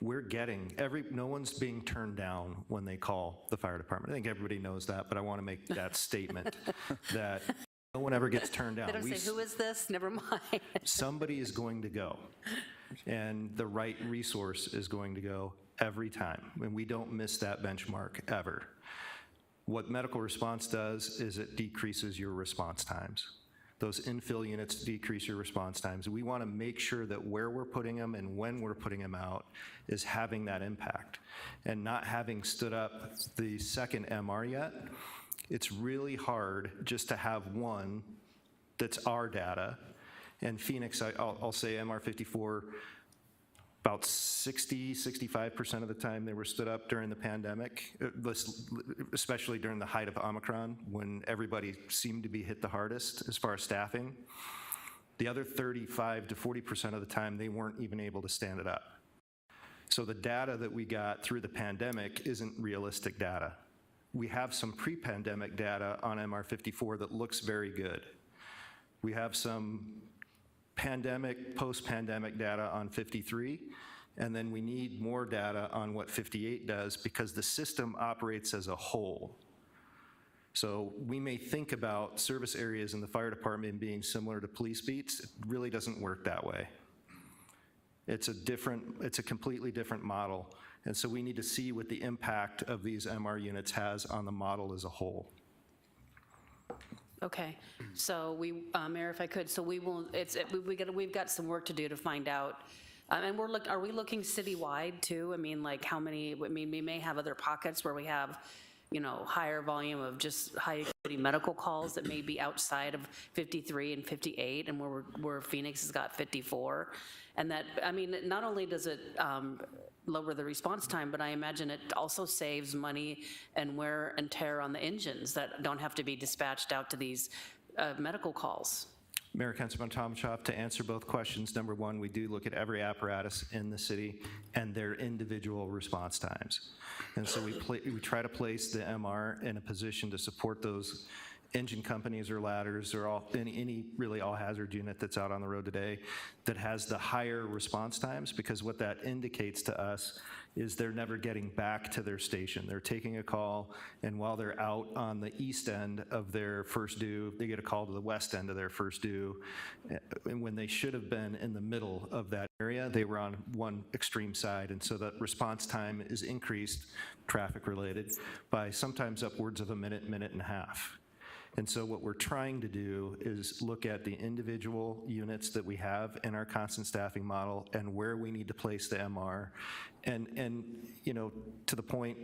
we're getting, no one's being turned down when they call the fire department. I think everybody knows that, but I want to make that statement that no one ever gets turned down. They don't say, who is this? Never mind. Somebody is going to go, and the right resource is going to go every time, and we don't miss that benchmark ever. What medical response does is it decreases your response times. Those infill units decrease your response times. We want to make sure that where we're putting them and when we're putting them out is having that impact. And not having stood up the second MR yet, it's really hard just to have one that's our data. And Phoenix, I'll say MR54, about 65% of the time they were stood up during the pandemic, especially during the height of Omicron, when everybody seemed to be hit the hardest as far as staffing. The other 35 to 40% of the time, they weren't even able to stand it up. So the data that we got through the pandemic isn't realistic data. We have some pre-pandemic data on MR54 that looks very good. We have some pandemic, post-pandemic data on 53, and then we need more data on what 58 does because the system operates as a whole. So we may think about service areas in the fire department being similar to police beats. It really doesn't work that way. It's a completely different model. And so we need to see what the impact of these MR units has on the model as a whole. Okay, so Mayor, if I could, so we will, we've got some work to do to find out. And are we looking citywide too? I mean, like how many, I mean, we may have other pockets where we have, you know, higher volume of just high acuity medical calls that may be outside of 53 and 58 and where Phoenix has got 54. And that, I mean, not only does it lower the response time, but I imagine it also saves money and wear and tear on the engines that don't have to be dispatched out to these medical calls. Mayor, Councilman Tommelchoff, to answer both questions, number one, we do look at every apparatus in the city and their individual response times. And so we try to place the MR in a position to support those engine companies or ladders or any really all-hazard unit that's out on the road today that has the higher response times, because what that indicates to us is they're never getting back to their station. They're taking a call, and while they're out on the east end of their first due, they get a call to the west end of their first due, and when they should have been in the middle of that area, they were on one extreme side, and so the response time is increased, traffic-related, by sometimes upwards of a minute, minute and a half. And so what we're trying to do is look at the individual units that we have in our constant staffing model and where we need to place the MR. And you know, to the point,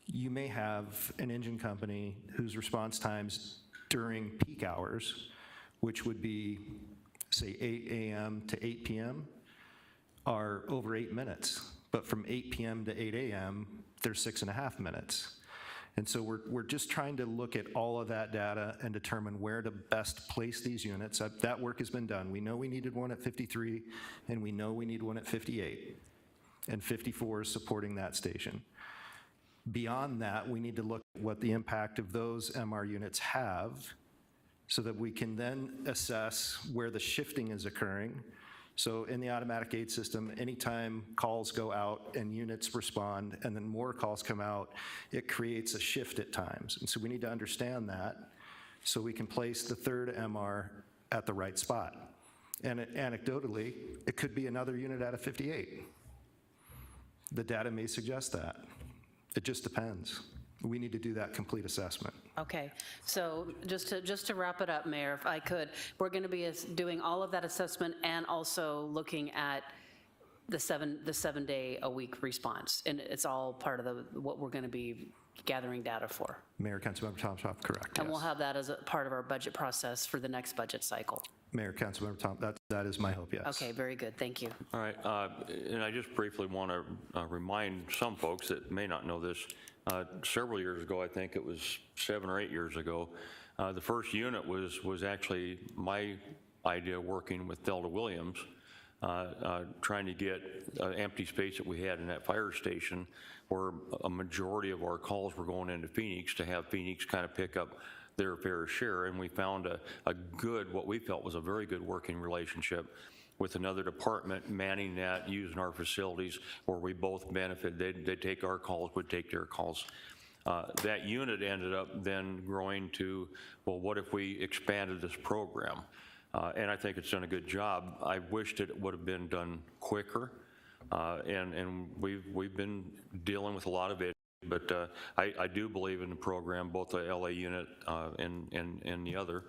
you may have an engine company whose response times during peak hours, which would be, say, 8 a.m. to 8 p.m., are over 8 minutes. But from 8 p.m. to 8 a.m., they're 6.5 minutes. And so we're just trying to look at all of that data and determine where to best place these units. That work has been done. We know we needed one at 53, and we know we need one at 58. And 54 is supporting that station. Beyond that, we need to look at what the impact of those MR units have so that we can then assess where the shifting is occurring. So in the automatic aid system, anytime calls go out and units respond and then more calls come out, it creates a shift at times. And so we need to understand that so we can place the third MR at the right spot. And anecdotally, it could be another unit out of 58. The data may suggest that. It just depends. We need to do that complete assessment. Okay, so just to wrap it up, Mayor, if I could, we're going to be doing all of that assessment and also looking at the 7-day-a-week response, and it's all part of what we're going to be gathering data for. Mayor, Councilmember Tomshoff, correct. And we'll yes. have that as a part of our budget process for the next budget cycle. Mayor, Councilmember Tom, that is my hope, yes. Okay, very good, thank you. All right, and I just briefly want to remind some folks that may not know this. Several years ago, I think it was 7 or 8 years ago, the first unit was actually my idea, working with Delta Williams, trying to get empty space that we had in that fire station, where a majority of our calls were going into Phoenix, to have Phoenix kind of pick up their fair share. And we found a good, what we felt was a very good working relationship with another department manning that, using our facilities, where we both benefit. They'd take our calls, we'd take their calls. That unit ended up then growing to, well, what if we expanded this program? And I think it's done a good job. I wished it would have been done quicker, and we've been dealing with a lot of it. But I do believe in the program, both the LA unit and the other.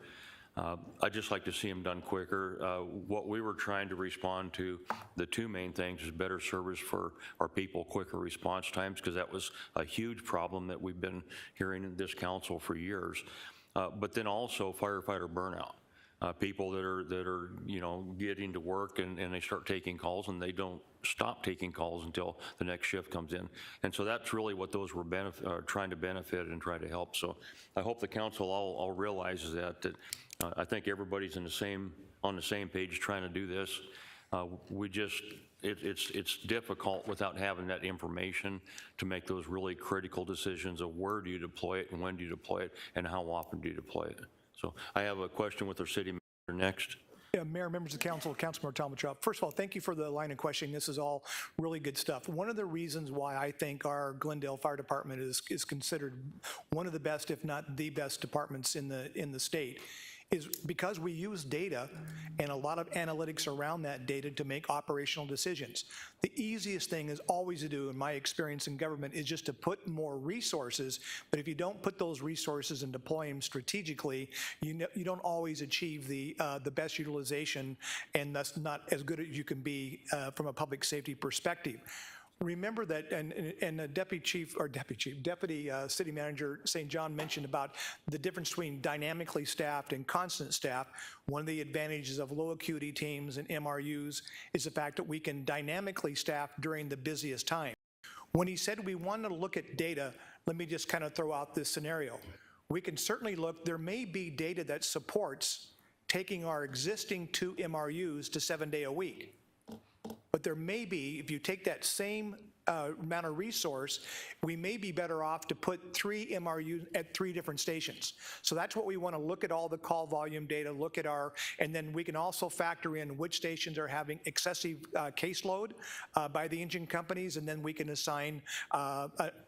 I'd just like to see them done quicker. What we were trying to respond to, the two main things, is better service for our people, quicker response times, because that was a huge problem that we've been hearing in this council for years. But then also firefighter burnout. People that are getting to work and they start taking calls, and they don't stop taking calls until the next shift comes in. And so that's really what those were trying to benefit and try to help. So I hope the council all realizes that I think everybody's on the same page trying to do this. It's difficult without having that information to make those really critical decisions of where do you deploy it and when do you deploy it and how often do you deploy it. So I have a question with our city manager next. Yeah, Mayor, members of the council, Councilmember Tomachov. First of all, thank you for the line of questioning. This is all really good stuff. One of the reasons why I think our Glendale Fire Department is considered one of the best, if not the best, departments in the state is because we use data and a lot of analytics around that data to make operational decisions. The easiest thing is always to do, in my experience in government, is just to put more resources, but if you don't put those resources and deploy them strategically, you don't always achieve the best utilization, and that's not as good as you can be from a public safety perspective. Remember that, and the Deputy City Manager St. John mentioned about the difference between dynamically staffed and constant staff. One of the advantages of low acuity teams and MRUs is the fact that we can dynamically staff during the busiest time. When he said we wanted to look at data, let me just kind of throw out this scenario. We can certainly look, there may be data that supports taking our existing 2 MRUs to 7-day-a-week. But there may be, if you take that same amount of resource, we may be better off to put 3 MRUs at 3 different stations. So that's what we want to look at, all the call volume data, look at and then we can also factor in which stations are having excessive caseload by the engine companies, and then we can assign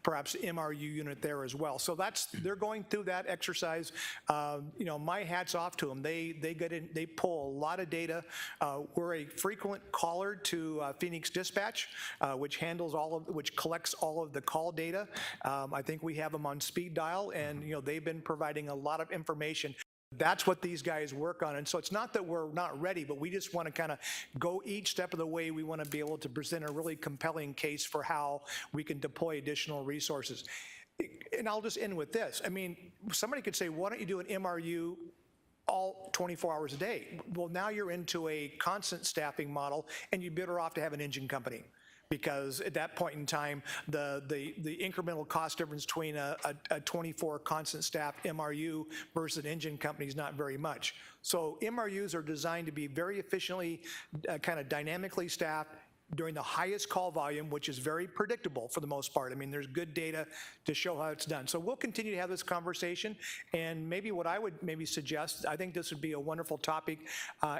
perhaps MRU unit there as well. So they're going through that exercise. My hat's off to them. They pull a lot of data. We're a frequent caller to Phoenix Dispatch, which collects all of the call data. I think we have them on speed dial, and they've been providing a lot of information. That's what these guys work on. And so it's not that we're not ready, but we just want to kind of go each step of the way. We want to be able to present a really compelling case for how we can deploy additional resources. And I'll just end with this. I mean, somebody could say, why don't you do an MRU all 24 hours a day? Well, now you're into a constant staffing model, and you're better off to have an engine company. Because at that point in time, the incremental cost difference between a 24 constant staff MRU versus an engine company is not very much. So MRUs are designed to be very efficiently, kind of dynamically staffed during the highest call volume, which is very predictable for the most part. I mean, there's good data to show how it's done. So we'll continue to have this conversation, and maybe what I would suggest, I think this would be a wonderful topic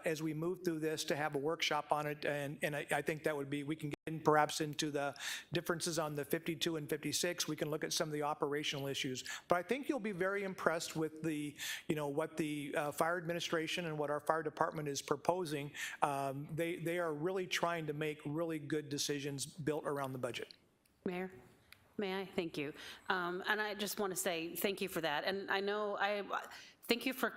as we move through this, to have a workshop on it, and I think that would be, we can get in perhaps into the differences on the 52 and 56. We can look at some of the operational issues, but I think you'll be very impressed with the, what the fire administration and what our fire department is proposing. They are really trying to make really good decisions built around the budget. Mayor, may I? Thank you. And I just want to say thank you for that. And I know Thank you for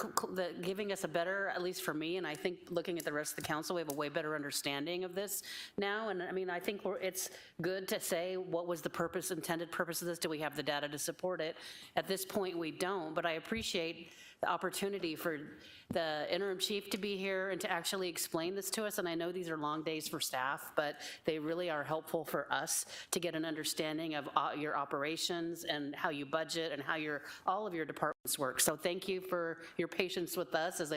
giving us a better, at least for me, and I think looking at the rest of the council, we have a way better understanding of this now. And I mean, I think it's good to say what was the purpose, intended purpose of this. Do we have the data to support it? At this point, we don't, but I appreciate the opportunity for the interim chief to be here and to actually explain this to us. And I know these are long days for staff, but they really are helpful for us to get an understanding of your operations and how you budget and how all of your departments work. So thank you for your patience with us as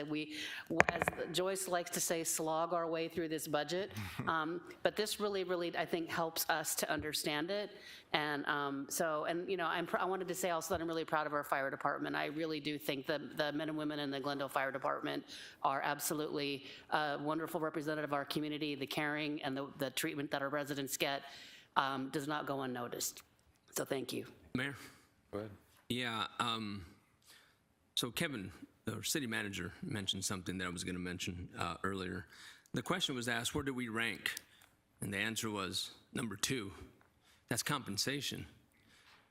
Joyce likes to say, slog our way through this budget. But this really, I think, helps us to understand it. And you know, I wanted to say also that I'm really proud of our fire department. I really do think the men and women in the Glendale Fire Department are absolutely a wonderful representative of our community. The caring and the treatment that our residents get does not go unnoticed. So thank you. Mayor? Go ahead. Yeah, so Kevin, the city manager, mentioned something that I was going to mention earlier. The question was asked, where do we rank? And the answer was number 2. That's compensation.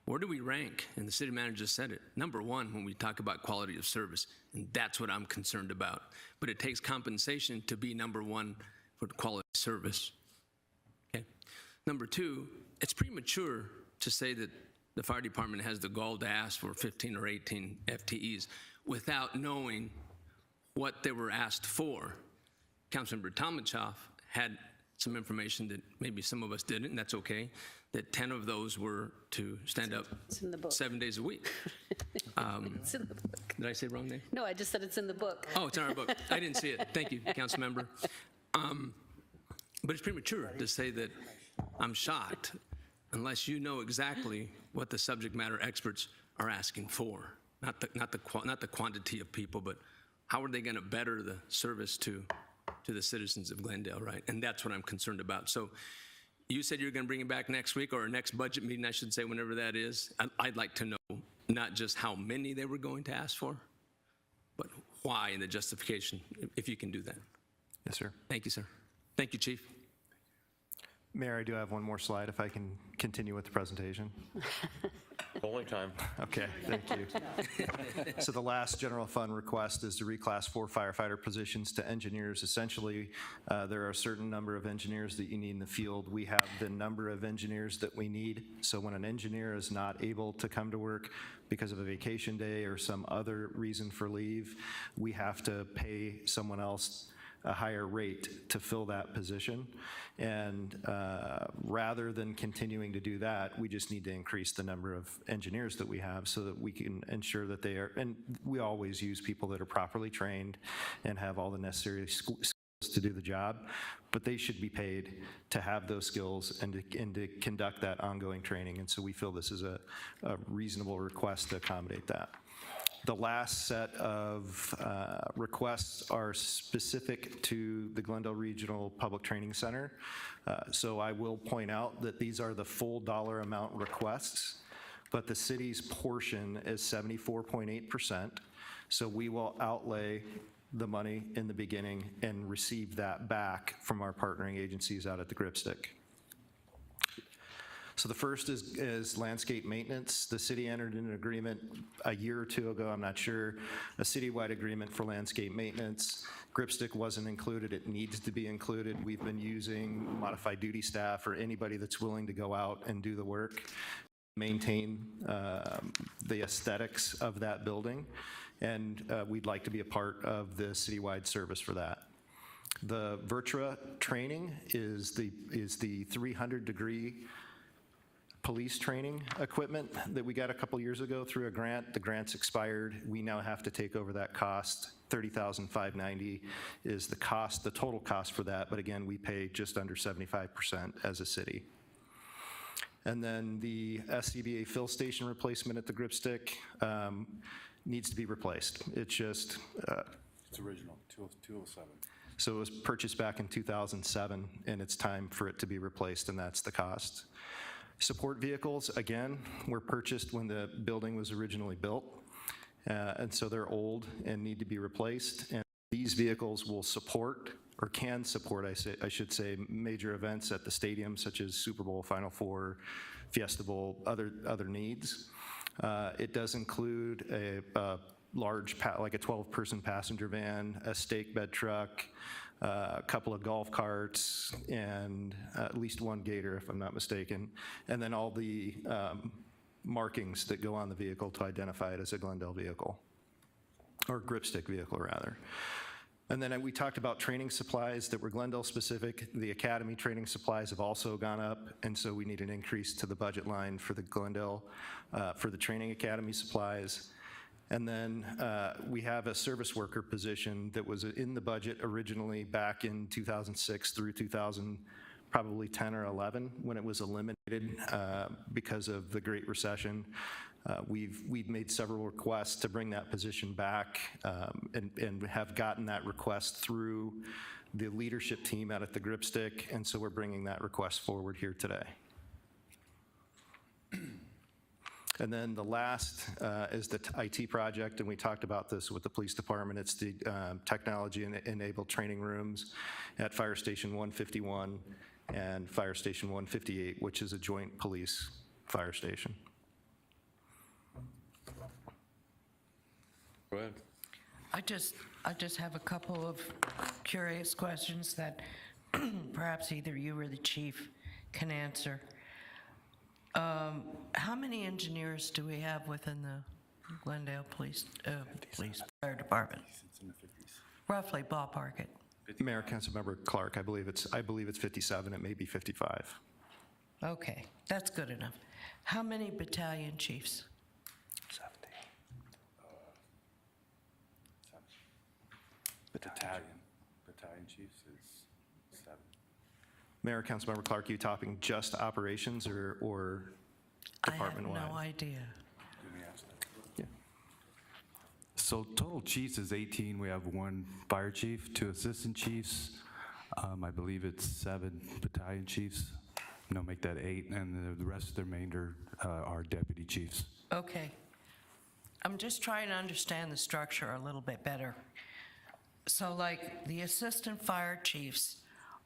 Where do we rank? And the city manager said it. Number 1 when we talk about quality of service, and that's what I'm concerned about. But it takes compensation to be number 1 for quality of service. Okay. Number 2, it's premature to say that the fire department has the gall to ask for 15 or 18 FTEs without knowing what they were asked for. Councilmember Tomachoff had some information that maybe some of us didn't, and that's okay, that 10 of those were to stand up 7 days a week. It's in the book. Did I say wrong name? No, I just said it's in the book. Oh, it's in our book. I didn't see it. Thank you, council member. But it's premature to say that I'm shocked unless you know exactly what the subject matter experts are asking for. Not the quantity of people, but how are they going to better the service to the citizens of Glendale, right? And that's what I'm concerned about. So you said you're going to bring it back next week, or our next budget meeting, I should say, whenever that is. I'd like to know not just how many they were going to ask for, but why and the justification, if you can do that. Yes, sir. Thank you, sir. Thank you, Chief. Mayor, I do have one more slide if I can continue with the presentation. Only time. Okay, thank you. So the last general fund request is to reclass 4 firefighter positions to engineers. Essentially, there are a certain number of engineers that you need in the field. We have the number of engineers that we need. So when an engineer is not able to come to work because of a vacation day or some other reason for leave, we have to pay someone else a higher rate to fill that position. And rather than continuing to do that, we just need to increase the number of engineers that we have so that we can ensure that they are, and we always use people that are properly trained and have all the necessary skills to do the job, but they should be paid to have those skills and to conduct that ongoing training. And so we feel this is a reasonable request to accommodate that. The last set of requests are specific to the Glendale Regional Public Training Center. So I will point out that these are the full dollar amount requests, but the city's portion is 74.8%. So we will outlay the money in the beginning and receive that back from our partnering agencies out at the Gripstick. So the first is landscape maintenance. The city entered into an agreement a year or 2 ago, I'm not sure, a citywide agreement for landscape maintenance. Gripstick wasn't included, it needs to be included. We've been using modified duty staff or anybody that's willing to go out and do the work, maintain the aesthetics of that building, and we'd like to be a part of the citywide service for that. The Virtua training is the 300-degree police training equipment that we got a couple years ago through a grant. The grant's expired. We now have to take over that cost. $30,590 is the cost, the total cost for that, but again, we pay just under 75% as a city. And then the SCBA fill station replacement at the Gripstick needs to be replaced. It's just... it's original, 207. So it was purchased back in 2007, and it's time for it to be replaced, and that's the cost. Support vehicles, again, were purchased when the building was originally built, and so they're old and need to be replaced. And these vehicles will support, or can support, I should say, major events at the stadium, such as Super Bowl, Final Four, Fiesta Bowl, other needs. It does include a large, like a 12-person passenger van, a stake bed truck, a couple of golf carts, and at least one gator, if I'm not mistaken, and then all the markings that go on the vehicle to identify it as a Glendale vehicle, or gripstick vehicle, rather. And then we talked about training supplies that were Glendale specific. The academy training supplies have also gone up, and so we need an increase to the budget line for the Glendale, for the training academy supplies. And then we have a service worker position that was in the budget originally back in 2006 through 2010 or 11, when it was eliminated because of the Great Recession. We've made several requests to bring that position back, and have gotten that request through the leadership team out at the Gripstick, and so we're bringing that request forward here today. And then the last is the IT project, and we talked about this with the police department. It's the technology-enabled training rooms at Fire Station 151 and Fire Station 158, which is a joint police fire station. Go ahead. I just have a couple of curious questions that perhaps either you or the chief can answer. How many engineers do we have within the Glendale Police Fire Department? Roughly, ballpark it. Mayor, Councilmember Clark, I believe it's 57. It may be 55. Okay, that's good enough. How many battalion chiefs? 70. Battalion chiefs is 7. Mayor, Councilmember Clark, you talking just operations or department-wide? I have no idea. Yeah. So total chiefs is 18. We have 1 fire chief, 2 assistant chiefs. I believe it's 7 battalion chiefs. No, make that 8, and the rest of the remainder are deputy chiefs. Okay. I'm just trying to understand the structure a little bit better. So like the assistant fire chiefs,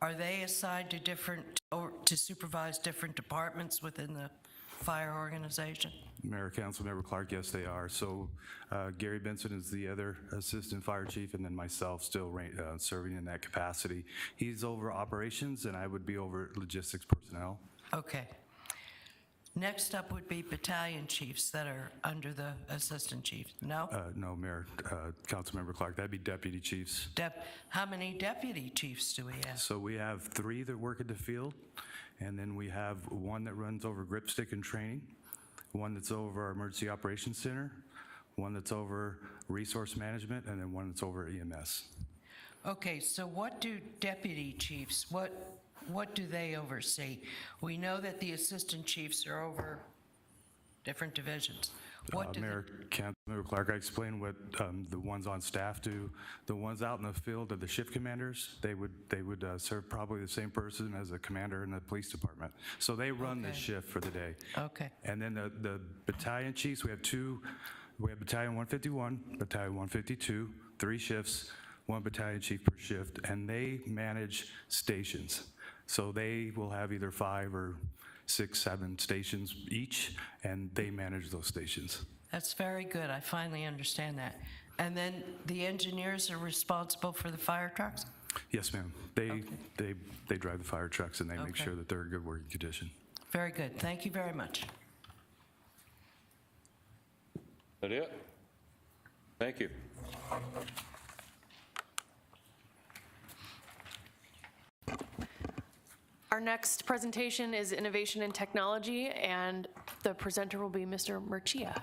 are they assigned to to supervise different departments within the fire organization? Mayor, Councilmember Clark, yes, they are. So Gary Benson is the other assistant fire chief, and then myself still serving in that capacity. He's over operations, and I would be over logistics personnel. Okay. Next up would be battalion chiefs that are under the assistant chief. No? No, Mayor, Councilmember Clark, that'd be deputy chiefs. How many deputy chiefs do we have? So we have 3 that work at the field, and then we have 1 that runs over gripstick and training, 1 that's over our emergency operations center, 1 that's over resource management, and then 1 that's over EMS. Okay, so what do deputy chiefs, what do they oversee? We know that the assistant chiefs are over different divisions. What do Mayor, Councilmember Clark, I explained what the ones on staff do. The ones out in the field are the shift commanders. They would serve probably the same person as a commander in the police department. So they run the shift for the day. Okay. And then the battalion chiefs, we have 2. We have Battalion 151, Battalion 152, 3 shifts, 1 battalion chief per shift, and they manage stations. So they will have either 5 or 6, 7 stations each, and they manage those stations. That's very good. I finally understand that. And then the engineers are responsible for the fire trucks? Yes, ma'am. They drive the fire trucks, and they make Okay. sure that they're in good working condition. Very good. Thank you very much. That it? Thank you. Our next presentation is Innovation and Technology, and the presenter will be Mr. Murcia.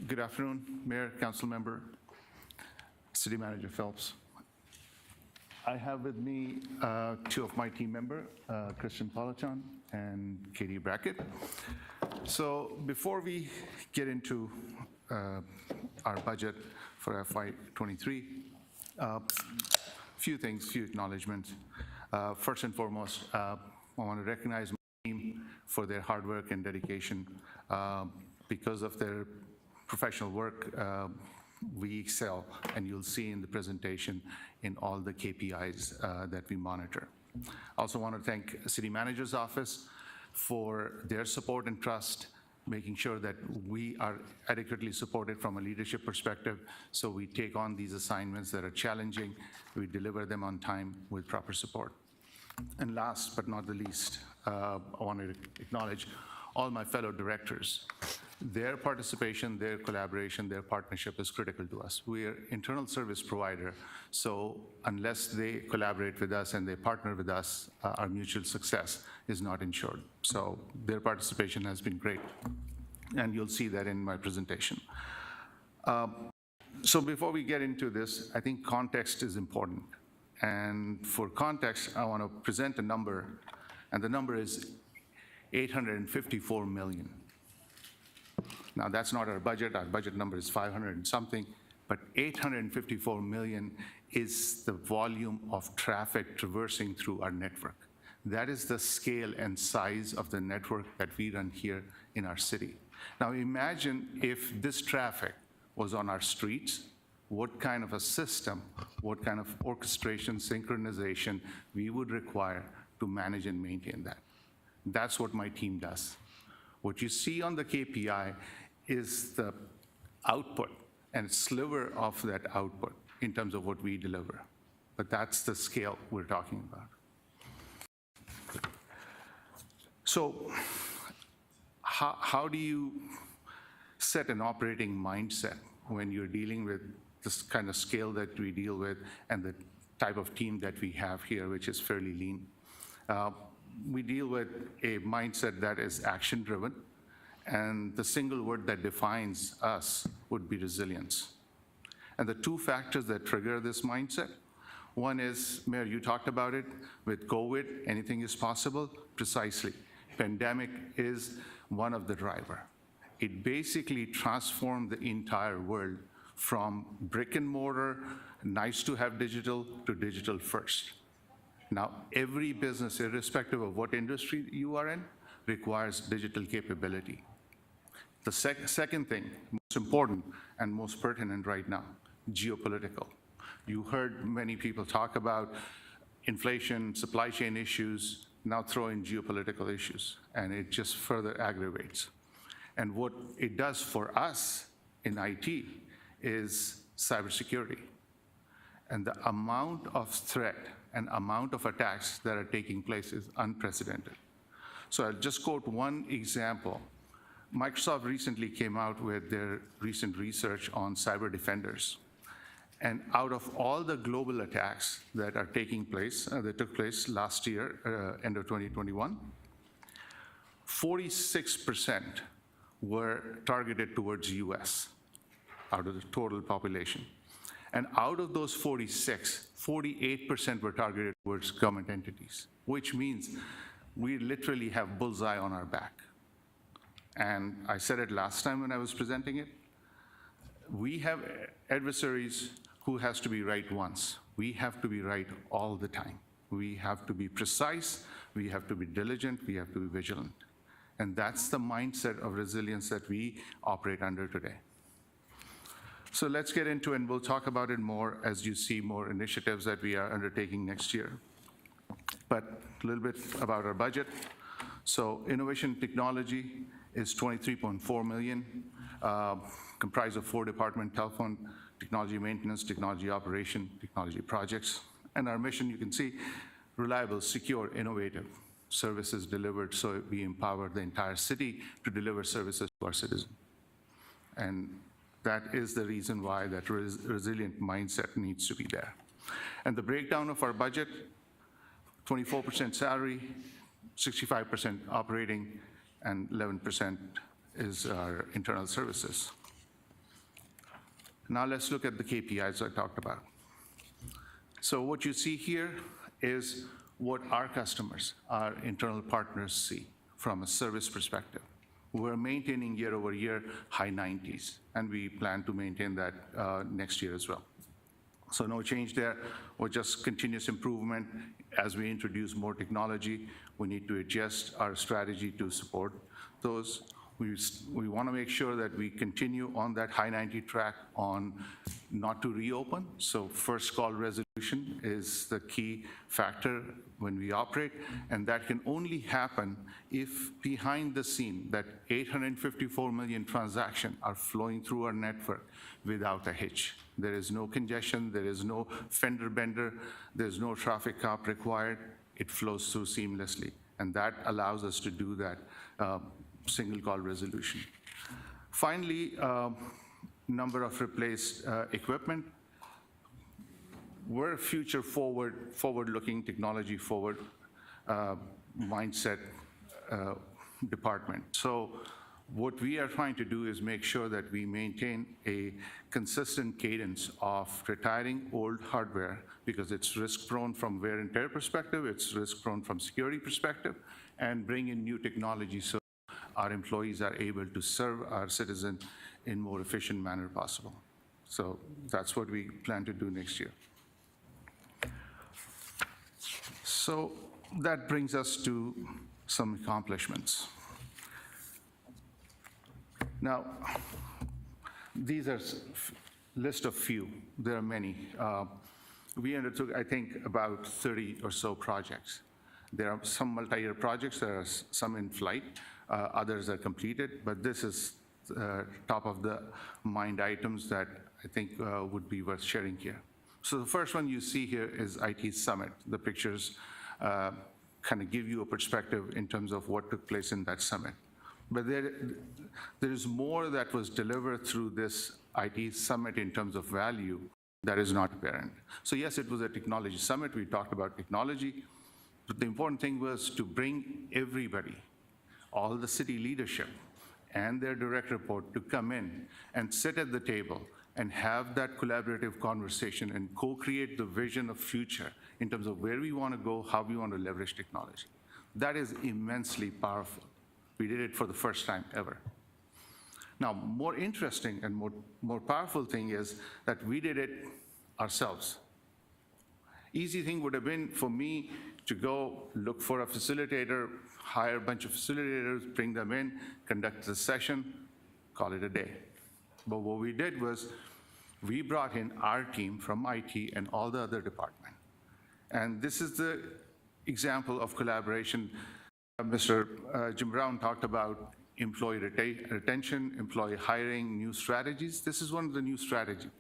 Good afternoon, Mayor, Council Member, City Manager Phelps. I have with me 2 of my team members, Christian Palachon and Katie Brackett. So before we get into our budget for FY23, few things, few acknowledgements. First and foremost, I want to recognize my team for their hard work and dedication. Because of their professional work, we excel, and you'll see in the presentation in all the KPIs that we monitor. I also want to thank City Manager's Office for their support and trust, making sure that we are adequately supported from a leadership perspective, so we take on these assignments that are challenging, we deliver them on time with proper support. And last but not the least, I wanted to acknowledge all my fellow directors. Their participation, their collaboration, their partnership is critical to us. We are internal service provider, so unless they collaborate with us and they partner with us, our mutual success is not ensured. So their participation has been great, and you'll see that in my presentation. So before we get into this, I think context is important. And for context, I want to present a number, and the number is $854 million. Now, that's not our budget. Our budget number is 500 and something, but 854 million is the volume of traffic traversing through our network. That is the scale and size of the network that we run here in our city. Now, imagine if this traffic was on our streets, what kind of a system, what kind of orchestration, synchronization we would require to manage and maintain that. That's what my team does. What you see on the KPI is the output and sliver of that output in terms of what we deliver. But that's the scale we're talking about. So how do you set an operating mindset when you're dealing with this kind of scale that we deal with and the type of team that we have here, which is fairly lean? We deal with a mindset that is action-driven, and the single word that defines us would be resilience. And the two factors that trigger this mindset, one is, Mayor, you talked about it, with COVID, anything is possible, precisely. Pandemic is one of the driver. It basically transformed the entire world from brick and mortar, nice to have digital, to digital first. Now, every business, irrespective of what industry you are in, requires digital capability. The second thing, most important and most pertinent right now, geopolitical. You heard many people talk about inflation, supply chain issues, now throw in geopolitical issues, and it just further aggravates. And what it does for us in IT is cybersecurity. And the amount of threat and amount of attacks that are taking place is unprecedented. So I'll just quote one example. Microsoft recently came out with their recent research on cyber defenders. And out of all the global attacks that are taking place, that took place last year, end of 2021, 46% were targeted towards US out of the total population. And out of those 46, 48% were targeted towards government entities, which means we literally have bullseye on our back. And I said it last time when I was presenting it, we have adversaries who has to be right once. We have to be right all the time. We have to be precise, we have to be diligent, we have to be vigilant. And that's the mindset of resilience that we operate under today. So let's get into it, and we'll talk about it more as you see more initiatives that we are undertaking next year. But a little bit about our budget. So innovation technology is $23.4 million, comprised of 4 departments: telephone, technology maintenance, technology operation, technology projects. And our mission, you can see, reliable, secure, innovative services delivered so we empower the entire city to deliver services to our citizens. And that is the reason why that resilient mindset needs to be there. And the breakdown of our budget, 24% salary, 65% operating, and 11% is our internal services. Now let's look at the KPIs I talked about. So what you see here is what our customers, our internal partners see from a service perspective. We're maintaining year over year high 90s, and we plan to maintain that next year as well. So no change there, or just continuous improvement as we introduce more technology, we need to adjust our strategy to support those. We want to make sure that we continue on that high 90 track on not to reopen. So first call resolution is the key factor when we operate, and that can only happen if behind the scene that 854 million transactions are flowing through our network without a hitch. There is no congestion, there is no fender bender, there's no traffic cop required. It flows through seamlessly, and that allows us to do that single call resolution. Finally, number of replaced equipment. We're future forward-looking, technology forward mindset department. So what we are trying to do is make sure that we maintain a consistent cadence of retiring old hardware, because it's risk-prone from wear and tear perspective, it's risk-prone from security perspective, and bring in new technology so our employees are able to serve our citizens in more efficient manner possible. So that's what we plan to do next year. So that brings us to some accomplishments. Now, these are list of few. There are many. We undertook, I think, about 30 or so projects. There are some multi-year projects, there are some in flight, others are completed, but this is top of the mind items that I think would be worth sharing here. So the first one you see here is IT Summit. The pictures kind of give you a perspective in terms of what took place in that summit. But there is more that was delivered through this IT Summit in terms of value that is not apparent. So yes, it was a technology summit. We talked about technology. But the important thing was to bring everybody, all the city leadership and their direct report, to come in and sit at the table and have that collaborative conversation and co-create the vision of future in terms of where we want to go, how we want to leverage technology. That is immensely powerful. We did it for the first time ever. Now, more interesting and more powerful thing is that we did it ourselves. Easy thing would have been for me to go look for a facilitator, hire a bunch of facilitators, bring them in, conduct the session, call it a day. But what we did was we brought in our team from IT and all the other departments. And this is the example of collaboration. Mr. Jim Brown talked about employee retention, employee hiring, new strategies. This is one of the new strategies.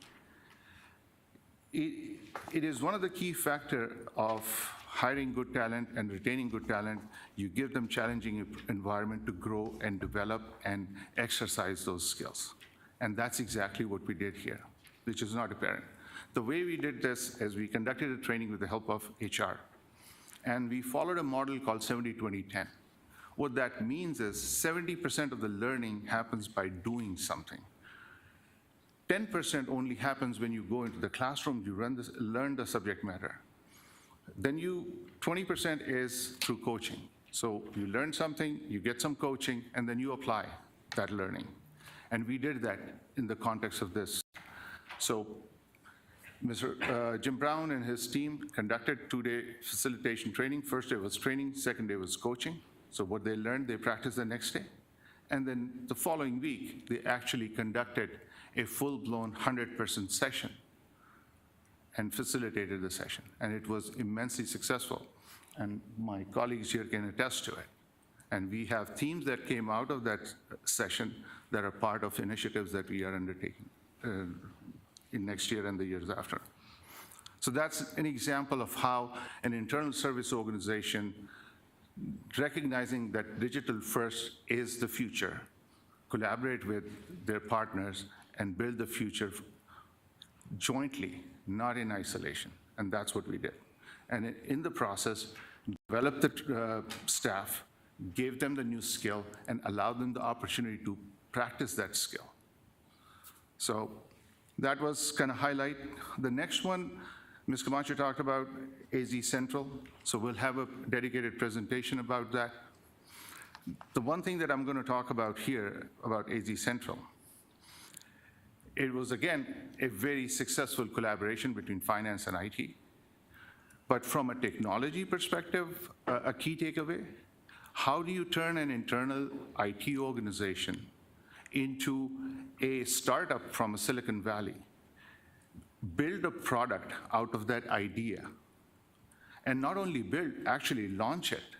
It is one of the key factors of hiring good talent and retaining good talent. You give them challenging environment to grow and develop and exercise those skills. And that's exactly what we did here, which is not apparent. The way we did this is we conducted a training with the help of HR. And we followed a model called 70-20-10. What that means is 70% of the learning happens by doing something. 10% only happens when you go into the classroom, you learn the subject matter. Then 20% is through coaching. So you learn something, you get some coaching, and then you apply that learning. And we did that in the context of this. So Mr. Jim Brown and his team conducted 2-day facilitation training. First day was training, second day was coaching. So what they learned, they practiced the next day. And then the following week, they actually conducted a full-blown 100-person session and facilitated the session. And it was immensely successful. And my colleagues here can attest to it. And we have teams that came out of that session that are part of initiatives that we are undertaking in next year and the years after. So that's an example of how an internal service organization, recognizing that digital first is the future, collaborate with their partners and build the future jointly, not in isolation. And that's what we did. And in the process, developed the staff, gave them the new skill, and allowed them the opportunity to practice that skill. So that was kind of highlight. The next one, Ms. Camacho talked about AZ Central. So we'll have a dedicated presentation about that. The one thing that I'm going to talk about here about AZ Central, it was, again, a very successful collaboration between finance and IT. But from a technology perspective, a key takeaway, how do you turn an internal IT organization into a startup from Silicon Valley, build a product out of that idea, and not only build, actually launch it,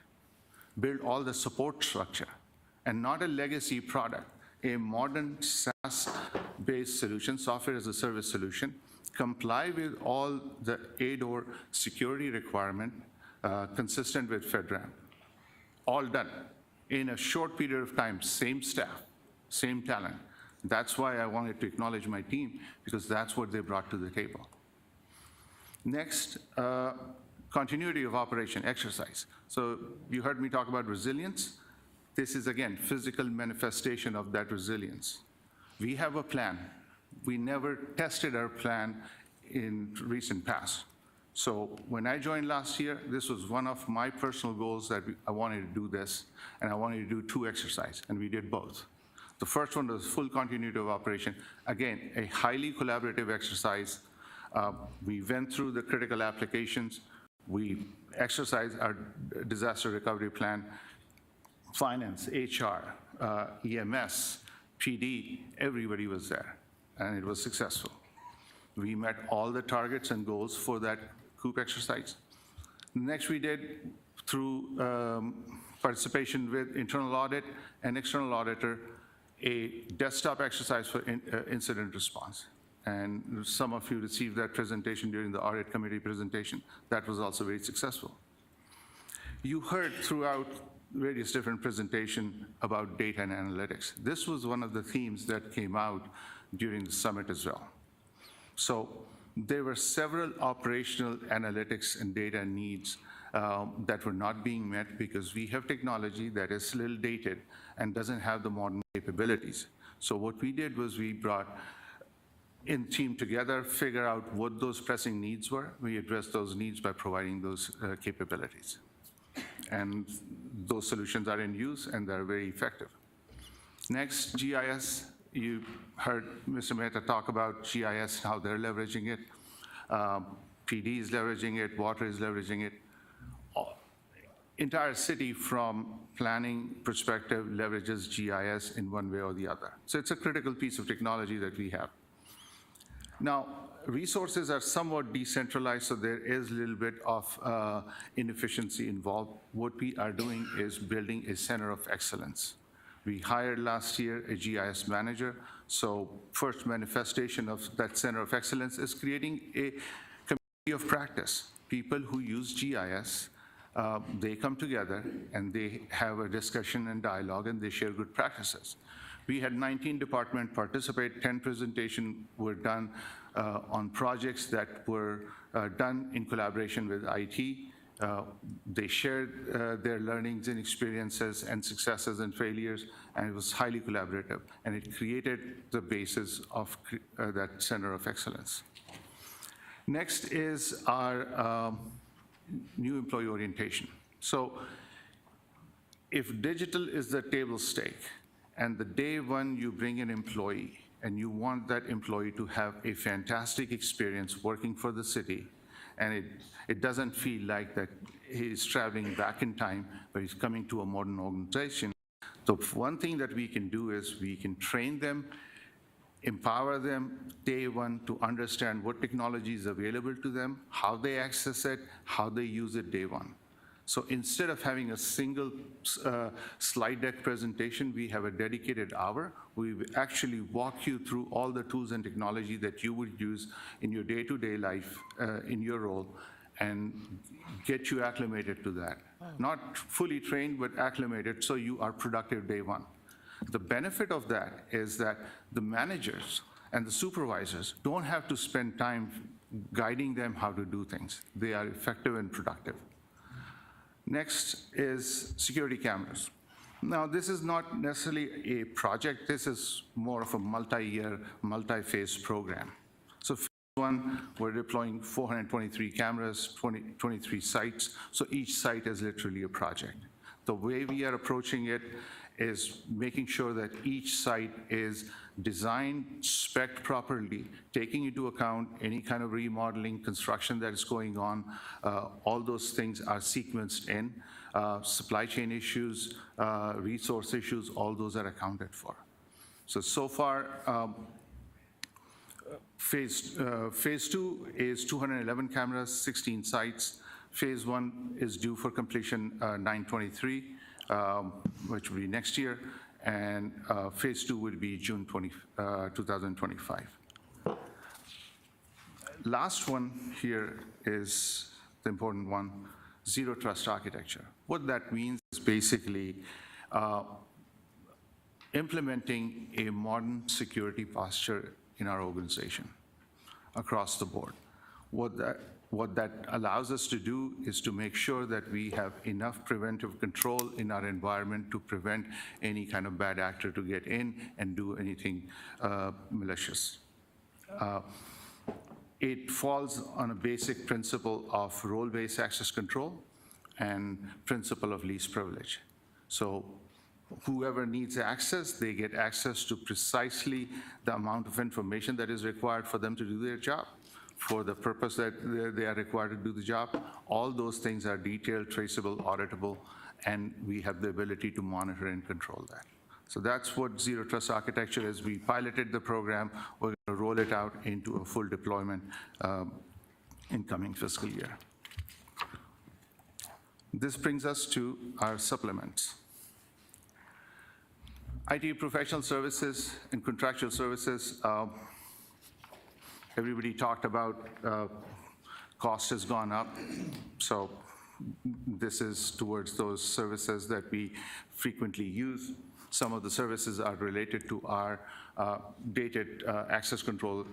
build all the support structure, and not a legacy product, a modern SaaS-based solution, software as a service solution, comply with all the ADOR security requirement consistent with FedRAMP. All done in a short period of time, same staff, same talent. That's why I wanted to acknowledge my team, because that's what they brought to the table. Next, continuity of operation exercise. So you heard me talk about resilience. This is, again, physical manifestation of that resilience. We have a plan. We never tested our plan in recent past. So when I joined last year, this was one of my personal goals that I wanted to do this, and I wanted to do 2 exercises, and we did both. The first one was full continuity of operation. Again, a highly collaborative exercise. We went through the critical applications. We exercised our disaster recovery plan. Finance, HR, EMS, PD, everybody was there, and it was successful. We met all the targets and goals for that COOP exercise. Next, we did, through participation with internal audit and external auditor, a desktop exercise for incident response. And some of you received that presentation during the audit committee presentation. That was also very successful. You heard throughout various different presentations about data and analytics. This was one of the themes that came out during the summit as well. So there were several operational analytics and data needs that were not being met because we have technology that is a little dated and doesn't have the modern capabilities. So what we did was we brought in team together, figure out what those pressing needs were. We addressed those needs by providing those capabilities. And those solutions are in use and they're very effective. Next, GIS. You heard Mr. Mehta talk about GIS, how they're leveraging it. PD is leveraging it, water is leveraging it. Entire city from planning perspective leverages GIS in one way or the other. So it's a critical piece of technology that we have. Now, resources are somewhat decentralized, so there is a little bit of inefficiency involved. What we are doing is building a center of excellence. We hired last year a GIS manager, so first manifestation of that center of excellence is creating a community of practice. People who use GIS, they come together and they have a discussion and dialogue and they share good practices. We had 19 departments participate, 10 presentations were done on projects that were done in collaboration with IT. They shared their learnings and experiences and successes and failures, and it was highly collaborative, and it created the basis of that center of excellence. Next is our new employee orientation. So if digital is the table stake, and the day one you bring an employee, and you want that employee to have a fantastic experience working for the city, and it doesn't feel like that he's traveling back in time, but he's coming to a modern organization. So one thing that we can do is we can train them, empower them day one to understand what technology is available to them, how they access it, how they use it day one. So instead of having a single slide deck presentation, we have a dedicated hour. We actually walk you through all the tools and technology that you would use in your day-to-day life, in your role, and get you acclimated to that. Not fully trained, but acclimated so you are productive day one. The benefit of that is that the managers and the supervisors don't have to spend time guiding them how to do things. They are effective and productive. Next is security cameras. Now, this is not necessarily a project. This is more of a multi-year, multi-phase program. So phase one, we're deploying 423 cameras, 23 sites. So each site is literally a project. The way we are approaching it is making sure that each site is designed, spec'd properly, taking into account any kind of remodeling, construction that is going on. All those things are sequenced in. Supply chain issues, resource issues, all those are accounted for. So far, Phase 2 is 211 cameras, 16 sites. Phase 1 is due for completion 9/23, which will be next year, and Phase 2 will be June 2025. Last one here is the important one, zero trust architecture. What that means is basically implementing a modern security posture in our organization across the board. What that allows us to do is to make sure that we have enough preventive control in our environment to prevent any kind of bad actor to get in and do anything malicious. It falls on a basic principle of role-based access control and principle of least privilege. So whoever needs access, they get access to precisely the amount of information that is required for them to do their job, for the purpose that they are required to do the job. All those things are detailed, traceable, auditable, and we have the ability to monitor and control that. So that's what Zero Trust Architecture is. We piloted the program. We're going to roll it out into a full deployment in coming fiscal year. This brings us to our supplements. IT professional services and contractual services. Everybody talked about cost has gone up. So this is towards those services that we frequently use. Some of the services are related to our dated access control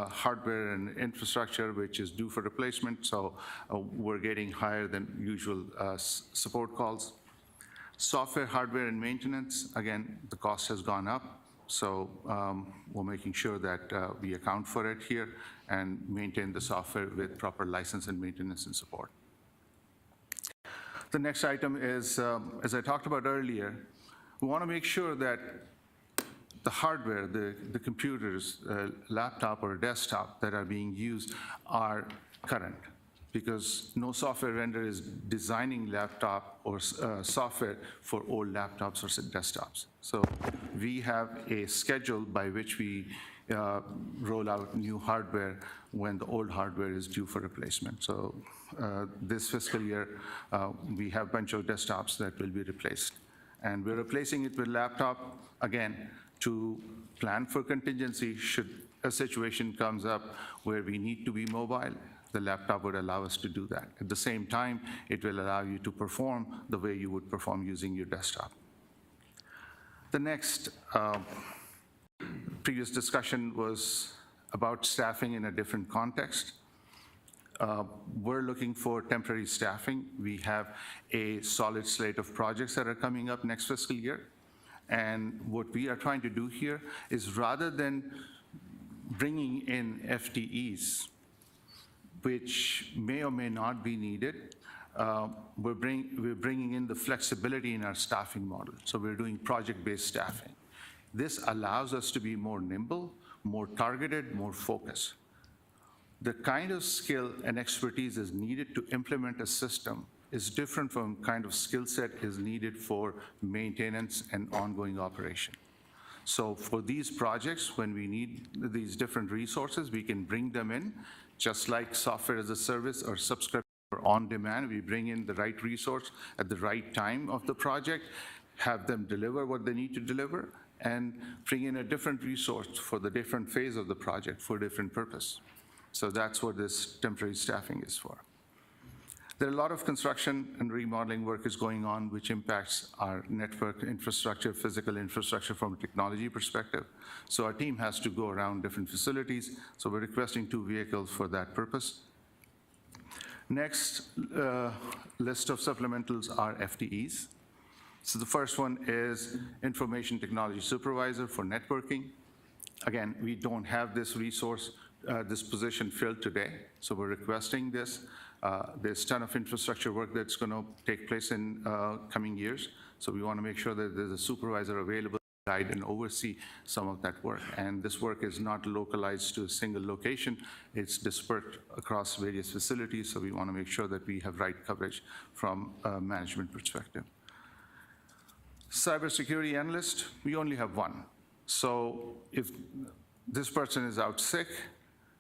hardware and infrastructure, which is due for replacement. So we're getting higher than usual support calls. Software, hardware, and maintenance, again, the cost has gone up. So we're making sure that we account for it here and maintain the software with proper license and maintenance and support. The next item is, as I talked about earlier, we want to make sure that the hardware, the computers, laptop or desktop that are being used are current, because no software vendor is designing laptop or software for old laptops or desktops. So we have a schedule by which we roll out new hardware when the old hardware is due for replacement. So this fiscal year, we have a bunch of desktops that will be replaced. And we're replacing it with laptop, again, to plan for contingency should a situation comes up where we need to be mobile. The laptop would allow us to do that. At the same time, it will allow you to perform the way you would perform using your desktop. The next previous discussion was about staffing in a different context. We're looking for temporary staffing. We have a solid slate of projects that are coming up next fiscal year. And what we are trying to do here is, rather than bringing in FTEs, which may or may not be needed, we're bringing in the flexibility in our staffing model. So we're doing project-based staffing. This allows us to be more nimble, more targeted, more focused. The kind of skill and expertise is needed to implement a system is different from kind of skill set is needed for maintenance and ongoing operation. So for these projects, when we need these different resources, we can bring them in, just like software as a service or subscription or on demand. We bring in the right resource at the right time of the project, have them deliver what they need to deliver, and bring in a different resource for the different phase of the project for a different purpose. So that's what this temporary staffing is for. There are a lot of construction and remodeling work is going on, which impacts our network infrastructure, physical infrastructure from a technology perspective. So our team has to go around different facilities. So we're requesting 2 vehicles for that purpose. Next list of supplementals are FTEs. So the first one is Information Technology Supervisor for networking. Again, we don't have this resource, this position filled today, so we're requesting this. There's a ton of infrastructure work that's going to take place in coming years. So we want to make sure that there's a supervisor available to guide and oversee some of that work. And this work is not localized to a single location. It's dispersed across various facilities. So we want to make sure that we have right coverage from a management perspective. Cybersecurity analyst, we only have one. So if this person is out sick,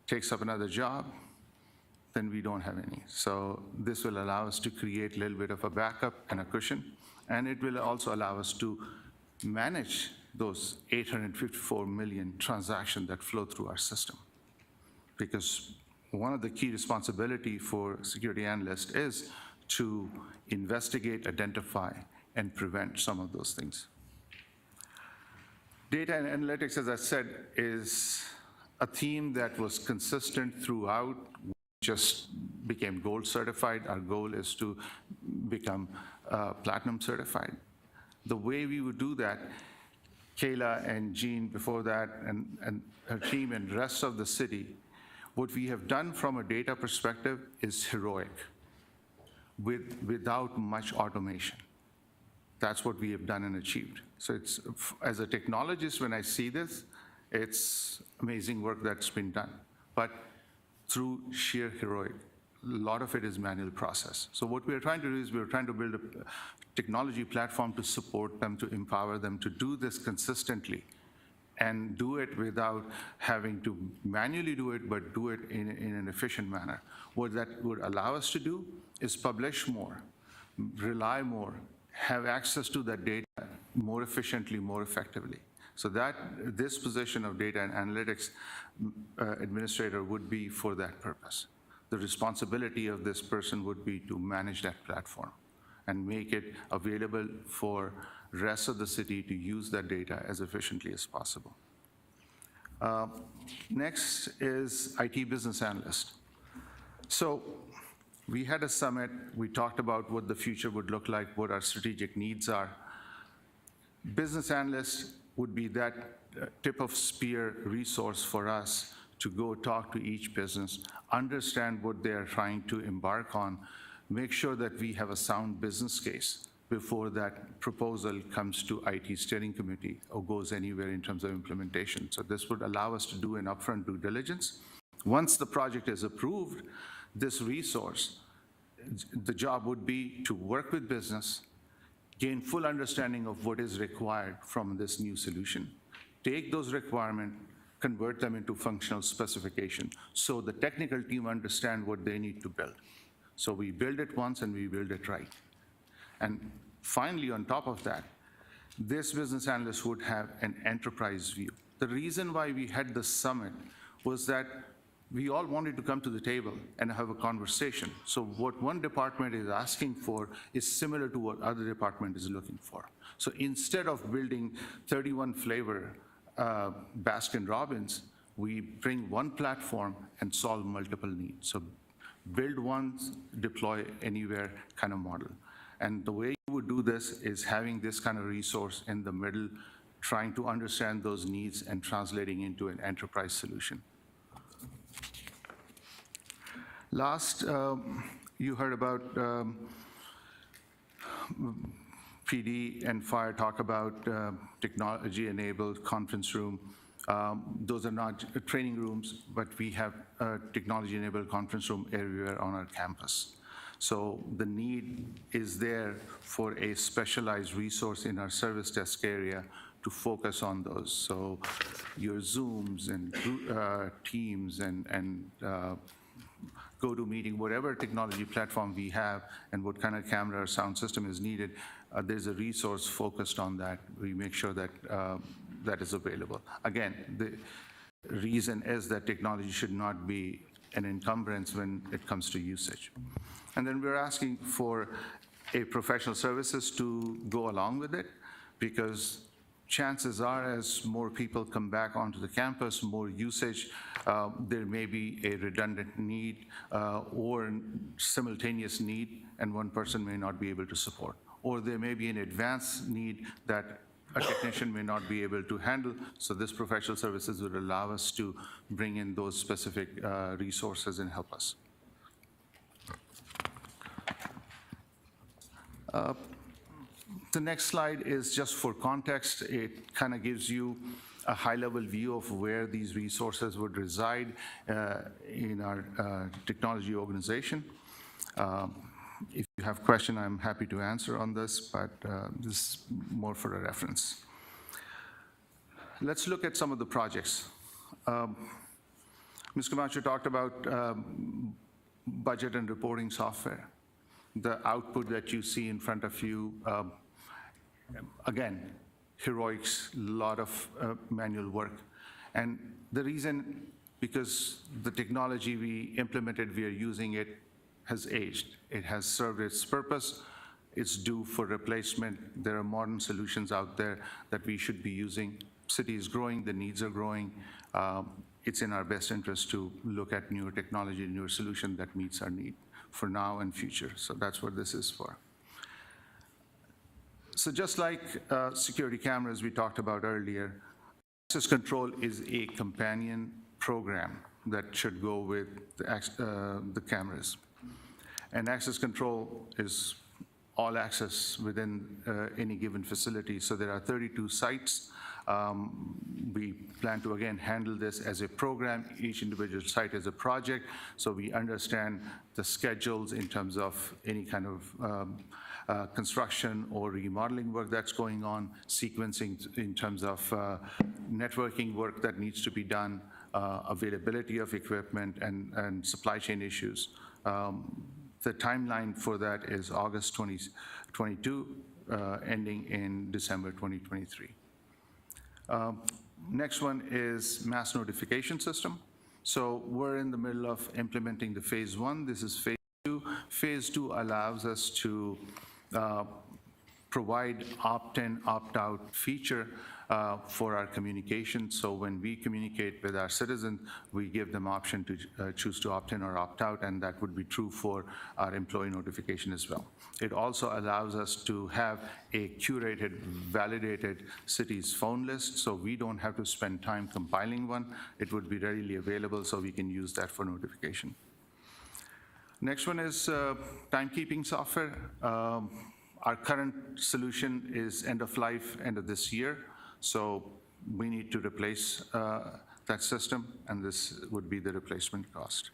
takes up another job, then we don't have any. So this will allow us to create a little bit of a backup and a cushion, and it will also allow us to manage those 854 million transactions that flow through our system. Because one of the key responsibility for security analysts is to investigate, identify, and prevent some of those things. Data and analytics, as I said, is a theme that was consistent throughout. We just became gold certified. Our goal is to become platinum certified. The way we would do that, Kayla and Jean before that, and her team and the rest of the city, what we have done from a data perspective is heroic, without much automation. That's what we have done and achieved. So it's, as a technologist, when I see this, it's amazing work that's been done. But through sheer heroic, a lot of it is manual process. So what we're trying to do is we're trying to build a technology platform to support them, to empower them to do this consistently and do it without having to manually do it, but do it in an efficient manner. What that would allow us to do is publish more, rely more, have access to that data more efficiently, more effectively. So that this position of data and analytics administrator would be for that purpose. The responsibility of this person would be to manage that platform and make it available for rest of the city to use that data as efficiently as possible. Next is IT business analyst. So we had a summit, we talked about what the future would look like, what our strategic needs are. Business analyst would be that tip of spear resource for us to go talk to each business, understand what they are trying to embark on, make sure that we have a sound business case before that proposal comes to IT steering committee or goes anywhere in terms of implementation. So this would allow us to do an upfront due diligence. Once the project is approved, this resource, the job would be to work with business, gain full understanding of what is required from this new solution, take those requirements, convert them into functional specification so the technical team understand what they need to build. So we build it once and we build it right. And finally, on top of that, this business analyst would have an enterprise view. The reason why we had the summit was that we all wanted to come to the table and have a conversation. So what one department is asking for is similar to what other department is looking for. So instead of building 31 flavor Baskin Robbins, we bring one platform and solve multiple needs. So build once, deploy anywhere kind of model. And the way you would do this is having this kind of resource in the middle, trying to understand those needs and translating into an enterprise solution. Last, you heard about PD and fire talk about technology-enabled conference room. Those are not training rooms, but we have a technology-enabled conference room everywhere on our campus. So the need is there for a specialized resource in our service desk area to focus on those. So your Zooms and Teams and GoToMeeting, whatever technology platform we have and what kind of camera or sound system is needed, there's a resource focused on that. We make sure that that is available. Again, the reason is that technology should not be an encumbrance when it comes to usage. And then we're asking for a professional services to go along with it, because chances are as more people come back onto the campus, more usage, there may be a redundant need or simultaneous need, and one person may not be able to support. Or there may be an advanced need that a technician may not be able to handle, so this professional services would allow us to bring in those specific resources and help us. The next slide is just for context. It kind of gives you a high-level view of where these resources would reside in our technology organization. If you have questions, I'm happy to answer on this, but this is more for a reference. Let's look at some of the projects. Ms. Camacho talked about budget and reporting software. The output that you see in front of you, again, heroics, a lot of manual work. And the reason, because the technology we implemented, we are using it, has aged. It has served its purpose. It's due for replacement. There are modern solutions out there that we should be using. City is growing, the needs are growing. It's in our best interest to look at newer technology, newer solution that meets our need for now and future. So that's what this is for. So just like security cameras we talked about earlier, access control is a companion program that should go with the cameras. And access control is all access within any given facility. So there are 32 sites. We plan to, again, handle this as a program. Each individual site is a project, so we understand the schedules in terms of any kind of construction or remodeling work that's going on, sequencing in terms of networking work that needs to be done, availability of equipment, and supply chain issues. The timeline for that is August 2022, ending in December 2023. Next one is mass notification system. So we're in the middle of implementing the phase 1. This is phase 2. Phase 2 allows us to provide opt-in, opt-out feature for our communication. So when we communicate with our citizens, we give them option to choose to opt in or opt out, and that would be true for our employee notification as well. It also allows us to have a curated, validated city's phone list, so we don't have to spend time compiling one. It would be readily available, so we can use that for notification. Next one is timekeeping software. Our current solution is end of life, end of this year. So we need to replace that system, and this would be the replacement cost.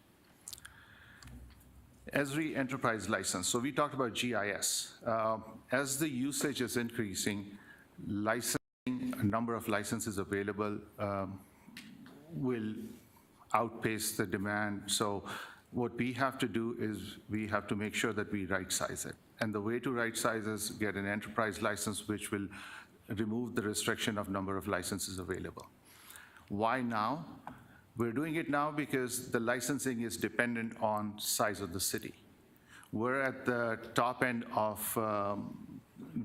Esri Enterprise License. So we talked about GIS. As the usage is increasing, licensing, number of licenses available will outpace the demand. So what we have to do is we have to make sure that we right-size it. And the way to right-size is get an enterprise license, which will remove the restriction of number of licenses available. Why now? We're doing it now because the licensing is dependent on size of the city. We're at the top end of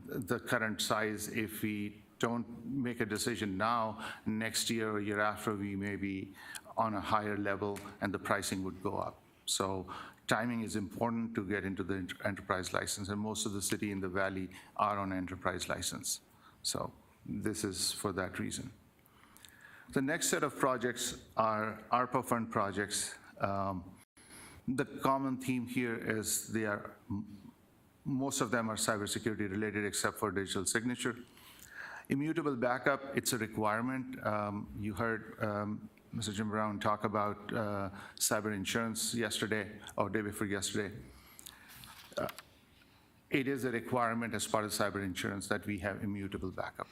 the current size. If we don't make a decision now, next year or year after, we may be on a higher level and the pricing would go up. So timing is important to get into the enterprise license, and most of the city in the valley are on enterprise license. So this is for that reason. The next set of projects are ARPA fund projects. The common theme here is most of them are cybersecurity related except for digital signature. Immutable backup, it's a requirement. You heard Mr. Jim Brown talk about cyber insurance yesterday, or day before yesterday. It is a requirement as part of cyber insurance that we have immutable backup.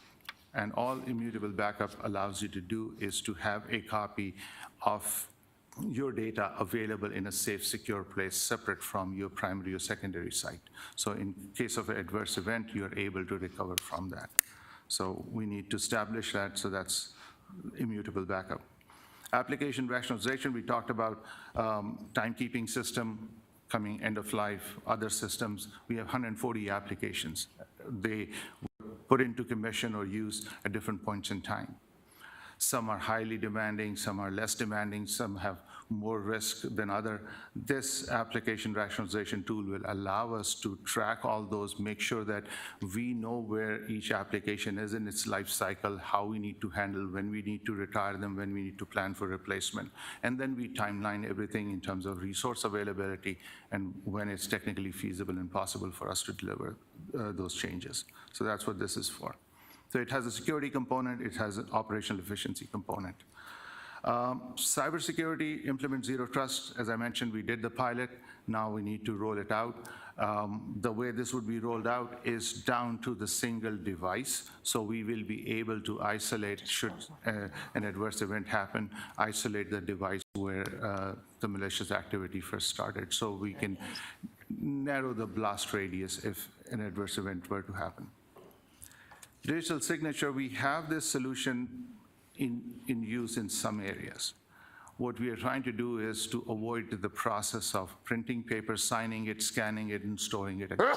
And all immutable backup allows you to do is to have a copy of your data available in a safe, secure place, separate from your primary or secondary site. So in case of an adverse event, you're able to recover from that. So we need to establish that, so that's immutable backup. Application rationalization, we talked about timekeeping system coming end of life, other systems. We have 140 applications. They were put into commission or use at different points in time. Some are highly demanding, some are less demanding, some have more risk than other, this application rationalization tool will allow us to track all those, make sure that we know where each application is in its life cycle, how we need to handle, when we need to retire them, when we need to plan for replacement. And then we timeline everything in terms of resource availability and when it's technically feasible and possible for us to deliver those changes. So that's what this is for. So it has a security component, it has an operational efficiency component. Cybersecurity, implement Zero Trust. As I mentioned, we did the pilot. Now we need to roll it out. The way this would be rolled out is down to the single device. So we will be able to isolate, should an adverse event happen, isolate the device where the malicious activity first started. So we can narrow the blast radius if an adverse event were to happen. Digital signature, we have this solution in use in some areas. What we are trying to do is to avoid the process of printing paper, signing it, scanning it, and storing it again.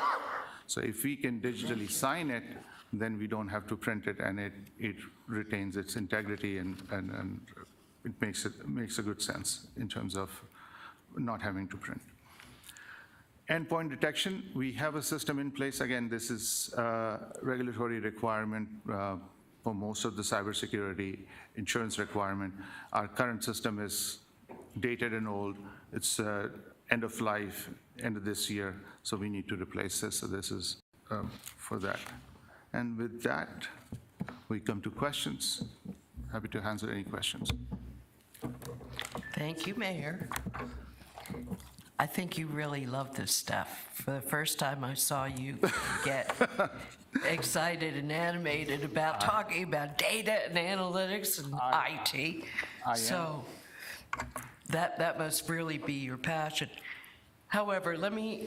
So if we can digitally sign it, then we don't have to print it, and it retains its integrity, and it makes a good sense in terms of not having to print. Endpoint detection, we have a system in place. Again, this is a regulatory requirement for most of the cybersecurity insurance requirement. Our current system is dated and old. It's end of life, end of this year, so we need to replace this. So this is for that. And with that, we come to questions. Happy to answer any questions. Thank you, Mayor. I think you really love this stuff. For the first time I saw you get excited and animated about talking about data and analytics and IT. So that must really be your passion. However, let me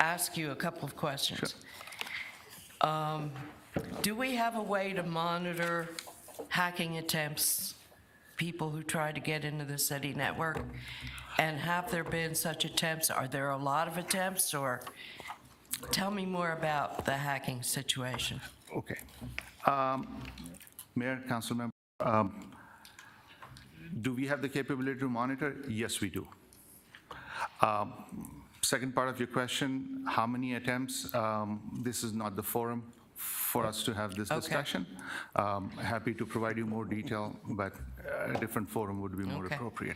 ask you a couple of questions. Sure. Do we have a way to monitor hacking attempts, people who try to get into the city network? And have there been such attempts? Are there a lot of attempts, or tell me more about the hacking situation? Okay. Mayor, council member, do we have the capability to monitor? Yes, we do. Second part of your question, how many attempts? This is not the forum for us to have this discussion. Happy to provide you more detail, but a different forum would be more appropriate.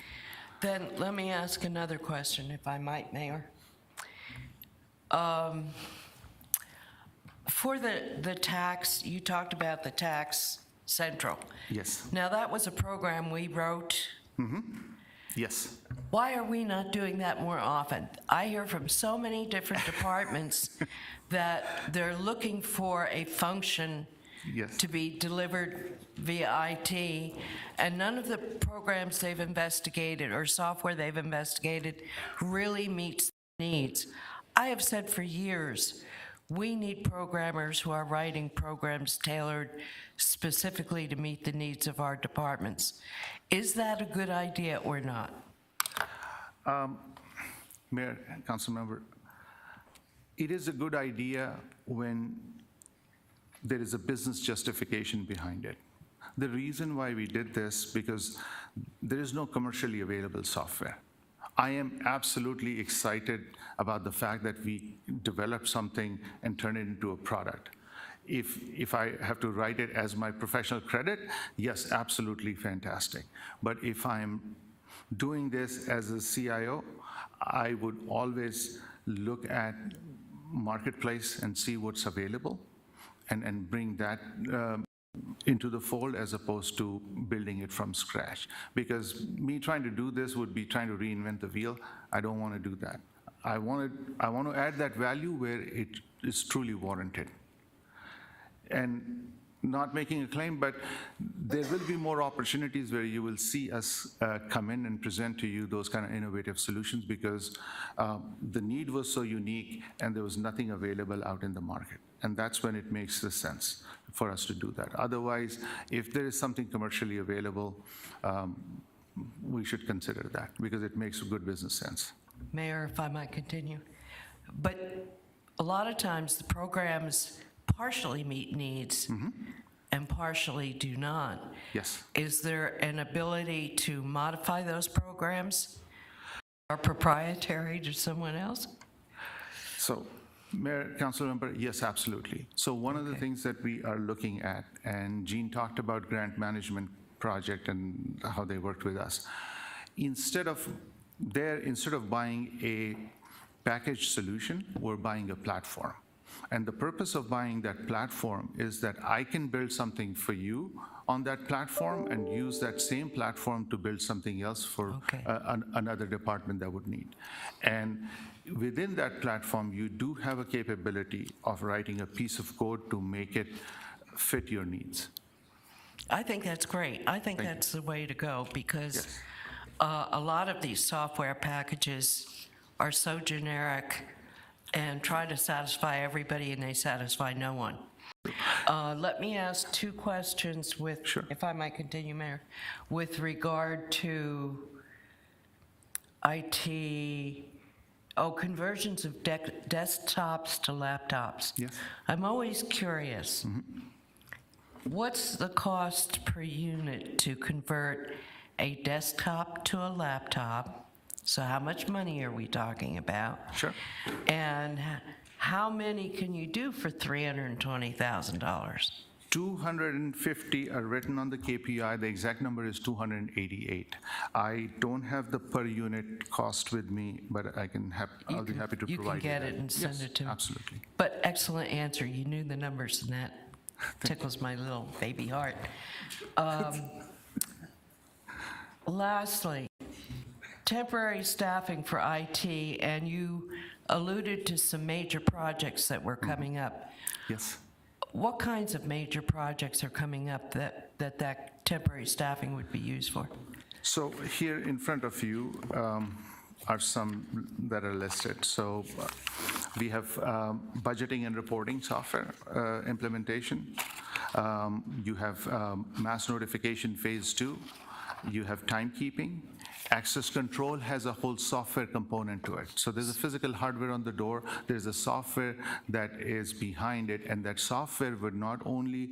Then let me ask another question, if I might, Mayor. For the tax, you talked about the Tax Central. Yes. Now, that was a program we wrote. Mm-hmm. Yes. Why are we not doing that more often? I hear from so many different departments that they're looking for a function to be delivered via IT, and none of the programs they've investigated or software they've investigated really meets the needs. I have said for years, we need programmers who are writing programs tailored specifically to meet the needs of our departments. Is that a good idea or not? Mayor, council member, it is a good idea when there is a business justification behind it. The reason why we did this, because there is no commercially available software. I am absolutely excited about the fact that we developed something and turned it into a product. If I have to write it as my professional credit, yes, absolutely fantastic. But if I'm doing this as a CIO, I would always look at marketplace and see what's available and bring that into the fold as opposed to building it from scratch. Because me trying to do this would be trying to reinvent the wheel. I don't want to do that. I want to add that value where it is truly warranted. And not making a claim, but there will be more opportunities where you will see us come in and present to you those kind of innovative solutions, because the need was so unique and there was nothing available out in the market. And that's when it makes the sense for us to do that. Otherwise, if there is something commercially available, we should consider that because it makes good business sense. Mayor, if I might continue. But a lot of times the programs partially meet needs, and partially do not. Yes. Is there an ability to modify those programs? Are proprietary to someone else? So, Mayor, Council Member, yes, absolutely. So one of the things that we are looking at, and Jean talked about grant management project and how they worked with us. Instead of buying a packaged solution, we're buying a platform. And the purpose of buying that platform is that I can build something for you on that platform and use that same platform to build something else for another department that would need. And within that platform, you do have a capability of writing a piece of code to make it fit your needs. I think that's great. I think that's the way to go, because a lot of these software packages are so generic and try to satisfy everybody, and they satisfy no one. Let me ask two questions with, if I might continue, Mayor, with regard to IT, conversions of desktops to laptops. Yes. I'm always curious. What's the cost per unit to convert a desktop to a laptop? So how much money are we talking about? Sure. And how many can you do for $320,000? 250 are written on the KPI. The exact number is 288. I don't have the per unit cost with me, but I'll be happy to provide you. You can get it and send it to me. Absolutely. But excellent answer. You knew the numbers, and that tickles my little baby heart. Lastly, temporary staffing for IT, and you alluded to some major projects that were coming up. Yes. What kinds of major projects are coming up that temporary staffing would be used for? So here in front of you are some that are listed. So we have budgeting and reporting software implementation. You have mass notification phase 2. You have timekeeping. Access control has a whole software component to it. So there's a physical hardware on the door, there's a software that is behind it, and that software would not only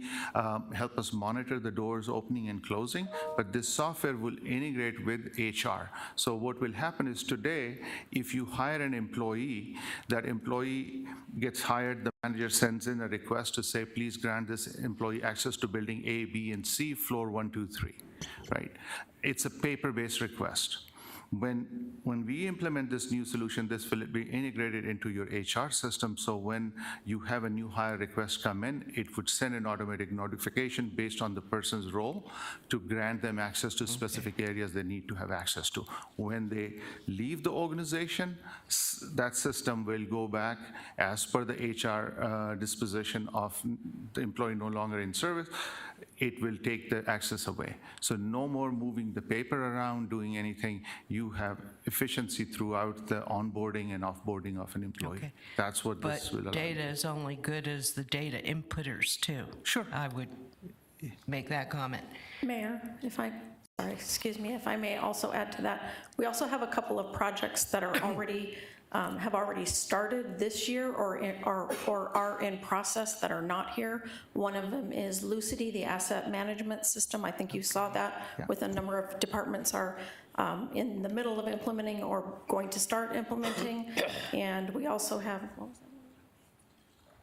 help us monitor the doors opening and closing, but this software will integrate with HR. So what will happen is today, if you hire an employee, that employee gets hired, the manager sends in a request to say, please grant this employee access to building A, B, and C, floor 1, 2, 3, right? It's a paper-based request. When we implement this new solution, this will be integrated into your HR system, so when you have a new hire request come in, it would send an automatic notification based on the person's role to grant them access to specific areas they need to have access to. When they leave the organization, that system will go back as per the HR disposition of the employee no longer in service. It will take the access away. So no more moving the paper around, doing anything. You have efficiency throughout the onboarding and offboarding of an employee. Okay. That's what this will allow. But data is only good as the data inputters, too. Sure. I would make that comment. Mayor, if I may also add to that, we also have a couple of projects that are already have already started this year or are in process that are not here. One of them is Lucidity, the asset management system. I think you saw that with a number of departments are in the middle of implementing or going to start implementing. And we also have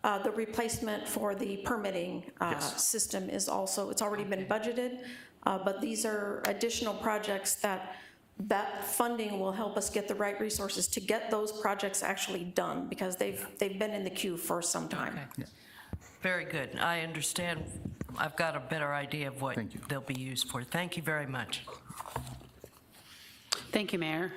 the replacement for the permitting system is also, it's already been budgeted, but these are additional projects that funding will help us get the right resources to get those projects actually done, because they've been in the queue for some time. Okay. Yeah. Very good. I understand. I've got a better idea of what they'll be used for. Thank you very much. Thank you, Mayor.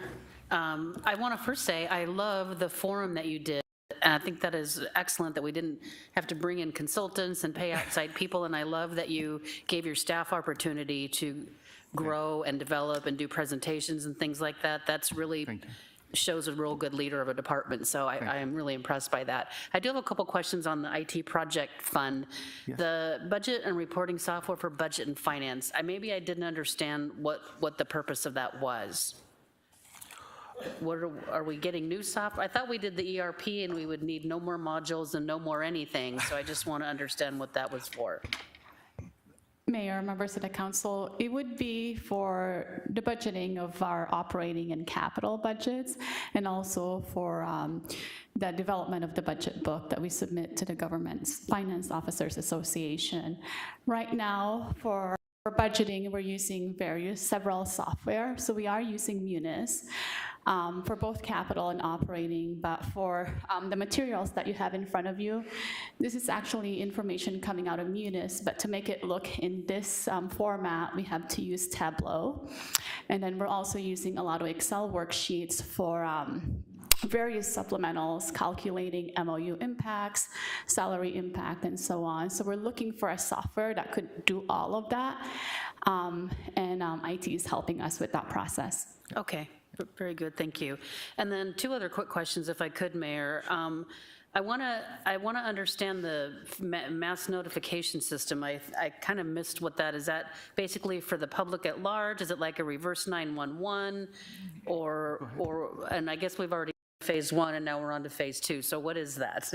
I want to first say I love the forum that you did. And I think that is excellent that we didn't have to bring in consultants and pay outside people. And I love that you gave your staff opportunity to grow and develop and do presentations and things like that. That's really shows a real good leader of a department. So I am really impressed by that. I do have a couple questions on the IT project fund. Yes. The budget and reporting software for budget and finance. Maybe I didn't understand what the purpose of that was. What are we getting new software? I thought we did the ERP and we would need no more modules and no more anything. So I just want to understand what that was for. Mayor, members of the council, it would be for the budgeting of our operating and capital budgets, and also for the development of the budget book that we submit to the Government's Finance Officers Association. Right now, for budgeting, we're using several software. So we are using Munis for both capital and operating, but for the materials that you have in front of you, this is actually information coming out of Munis, but to make it look in this format, we have to use Tableau. And then we're also using a lot of Excel worksheets for various supplementals, calculating MOU impacts, salary impact, and so on. So we're looking for a software that could do all of that, and IT is helping us with that process. Okay, very good, thank you. And then 2 other quick questions, if I could, Mayor. I want to understand the mass notification system. I kind of missed what that is. That basically for the public at large? Is it like a reverse 911, and I guess we've already phase 1 and now we're on to phase 2. So what is that?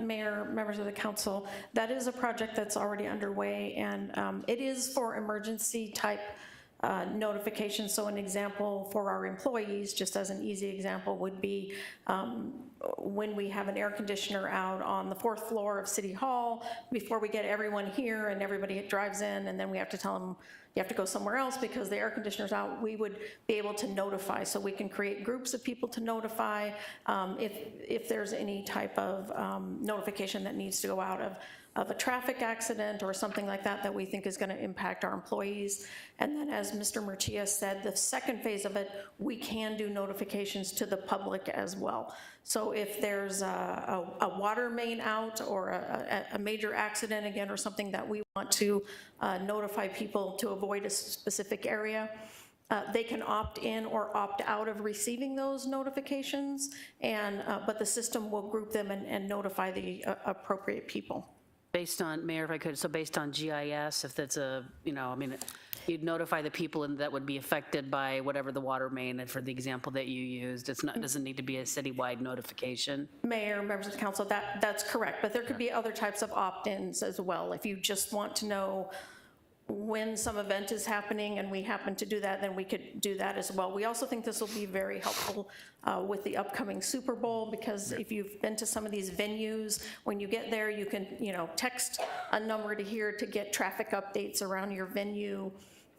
Mayor, members of the council, that is a project that's already underway, and it is for emergency type notification. So an example for our employees, just as an easy example, would be when we have an air conditioner out on the 4th floor of City Hall, before we get everyone here and everybody drives in, and then we have to tell them, you have to go somewhere else because the air conditioner's out, we would be able to notify. So we can create groups of people to notify if there's any type of notification that needs to go out of a traffic accident or something like that that we think is going to impact our employees. And then as Mr. Murcia said, the second phase of it, we can do notifications to the public as well. So if there's a water main out or a major accident again, or something that we want to notify people to avoid a specific area, they can opt in or opt out of receiving those notifications, but the system will group them and notify the appropriate people. Based on, Mayor, if I could, so based on GIS, if that's a, I mean, you'd notify the people that would be affected by whatever the water main, and for the example that you used, it doesn't need to be a citywide notification. Mayor, members of the council, that's correct, but there could be other types of opt-ins as well. If you just want to know when some event is happening and we happen to do that, then we could do that as well. We also think this will be very helpful with the upcoming Super Bowl, because if you've been to some of these venues, when you get there, you can text a number to here to get traffic updates around your venue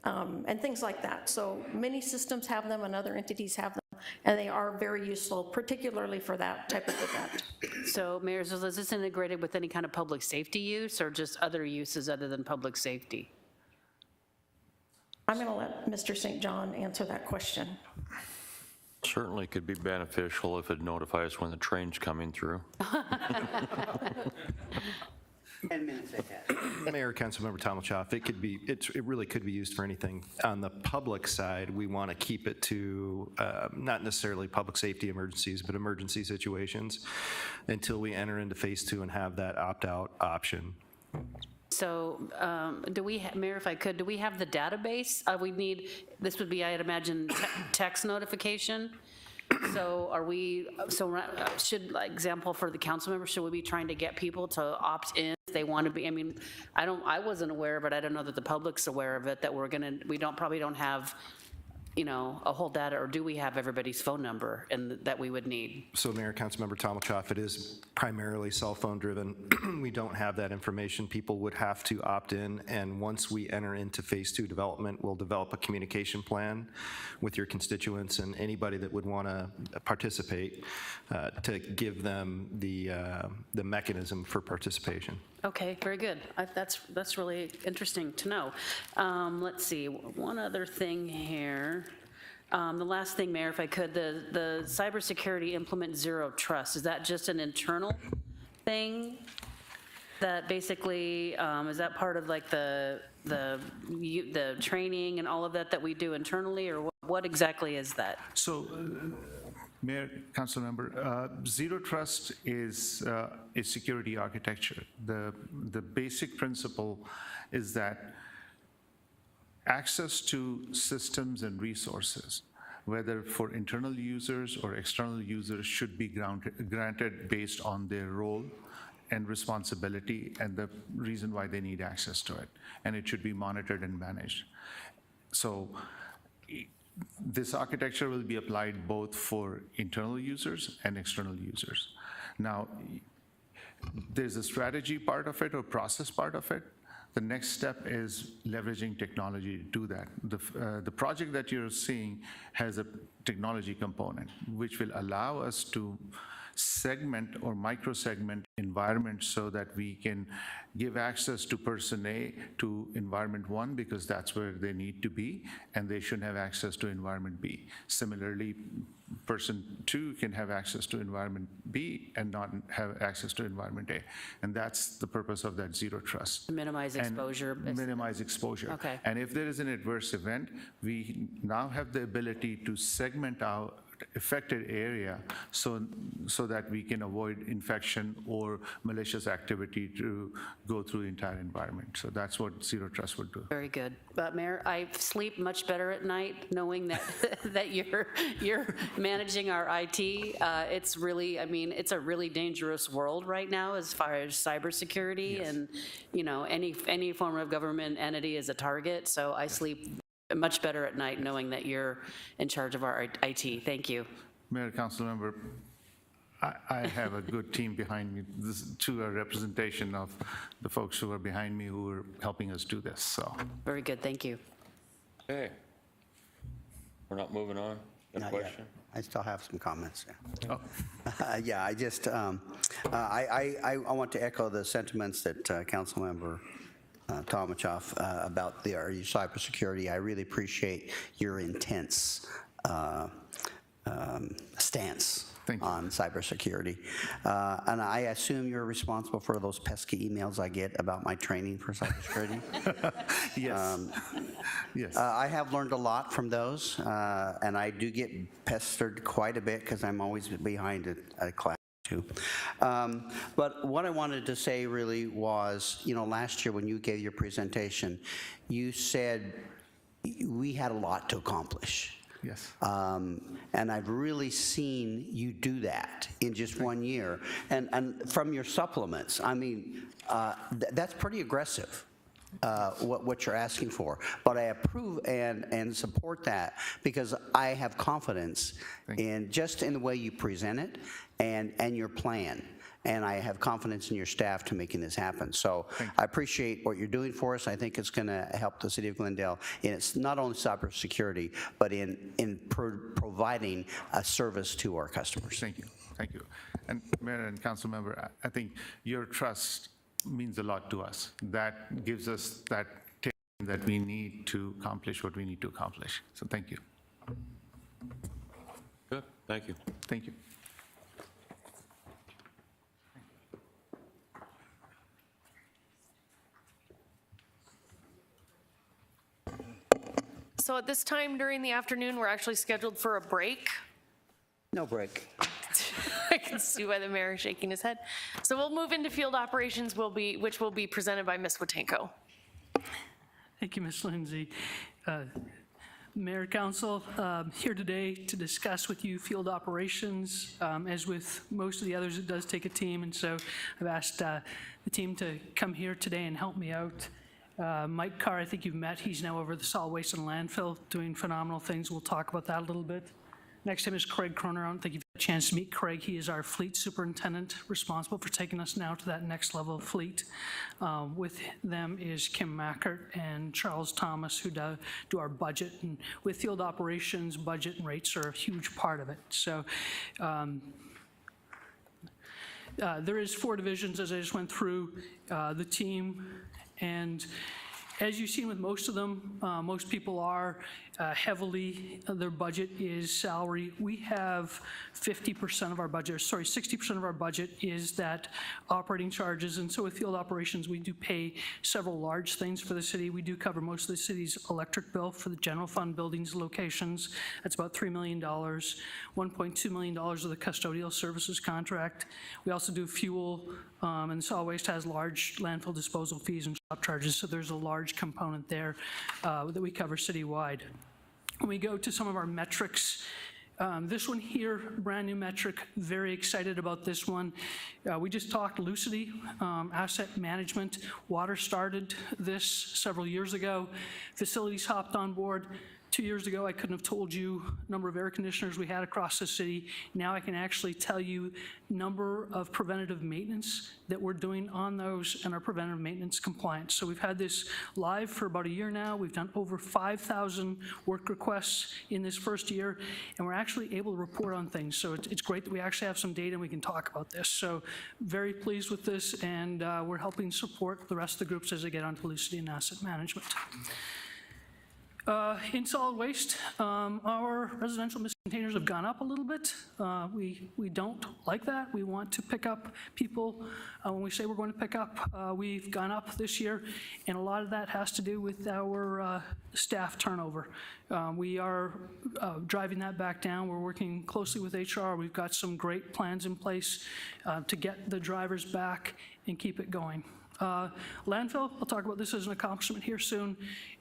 and things like that. So many systems have them and other entities have them, and they are very useful, particularly for that type of event. So Mayor, so is this integrated with any kind of public safety use or just other uses other than public safety? I'm going to let Mr. St. John answer that question. Certainly could be beneficial if it notifies when the train's coming through. 10 minutes ahead. Mayor, Councilmember Tomalchoff, it really could be used for anything. On the public side, we want to keep it to not necessarily public safety emergencies, but emergency situations until we enter into phase 2 and have that opt-out option. So Mayor, if I could, do we have the database? This would be, I'd imagine, text notification. So example for the council members, should we be trying to get people to opt in if they want to be? I mean, I wasn't aware of it. I don't know that the public's aware of it, that we probably don't have, a whole data, or do we have everybody's phone number and that we would need? So Mayor, Councilmember Tomalchoff, it is primarily cell phone driven. We don't have that information. People would have to opt in, and once we enter into phase 2 development, we'll develop a communication plan with your constituents and anybody that would want to participate to give them the mechanism for participation. Okay, very good. That's really interesting to know. Let's see, one other thing here. The last thing, Mayor, if I could, the cybersecurity implement zero trust, is that just an internal thing? That basically, is that part of like the training and all of that we do internally, or what exactly is that? So, Mayor, Council Member, Zero Trust is a security architecture. The basic principle is that access to systems and resources, whether for internal users or external users, should be granted based on their role and responsibility and the reason why they need access to it. And it should be monitored and managed. So this architecture will be applied both for internal users and external users. Now, there's a strategy part of it or process part of it. The next step is leveraging technology to do that. The project that you're seeing has a technology component, which will allow us to segment or micro-segment environments so that we can give access to person A to environment 1 because that's where they need to be, and they shouldn't have access to environment B. Similarly, person 2 can have access to environment B and not have access to environment A. And that's the purpose of that zero trust. Minimize exposure. Minimize exposure. Okay. And if there is an adverse event, we now have the ability to segment out affected area so that we can avoid infection or malicious activity to go through the entire environment. So that's what Zero Trust would do. Very good. But Mayor, I sleep much better at night knowing that that you're managing our IT. It's really, I mean, it's a really dangerous world right now as far as cybersecurity. Yes. And you know, any form of government entity is a target. So I sleep much better at night knowing that you're in charge of our IT. Thank you. Mayor, Council Member, I have a good team behind me. This is to a representation of the folks who are behind me who are helping us do this. So very good. Thank you. Okay. We're not moving on. A question? I still have some comments. Oh. Yeah, I just, I want to echo the sentiments that Councilmember Tomachoff about your cybersecurity. I really appreciate your intense stance on cybersecurity. And I assume you're responsible for those pesky emails I get about my training for cybersecurity? Yes. Yes. I have learned a lot from those, and I do get pestered quite a bit because I'm always behind a class. But what I wanted to say really was, you know, last year when you gave your presentation, you said we had a lot to accomplish. Yes. And I've really seen you do that in just 1 year. And from your supplements, I mean, that's pretty aggressive. What you're asking for, but I approve and support that because I have confidence in just in the way you present it and your plan, and I have confidence in your staff to making this happen. So I appreciate what you're doing for us. I think it's going to help the City of Glendale in its not only cybersecurity but in providing a service to our customers. Thank you. Thank you. And Mayor and Council Member, I think your trust means a lot to us. That gives us that time that we need to accomplish what we need to accomplish. So thank you. Good. Thank you. Thank you. So at this time during the afternoon, we're actually scheduled for a break. No break. I can see by the mayor shaking his head. So we'll move into field operations, which will be presented by Ms. Watenko. Thank you, Ms. Lindsay. Mayor, Council, here today to discuss with you field operations. As with most of the others, it does take a team, and so I've asked the team to come here today and help me out. Mike Carr, I think you've met. He's now over the solid waste and landfill doing phenomenal things. We'll talk about that a little bit. Next to him is Craig Croner. I don't think you've had a chance to meet Craig. He is our fleet superintendent, responsible for taking us now to that next level of fleet. With them is Kim Mackert and Charles Thomas, who do our budget. And with field operations, budget and rates are a huge part of it. So there is 4 divisions, as I just went through, the team. And as you've seen with most of them, most people are heavily, their budget is salary. We have 50% of our budget, or sorry, 60% of our budget is that operating charges. And so with field operations, we do pay several large things for the city. We do cover most of the city's electric bill for the general fund buildings locations. That's about $3 million, $1.2 million of the custodial services contract. We also do fuel, and solid waste has large landfill disposal fees and shop charges, so there's a large component there that we cover citywide. When we go to some of our metrics, This one here, brand new metric, very excited about this one. We just talked Lucity, asset management. Water started this several years ago. Facilities hopped on board. 2 years ago, I couldn't have told you number of air conditioners we had across the city. Now I can actually tell you number of preventative maintenance that we're doing on those and our preventative maintenance compliance. So we've had this live for about a year now. We've done over 5,000 work requests in this first year, and we're actually able to report on things. So it's great that we actually have some data and we can talk about this. So very pleased with this, and we're helping support the rest of the groups as they get onto Lucity and asset management. In solid waste, our residential miscontainers have gone up a little bit. We don't like that. We want to pick up people when we say we're going to pick up. We've gone up this year, and a lot of that has to do with our staff turnover. We are driving that back down. We're working closely with HR. We've got some great plans in place to get the drivers back and keep it going. Landfill, I'll talk about this as an accomplishment here soon.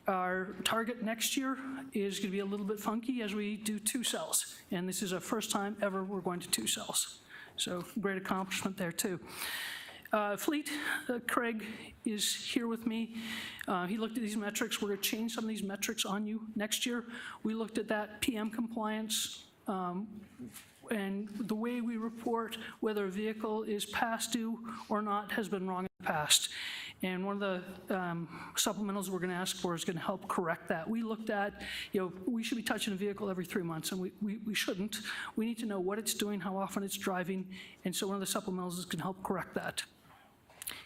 Our target next year is going to be a little bit funky as we do 2 cells. And this is our first time ever we're going to 2 cells. So great accomplishment there too. Fleet, Craig is here with me. He looked at these metrics. We're going to change some of these metrics on you next year. We looked at that PM compliance, and the way we report whether a vehicle is past due or not has been wrong in the past. And one of the supplementals we're going to ask for is going to help correct that. We looked at, we should be touching a vehicle every 3 months, and we shouldn't. We need to know what it's doing, how often it's driving, and so one of the supplementals is going to help correct that.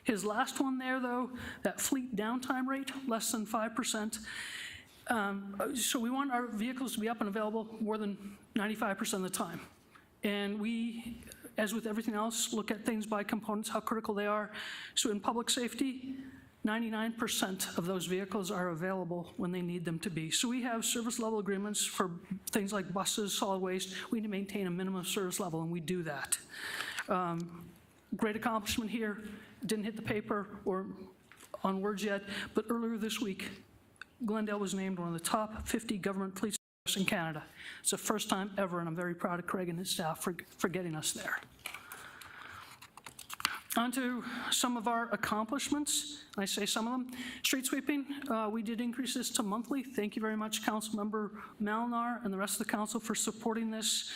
His last one there, though, that fleet downtime rate, less than 5%. So we want our vehicles to be up and available more than 95% of the time. And we, as with everything else, look at things by components, how critical they are. So in public safety, 99% of those vehicles are available when they need them to be. So we have service level agreements for things like buses, solid waste. We need to maintain a minimum service level, and we do that. Great accomplishment here. Didn't hit the paper or on words yet, but earlier this week, Glendale was named one of the top 50 government fleets in Canada. It's the first time ever, and I'm very proud of Craig and his staff for getting us there. On to some of our accomplishments. I say some of them. Street sweeping, we did increase this to monthly. Thank you very much, Councilmember Malnar and the rest of the council for supporting this.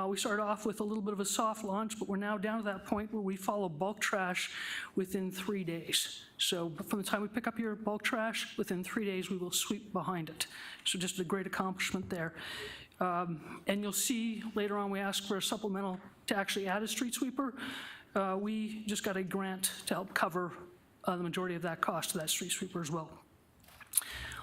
We started off with a little bit of a soft launch, but we're now down to that point where we follow bulk trash within 3 days. So from the time we pick up your bulk trash, within 3 days we will sweep behind it. So just a great accomplishment there. And you'll see later on we ask for a supplemental to actually add a street sweeper. We just got a grant to help cover the majority of that cost to that street sweeper as well.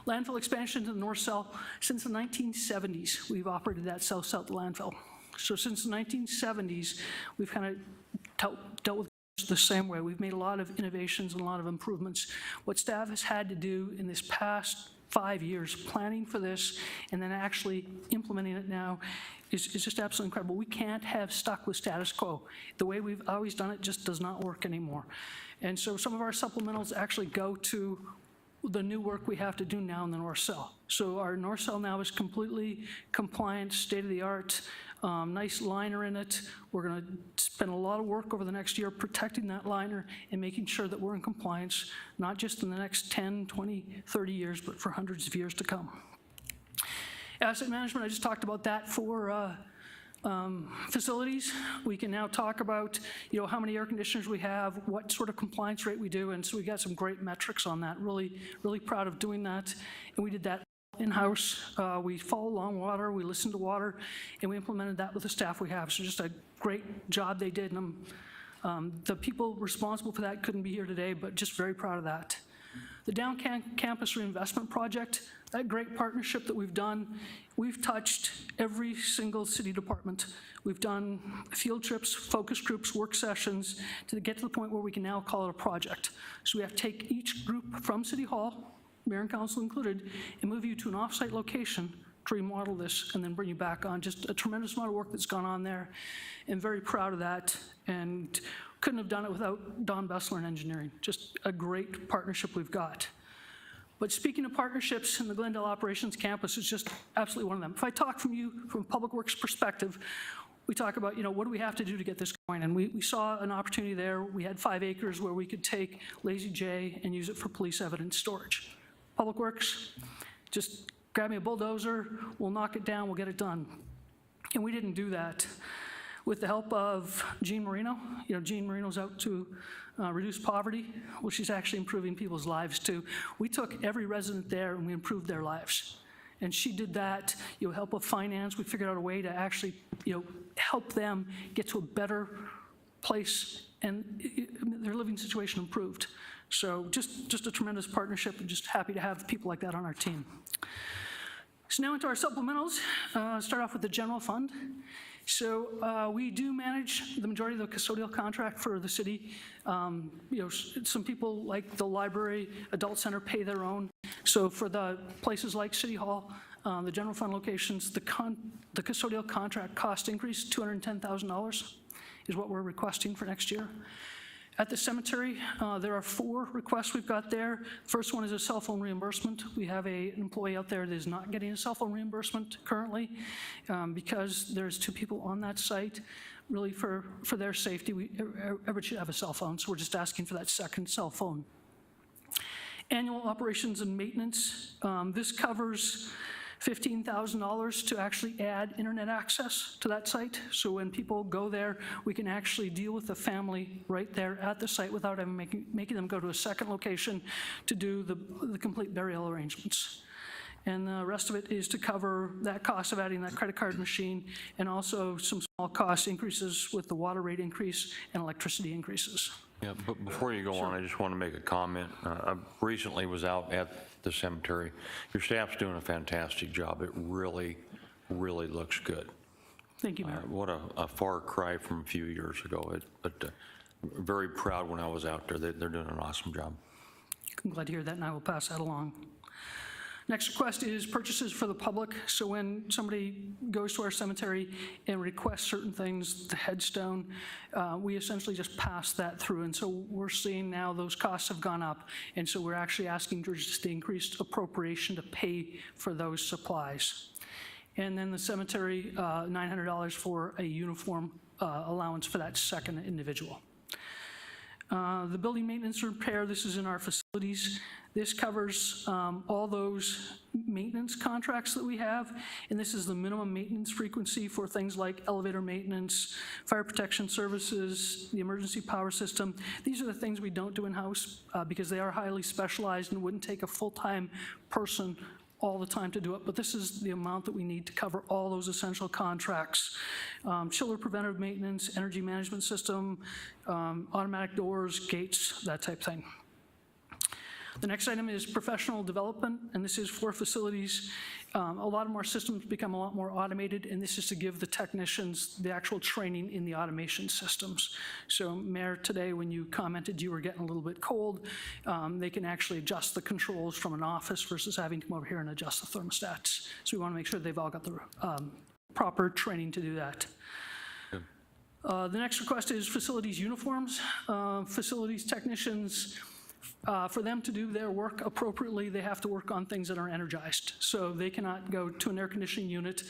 Landfill expansion to the north cell. Since the 1970s, we've operated that south-south landfill. So since the 1970s, we've kind of dealt with the same way. We've made a lot of innovations and a lot of improvements. What staff has had to do in this past 5 years planning for this and then actually implementing it now is just absolutely incredible. We can't have stuck with status quo. The way we've always done it just does not work anymore. And so some of our supplementals actually go to the new work we have to do now in the north cell. So our north cell now is completely compliant, state-of-the-art, nice liner in it. We're going to spend a lot of work over the next year protecting that liner and making sure that we're in compliance, not just in the next 10, 20, 30 years, but for hundreds of years to come. Asset management, I just talked about that for facilities. We can now talk about how many air conditioners we have, what sort of compliance rate we do, and so we got some great metrics on that. Really, really proud of doing that, and we did that in-house. We follow along water, we listen to water, and we implemented that with the staff we have. So just a great job they did, and the people responsible for that couldn't be here today, but just very proud of that. The down campus reinvestment project, that great partnership that we've done, we've touched every single city department. We've done field trips, focus groups, work sessions to get to the point where we can now call it a project. So we have to take each group from City Hall, Mayor and Council included, and move you to an off-site location to remodel this and then bring you back on. Just a tremendous amount of work that's gone on there, and very proud of that, and couldn't have done it without Don Bessler in engineering. Just a great partnership we've got. But speaking of partnerships, in the Glendale Operations Campus is just absolutely one of them. If I talk from a Public Works perspective, we talk about, what do we have to do to get this going? And we saw an opportunity there. We had 5 acres where we could take Lazy J and use it for police evidence storage. Public Works, just grab me a bulldozer, we'll knock it down, we'll get it done. And we didn't do that. With the help of Jean Marino, Jean Marino's out to reduce poverty. Well, she's actually improving people's lives too. We took every resident there and we improved their lives. And she did that, help with finance. We figured out a way to actually, help them get to a better place, and their living situation improved. So just a tremendous partnership, and just happy to have people like that on our team. So now into our supplementals. Start off with the general fund. So we do manage the majority of the custodial contract for the city. Some people like the library, adult center pay their own. So for the places like City Hall, the general fund locations, the custodial contract cost increase, $210,000 is what we're requesting for next year. At the cemetery, there are 4 requests we've got there. First one is a cell phone reimbursement. We have an employee out there that is not getting a cell phone reimbursement currently because there's 2 people on that site. Really for their safety, everybody should have a cell phone, so we're just asking for that second cell phone. Annual operations and maintenance. This covers $15,000 to actually add internet access to that site. So when people go there, we can actually deal with the family right there at the site without even making them go to a second location to do the complete burial arrangements. And the rest of it is to cover that cost of adding that credit card machine, and also some small cost increases with the water rate increase and electricity increases. Yeah, but before you go on, I just want to make a comment. I recently was out at the cemetery. Your staff's doing a fantastic job. It really, really looks good. Thank you, Mayor. What a far cry from a few years ago. But very proud when I was out there. They're doing an awesome job. I'm glad to hear that, and I will pass that along. Next request is purchases for the public. So when somebody goes to our cemetery and requests certain things, the headstone, we essentially just pass that through. And so we're seeing now those costs have gone up. And so we're actually asking for just the increased appropriation to pay for those supplies. And then the cemetery, $900 for a uniform allowance for that second individual. The building maintenance repair, this is in our facilities. This covers all those maintenance contracts that we have, and this is the minimum maintenance frequency for things like elevator maintenance, fire protection services, the emergency power system. These are the things we don't do in-house because they are highly specialized and wouldn't take a full-time person all the time to do it, but this is the amount that we need to cover all those essential contracts. Chiller preventive maintenance, energy management system, automatic doors, gates, that type of thing. The next item is professional development, and this is for facilities. A lot of our systems become a lot more automated, and this is to give the technicians the actual training in the automation systems. So Mayor, today when you commented you were getting a little bit cold, they can actually adjust the controls from an office versus having to come over here and adjust the thermostats. So we want to make sure they've all got the proper training to do that. The next request is facilities uniforms. Facilities technicians, for them to do their work appropriately, they have to work on things that are energized. So they cannot go to an air conditioning unit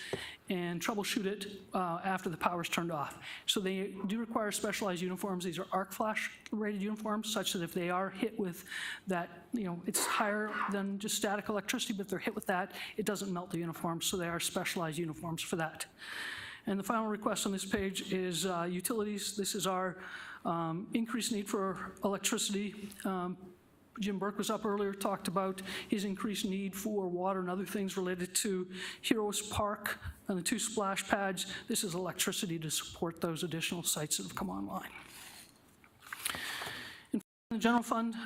and troubleshoot it after the power's turned off. So they do require specialized uniforms. These are arc flash rated uniforms, such that if they are hit with that, it's higher than just static electricity, but if they're hit with that, it doesn't melt the uniform. So they are specialized uniforms for that. And the final request on this page is utilities. This is our increased need for electricity. Jim Burke was up earlier, talked about his increased need for water and other things related to Heroes Park and the 2 splash pads. This is electricity to support those additional sites that have come online. In the general fund,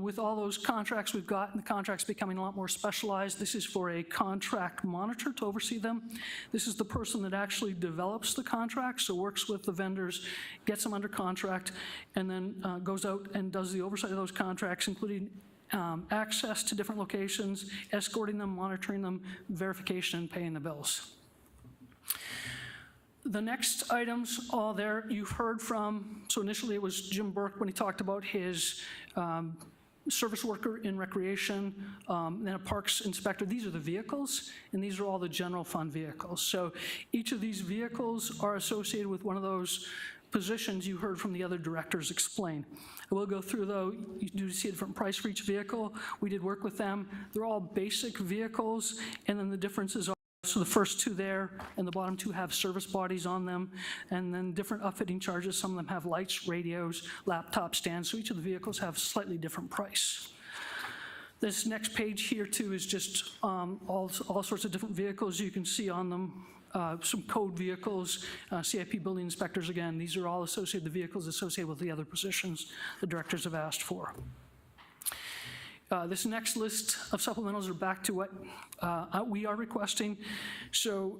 with all those contracts we've got, and the contracts becoming a lot more specialized, this is for a contract monitor to oversee them. This is the person that actually develops the contracts, so works with the vendors, gets them under contract, and then goes out and does the oversight of those contracts, including access to different locations, escorting them, monitoring them, verification, and paying the bills. The next items all there you've heard from. So initially it was Jim Burke when he talked about his service worker in recreation, then a parks inspector. These are the vehicles, and these are all the general fund vehicles. So each of these vehicles are associated with one of those positions you heard from the other directors explain. I will go through, though. You do see a different price for each vehicle. We did work with them. They're all basic vehicles, and then the differences are, so the first two there and the bottom two have service bodies on them, and then different upfitting charges. Some of them have lights, radios, laptop stands, so each of the vehicles have slightly different price. This next page here, too, is just all sorts of different vehicles you can see on them. Some code vehicles, CIP building inspectors, again, these are all associated, the vehicles associated with the other positions the directors have asked for. This next list of supplementals are back to what we are requesting. So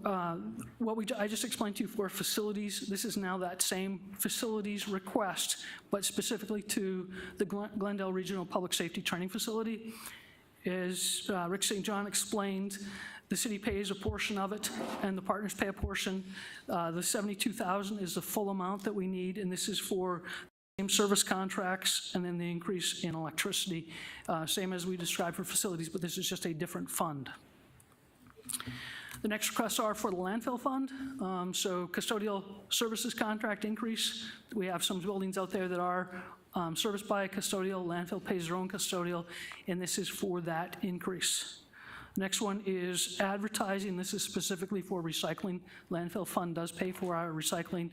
I just explained to you for facilities, this is now that same facilities request, but specifically to the Glendale Regional Public Safety Training Facility. As Rick St. John explained, the city pays a portion of it, and the partners pay a portion. The $72,000 is the full amount that we need, and this is for same service contracts and then the increase in electricity, same as we described for facilities, but this is just a different fund. The next requests are for the landfill fund. So custodial services contract increase. We have some buildings out there that are serviced by a custodial. Landfill pays their own custodial, and this is for that increase. Next one is advertising. This is specifically for recycling. Landfill fund does pay for our recycling,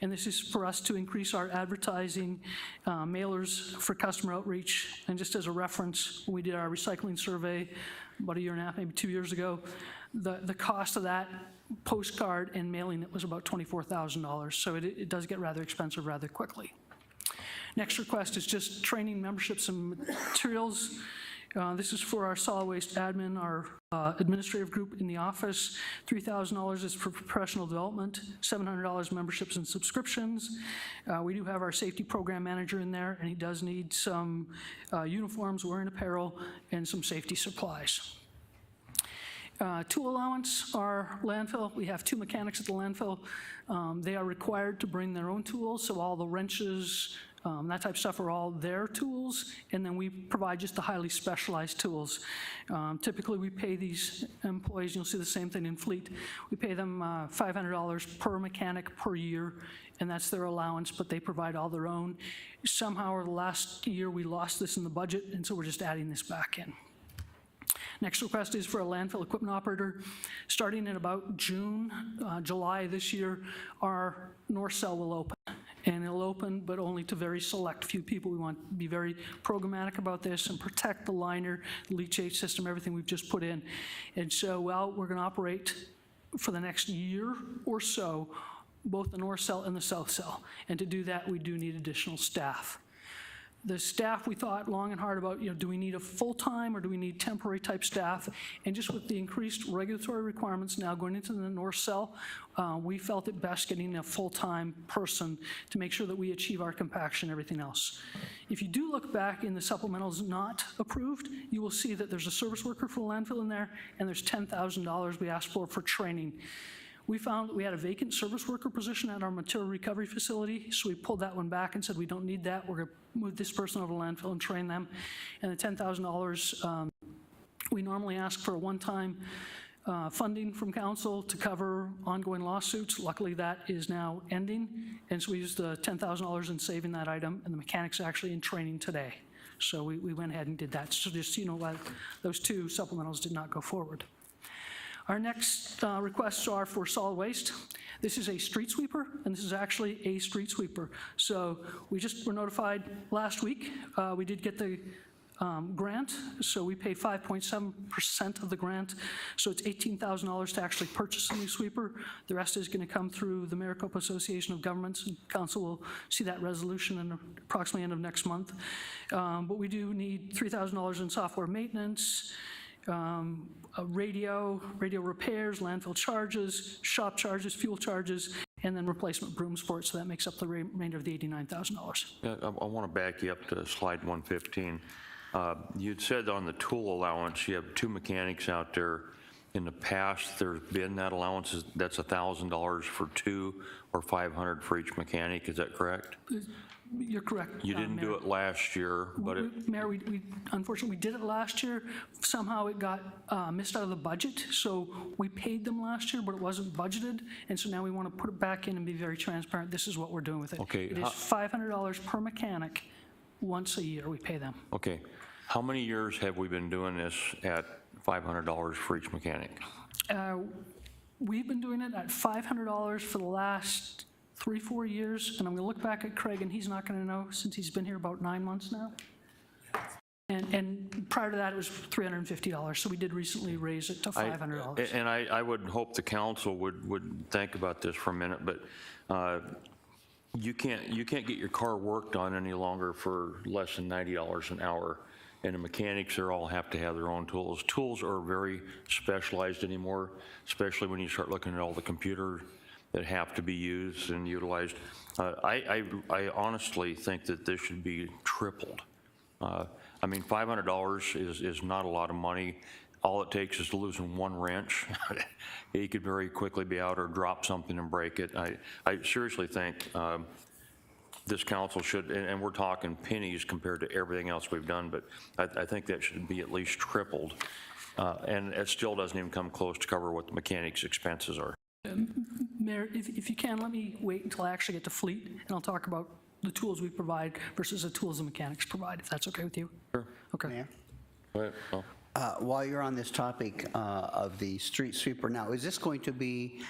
and this is for us to increase our advertising mailers for customer outreach. And just as a reference, when we did our recycling survey about a year and a half, maybe 2 years ago, the cost of that postcard and mailing it was about $24,000. So it does get rather expensive rather quickly. Next request is just training, memberships, and materials. This is for our solid waste admin, our administrative group in the office. $3,000 is for professional development, $700 memberships and subscriptions. We do have our safety program manager in there, and he does need some uniforms, wearing apparel, and some safety supplies. Tool allowance, our landfill, we have 2 mechanics at the landfill. They are required to bring their own tools, so all the wrenches, that type of stuff are all their tools, and then we provide just the highly specialized tools. Typically, we pay these employees, you'll see the same thing in fleet, we pay them $500 per mechanic per year, and that's their allowance, but they provide all their own. Somehow, or the last year, we lost this in the budget, and so we're just adding this back in. Next request is for a landfill equipment operator. Starting in about June, July this year, our north cell will open. And it'll open, but only to very select few people. We want to be very programmatic about this and protect the liner, the leachate system, everything we've just put in. And so, well, we're going to operate for the next year or so, both the north cell and the south cell. And to do that, we do need additional staff. The staff, we thought long and hard about, do we need a full-time or do we need temporary type staff? And just with the increased regulatory requirements now going into the north cell, we felt it best getting a full-time person to make sure that we achieve our compaction and everything else. If you do look back in the supplementals not approved, you will see that there's a service worker for the landfill in there, and there's $10,000 we asked for training. We found that we had a vacant service worker position at our material recovery facility, so we pulled that one back and said we don't need that. We're going to move this person over to landfill and train them. And the $10,000, we normally ask for a one-time funding from council to cover ongoing lawsuits. Luckily, that is now ending, and so we used the $10,000 in saving that item, and the mechanic's actually in training today. So we went ahead and did that. So just so you know why those 2 supplementals did not go forward. Our next requests are for solid waste. This is a street sweeper, and this is actually a street sweeper. So we just were notified last week. We did get the grant, so we pay 5.7% of the grant. So it's $18,000 to actually purchase a new sweeper. The rest is going to come through the Maricopa Association of Governments, and council will see that resolution in approximately end of next month. But we do need $3,000 in software maintenance, radio repairs, landfill charges, shop charges, fuel charges, and then replacement brooms for it, so that makes up the remainder of the $89,000. Yeah, I want to back you up to slide 115. You'd said on the tool allowance, you have 2 mechanics out there. In the past, there's been that allowance, that's $1,000 for 2 or $500 for each mechanic, is that correct? You're correct. You didn't do it last year, but Mayor, we unfortunately, we did it last year. Somehow it got missed out of the budget, so we paid them last year, but it wasn't budgeted, and so now we want to put it back in and be very transparent. This is what we're doing with it. Okay, It is $500 per mechanic. Once a year, we pay them. Okay. How many years have we been doing this at $500 for each mechanic? We've been doing it at $500 for the last 3-4 years, and I'm going to look back at Craig, and he's not going to know since he's been here about 9 months now. And prior to that, it was $350, so we did recently raise it to $500. And I would hope the council would think about this for a minute, but you can't get your car worked on any longer for less than $90 an hour. And the mechanics, they all have to have their own tools. Tools are very specialized anymore, especially when you start looking at all the computers that have to be used and utilized. I honestly think that this should be tripled. I mean, $500 is not a lot of money. All it takes is losing one wrench. He could very quickly be out or drop something and break it. I seriously think this council should, and we're talking pennies compared to everything else we've done, but I think that should be at least tripled. And it still doesn't even come close to cover what the mechanics' expenses are. Mayor, if you can, let me wait until I actually get to fleet, and I'll talk about the tools we provide versus the tools the mechanics provide, if that's okay with you. Sure. Okay. Mayor? Go ahead, Paul. While you're on this topic of the street sweeper now, is this going to be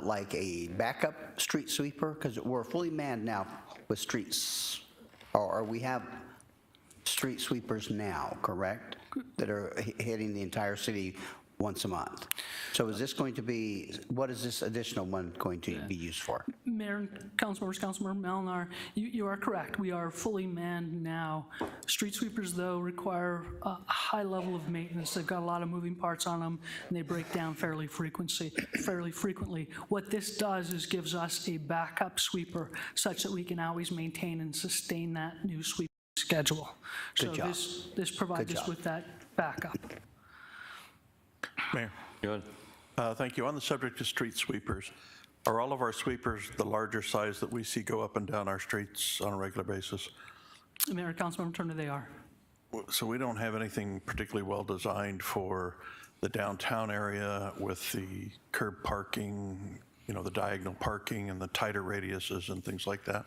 like a backup street sweeper? Because we're fully manned now with streets, or we have street sweepers now, correct? That are hitting the entire city once a month. So is this going to be, what is this additional one going to be used for? Mayor and Councilmembers, Councilmember Malinar, you are correct. We are fully manned now. Street sweepers, though, require a high level of maintenance. They've got a lot of moving parts on them, and they break down fairly frequently. What this does is gives us a backup sweeper such that we can always maintain and sustain that new sweep schedule. Good job. This provides us with that backup. Mayor. Good. Thank you. On the subject of street sweepers, are all of our sweepers the larger size that we see go up and down our streets on a regular basis? Mayor and Councilmember Turner, they are. So we don't have anything particularly well designed for the downtown area with the curb parking, you know, the diagonal parking and the tighter radiuses and things like that?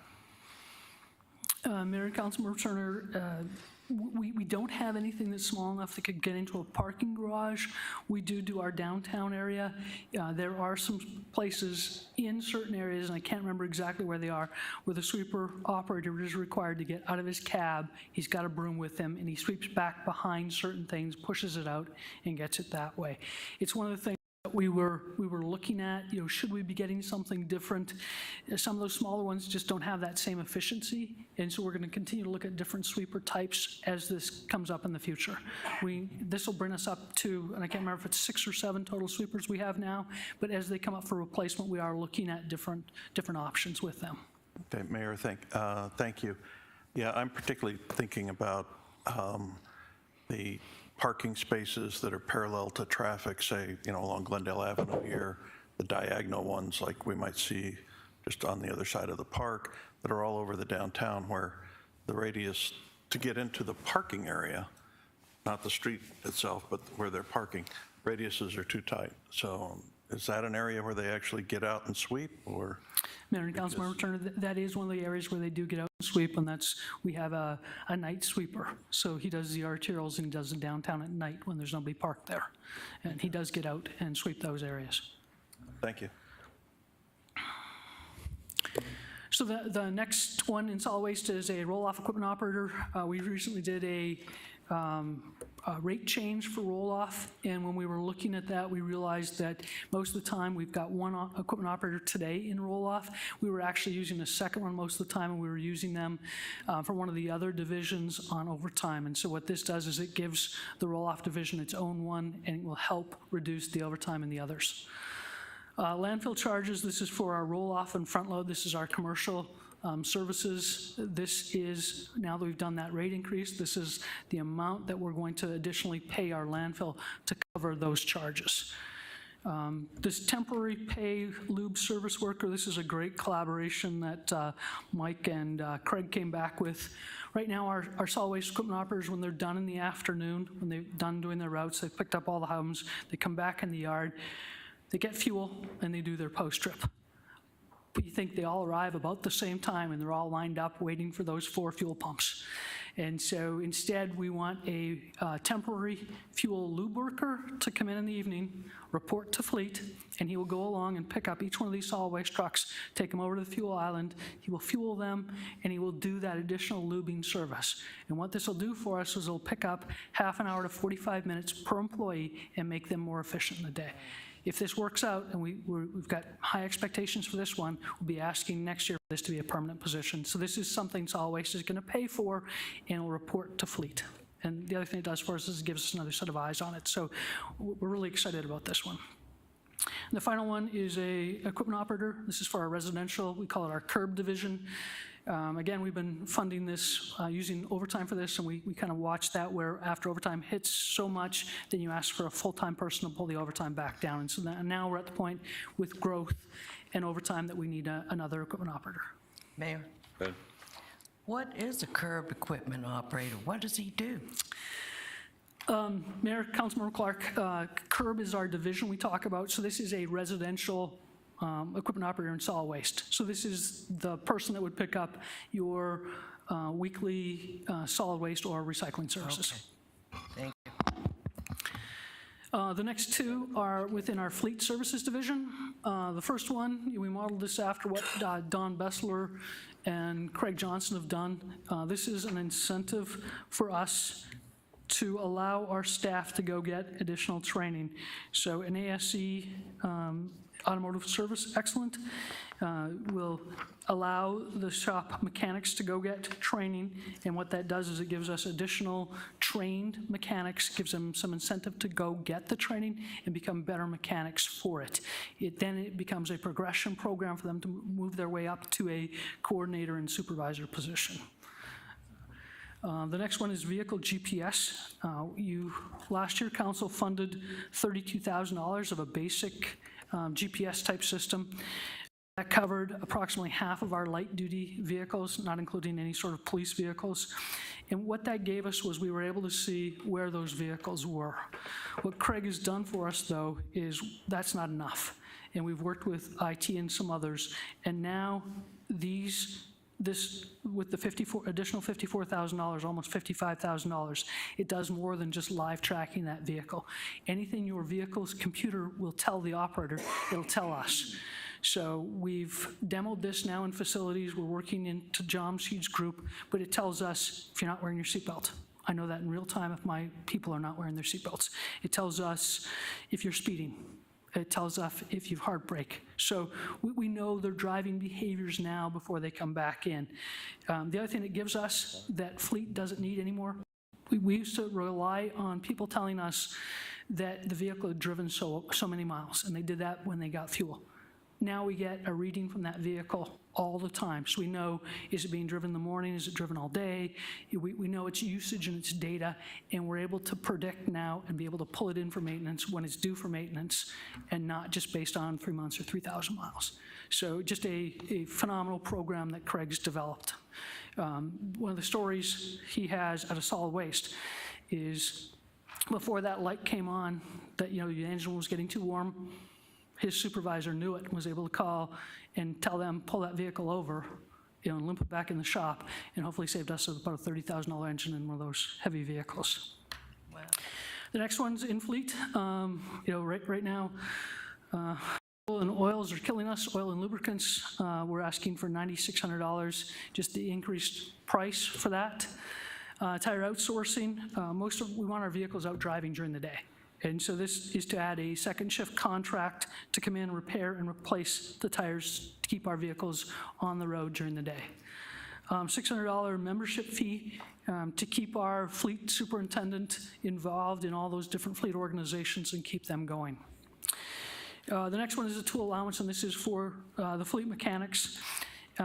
Mayor and Councilmember Turner, we don't have anything that's small enough that could get into a parking garage. We do our downtown area. There are some places in certain areas, and I can't remember exactly where they are, where the sweeper operator is required to get out of his cab. He's got a broom with him, and he sweeps back behind certain things, pushes it out, and gets it that way. It's one of the things that we were looking at, you know, should we be getting something different? Some of those smaller ones just don't have that same efficiency, and so we're going to continue to look at different sweeper types as this comes up in the future. This will bring us up to, and I can't remember if it's 6 or 7 total sweepers we have now, but as they come up for replacement, we are looking at different options with them. Okay, Mayor, thank you. Yeah, I'm particularly thinking about the parking spaces that are parallel to traffic, say, you know, along Glendale Avenue here, the diagonal ones like we might see just on the other side of the park that are all over the downtown, where the radius to get into the parking area, not the street itself, but where they're parking, radiuses are too tight. So is that an area where they actually get out and sweep, or? Mayor and Councilmember Turner, that is one of the areas where they do get out and sweep, and we have a night sweeper. So he does the arterials and he does the downtown at night when there's nobody parked there. And he does get out and sweep those areas. Thank you. So the next one in solid waste is a roll-off equipment operator. We recently did a rate change for roll-off, and when we were looking at that, we realized that most of the time we've got one equipment operator today in roll-off. We were actually using a second one most of the time, and we were using them for one of the other divisions on overtime. And so what this does is it gives the roll-off division its own one, and it will help reduce the overtime in the others. Landfill charges, this is for our roll-off and front load. This is our commercial services. This is, now that we've done that rate increase, this is the amount that we're going to additionally pay our landfill to cover those charges. This temporary pay lube service worker, this is a great collaboration that Mike and Craig came back with. Right now, our solid waste equipment operators, when they're done in the afternoon, when they're done doing their routes, they've picked up all the hums, they come back in the yard, they get fuel, and they do their post-trip. But you think they all arrive about the same time, and they're all lined up waiting for those 4 fuel pumps. And so instead, we want a temporary fuel lube worker to come in the evening, report to fleet, and he will go along and pick up each one of these solid waste trucks, take them over to the fuel island, he will fuel them, and he will do that additional lubing service. And what this will do for us is it'll pick up half an hour to 45 minutes per employee and make them more efficient in the day. If this works out, and we've got high expectations for this one, we'll be asking next year for this to be a permanent position. So this is something solid waste is going to pay for and will report to fleet. And the other thing it does for us is it gives us another set of eyes on it. So we're really excited about this one. And the final one is a equipment operator. This is for our residential. We call it our curb division. Again, we've been funding this, using overtime for this, and we kind of watch that where after overtime hits so much, then you ask for a full-time person to pull the overtime back down. And so now we're at the point with growth and overtime that we need another equipment operator. Mayor, Good. what is a curb equipment operator? What does he do? Mayor, Councilmember Clark, curb is our division we talk about. So this is a residential equipment operator in solid waste. So this is the person that would pick up your weekly solid waste or recycling services. Okay. Thank you. The next 2 are within our fleet services division. The first one, we modeled this after what Don Bessler and Craig Johnson have done. This is an incentive for us to allow our staff to go get additional training. So an ASE Automotive Service Excellent will allow the shop mechanics to go get training, and what that does is it gives us additional trained mechanics, gives them some incentive to go get the training and become better mechanics for it. Then it becomes a progression program for them to move their way up to a coordinator and supervisor position. The next one is vehicle GPS. Last year, council funded $32,000 of a basic GPS type system. That covered approximately half of our light duty vehicles, not including any sort of police vehicles. And what that gave us was we were able to see where those vehicles were. What Craig has done for us, though, is that's not enough. And we've worked with IT and some others, and now this with the additional $54,000, almost $55,000, it does more than just live tracking that vehicle. Anything your vehicle's computer will tell the operator, it'll tell us. So we've demoed this now in facilities. We're working into John Seed's group, but it tells us if you're not wearing your seatbelt. I know that in real time if my people are not wearing their seatbelts. It tells us if you're speeding. It tells us if you've heart brake. So we know their driving behaviors now before they come back in. The other thing it gives us that fleet doesn't need anymore, we used to rely on people telling us that the vehicle had driven so many miles, and they did that when they got fuel. Now we get a reading from that vehicle all the time. So we know, is it being driven in the morning? Is it driven all day? We know its usage and its data, and we're able to predict now and be able to pull it in for maintenance when it's due for maintenance, and not just based on 3 months or 3,000 miles. So just a phenomenal program that Craig's developed. One of the stories he has at a solid waste is before that light came on, that the engine was getting too warm, his supervisor knew it and was able to call and tell them, pull that vehicle over, and limp it back in the shop, and hopefully saved us about a $30,000 engine in one of those heavy vehicles. Wow. The next one's in fleet. Right now, oil and oils are killing us, oil and lubricants. We're asking for $9,600, just the increased price for that. Tire outsourcing, we want our vehicles out driving during the day. And so this is to add a second shift contract to come in, repair, and replace the tires to keep our vehicles on the road during the day. $600 membership fee to keep our fleet superintendent involved in all those different fleet organizations and keep them going. The next one is a tool allowance, and this is for the fleet mechanics.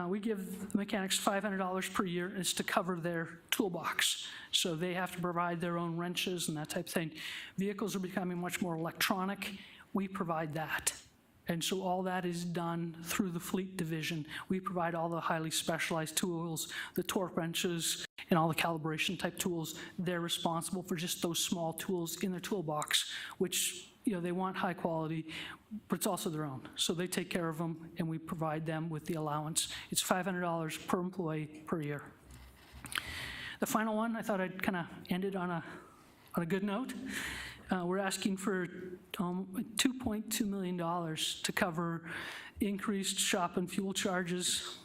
We give the mechanics $500 per year, and it's to cover their toolbox. So they have to provide their own wrenches and that type of thing. Vehicles are becoming much more electronic. we provide that. And so all that is done through the fleet division. We provide all the highly specialized tools, the torque wrenches, and all the calibration type tools. They're responsible for just those small tools in their toolbox, which, you know, they want high quality, but it's also their own. So they take care of them, and we provide them with the allowance. It's $500 per employee per year. The final one, I thought I'd kind of end it on a good note. We're asking for $2.2 million to cover increased shop and fuel charges.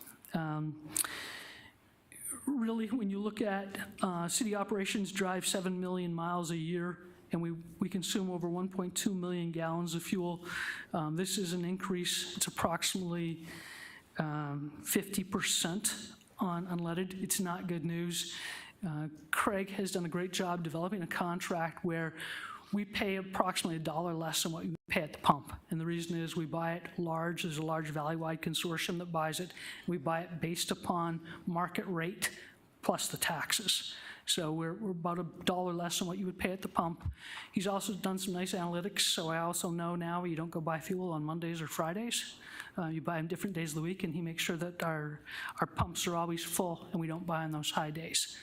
Really, when you look at city operations drive 7 million miles a year, and we consume over 1.2 million gallons of fuel. This is an increase. It's approximately 50% on unleaded. It's not good news. Craig has done a great job developing a contract where we pay approximately $1 less than what you pay at the pump. And the reason is we buy it large. There's a large valley-wide consortium that buys it. We buy it based upon market rate plus the taxes. So we're about $1 less than what you would pay at the pump. He's also done some nice analytics, so I also know now you don't go buy fuel on Mondays or Fridays. You buy them different days of the week, and he makes sure that our pumps are always full and we don't buy on those high days.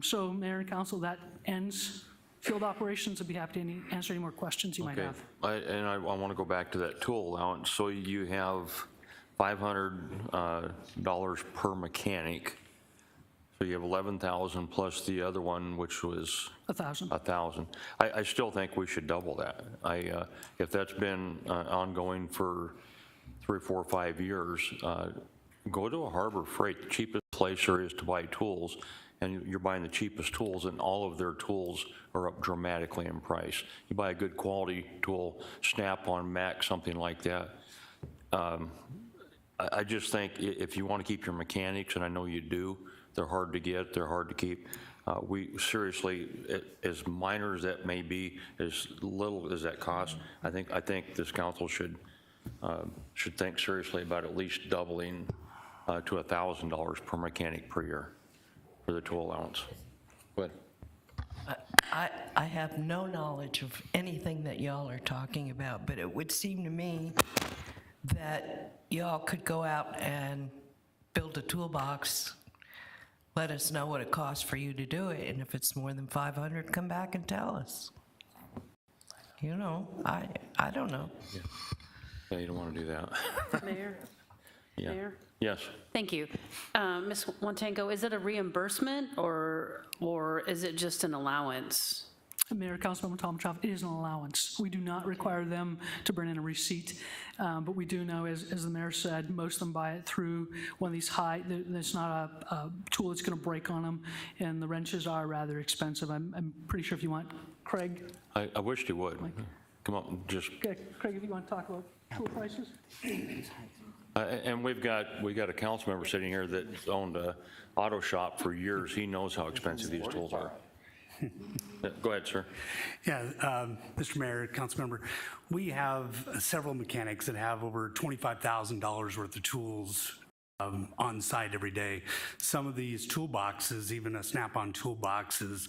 So Mayor and Council, that ends field operations. I'd be happy to answer any more questions you might have. I want to go back to that tool allowance. So you have $500 per mechanic. So you have 11,000 plus the other one, which was 1,000. 1,000. I still think we should double that. If that's been ongoing for 3, 4, 5 years, go to a Harbor Freight, the cheapest place there is to buy tools, and you're buying the cheapest tools, and all of their tools are up dramatically in price. You buy a good quality tool, Snap-on, Mac, something like that. I just think if you want to keep your mechanics, and I know you do, they're hard to get, they're hard to keep. We seriously, as minor as that may be, as little as that costs, I think this council should think seriously about at least doubling to $1,000 per mechanic per year for the tool allowance. Go ahead. I have no knowledge of anything that y'all are talking about, but it would seem to me that y'all could go out and build a toolbox, let us know what it costs for you to do it, and if it's more than 500, come back and tell us. You know, I don't know. Yeah, you don't want to do that. Mayor? Yeah. Mayor? Yes. Thank you. Ms. Wantango, is it a reimbursement or is it just an allowance? Mayor, Councilmember Tomachov, it is an allowance. We do not require them to bring in a receipt, but we do know, as the mayor said, most of them buy it through one of these there's not a tool that's going to break on them, and the wrenches are rather expensive. I'm pretty sure if you want, Craig? I wished you would. Come up and just. Okay, Craig, if you want to talk about tool prices? And we've got a council member sitting here that owned a auto shop for years. He knows how expensive these tools are. Go ahead, sir. Yeah, Mr. Mayor, council member, we have several mechanics that have over $25,000 worth of tools on site every day. Some of these toolboxes, even a Snap-on toolbox is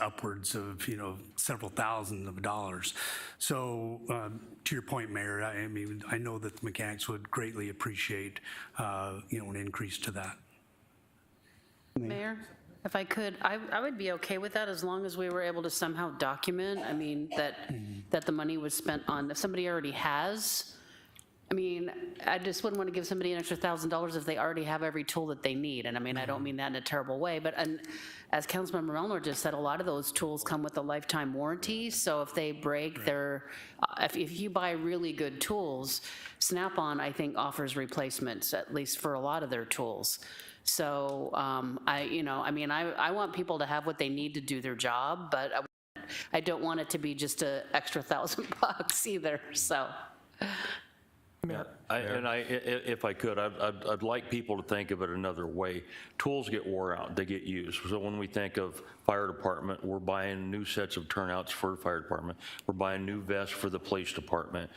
upwards of, several thousands of dollars. So to your point, Mayor, I mean, I know that the mechanics would greatly appreciate, an increase to that. Mayor, if I could, I would be okay with that as long as we were able to somehow document, I mean, that the money was spent on, if somebody already has, I mean, I just wouldn't want to give somebody an extra $1,000 if they already have every tool that they need. And I mean, I don't mean that in a terrible way, but as Councilmember Melnor just said, a lot of those tools come with a lifetime warranty. So if they break, if you buy really good tools, Snap-on, I think, offers replacements, at least for a lot of their tools. So I want people to have what they need to do their job, but I don't want it to be just an extra $1,000 either, so. Yeah, if I could, I'd like people to think of it another way. Tools get wore out, they get used. So when we think of fire department, we're buying new sets of turnouts for the fire department. We're buying new vests for the police department.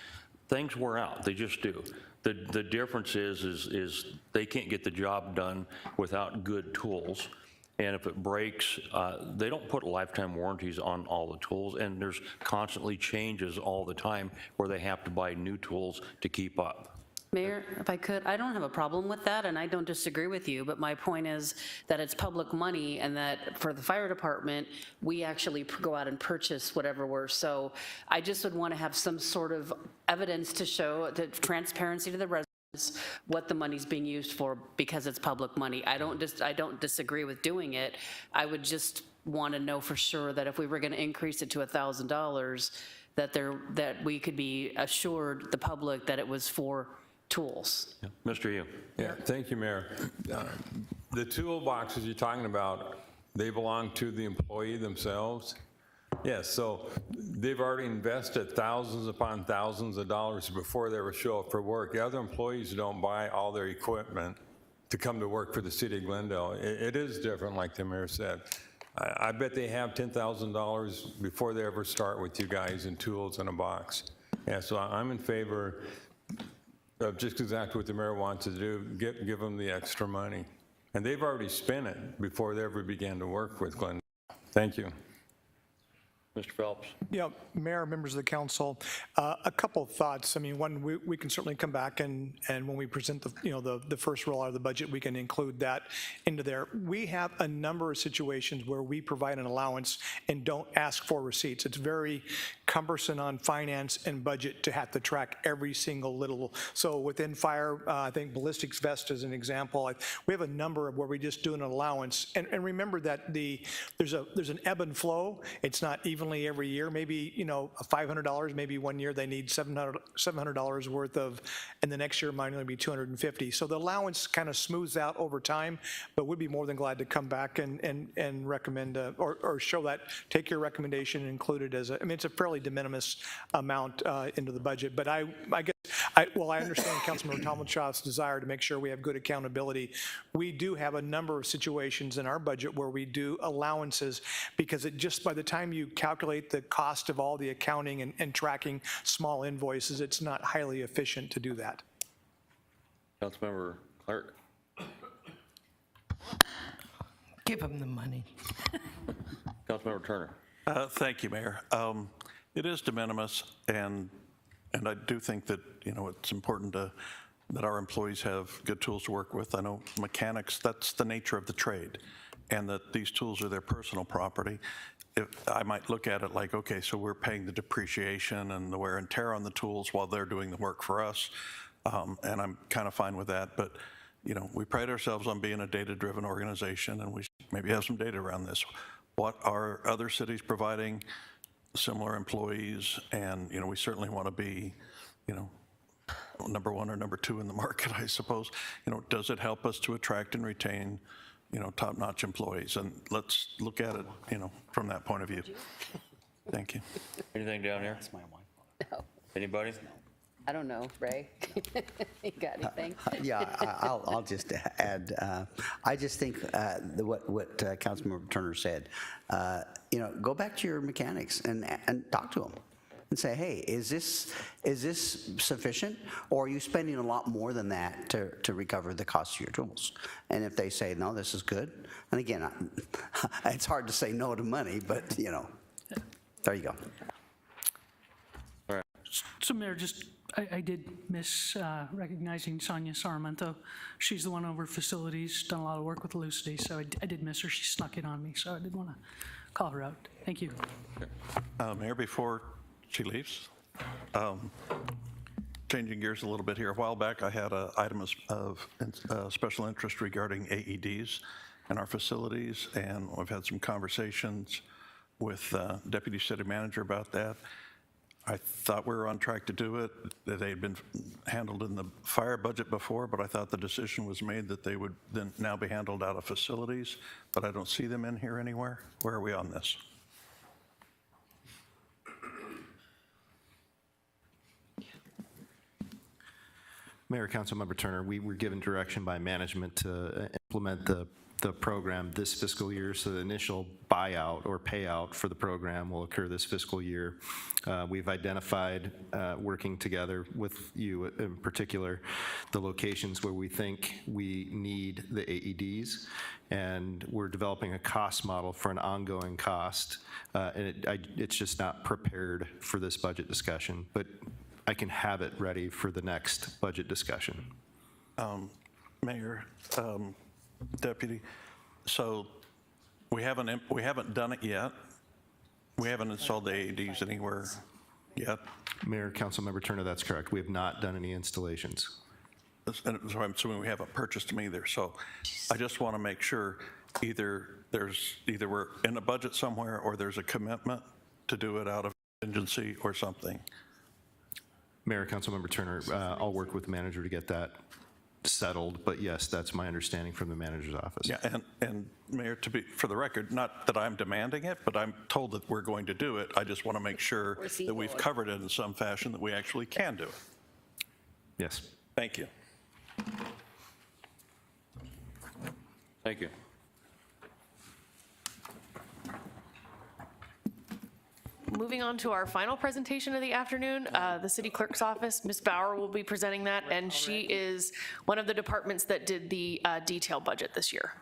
Things wear out, they just do. The difference is they can't get the job done without good tools. and if it breaks, they don't put lifetime warranties on all the tools, and there's constantly changes all the time where they have to buy new tools to keep up. Mayor, if I could, I don't have a problem with that, and I don't disagree with you, but my point is that it's public money, and that for the fire department, we actually go out and purchase whatever so I just would want to have some sort of evidence to show the transparency to the residents what the money's being used for, because it's public money. I don't disagree with doing it. I would just want to know for sure that if we were going to increase it to $1,000, that we could be assured, the public, that it was for tools. Yeah. Mr. Yu. Yeah, thank you, Mayor. The toolboxes you're talking about, they belong to the employee themselves? Yes, so they've already invested thousands upon thousands of dollars before they ever show up for work. The other employees don't buy all their equipment to come to work for the city of Glendale. It is different, like the mayor said. I bet they have $10,000 before they ever start with you guys in tools in a box. Yeah, so I'm in favor of just exactly what the mayor wants to do, give them the extra money. And they've already spent it before they ever began to work with Glendale. Thank you. Mr. Phelps. Yeah, Mayor, members of the council, a couple of thoughts. I mean, one, we can certainly come back and when we present the first rollout of the budget, we can include that into there. We have a number of situations where we provide an allowance and don't ask for receipts. It's very cumbersome on finance and budget to have to track every single little. So within fire, I think Ballistic's vest is an example. We have a number of where we just do an allowance. And remember that there's an ebb and flow. It's not evenly every year. Maybe, $500, maybe one year they need $700 worth of, and the next year might only be $250. So the allowance kind of smooths out over time, but we'd be more than glad to come back and recommend or show that, take your recommendation and include it as it's a fairly de minimis amount into the budget. But I guess, I understand Councilmember Tomachoff's desire to make sure we have good accountability. We do have a number of situations in our budget where we do allowances, because it just, by the time you calculate the cost of all the accounting and tracking small invoices, it's not highly efficient to do that. Councilmember Clark. Give them the money. Councilmember Turner. Thank you, Mayor. It is de minimis, and I do think that, it's important that our employees have good tools to work with. I know mechanics, that's the nature of the trade, and that these tools are their personal property. I might look at it like, okay, so we're paying the depreciation and the wear and tear on the tools while they're doing the work for us, and I'm kind of fine with that. But, we pride ourselves on being a data-driven organization, and we maybe have some data around this. What are other cities providing similar employees? And, we certainly want to be, number one or number two in the market, I suppose. Does it help us to attract and retain top-notch employees? And let's look at it, from that point of view. Thank you. Anything down here? That's my wife. No. Anybody? I don't know, Ray. You got anything? Yeah, I'll just add, I just think what Councilmember Turner said, go back to your mechanics and talk to them and say, hey, is this sufficient, or are you spending a lot more than that to recover the cost of your tools? And if they say, no, this is good, and again, it's hard to say no to money, but there you go. All right. So Mayor, I did miss recognizing Sonia Sarmiento. She's the one over facilities, done a lot of work with Lucidity, so I did miss her. She snuck it on me, so I did want to call her out. Thank you. Mayor, before she leaves, changing gears a little bit here. A while back, I had an item of special interest regarding AEDs in our facilities, and we've had some conversations with Deputy City Manager about that. I thought we were on track to do it, that they had been handled in the fire budget before, but I thought the decision was made that they would then now be handled out of facilities, but I don't see them in here anywhere. Where are we on this? Mayor, Councilmember Turner, we were given direction by management to implement the the program this fiscal year, so the initial buyout or payout for the program will occur this fiscal year. We've identified, working together with you in particular, the locations where we think we need the AEDs, and we're developing a cost model for an ongoing cost, and it's just not prepared for this budget discussion, but I can have it ready for the next budget discussion. Mayor, Deputy, so we haven't done it yet. We haven't installed the AEDs anywhere yet. Mayor, Councilmember Turner, that's correct. We have not done any installations. And so I'm assuming we haven't purchased them either. So I just want to make sure either we're in a budget somewhere or there's a commitment to do it out of contingency or something. Mayor, Councilmember Turner, I'll work with the manager to get that settled, but yes, that's my understanding from the manager's office. Yeah, and Mayor, for the record, not that I'm demanding it, but I'm told that we're going to do it. I just want to make sure that we've covered it in some fashion that we actually can do it. Yes. Thank you. Thank you. Moving on to our final presentation of the afternoon, the city clerk's office, Ms. Bauer will be presenting that, and she is one of the departments that did the detailed budget this year.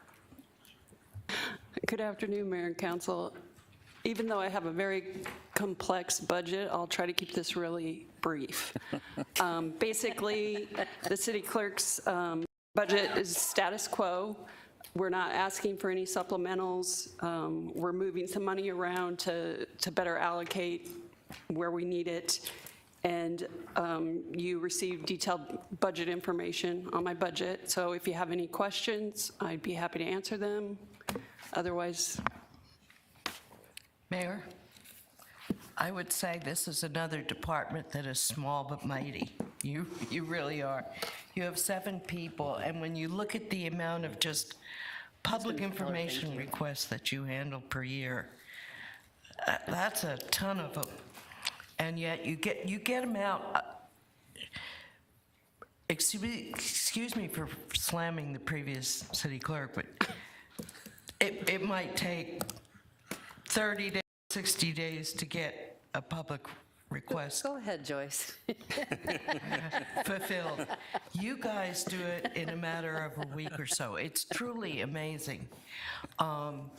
Good afternoon, Mayor and Council. Even though I have a very complex budget, I'll try to keep this really brief. Basically, the city clerk's budget is status quo. We're not asking for any supplementals. We're moving some money around to better allocate where we need it. And you received detailed budget information on my budget. So if you have any questions, I'd be happy to answer them. Otherwise. Mayor, I would say this is another department that is small but mighty. You really are. You have 7 people, and when you look at the amount of just public information requests that you handle per year, that's a ton of them. And yet you get them out. Excuse me for slamming the previous city clerk, but it might take 30 days, 60 days to get a public request. Go ahead, Joyce. Fulfilled. You guys do it in a matter of a week or so. It's truly amazing. And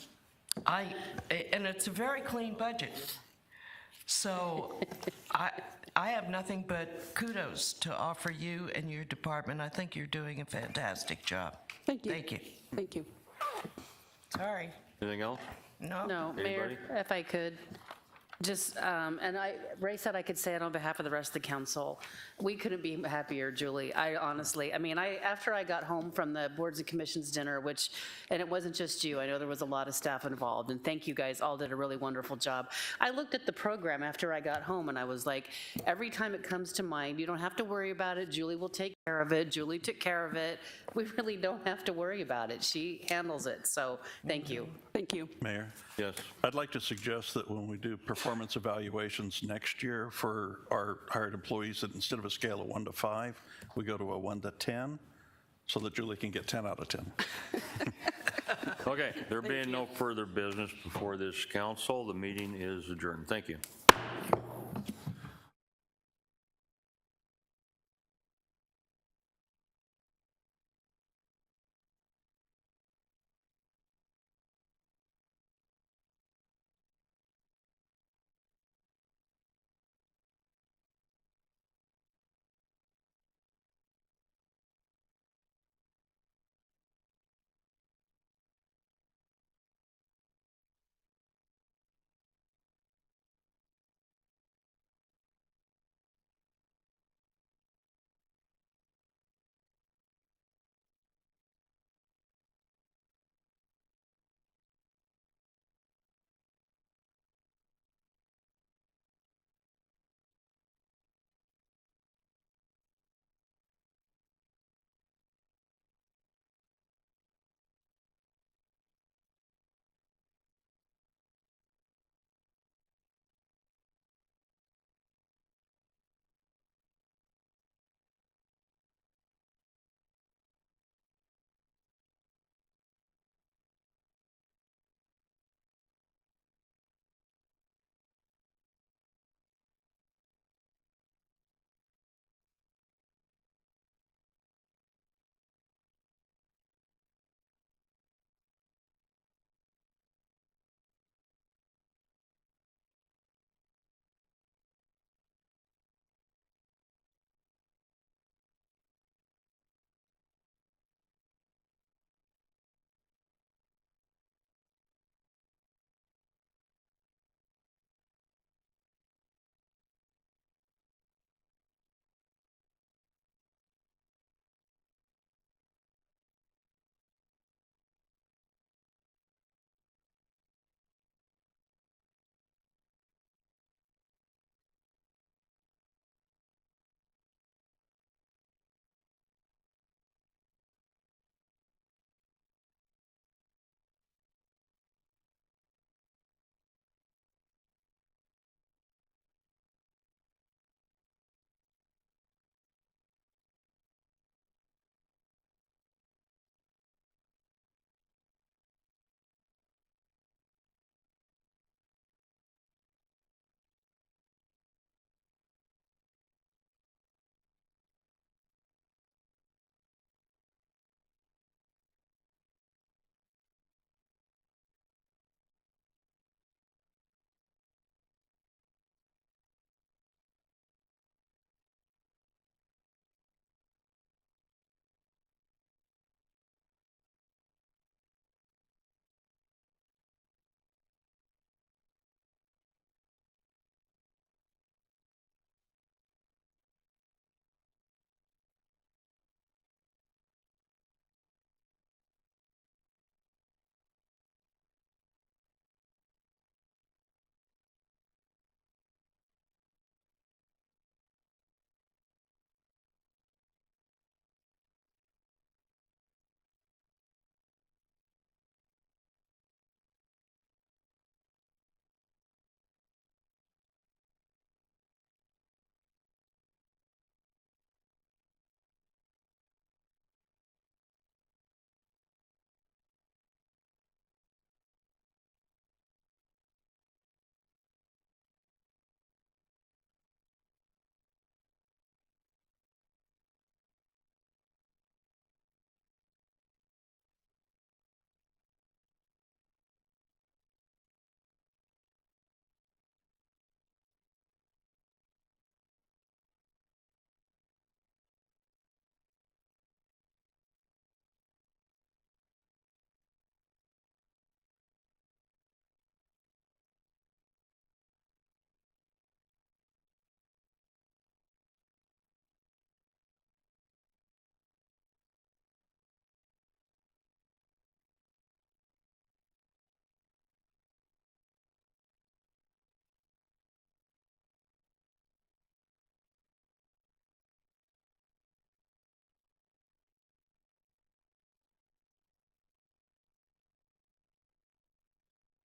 it's a very clean budget. So I have nothing but kudos to offer you and your department. I think you're doing a fantastic job. Thank you. Thank you. Thank you. Sorry. Anything else? No. Mayor, if I could, just, and Ray said I could say it on behalf of the rest of the council. We couldn't be happier, Julie. After I got home from the Boards and Commissions dinner, and it wasn't just you, I know there was a lot of staff involved, and thank you guys, all did a really wonderful job. I looked at the program after I got home, and I was like, every time it comes to mind, you don't have to worry about it. Julie will take care of it. Julie took care of it. We really don't have to worry about it. She handles it, so thank you. Thank you. Mayor? Yes. I'd like to suggest that when we do performance evaluations next year for our hired employees, that instead of a scale of 1 to 5, we go to a 1 to 10, so that Julie can get 10 out of 10. Okay, there being no further business before this council, the meeting is adjourned. Thank you.